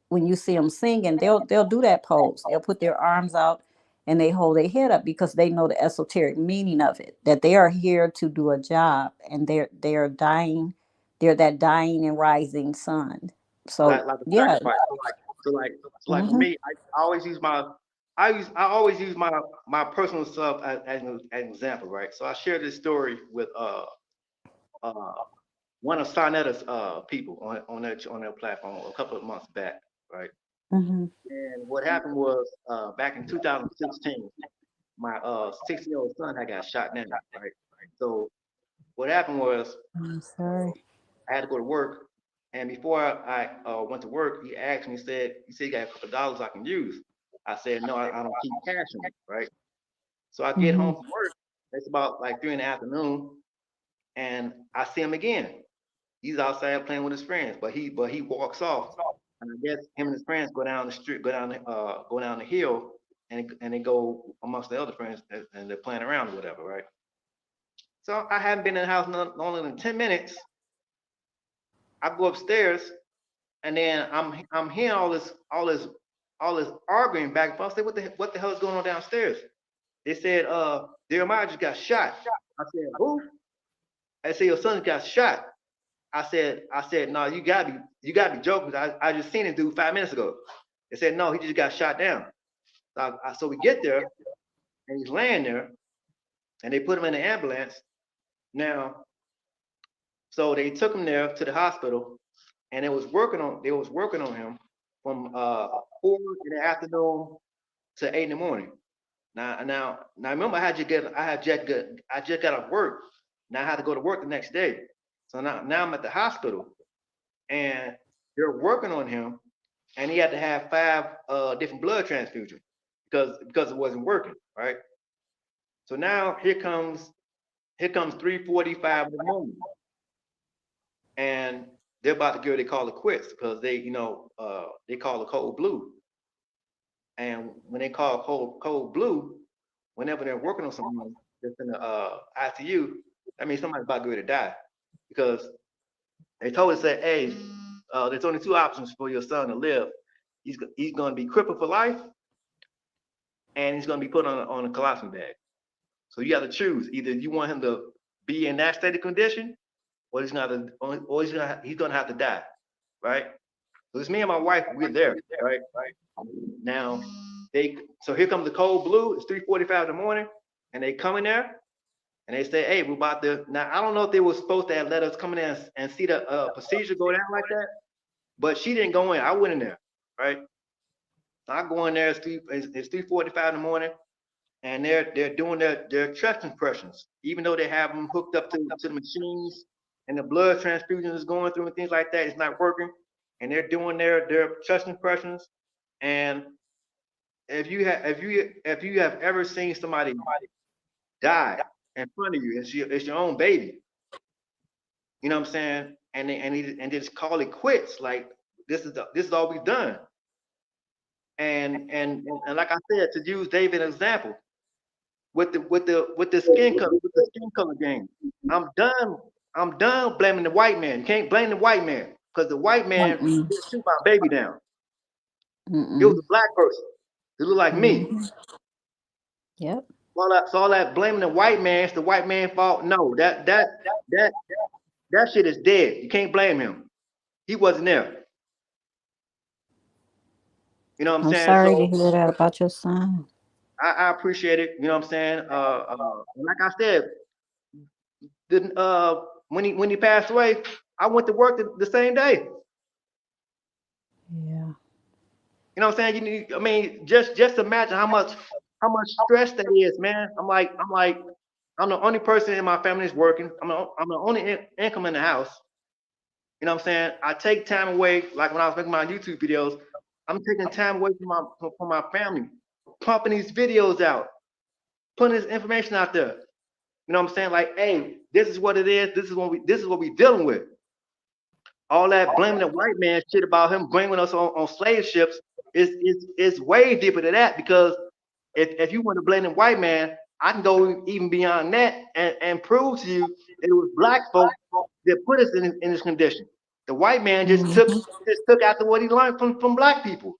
when you see them singing, they'll do that pose. They'll put their arms out and they hold their head up, because they know the esoteric meaning of it, that they are here to do a job, and they're dying. They're that dying and rising sun. So Like a yeah. sacrifice. So like for Hmm. me, I always use my personal self as an example, right? So I shared this story with uh one of Sonetta's people on their platform a couple of months back, right? Hmm. And what happened was back in 2016, my 6-year-old son had got shot down, right? So what happened was I'm sorry. I had to go to work, and before I went to work, he asked me, he said, you got a couple of dollars I can use. I said, no, I don't keep cash on me, right? So I get home Hmm. from work. It's about like 3 in the afternoon, and I see him again. He's outside playing with his friends, but he walks off, and I guess him and his friends go down the street, go down the hill, and they go amongst the other friends and they're playing around or whatever, right? So I haven't been in the house no longer than 10 minutes. I go upstairs and then I'm hearing all this arguing back and forth. I said, what the hell is going on downstairs? They said, Jeremiah just got shot. I said, who? I said, your son got shot. I said, no, you gotta be joking. I just seen him do 5 minutes ago. They said, no, he just got shot down. So we get there and he's laying there and they put him in the ambulance. Now, so they took him there to the hospital and they was working on him from 4 in the afternoon to 8 in the morning. Now remember I just got off work. Now I had to go to work the next day. So now I'm at the hospital and they're working on him and he had to have 5 different blood transfusions because it wasn't working, right? So now here comes 3:45 in the morning. And they're about to get what they call it quits because they call it cold blue. And when they call cold blue, whenever they're working on someone that's in the ICU, that means somebody's about to go to die. Because they told us that, hey, there's only 2 options for your son to live. He's going to be crippled for life, and he's going to be put on a colostomy bag. So you got to choose. Either you want him to be in that state of condition, or he's going to have to die, right? So it's me and my wife. We're there, right? Now, so here comes the cold blue. It's 3:45 in the morning, and they come in there, and they say, "Hey, we're about to." Now, I don't know if they were supposed to have let us come in there and see the procedure go down like that, but she didn't go in. I went in there, right? I go in there. It's 3:45 in the morning, and they're doing their chest impressions, even though they have them hooked up to the machines, and the blood transfusion is going through and things like that. It's not working, and they're doing their chest impressions. And if you have ever seen somebody die in front of you, it's your own baby. You know what I'm saying? And they just call it quits. Like this is all we've done. And like I said, to use David as an example, with the skin color game, I'm done blaming the white man. You can't blame the white man because the white man Mm-mm. didn't shoot my baby down. It was Mm-mm. a black person. It looked like me. Mhm. Yep. All that blaming the white man, it's the white man's fault. No, that shit is dead. You can't blame him. He wasn't there. You know what I'm I'm saying? sorry to So hear that about your son. I appreciate it. You know what I'm saying? Like I said, when he passed away, I went to work the same day. Yeah. You know what I'm saying? I mean, just imagine how much stress that is, man. I'm the only person in my family that's working. I'm the only income in the house. You know what I'm saying? I take time away, like when I was making my YouTube videos, I'm taking time away from my family, pumping these videos out, putting this information out there. You know what I'm saying? Like, hey, this is what it is. This is what we dealing with. All that blaming the white man shit about him bringing us on slave ships is way deeper than that. Because if you want to blame the white man, I can go even beyond that and prove to you that it was black folks that put us in this condition. The white man just took Mhm. after what he learned from black people.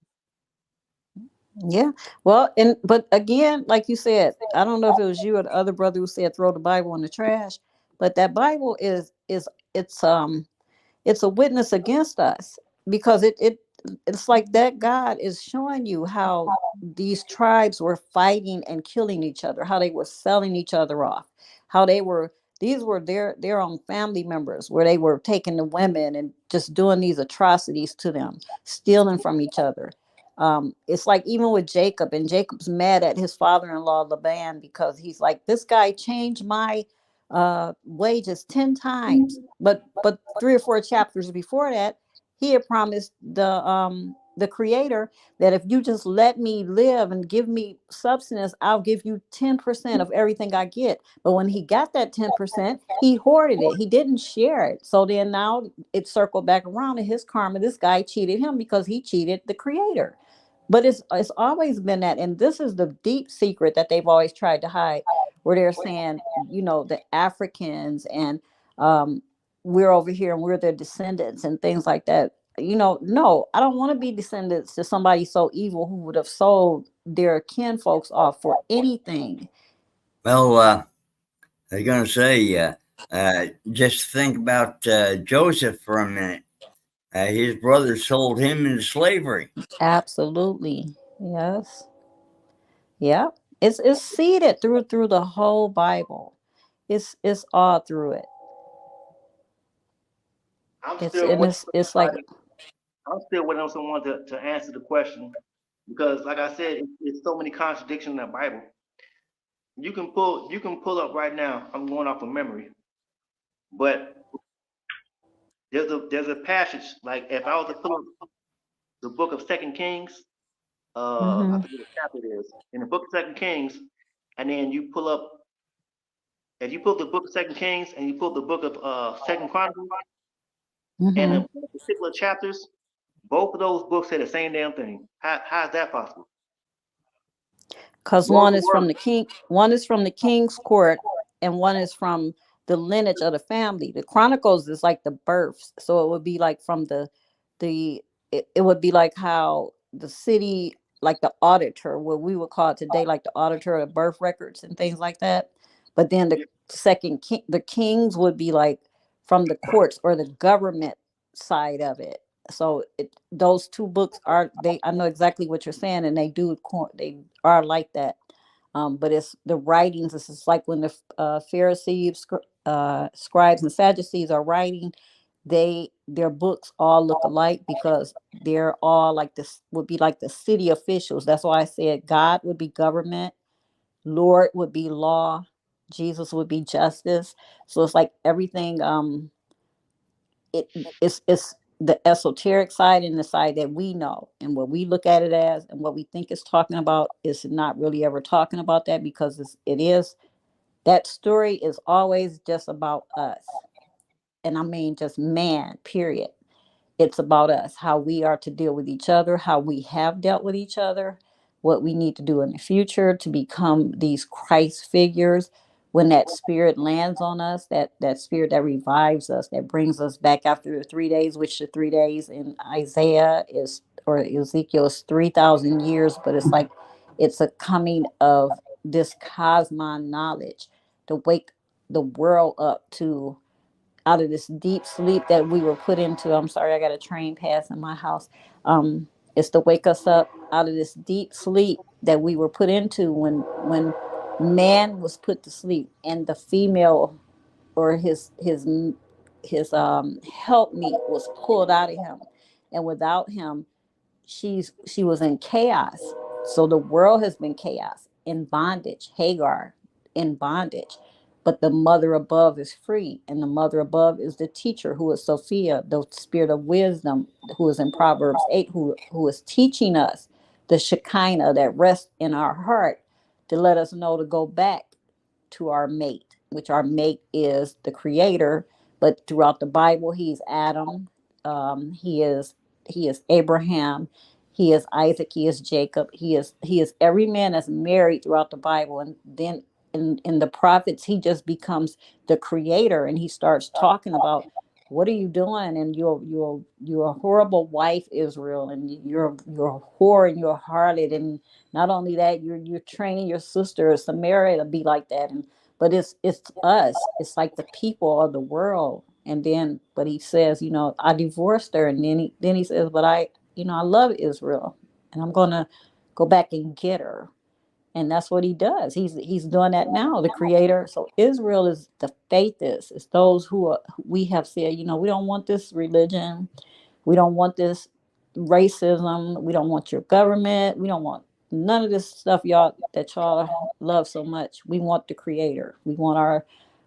Yeah. Well, but again, like you said, I don't know if it was you or the other brother who said throw the Bible in the trash, but that Bible it's a witness against us because it's like that God is showing you how these tribes were fighting and killing each other, how they were selling each other off, how these were their own family members, where they were taking the women and just doing these atrocities to them, stealing from each other. It's like even with Jacob, and Jacob's mad at his father-in-law Laban because he's like, this guy changed my wages 10 times, but 3 or 4 chapters before that, he had promised the creator that if you just let me live and give me substance, I'll give you 10% of everything I get. But when he got that 10%, he hoarded it. He didn't share it. So then now it circled back around to his karma. This guy cheated him because he cheated the creator. But it's always been that, and this is the deep secret that they've always tried to hide, where they're saying, the Africans and um, we're over here and we're their descendants and things like that. No, I don't want to be descendants to somebody so evil who would have sold their kinfolks off for anything. Well, I was going to say, just think about Joseph for a minute. His brothers sold him into slavery. Absolutely, yes, yeah. It's seeded through the whole Bible. It's all through it. I'm It's still and waiting it's for it's like somebody. I'm still waiting on someone to answer the question because, like I said, it's so many contradictions in the Bible. You can pull up right now. I'm going off of memory, but there's a passage like if I was to pull up the book of Second Kings, I hmm forget what chapter it is in the book of Second Kings, and then you pull up if you pull the book of Second Kings and you pull the book of Second Chronicles and hmm the particular chapters, both of those books say the same damn thing. How is that possible? because Word for word. one is from the king's court, and one is from the lineage of the family. The Chronicles is like the births, so it would be like from the it would be like how the city, like the auditor, what we would call it today, like the auditor of birth records and things like that. But then Yeah, the kings would be like from the courts or the government side of it. So those two books are they. I know exactly what you're saying, and they are like that. But it's the writings. It's just like when the Pharisees, scribes, and Sadducees are writing. Their books all look alike because they're all like this would be like the city officials. That's why I said God would be government, Lord would be law, Jesus would be justice. So it's like everything. It it's the esoteric side and the side that we know and what we look at it as and what we think it's talking about is not really ever talking about that because it is that story is always just about us, and I mean just man, period. It's about us, how we are to deal with each other, how we have dealt with each other, what we need to do in the future to become these Christ figures. When that spirit lands on us, that spirit that revives us, that brings us back after the 3 days, which the 3 days in Isaiah is or Ezekiel is 3,000 years, but it's like it's a coming of this cosmon knowledge to wake the world up to out of this deep sleep that we were put into. I'm sorry, I got a train pass in my house. It's to wake us up out of this deep sleep that we were put into when man was put to sleep and the female or his helpmeet was pulled out of him, and without him she was in chaos. So the world has been chaos, in bondage, Hagar in bondage. But the mother above is free, and the mother above is the teacher, who is Sophia, the spirit of wisdom, who is in Proverbs 8, who is teaching us the Shekinah that rests in our heart to let us know to go back to our mate, which our mate is the creator. But throughout the Bible, he's Adam, he is Abraham, he is Isaac, he is Jacob, he is every man that's married throughout the Bible. And then in the prophets, he just becomes the creator, and he starts talking about what are you doing, and you're a horrible wife, Israel, and you're a whore and you're a harlot, and not only that, you're training your sister Samaria to be like that. And but it's us, it's like the people of the world. And then but he says, I divorced her, and then he says, but I love Israel, and I'm gonna go back and get her. And that's what he does. He's doing that now, the creator. So Israel is the faithists. It's those who are, we have said, we don't want this religion, we don't want this racism, we don't want your government, we don't want none of this stuff y'all love so much. We want the creator, we want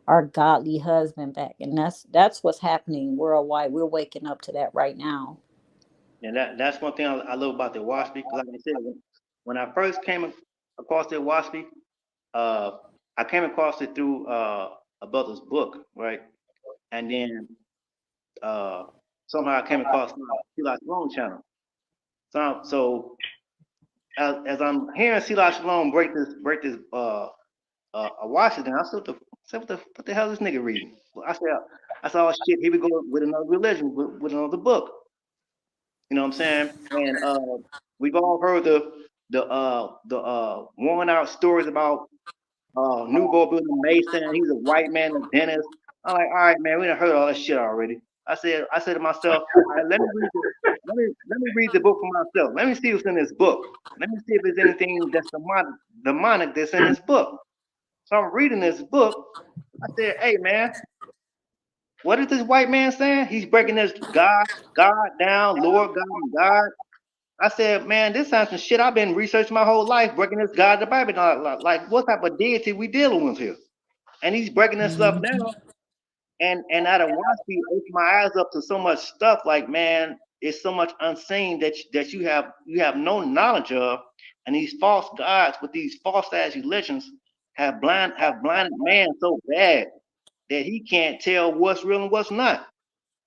our godly husband back. And that's what's happening worldwide. We're waking up to that right now. and that's one thing I love about the WASP. Because like I said, when I first came across the WASP, uh, I came across it through a brother's book, right? And then uh, somehow I came across Eli Sloan channel. So as I'm hearing Silas Shalom break this Washington, I said, what the hell is this nigga reading? I said, oh shit, here we go with another religion, with another book. You know what I'm saying? And we've all heard the worn out stories about Nouveau building Mason. He's a white man, a dentist. I'm like, all right, man, we done heard all that shit already. I said to myself, all right, let me read the book for myself. Let me see what's in this book. Let me see if there's anything that's demonic that's in this book. So I'm reading this book. I said, hey man, what is this white man saying? He's breaking this God down, Lord God and God. I said, man, this sounds some shit I've been researching my whole life, breaking this God the Bible down. Like what type of deity we dealing with here? And he's breaking this stuff down. And out of WASPE, opened my eyes up to so much stuff. Like, man, it's so much unseen that you have no knowledge of. And these false gods with these false ass religions have blinded man so bad that he can't tell what's real and what's not.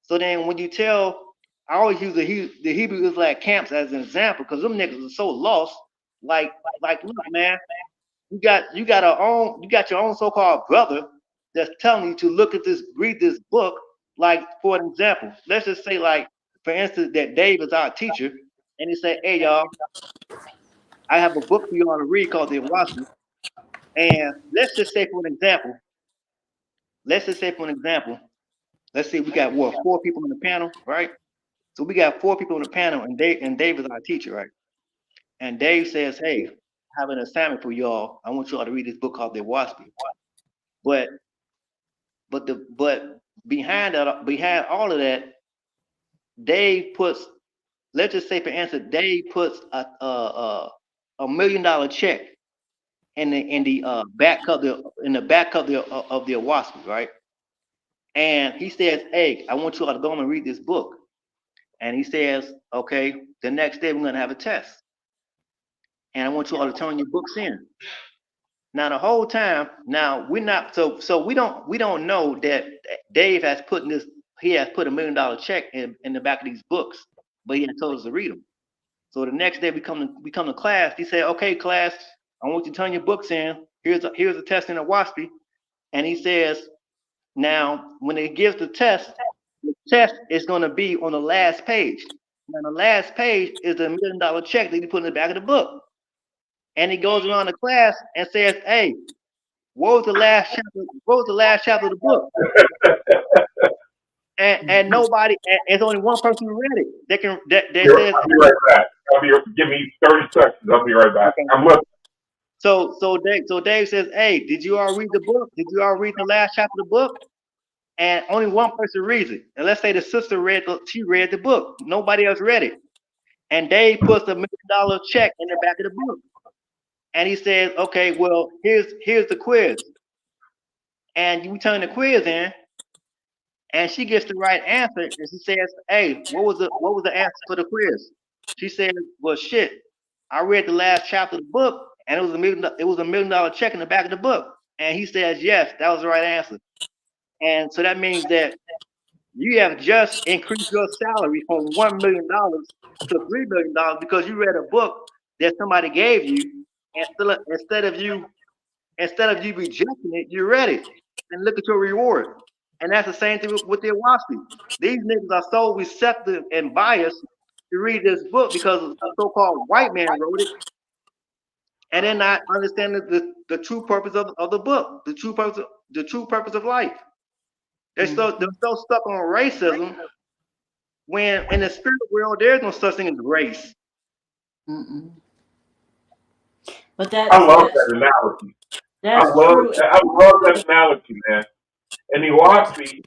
So then when you tell, I always use the Hebrew Israelite camps as an example because them niggas are so lost. Like look, man, you got your own so-called brother that's telling you to read this book. Like for an example, let's just say like for instance that Dave is our teacher, and he said, hey y'all, I have a book for y'all to read called the OAHSPE. And let's just say for an example, let's say we got 4 people on the panel, right? So we got 4 people on the panel, and Dave is our teacher, right? And Dave says, hey, I have an assignment for y'all. I want y'all to read this book called the OAHSPE. But behind all of that, Dave puts, let's just say for instance, Dave puts a $1 million check in the back of the OAHSPE, right? And he says, hey, I want you all to go home and read this book. And he says, okay, the next day we're gonna have a test. And I want you all to turn your books in. Now the whole time, now we're not so we don't know that Dave has put $1 million check in the back of these books, but he had told us to read them. So the next day we come to class, he said, okay, class, I want you to turn your books in. Here's a test in the WASPE. And he says, now when it gives the test is gonna be on the last page. Now the last page is the $1 million check that he put in the back of the book. And he goes around the class and says, hey, what was the last chapter of the book? And nobody, and there's only one person who read it. They says, I'll be right back. Give me 30 seconds. I'll be right back. Okay. I'm looking. So Dave says, hey, did you all read the book? Did you all read the last chapter of the book? And only one person reads it. And let's say the sister read the book. Nobody else read it. And Dave puts the $1 million check in the back of the book. And he says, okay, well, here's the quiz. And you turn the quiz in, and she gets the right answer. And she says, hey, what was the answer for the quiz? She said, well, shit, I read the last chapter of the book, and it was $1 million check in the back of the book. And he says, yes, that was the right answer. And so that means that you have just increased your salary from $1 million to $3 million because you read a book that somebody gave you, and instead of you rejecting it, you read it, and look at your reward. And that's the same thing with the OAHSPE. These niggas are so receptive and biased to read this book because a so-called white man wrote it, and they're not understanding the true purpose of the book, the true purpose of life. They're so stuck on racism when in the spirit world there's no such thing as race. But I love that analogy. I love that analogy, man. In the OAHSPE,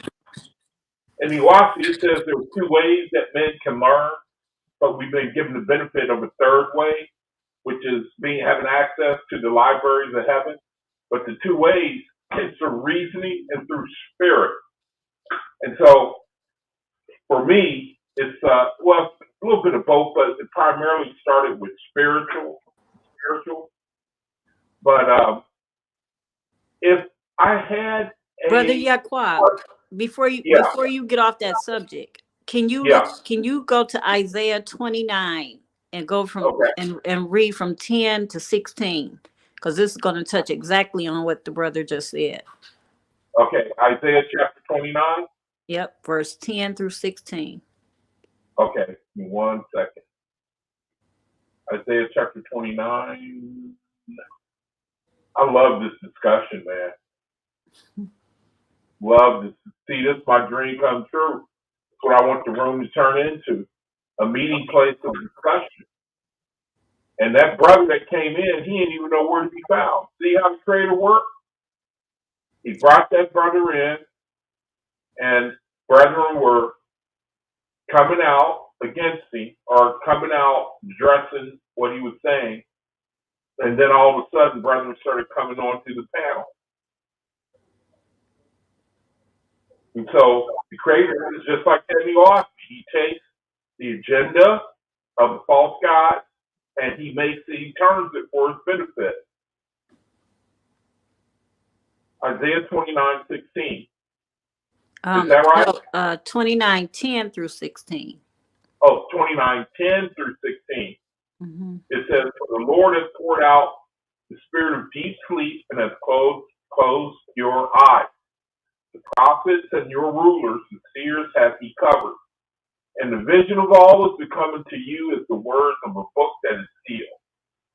it says there are 2 ways that men can learn, but we've been given the benefit of a 3rd way, which is having access to the libraries of heaven. But the 2 ways is through reasoning and through spirit. And so, for me, it's a little bit of both, but it primarily started with spiritual. But if I had Brother Yaqua, before you get off that subject, can you go to Isaiah 29 and go from Okay. and read from 10 to 16, because this is going to touch exactly on what the brother just said. Okay. Isaiah chapter 29. Yep, verse 10 through 16. Okay. Give me 1 second. Isaiah chapter 29. I love this discussion, man. Love this. See, this is my dream come true. That's what I want the room to turn into. A meeting place of discussion. And that brother that came in, he didn't even know where to be found. See how the Creator works? He brought that brother in, and brethren were coming out against him or coming out addressing what he was saying. And then all of a sudden, brethren started coming onto the panel. And so the Creator is just like Teddy Austin. He takes the agenda of the false God and he turns it for his benefit. Isaiah 29:16. Is that right? No, 29:10 through 16. Oh, 29:10 through 16. Mm-hmm. It says, "For the Lord has poured out the spirit of deep sleep and has closed your eyes. The prophets and your rulers and seers have he covered. And the vision of all is becoming to you as the words of a book that is sealed,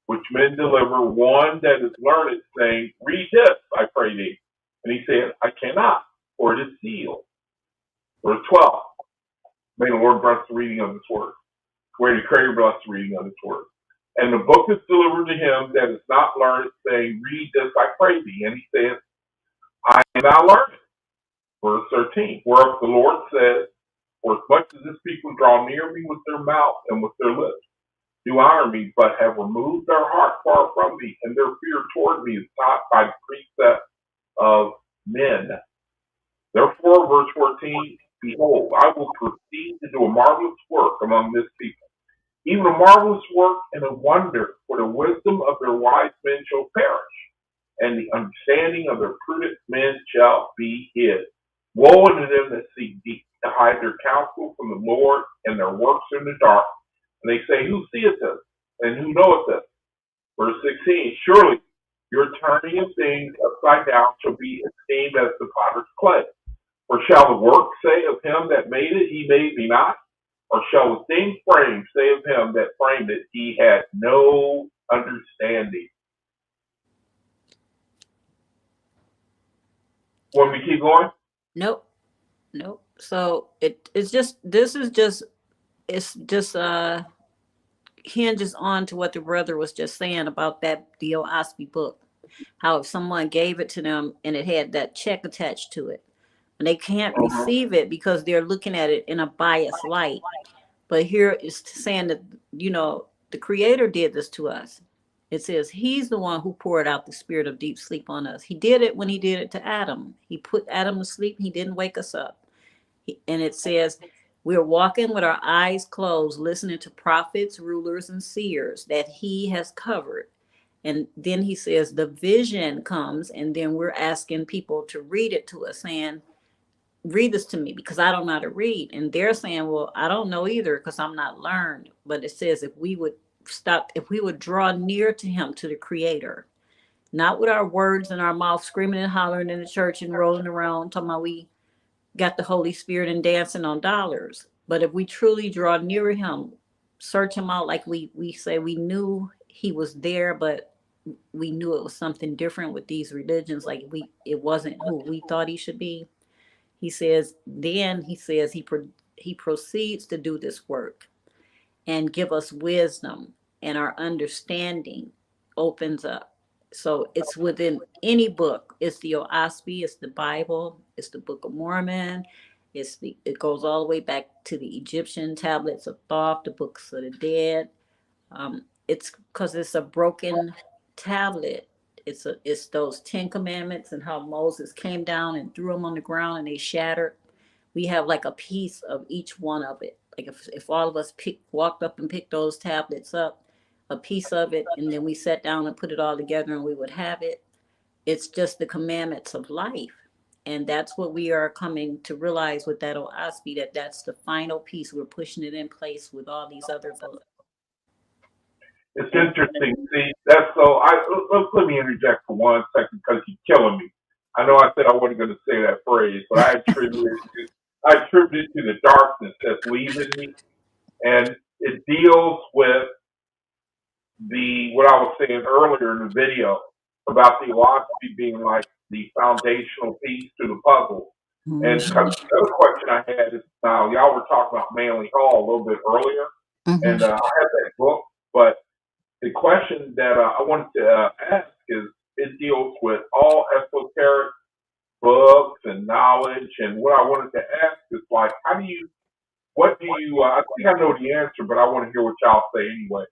which men deliver one that is learned, saying, Read this, I pray thee. And he said, I cannot, for it is sealed." Verse 12. May the Lord bless the reading of his word. May the Creator bless the reading of his word. "And the book is delivered to him that is not learned, saying, Read this, I pray thee. And he says, I am now learned." Verse 13. "Whereof the Lord says, For as much as this people draw near me with their mouth and with their lips, do honor me, but have removed their heart far from me, and their fear toward me is taught by the precept of men. Therefore," verse 14, "behold, I will proceed to do a marvelous work among this people, even a marvelous work and a wonder, for the wisdom of their wise men shall perish, and the understanding of their prudent men shall be hid. Woe unto them that seek deep to hide their counsel from the Lord, and their works in the dark. And they say, Who seeth us, and who knoweth us?" Verse 16, "Surely your turning of things upside down shall be esteemed as the potter's clay. For shall the work say of him that made it, He made me not? Or shall the thing framed say of him that framed it, He had no understanding?" Want me to keep going? Nope. So it's just hinges on to what the brother was just saying about that the OAHSPE book. How if someone gave it to them and it had that check attached to it, and they can't receive it because they're looking at it in a biased light. But here it's saying that, the Creator did this to us. It says He's the one who poured out the spirit of deep sleep on us. He did it when He did it to Adam. He put Adam to sleep. He didn't wake us up. And it says we're walking with our eyes closed, listening to prophets, rulers, and seers that He has covered. And then He says the vision comes, and then we're asking people to read it to us, saying, Read this to me because I don't know how to read. And they're saying, well, I don't know either because I'm not learned. But it says if we would draw near to Him, to the Creator, not with our words in our mouth, screaming and hollering in the church and rolling around, talking about we got the Holy Spirit and dancing on dollars. But if we truly draw near Him, search Him out, like we say we knew He was there, but we knew it was something different with these religions. Like it wasn't who we thought He should be. He says he proceeds to do this work and give us wisdom, and our understanding opens up. So it's within any book. It's the OAHSPE, it's the Bible, it's the Book of Mormon. It goes all the way back to the Egyptian tablets of Thoth, the books of the dead. It's because it's a broken tablet. It's those 10 commandments and how Moses came down and threw them on the ground and they shattered. We have like a piece of each one of it. Like if all of us walked up and picked those tablets up, a piece of it, and then we sat down and put it all together and we would have it. It's just the commandments of life. And that's what we are coming to realize with that OAHSPE, that's the final piece. We're pushing it in place with all these other books. It's interesting. See, that's so. Let me interject for 1 second because you're killing me. I know I said I wasn't going to say that phrase, but I attribute it to the darkness that's leaving me, and it deals with the what I was saying earlier in the video about the philosophy being like the foundational piece to the puzzle. And Mhm. the other question I had is now y'all were talking about Manly Hall a little bit earlier, and I have that book, but the question that I wanted to ask is it deals with all esoteric books and knowledge, and what I wanted to ask is like, what do you, I think I know the answer, but I want to hear what y'all say anyway.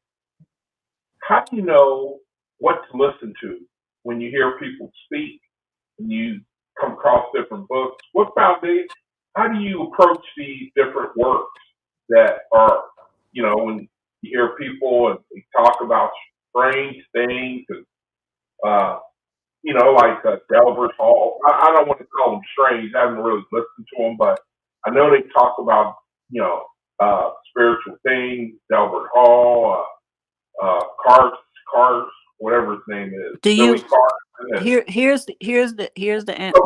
How do you know what to listen to when you hear people speak and you come across different books? What foundation? How do you approach these different works that are, when you hear people and they talk about strange things and, like Delbert Hall. I don't want to call them strange. I haven't really listened to them, but I know they talk about, spiritual things, Delbert Hall, Cars, whatever his name is, Do Billy you Carson. here's the So answer.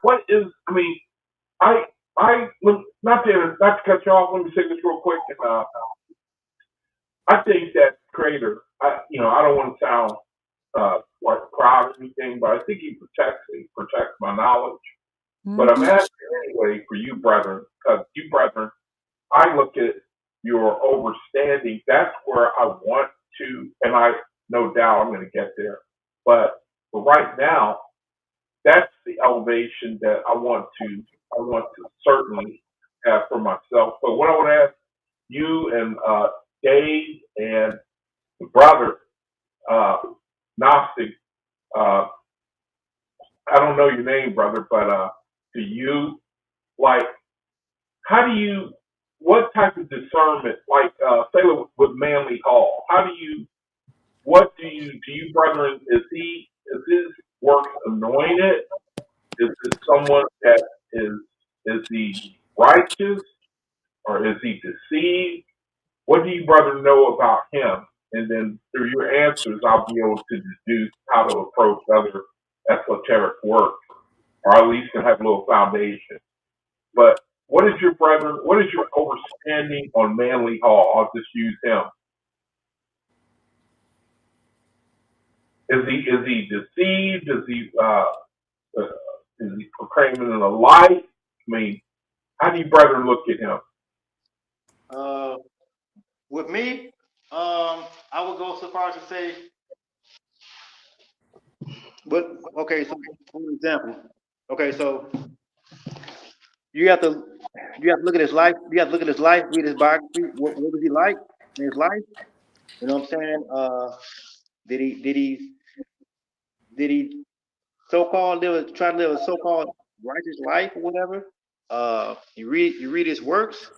what is? I mean, not to cut you off. Let me say this real quick. And I think that creator. I don't want to sound like proud or anything, but I think he protects me, protects my knowledge. But I'm asking anyway for you, brethren, because you, brethren, I look at your overstanding. That's where I want to, and I no doubt I'm going to get there. But for right now, that's the elevation that I want to certainly have for myself. But what I want to ask you and Dave and the brother Gnostic, I don't know your name, brother, but to you, like, what type of discernment, like, say with Manly Hall, do you, brethren, is his work anointed? Is it someone that is he righteous or is he deceived? What do you, brother, know about him? And then through your answers, I'll be able to deduce how to approach other esoteric work, or at least can have a little foundation. But what is your overstanding on Manly Hall? I'll just use him. Is he deceived? Is he proclaiming in the light? I mean, how do you, brethren, look at him? With me, I would go so far as to say, but okay, so for example, okay, so you have to look at his life. You have to look at his life, read his biography. What was he like in his life? You know what I'm saying? Did he so-called try to live a so-called righteous life or whatever? You read his works,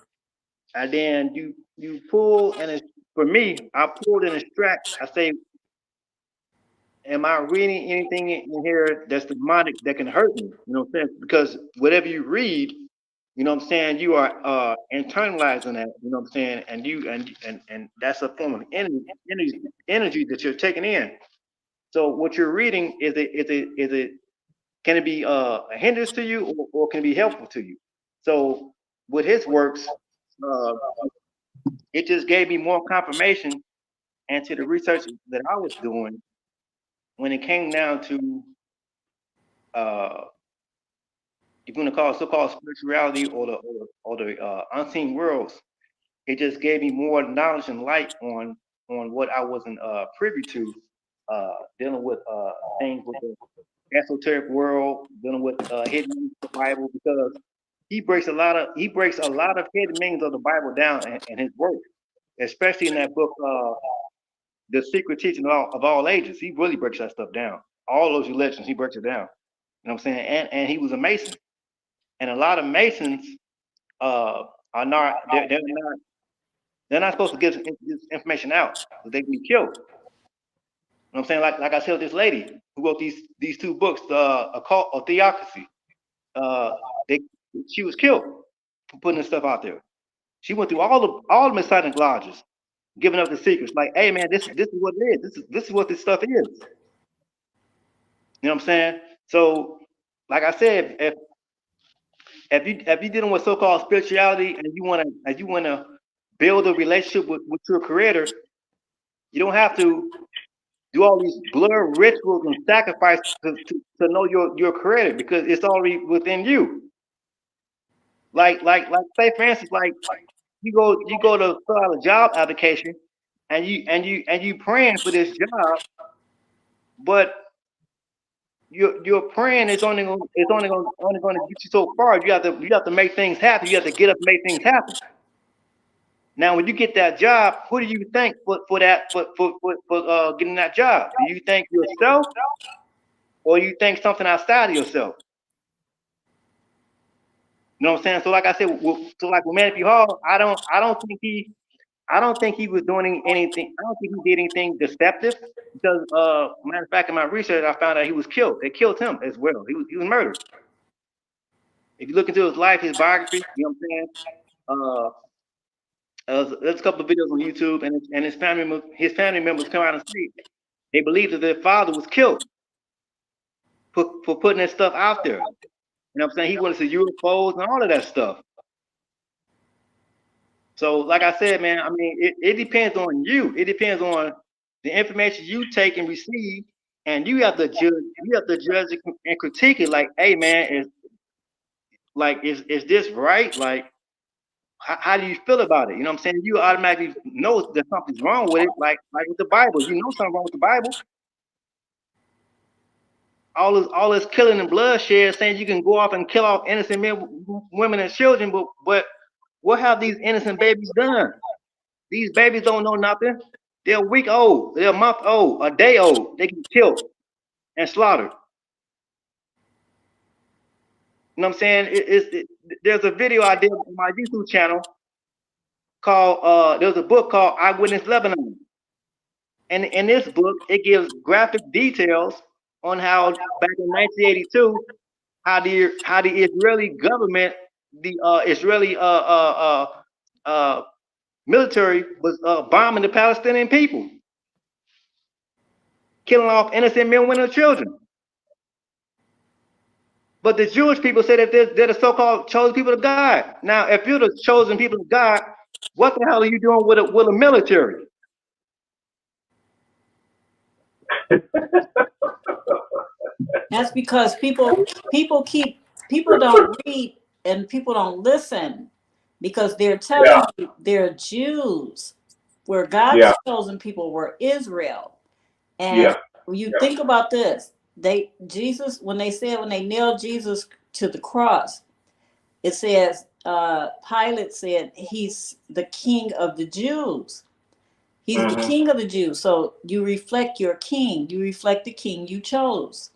and then you pull for me, I pulled and extract. I say, am I reading anything in here that's demonic that can hurt me? You know what I'm saying? Because whatever you read, you know what I'm saying, you are internalizing that, you know what I'm saying, and that's a form of energy that you're taking in. So what you're reading is it can it be a hindrance to you or can it be helpful to you? So with his works, uh, it just gave me more confirmation into the research that I was doing when it came down to uh, if you want to call it so-called spirituality or the unseen worlds. It just gave me more knowledge and light on what I wasn't privy to, dealing with things with the esoteric world, dealing with hidden meanings of the Bible, because he breaks a lot of hidden meanings of the Bible down in his work, especially in that book, The Secret Teaching of all Ages. He really breaks that stuff down. All those religions, he breaks it down. You know what I'm saying? And he was a Mason, and a lot of Masons are not they're not supposed to give this information out because they can be killed. You know what I'm saying? Like I said, this lady who wrote these two books, the Occult or Theocracy, uh, she was killed for putting this stuff out there. She went through all the Masonic lodges, giving up the secrets. Like, hey man, this is what it is. This is what this stuff is. You know what I'm saying? So, like I said, if you're dealing with so-called spirituality and you wanna build a relationship with your creator, you don't have to do all these blood rituals and sacrifices to know your creator, because it's already within you. Like say for instance, like you go to fill out a job application and you praying for this job, but your praying is only going to get you so far. You have to make things happen. You have to get up and make things happen. Now, when you get that job, who do you thank for getting that job? Do you thank yourself, or you think something outside of yourself? You know what I'm saying? So, like I said, with Matthew Hall, I don't think he was doing anything. I don't think he did anything deceptive, because matter of fact, in my research, I found out he was killed. They killed him as well. He was murdered. If you look into his life, his biography, you know what I'm saying? There's a couple of videos on YouTube, and his family members come out and say they believe that their father was killed for putting that stuff out there. You know what I'm saying? He went into UFOs and all of that stuff. So, like I said, man, I mean, it depends on you. It depends on the information you take and receive, and you have to judge. You have to judge it and critique it. Like, hey, man, is this right? Like, how do you feel about it? You know what I'm saying? You automatically know that something's wrong with it. Like with the Bible, you know something wrong with the Bible. All this killing and bloodshed, saying you can go off and kill off innocent men, women, and children, but what have these innocent babies done? These babies don't know nothing. They're a week old, they're a month old, a day old. They get killed and slaughtered. You know what I'm saying? There's a video I did on my YouTube channel called, there's a book called Eyewitness Lebanon. And in this book, it gives graphic details on how back in 1982, how the Israeli government, the Israeli military was bombing the Palestinian people, killing off innocent men, women, and children. But the Jewish people say that they're the so-called chosen people of God. Now, if you're the chosen people of God, what the hell are you doing with a military? That's because people don't read and people don't listen, because they're telling you they're Jews, where God's chosen people were Israel. And you think about this, when they nailed Jesus to the cross, it says, Pilate said he's the king of the Jews. He's the king of the Jews. So you reflect your king. You reflect the king you chose.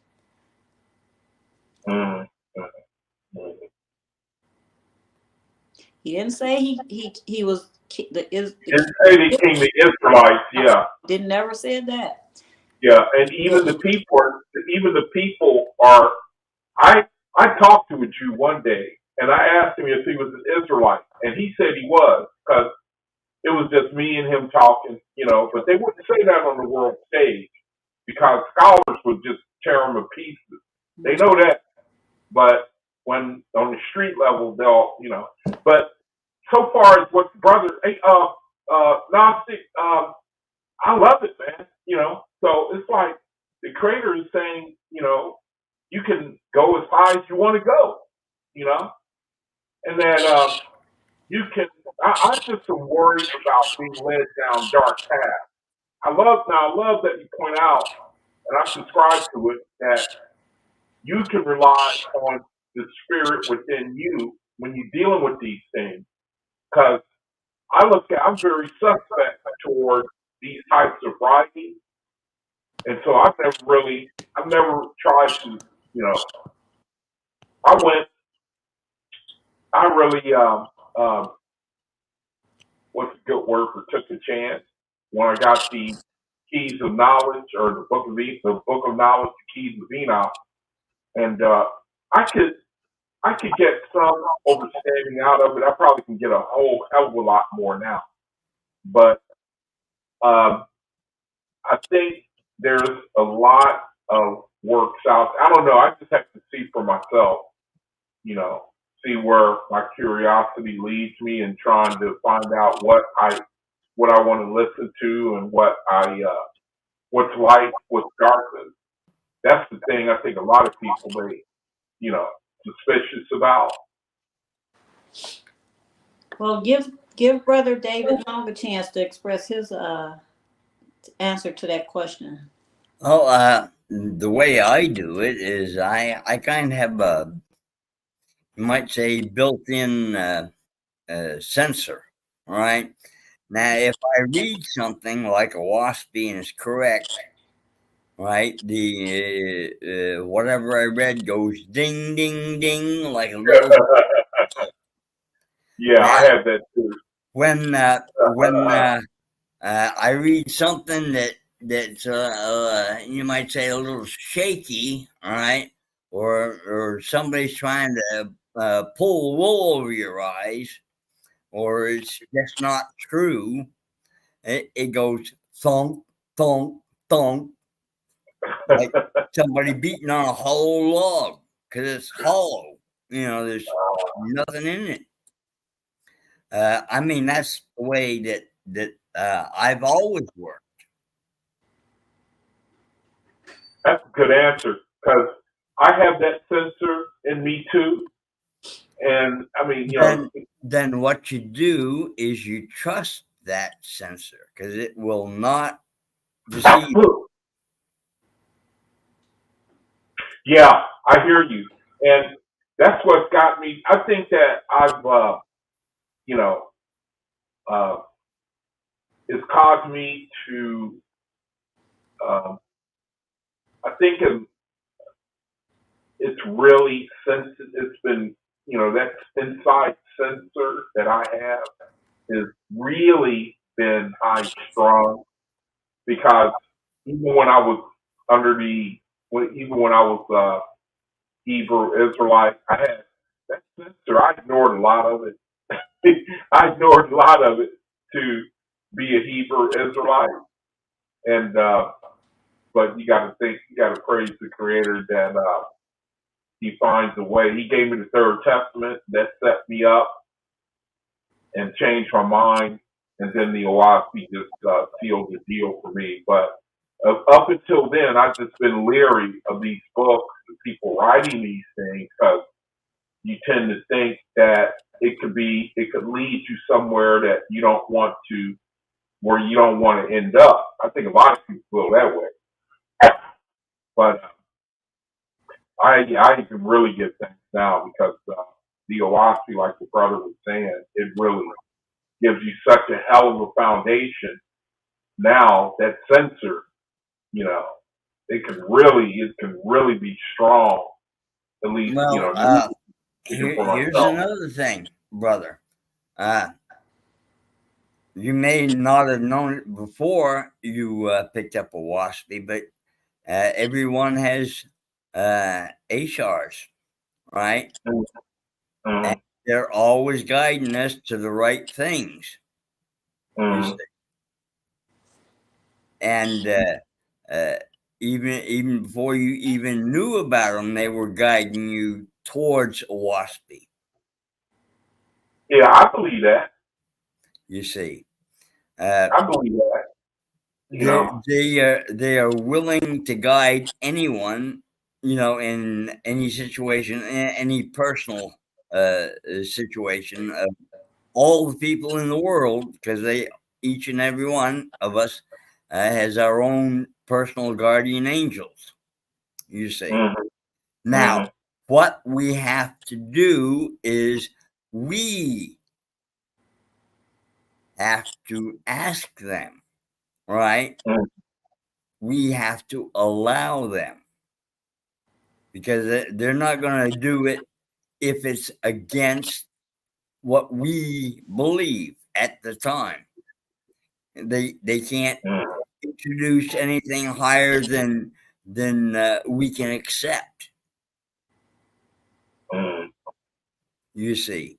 He didn't say he was didn't say he came the Israelites. Didn't never said that. Yeah, and even the people are. I talked to a Jew one day, and I asked him if he was an Israelite, and he said he was, because it was just me and him talking, But they wouldn't say that on the world stage, because scholars would just tear them to pieces. They know that, but when on the street level, they'll, But so far as what brother, Gnostic, I love it, man. So it's like the creator is saying, you can go as high as you want to go, and then you can. I just am worried about being led down dark paths. I love that you point out, and I subscribe to it, that you can rely on the spirit within you when you're dealing with these things. Because I'm very suspect toward these types of writings. And so I've never tried to, I really, what's a good word for took a chance when I got the keys of knowledge, or the book of knowledge, the keys of Enoch. And I could get some understanding out of it. I probably can get a whole hell of a lot more now. But Um, I think there's a lot of works out. I don't know. I just have to see for myself, you know, see where my curiosity leads me and trying to find out what I want to listen to and what's light, what's darkness. That's the thing I think a lot of people may, you know, suspicious about. Well, give Brother David Long a chance to express his answer to that question. Oh, the way I do it is I kind of have a, you might say, built-in censor. All right. Now, if I read something like a WASPE and it's correct, right, the whatever I read goes ding, ding, ding like a little. Yeah, I Now, have that too. when I read something that's you might say a little shaky, all right, or somebody's trying to pull wool over your eyes, or it's just not true. It goes thunk, thunk, thunk, like somebody beating on a hollow log because it's hollow. You know, there's nothing in it. I mean, that's the way that I've always worked. That's a good answer because I have that sensor in me too. And I mean, you know, Then what you do is you trust that sensor because it will not deceive. yeah, I hear you. And that's what got me. I think that you know, uh, it's caused me to, um, I think it's really sensitive. It's been, you know, that inside sensor that I have has really been high strung because even when I was even when I was Hebrew Israelite, I had that sensor. I ignored a lot of it. I ignored a lot of it to be a Hebrew Israelite, and but you got to think, you got to praise the Creator that He finds a way. He gave me the Third Testament that set me up and changed my mind, and then the OAHSPE just sealed the deal for me. But up until then, I've just been leery of these books and people writing these things because you tend to think that it could lead you somewhere that you don't want to, where you don't want to end up. I think a lot of people feel that way. But I can really give thanks now because the OAHSPE, like the brother was saying, it really gives you such a hell of a foundation. Now that sensor, you know, it can really be strong. At least, you Well, know, speaking for here's myself. another thing, brother. You may not have known it before you picked up a WASPy, but everyone has HRs, right? And Mm, they're always guiding us to the right things. You see. mm, And uh, even before you even knew about them, they were guiding you towards a WASPy. yeah, I believe that. You see. I believe that. You know. They are willing to guide anyone, you know, in any situation, any personal situation of all the people in the world, because they each and every one of us has our own personal guardian angels. You see. Mm, Now, mm, what we have to do is we have to ask them, right? mm, We have to allow them because they're not going to do it if it's against what we believe at the time. They can't mm, introduce anything higher than we can accept. mm, You see,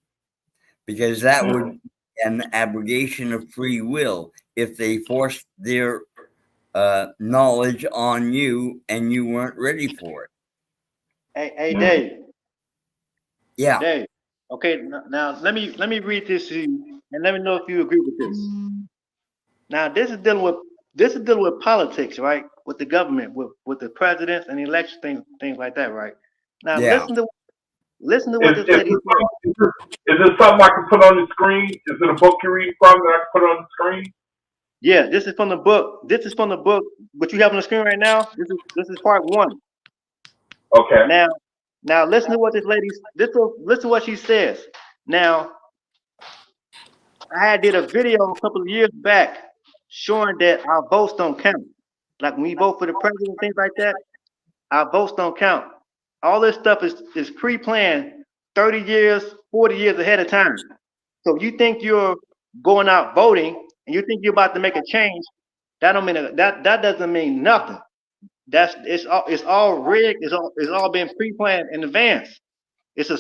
because that mm, would an abrogation of free will if they forced their knowledge on you and you weren't ready for it. Hey, Dave. Yeah. Dave. Okay, now let me read this to you and let me know if you agree with this. Now this is dealing with politics, right? With the government, with the presidents and election things like that, right? Now Yeah. listen to what this lady said. Is this something I can put on the screen? Is it a book you read from that I can put on the screen? Yeah, this is from the book. This is from the book. What you have on the screen right now. This is part 1. Okay. Now listen to what this lady. Listen to what she says. Now I did a video a couple of years back showing that our votes don't count. Like when we vote for the president, things like that, our votes don't count. All this stuff is pre-planned 30 years, 40 years ahead of time. So if you think you're going out voting and you think you're about to make a change, that don't mean that doesn't mean nothing. It's all rigged. It's all been pre-planned in advance. It's a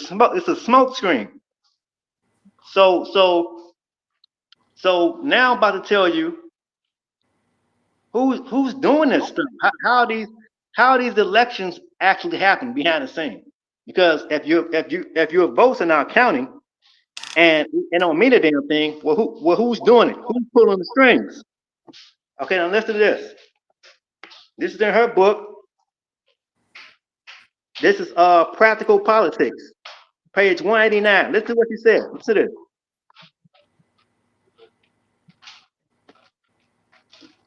smoke screen. So now I'm about to tell you who's doing this stuff. How these elections actually happen behind the scene. Because if your votes are not counting and it don't mean a damn thing, who's doing it? Who's pulling the strings? Okay, now listen to this. This is in her book. This is Practical Politics, page 189. Listen to what she said. Listen to this.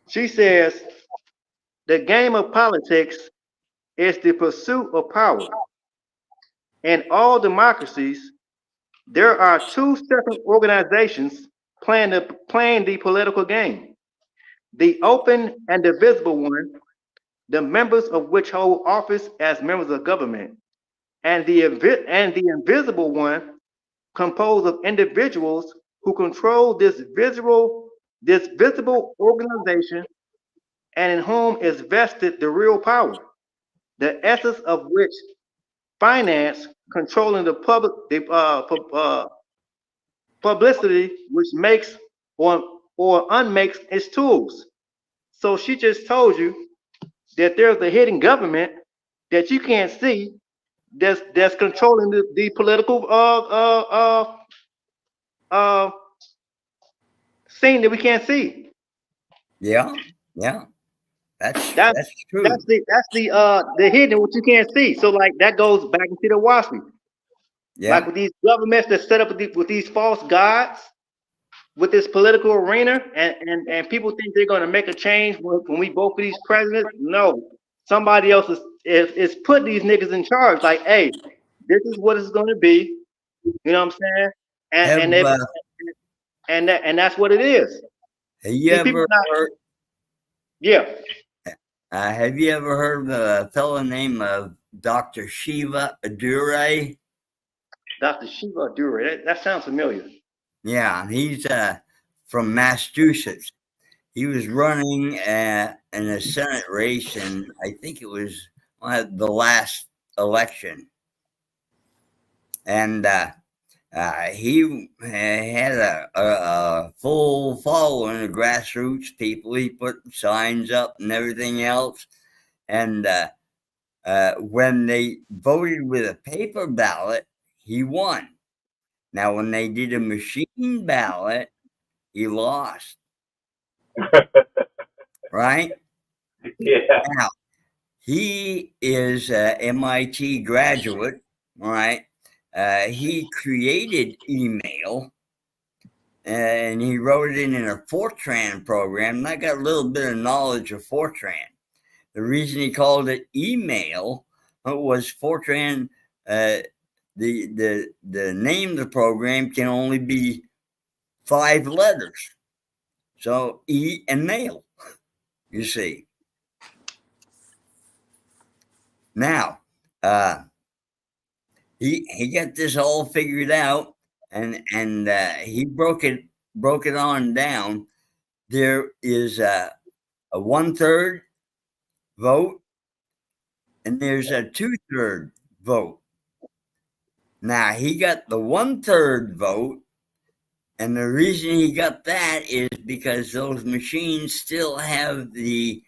She says, the game of politics is the pursuit of power. In all democracies, there are two separate organizations playing the political game. The open and the visible one, the members of which hold office as members of government, and the invisible one, composed of individuals who control this visible organization and in whom is vested the real power, the essence of which finance controlling the publicity which makes or unmakes its tools. So she just told you that there's a hidden government that you can't see that's controlling the political scene that we can't see. Yeah. That's true. That's the hidden what you can't see. So like that goes back into the OAHSPE. Yeah. Like with these governments that set up with these false gods, with this political arena, and people think they're going to make a change when we vote for these presidents. No, somebody else is putting these niggas in charge. Like, hey, this is what it's going to be. You know what I'm saying? And that's what it is. Have you ever heard? Yeah. Have you ever heard of a fellow named Dr. Shiva Adure? Dr. Shiva Adure. That sounds familiar. Yeah, he's from Massachusetts. He was running in a Senate race, and I think it was the last election. And he had a full following of grassroots people. He put signs up and everything else. And when they voted with a paper ballot, he won. Now, when they did a machine ballot, he lost. Right? Yeah. Now, he is an MIT graduate, right? He created email and he wrote it in a Fortran program. And I got a little bit of knowledge of Fortran. The reason he called it email was Fortran. The name of the program can only be 5 letters. So E and mail, you see. Now, he got this all figured out, and he broke it on down. There is a 1/3 vote, and there's a 2/3 vote. Now he got the 1/3 vote, And the reason he got that is because those machines still have the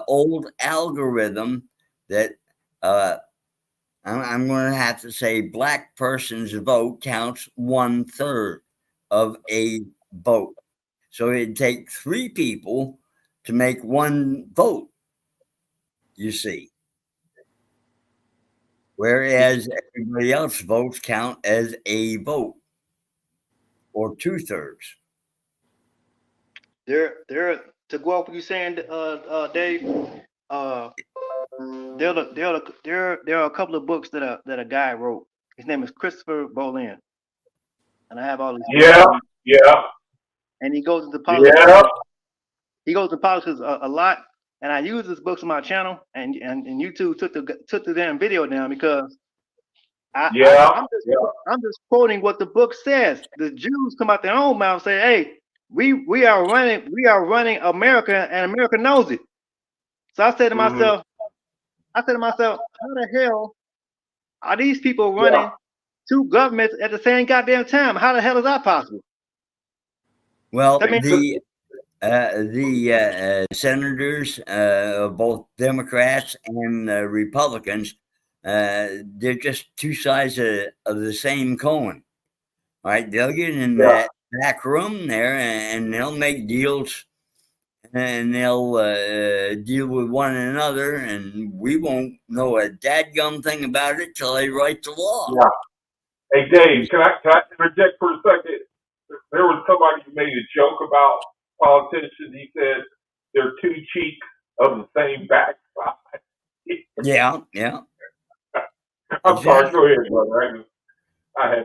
old algorithm that I'm going to have to say black person's vote counts 1/3 of a vote. So it'd take 3 people to make 1 vote, you see. Whereas everybody else's votes count as a vote or 2/3. There, to go off what you're saying, Dave. There are a couple of books that a guy wrote. His name is Christopher Bolin, and I have all these. Yeah, yeah, And he goes into politics. yeah. He goes to politics a lot, and I use his books on my channel, and YouTube took the damn video down because I'm just quoting what the book says. The Jews come out their own mouth and say, "Hey, we are running America, and America knows it." So I said to myself, how the hell are these people running 2 governments at the same goddamn time? How the hell is that possible? Well, the senators, both Democrats and Republicans, they're just 2 sides of the same coin. Right? They'll get in that back room there and they'll make deals and they'll deal with one another, and we won't know a dadgum thing about it till they write the law. Yeah. Hey, Dave, can I interject for a second? There was somebody who made a joke about politicians. He said they're 2 cheeks of the same backside. Yeah. I'm sorry. Go ahead, brother.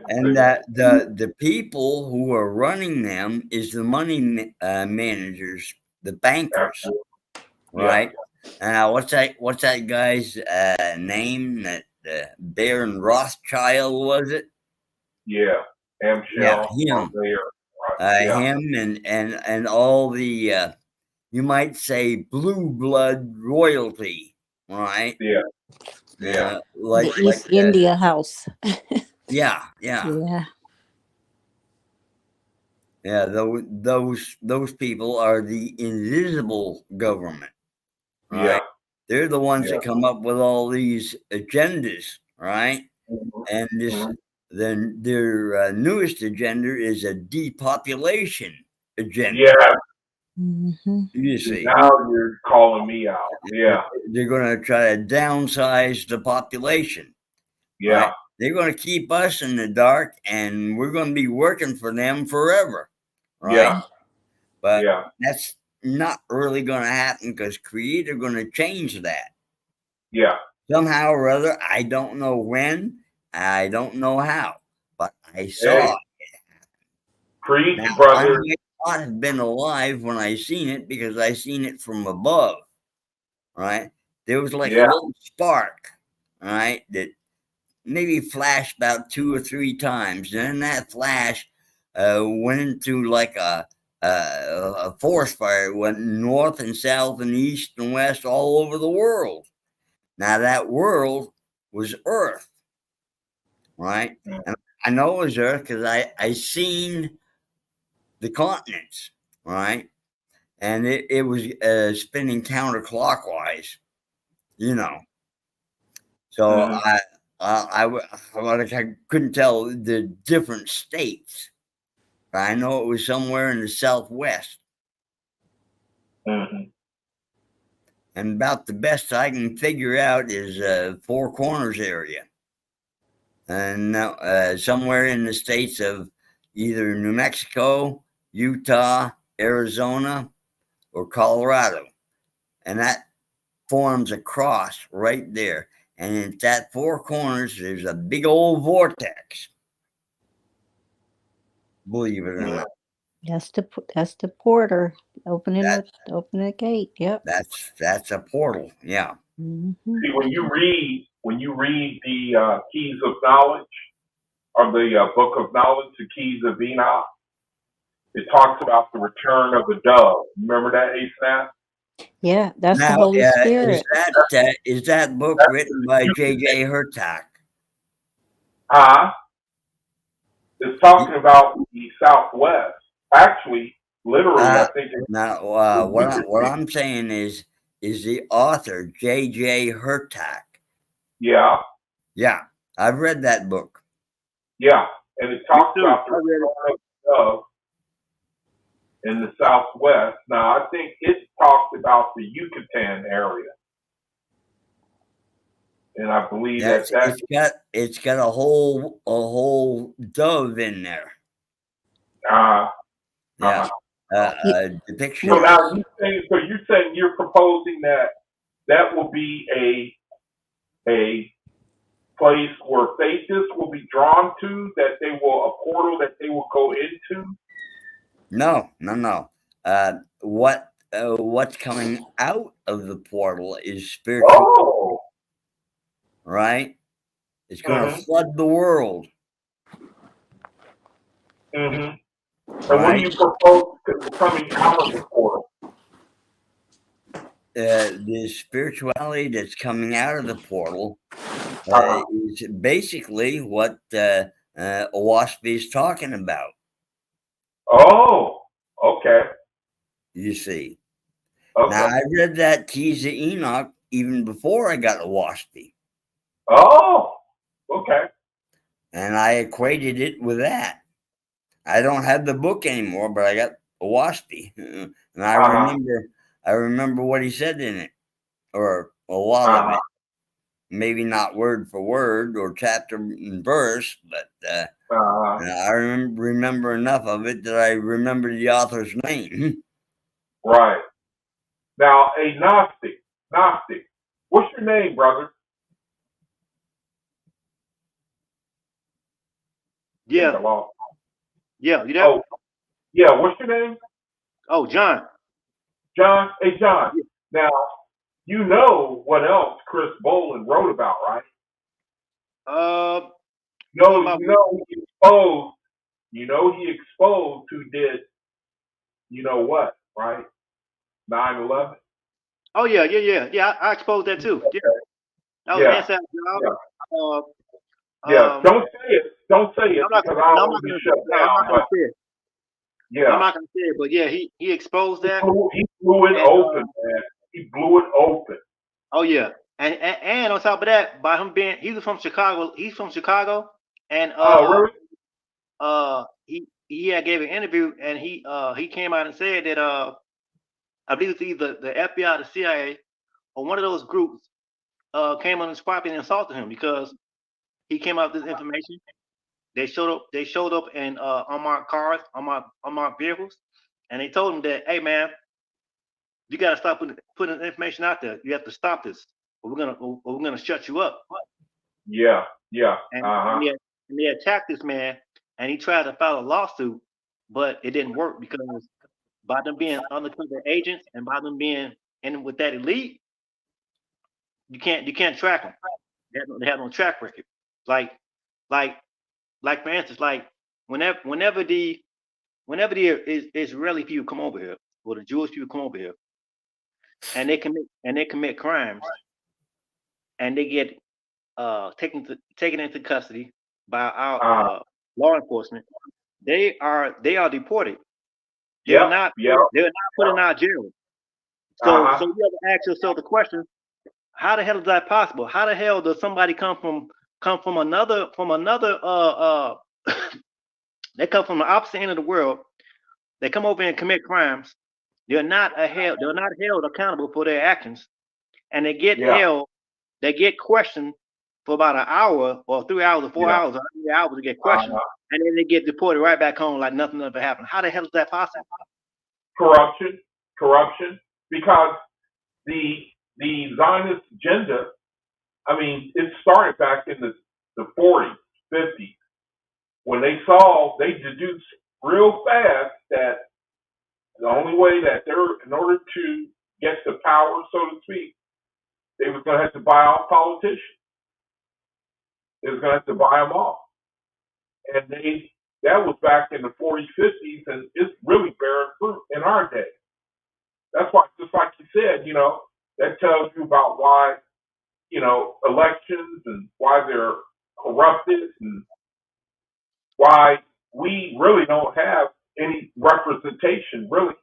And the people who are running them is the money managers, the bankers, right? What's that guy's name? That Baron Rothschild, was it? Yeah, him. Him and all the you might say blue blood royalty, right? Like the East India House. Yeah. Those people are the invisible government, right? Yeah. They're the ones that come up with all these agendas, right? And then their newest agenda is a depopulation agenda. Yeah. You see, now you're calling me out. Yeah, they're going to try to downsize the population. Yeah, right? They're going to keep us in the dark, and we're going to be working for them forever. Right? Yeah. But that's not really going to happen because Creator going to change that. Yeah. Somehow or other, I don't know when, I don't know how, but I saw it. Preach, brother. I might not have been alive when I seen it because I seen it from above. Right? There was like a little spark, right, that maybe flashed about 2 or 3 times. Then that flash went into like a forest fire. It went north and south and east and west all over the world. Now that world was Earth, right? And I know it was Earth because I seen the continents, right? And it was spinning counterclockwise, you know. So I couldn't tell the different states. I know it was somewhere in the Southwest. And about the best I can figure out is Four Corners area. And somewhere in the states of either New Mexico, Utah, Arizona, or Colorado. And that forms a cross right there. And at that Four Corners, there's a big old vortex. Believe it or not. That's the porter opening the gate. Yep. That's a portal. Yeah. See, when you read the Keys of Knowledge, or the Book of Knowledge, the Keys of Enoch, it talks about the return of the dove. Remember that, A-Snap? Yeah, that's the Holy Spirit. Is that book written by J.J. Hurtak? It's talking about the Southwest. Actually, literally, I think Now, what I'm saying is the author J.J. Hurtak. yeah, Yeah, I've read that book. yeah, and it Me talks too. about I the read it. of in the Southwest. Now, I think it talks about the Yucatan area, and I believe Yeah, it's got a whole dove in there. uh, Yeah, uh-huh. depiction. So now you're saying you're proposing that will be a place where theists will be drawn to, that they will a portal that they will go into. No. What's coming out of the portal is spiritual, Oh, right? It's going to mm-hmm, flood the world, mm-hmm. And what do right? you propose coming out of the portal? The spirituality that's coming out of the portal Uh-huh. is basically what OAHSPE is talking about. Oh, okay, You see. okay. Now, I read that Keys of Enoch even before I got OAHSPE. Oh, okay. And I equated it with that. I don't have the book anymore, but I got OAHSPE. And I remember what he said in it, or a lot of it. Maybe not word for word or chapter and verse, but I remember enough of it that I remember the author's name. Right. Now, a Gnostic. What's your name, brother? I think I Yeah. lost. Yeah. You there? Oh, yeah. What's your name? Oh, John. John. Hey, John. Now, you know what else Chris Bolin wrote about, right? What about? He exposed who did, you know what, right? 9/11. Oh yeah. I exposed that too. Yeah. That was an Yeah, inside job. yeah, Uh, yeah. Don't say it. Don't say it I'm not because gonna. I No, don't I'm want not to be gonna. shut No, I'm down. not gonna But say it. I'm yeah, not gonna say it. But yeah, he exposed that. he blew it And open, man. He blew it open. oh yeah, and on top of that, by him being he was from Chicago. He's from Chicago, and Oh, really? he had gave an interview, and he came out and said that I believe it's either the FBI, the CIA, or one of those groups came on his property and assaulted him because he came out with this information. They showed up. They showed up in unmarked cars, unmarked vehicles, and they told him that, hey man, you got to stop putting information out there. You have to stop this, or we're gonna shut you up. Yeah, yeah. And, Uh-huh. and they attacked this man, and he tried to file a lawsuit, but it didn't work because by them being undercover agents and by them being in with that elite, you can't track them. They have no track record. Like like like for instance, like whenever the Israeli people come over here, or the Jewish people come over here, and they commit crimes, and they get taken into custody by Uh, our law enforcement, they are deported. They're yep, not yep. they're not put in our jail. Uh-huh. So you have to ask yourself the question: how the hell is that possible? How the hell does somebody come from another they come from the opposite end of the world? They come over and commit crimes. They're not held accountable for their actions, and they get Yeah, held. They get questioned for about an hour or 3 hours or 4 yeah. hours or how many hours to get questioned, Uh-huh. and then they get deported right back home like nothing ever happened. How the hell is that possible? Corruption. Because the Zionist agenda, I mean, it started back in the 40s, 50s, when they deduced real fast that the only way that in order to get the power, so to speak, they was going to have to buy off politicians. They was going to have to buy them off. And that was back in the 40s, 50s, and it's really bearing fruit in our day. That's why, just like you said, that tells you about why, elections and why they're corrupted and why we really don't have any representation, really.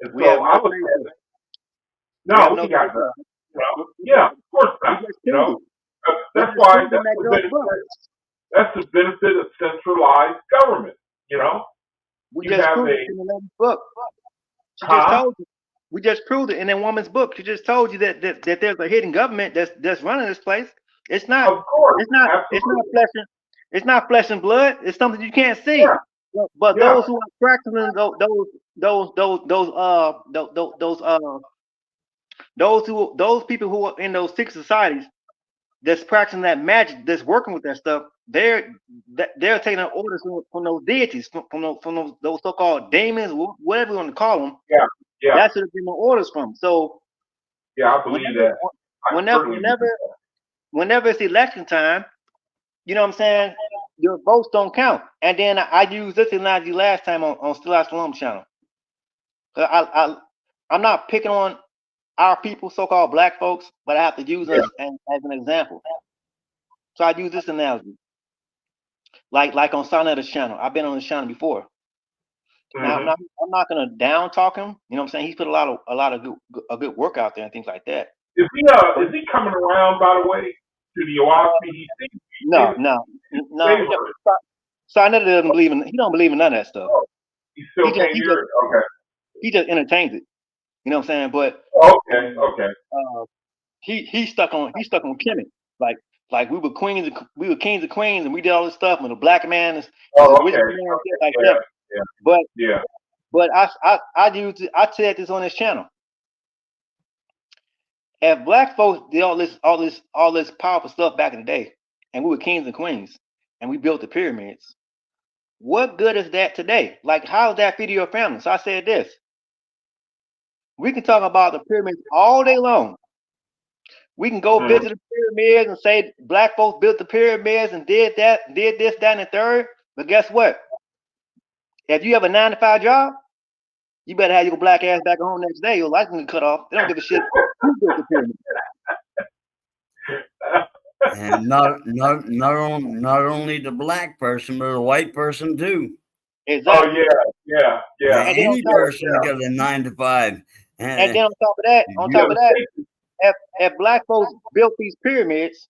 And We have so no I look say at so. it. We have No, no we say got so. nothing. Yeah, of course We not. just proved it. We That's just why proved in that girl's book. that's the benefit of centralized government. We You just have proved a it in the lady's book. She just huh? told you. We just proved it in that woman's book. She just told you that there's a hidden government that's running this place. It's not Of course, it's not absolutely. flesh and blood. It's something you can't see. Yeah, But yeah, those who are practicing those people who are in those secret societies that's practicing that magic, that's working with that stuff, they're taking orders from those deities, from those so-called demons, whatever you want to call them. yeah, yeah, That's where they're getting the orders from. So yeah. I believe whenever that. I whenever certainly believe whenever that. whenever it's election time, you know what I'm saying, your votes don't count. And then I used this analogy last time on Still Out Shalom channel. I'm not picking on our people, so-called black folks, but I have to use Yeah. us as an example. So I use this analogy, like on Sonetta's channel. I've been on his channel before. Now Hmm. I'm not gonna down talk him. You know what I'm saying? He's put a lot of good work out there and things like that. But Is he coming around, by the way, to the OAHSPE? He seems to no, be no, his no. favorite. Sonetta doesn't believe in. He don't believe in none of that stuff. Oh, he He still just can't hear it. Okay. he just entertains it. You know what I'm saying? But Okay. um, Okay. uh, he's stuck on Kemet. Like we were kings and queens, and we did all this stuff. And the black man is a Oh, wizard okay. man and Okay. things like Yeah. that. Yeah. But Yeah. I said this on this channel. If black folks did all this powerful stuff back in the day, and we were kings and queens, and we built the pyramids, what good is that today? Like, how does that feed your family? So I said this: we can talk about the pyramids all day long. We can go Mhm. visit the pyramids and say black folks built the pyramids and did that, did this, that, and the third. But guess what? If you have a 9 to 5 job, you better have your black ass back home next day. Your license is cut off. They don't give a shit who built the pyramid. And not only the black person, but the white person too. Oh Exactly. yeah. Yeah. Yeah. And then on Any top, person got a 9 to 5. and then on You top of gotta that, take it. if black folks built these pyramids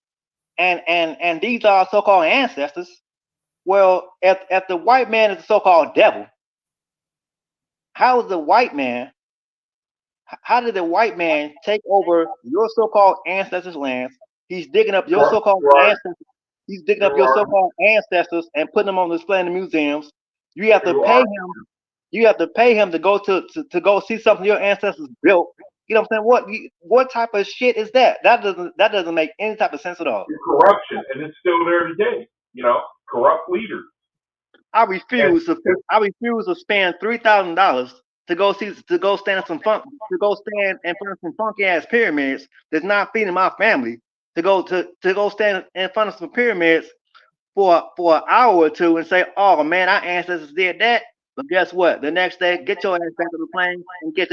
and these are so-called ancestors, well, if the white man is the so-called devil, how is the white man? How did the white man take over your so-called ancestors' lands? He's digging up your so-called Right. ancestors. He's digging up You your are. so-called ancestors and putting them on display in the museums. You have to You pay are. him. You have to pay him to go to go see something your ancestors built. You know what I'm saying? What type of shit is that? That doesn't make any type of sense at all. It's corruption, and it's still there today. Corrupt leaders. I And refuse to spend $3,000 to go stand in front of some funky ass pyramids that's not feeding my family. To go stand in front of some pyramids for an hour or two and say, "Oh man, our ancestors did that." But guess what? The next day, get your ass back on the plane and get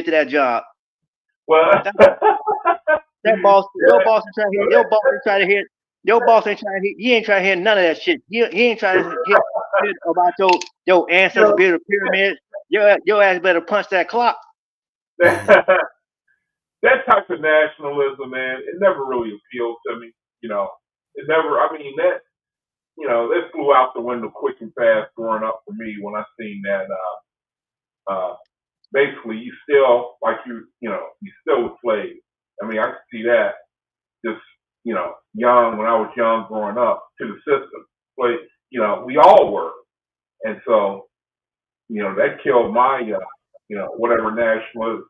to that job. well, That, your boss ain't trying to hear. Your boss ain't trying to hear. He ain't trying to hear none of that shit. He ain't trying to hear about your you ancestors know, building pyramids. Your ass better punch that clock. that, that type of nationalism, man, it never really appealed to me. It never. I mean, that flew out the window quick and fast growing up for me when I seen that. Basically, you still like you still a slave. I mean, I could see that just young when I was young growing up to the system. But we all were, and so that killed my whatever nationalism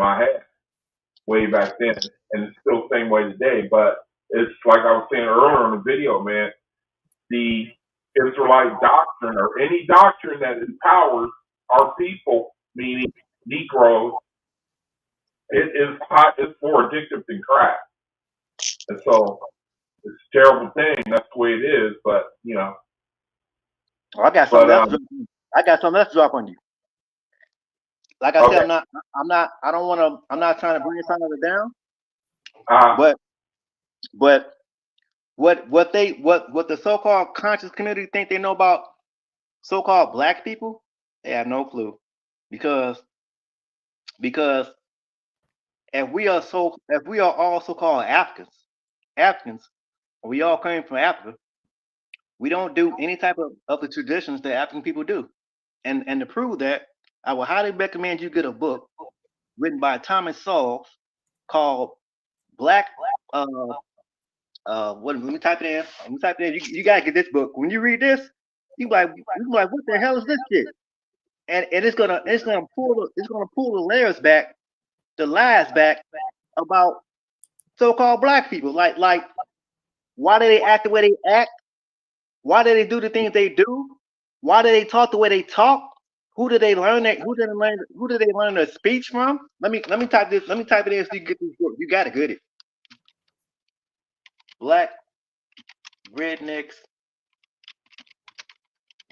I had way back then, and it's still the same way today. But it's like I was saying earlier in the video, man. The Israelite doctrine or any doctrine that empowers our people, meaning Negroes, it's more addictive than crack. And so it's a terrible thing. That's the way it is. But Oh, I got but something else. I got something else to drop on you. Like I said, okay. I'm not trying to bring something down. Uh, But what the so-called conscious community think they know about so-called black people, they have no clue. Because if we are all so-called Africans, we all came from Africa, we don't do any type of the traditions that African people do. And to prove that, I would highly recommend you get a book written by Thomas Sowell called Black what, let me type it in. Let me type it in. You gotta get this book. When you read this, you be like, what the hell is this shit? And it's gonna pull the layers back, the lies back about so-called black people. Like why do they act the way they act? Why do they do the things they do? Why do they talk the way they talk? Who did they learn that? Who did they learn their speech from? Let me type this. Let me type it in so you get this book. You gotta get it. Black rednecks,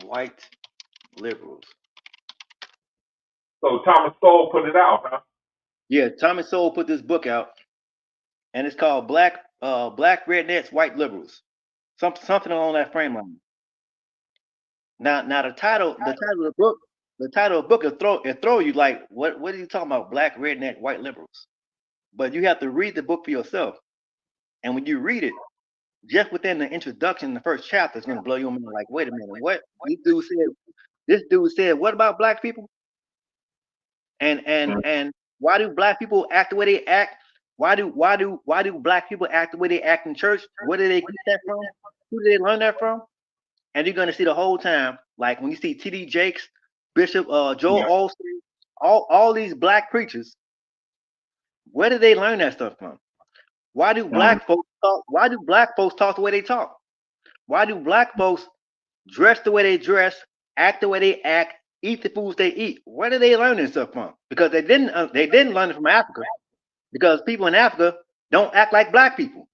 white liberals. So Thomas Sowell put it out, huh? Yeah, Thomas Sowell put this book out, and it's called Black Rednecks, White Liberals. Something along that frame line. Now the title of the book will throw you like, what are you talking about? Black redneck, white liberals. But you have to read the book for yourself. And when you read it, just within the introduction, the first chapter is gonna blow your mind. Like, wait a minute, what? This dude said, what about black people? And why do black people act the way they act? Why do black people act the way they act in church? Where did they get that from? Who did they learn that from? And you're gonna see the whole time, like when you see T.D. Jakes, Bishop Joel Osteen, all these black preachers, where did they learn that stuff from? Why do black folks talk? Why do black folks talk the way they talk? Why do black folks dress the way they dress, act the way they act, eat the foods they eat? Where did they learn this stuff from? Because they didn't learn it from Africa. Because people in Africa don't act like black people.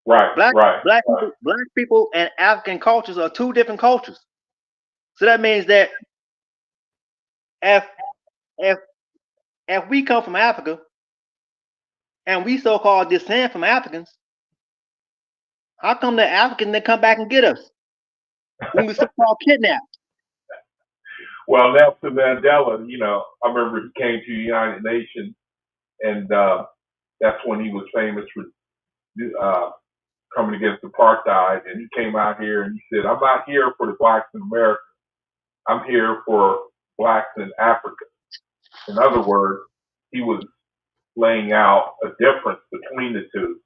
Right. Black people and African cultures are two different cultures. So that means that if we come from Africa and we so-called descend from Africans, how come the Africans then come back and get us when we so-called kidnapped? Well, Nelson Mandela, I remember he came to the United Nations, and that's when he was famous for coming against apartheid. And he came out here and he said, "I'm not here for the blacks in America. I'm here for blacks in Africa." In other words, he was laying out a difference between the two.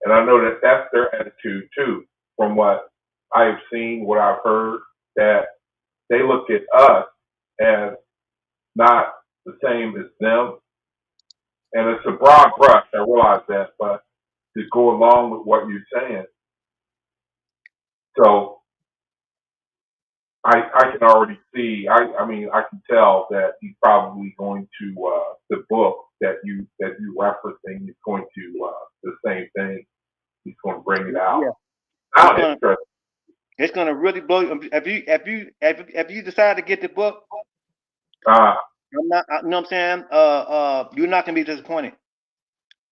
And I know that that's their attitude too, from what I've seen, what I've heard, that they look at us as not the same as them. And it's a broad brush, I realize that, but to go along with what you're saying. So I can already see, I mean, I can tell that he's probably going to, the book that you referencing is going to, the same thing. He's going to bring it out. Yeah. It's gonna really blow you. If you decide to get the book, I'm not. You know what I'm saying? You're not gonna be disappointed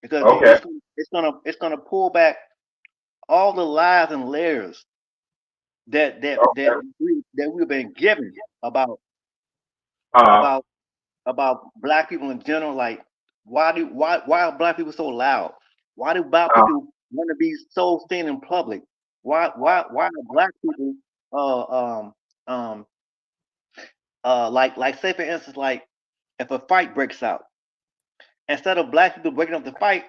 because it's gonna pull back all the lies and layers that we've been given about black people in general. Like, why are black people so loud? Why do black people want to be so seen in public? Why are black people like say for instance, like if a fight breaks out, instead of black people breaking up the fight,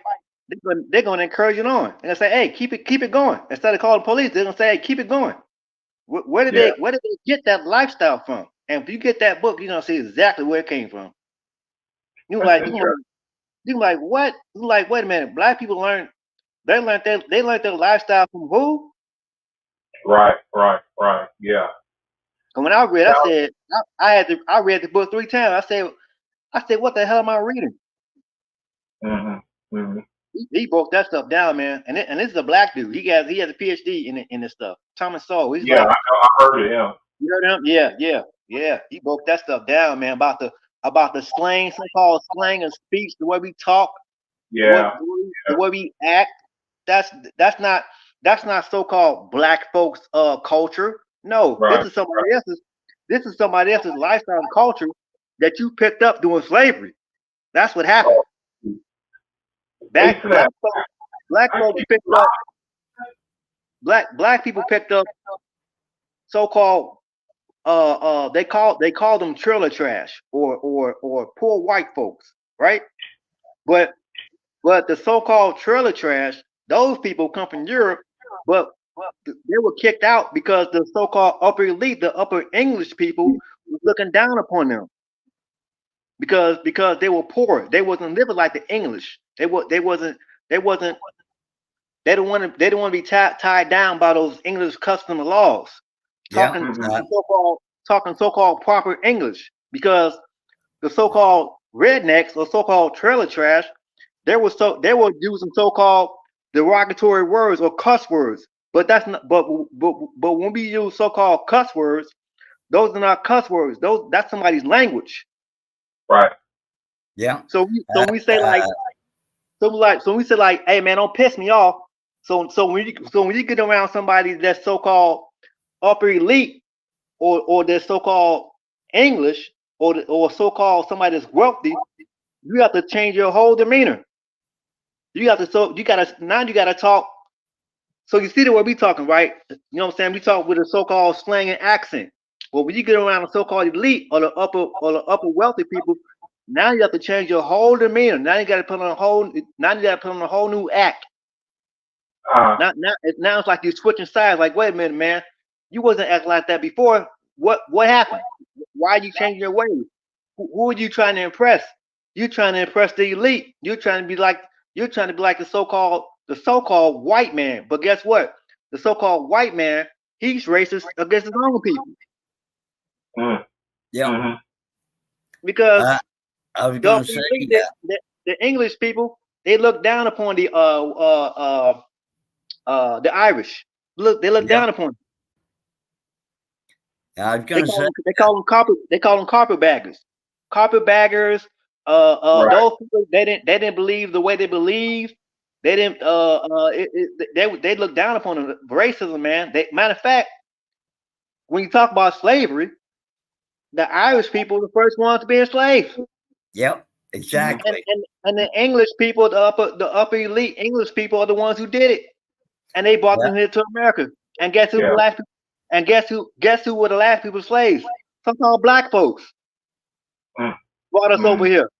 they're gonna encourage it on. They're gonna say, "Hey, keep it going." Instead of calling the police, they're gonna say, "Hey, keep it going." Where did they get that lifestyle from? And if you get that book, you're gonna see exactly where it came from. You like what? You like, wait a minute, black people learned their lifestyle from who? Right, yeah. And when I read, I said I read the book 3 times. I said, what the hell am I reading? He broke that stuff down, man. And this is a black dude. He has a PhD in this stuff. Thomas Sowell. He's I heard of him. You heard him? Yeah. He broke that stuff down, man. About the slang, so-called slang of speech, the way we talk, the way we act. That's not That's not so-called black folks culture. No, Right. this is somebody else's lifestyle and culture that you picked up during slavery. That's what happened. Oh, they said, Black I folks can't picked lie. up black people picked up so-called they call them trailer trash or poor white folks, right? But the so-called trailer trash, those people come from Europe, but they were kicked out because the so-called upper elite, the upper English people, was looking down upon them because they were poor. They wasn't living like the English. They wasn't they don't want to be tied down by those English custom laws. Yeah. Talking so-called proper English because the so-called rednecks or so-called trailer trash, they were using so-called derogatory words or cuss words. But that's not but when we use so-called cuss words, those are not cuss words. That's somebody's language. Right. So Uh, we say uh, so we say like, hey man, don't piss me off. So when you get around somebody that's so-called upper elite or they're so-called English or so-called somebody that's wealthy, you have to change your whole demeanor. You have to you gotta talk. So you see the way we talking, right? You know what I'm saying? We talk with a so-called slang and accent. Well, when you get around the so-called elite or the upper wealthy people, now you have to change your whole demeanor. Now you gotta put on a whole new act. Uh, Now it's like you're switching sides. Like, wait a minute, man, you wasn't acting like that before. What happened? Why are you changing your ways? Who are you trying to impress? You trying to impress the elite. You're trying to be like the so-called white man. But guess what? The so-called white man, he's racist against his own people mm, yeah. mm-hmm. because I was the going upper to say, elite, the English people, they look down upon the Irish. They look yeah. down upon them. I was going to say, They call them carpetbaggers. Carpetbaggers. Right. Those people they didn't believe the way they believe. They didn't. They look down upon them. Racism, man. Matter of fact, when you talk about slavery, the Irish people were the first ones to be enslaved, yep, Mm-hmm. exactly. and the English people, the upper elite English people, are the ones who did it, and they brought Yeah, them here to America. And guess who the Yeah. last? And guess who were the last people slaves? Some called black folks brought us over Mm-hmm. here.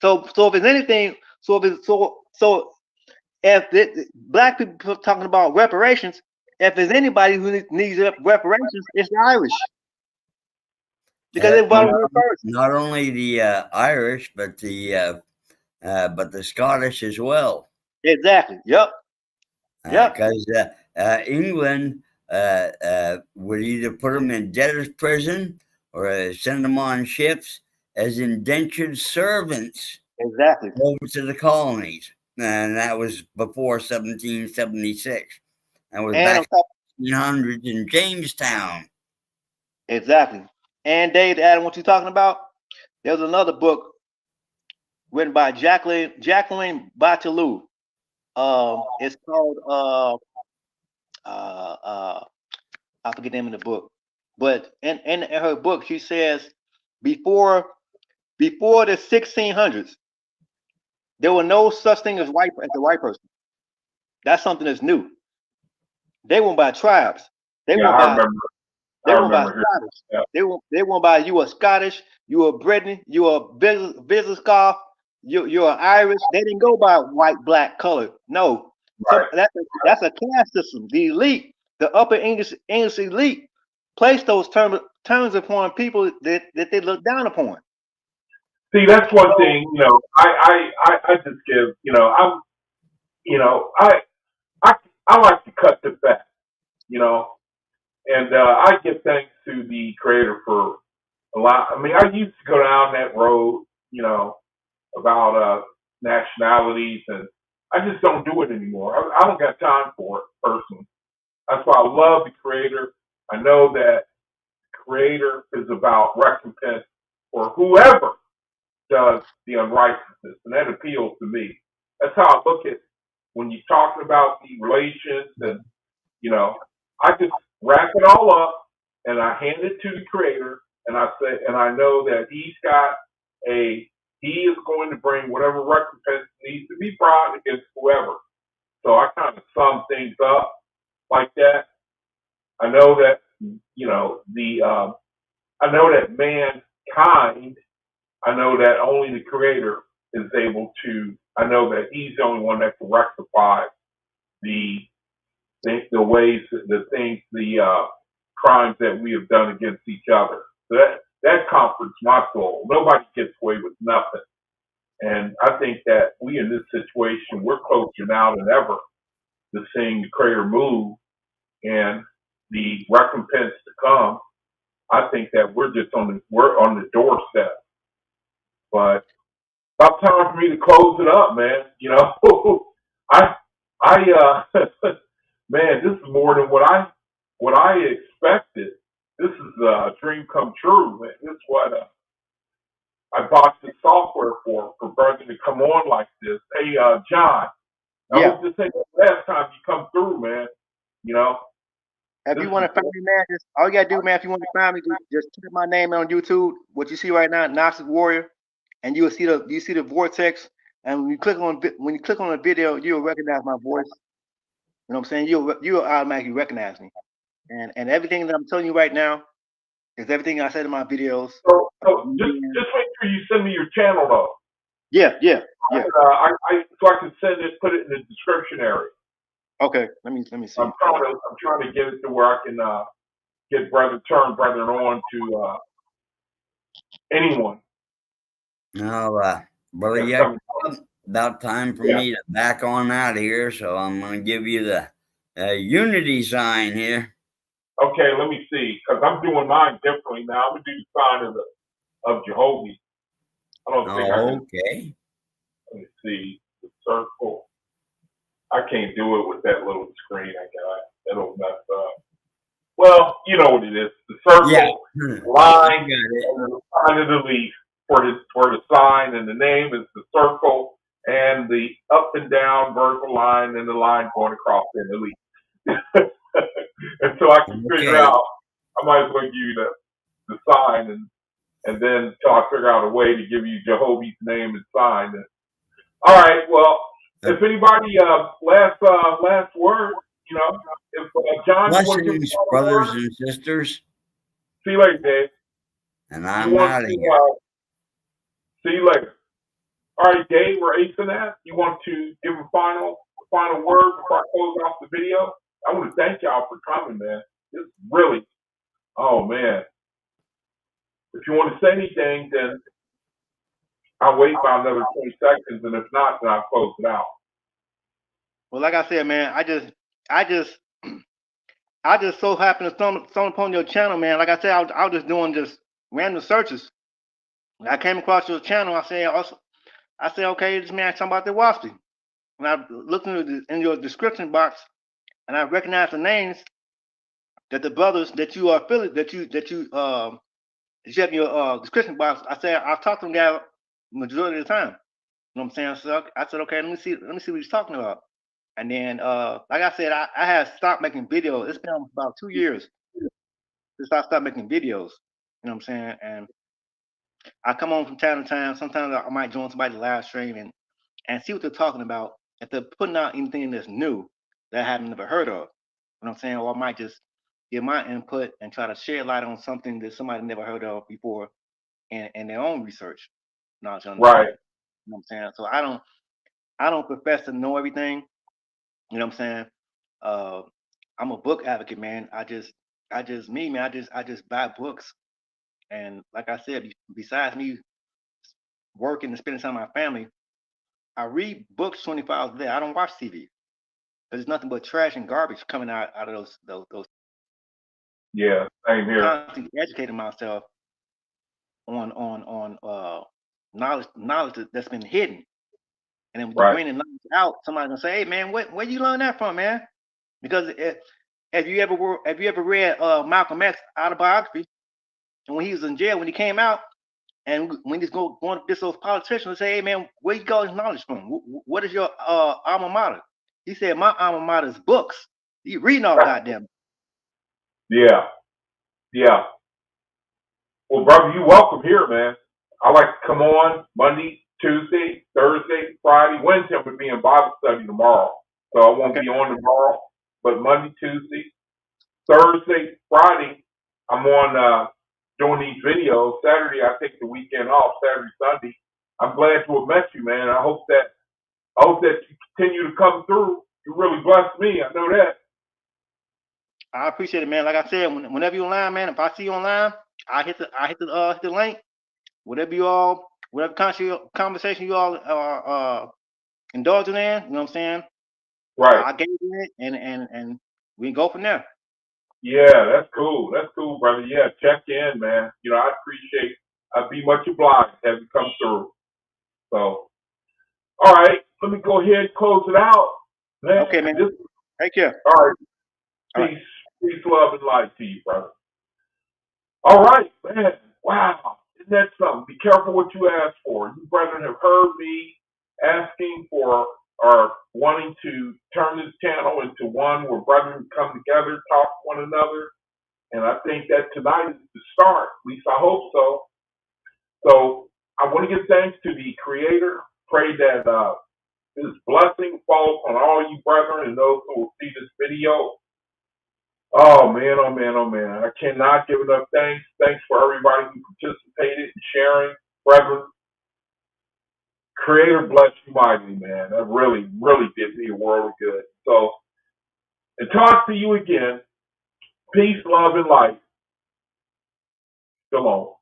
So if it's anything, so if it's so if black people talking about reparations, if there's anybody who needs reparations, it's the Irish because they brought not, them here first. not only the Irish, but the Scottish as well. Exactly. Yep. Yep. Because England would either put them in debtor's prison or send them on ships as indentured servants Exactly. over to the colonies. And that was before 1776. That was And on back top, in the 1800s in Jamestown. exactly. And Dave, Adam, what you talking about? There's another book written by Jacqueline Batelou. It's called I forget the name of the book, but in her book she says before the 1600s there were no such thing as a white person. That's something that's new. They went by tribes. They Yeah, went I by remember. I they went by remember hearing. Scottish. Yeah. They went by you are Scottish, you are Britain, you are business scarf, you're Irish. They didn't go by white, black, color. No, Right. that's a caste system. The elite, the upper English elite, place those terms upon people that they look down upon. See, that's one So thing. I just give. You know, I, I like to cut the fat. You know, and I give thanks to the Creator for a lot. I mean, I used to go down that road. About nationalities, and I just don't do it anymore. I don't got time for it personally. That's why I love the Creator. I know that Creator is about recompense for whoever does the unrighteousness, and that appeals to me. That's how I look at when you're talking about the relations and, I just wrap it all up and I hand it to the Creator and I say, and I know that he is going to bring whatever recompense needs to be brought against whoever. So I kind of sum things up like that. I know that, I know that mankind, I know that only the Creator is able to, I know that He's the only one that can rectify the ways, the things, the crimes that we have done against each other. So that comforts my soul. Nobody gets away with nothing. And I think that we in this situation, we're closer now than ever to seeing the Creator move and the recompense to come. I think that we're on the doorstep. But about time for me to close it up, man. Man, this is more than what I expected. This is a dream come true, man. This is what I bought the software for Bernie to come on like this. Hey, John, I Yeah. hope this ain't the last time you come through, man. If you want to find me, man, just all you gotta do, man. If you want to find me, just type my name on YouTube. What you see right now, Gnostic Warrior, and you will see the vortex. And when you click on the video, you'll recognize my voice. You know what I'm saying? You'll automatically recognize me. And everything that I'm telling you right now is everything I said in my videos. So just make sure you send me your channel though. Yeah. So I can put it in the description area. Okay, let me see. I'm trying to get it to where I can get brethren on to anyone. Now, Brother Yak, about time for me to back on out of here, so I'm going to give you the unity sign here. Okay, let me see, because I'm doing mine differently now. I'm going to do the sign of Jehovah. I don't think I can. Okay. Let me see, the circle. I can't do it with that little screen I got. It'll mess up. Well, you know what it is. The circle, line, and the sign of the leaf for the sign, and the name is the circle, and the up and down vertical line, and the line going across in the leaf. And so I can figure out, I might as well give you the sign, and then until I figure out a way to give you Jehovah's name and sign. All right, well, if anybody, last word, if John, blessings, brothers and sisters. See you later, Dave. And I'm out of here. See you later. All right, Dave or Asenath, you want to give a final word before I close off the video? I want to thank y'all for coming, man. It's really, oh man. If you want to say anything, then I'll wait about another 20 seconds, and if not, then I'll close it out. Well, like I said, man, I just so happened to stumble upon your channel, man. Like I said, I was just doing just random searches. I came across your channel. I said, okay, this man talking about the OAHSPE. And I looked in your description box, and I recognized the names that the brothers that you are affiliated, that you have in your description box. I said, I'll talk to them guys majority of the time. You know what I'm saying? So I said, okay, let me see what he's talking about. And then, like I said, I had stopped making videos. It's been about 2 years since I stopped making videos. You know what I'm saying? And I come on from time to time. Sometimes I might join somebody's live stream and see what they're talking about. If they're putting out anything that's new that I haven't never heard of. You know what I'm saying? Or I might just give my input and try to shed light on something that somebody never heard of before in their own research. Right. You know what I'm saying? So I don't profess to know everything. You know what I'm saying? I'm a book advocate, man. I just buy books. And like I said, besides me working and spending time with my family, I read books 24 hours a day. I don't watch TV. There's nothing but trash and garbage coming out of those. Yeah, same here. Constantly educating myself on knowledge that's been hidden. And then when you bring the knowledge out, somebody's gonna say, "Hey, man, where you learn that from, man?" Because have you ever read Malcolm X autobiography? And when he was in jail, when he came out, and when he's going to this those politicians, say, "Hey, man, where you got his knowledge from? What is your alma mater?" He said my alma mater is books. You reading all goddamn. Yeah. Yeah. Well, brother, you welcome here, man. I like to come on Monday, Tuesday, Thursday, Friday, Wednesday. I'm going to be in Bible study tomorrow. So I won't be on tomorrow. But Monday, Tuesday, Thursday, Friday, I'm on doing these videos. Saturday, I take the weekend off. Saturday, Sunday. I'm glad to have met you, man. I hope that you continue to come through. You really blessed me. I know that. I appreciate it, man. Like I said, whenever you're online, man, if I see you online, I hit the link. Whatever conversation you all are indulging in, you know what I'm saying? Right. I gave it, and we can go from there. Yeah, that's cool. That's cool, brother. Yeah, check in, man. I'd be much obliged to have you come through. So, all right, let me go ahead and close it out. Man, Okay, man. Take care. All right. All Peace, peace, love, and light to you, brother. All right, man. Wow. Isn't that something? Be careful what you ask for. You brethren have heard me asking for or wanting to turn this channel into one where brethren come together, talk to one another. And I think that tonight is the start. At least I hope so. So I want to give thanks to the Creator. Pray that this blessing falls on all you brethren and those who will see this video. Oh man, oh man, oh man. I cannot give enough thanks. Thanks for everybody who participated and sharing. Brethren, Creator bless you mightily, man. That really, really did me a world of good. So until I see you again, peace, love, and light. Shalom.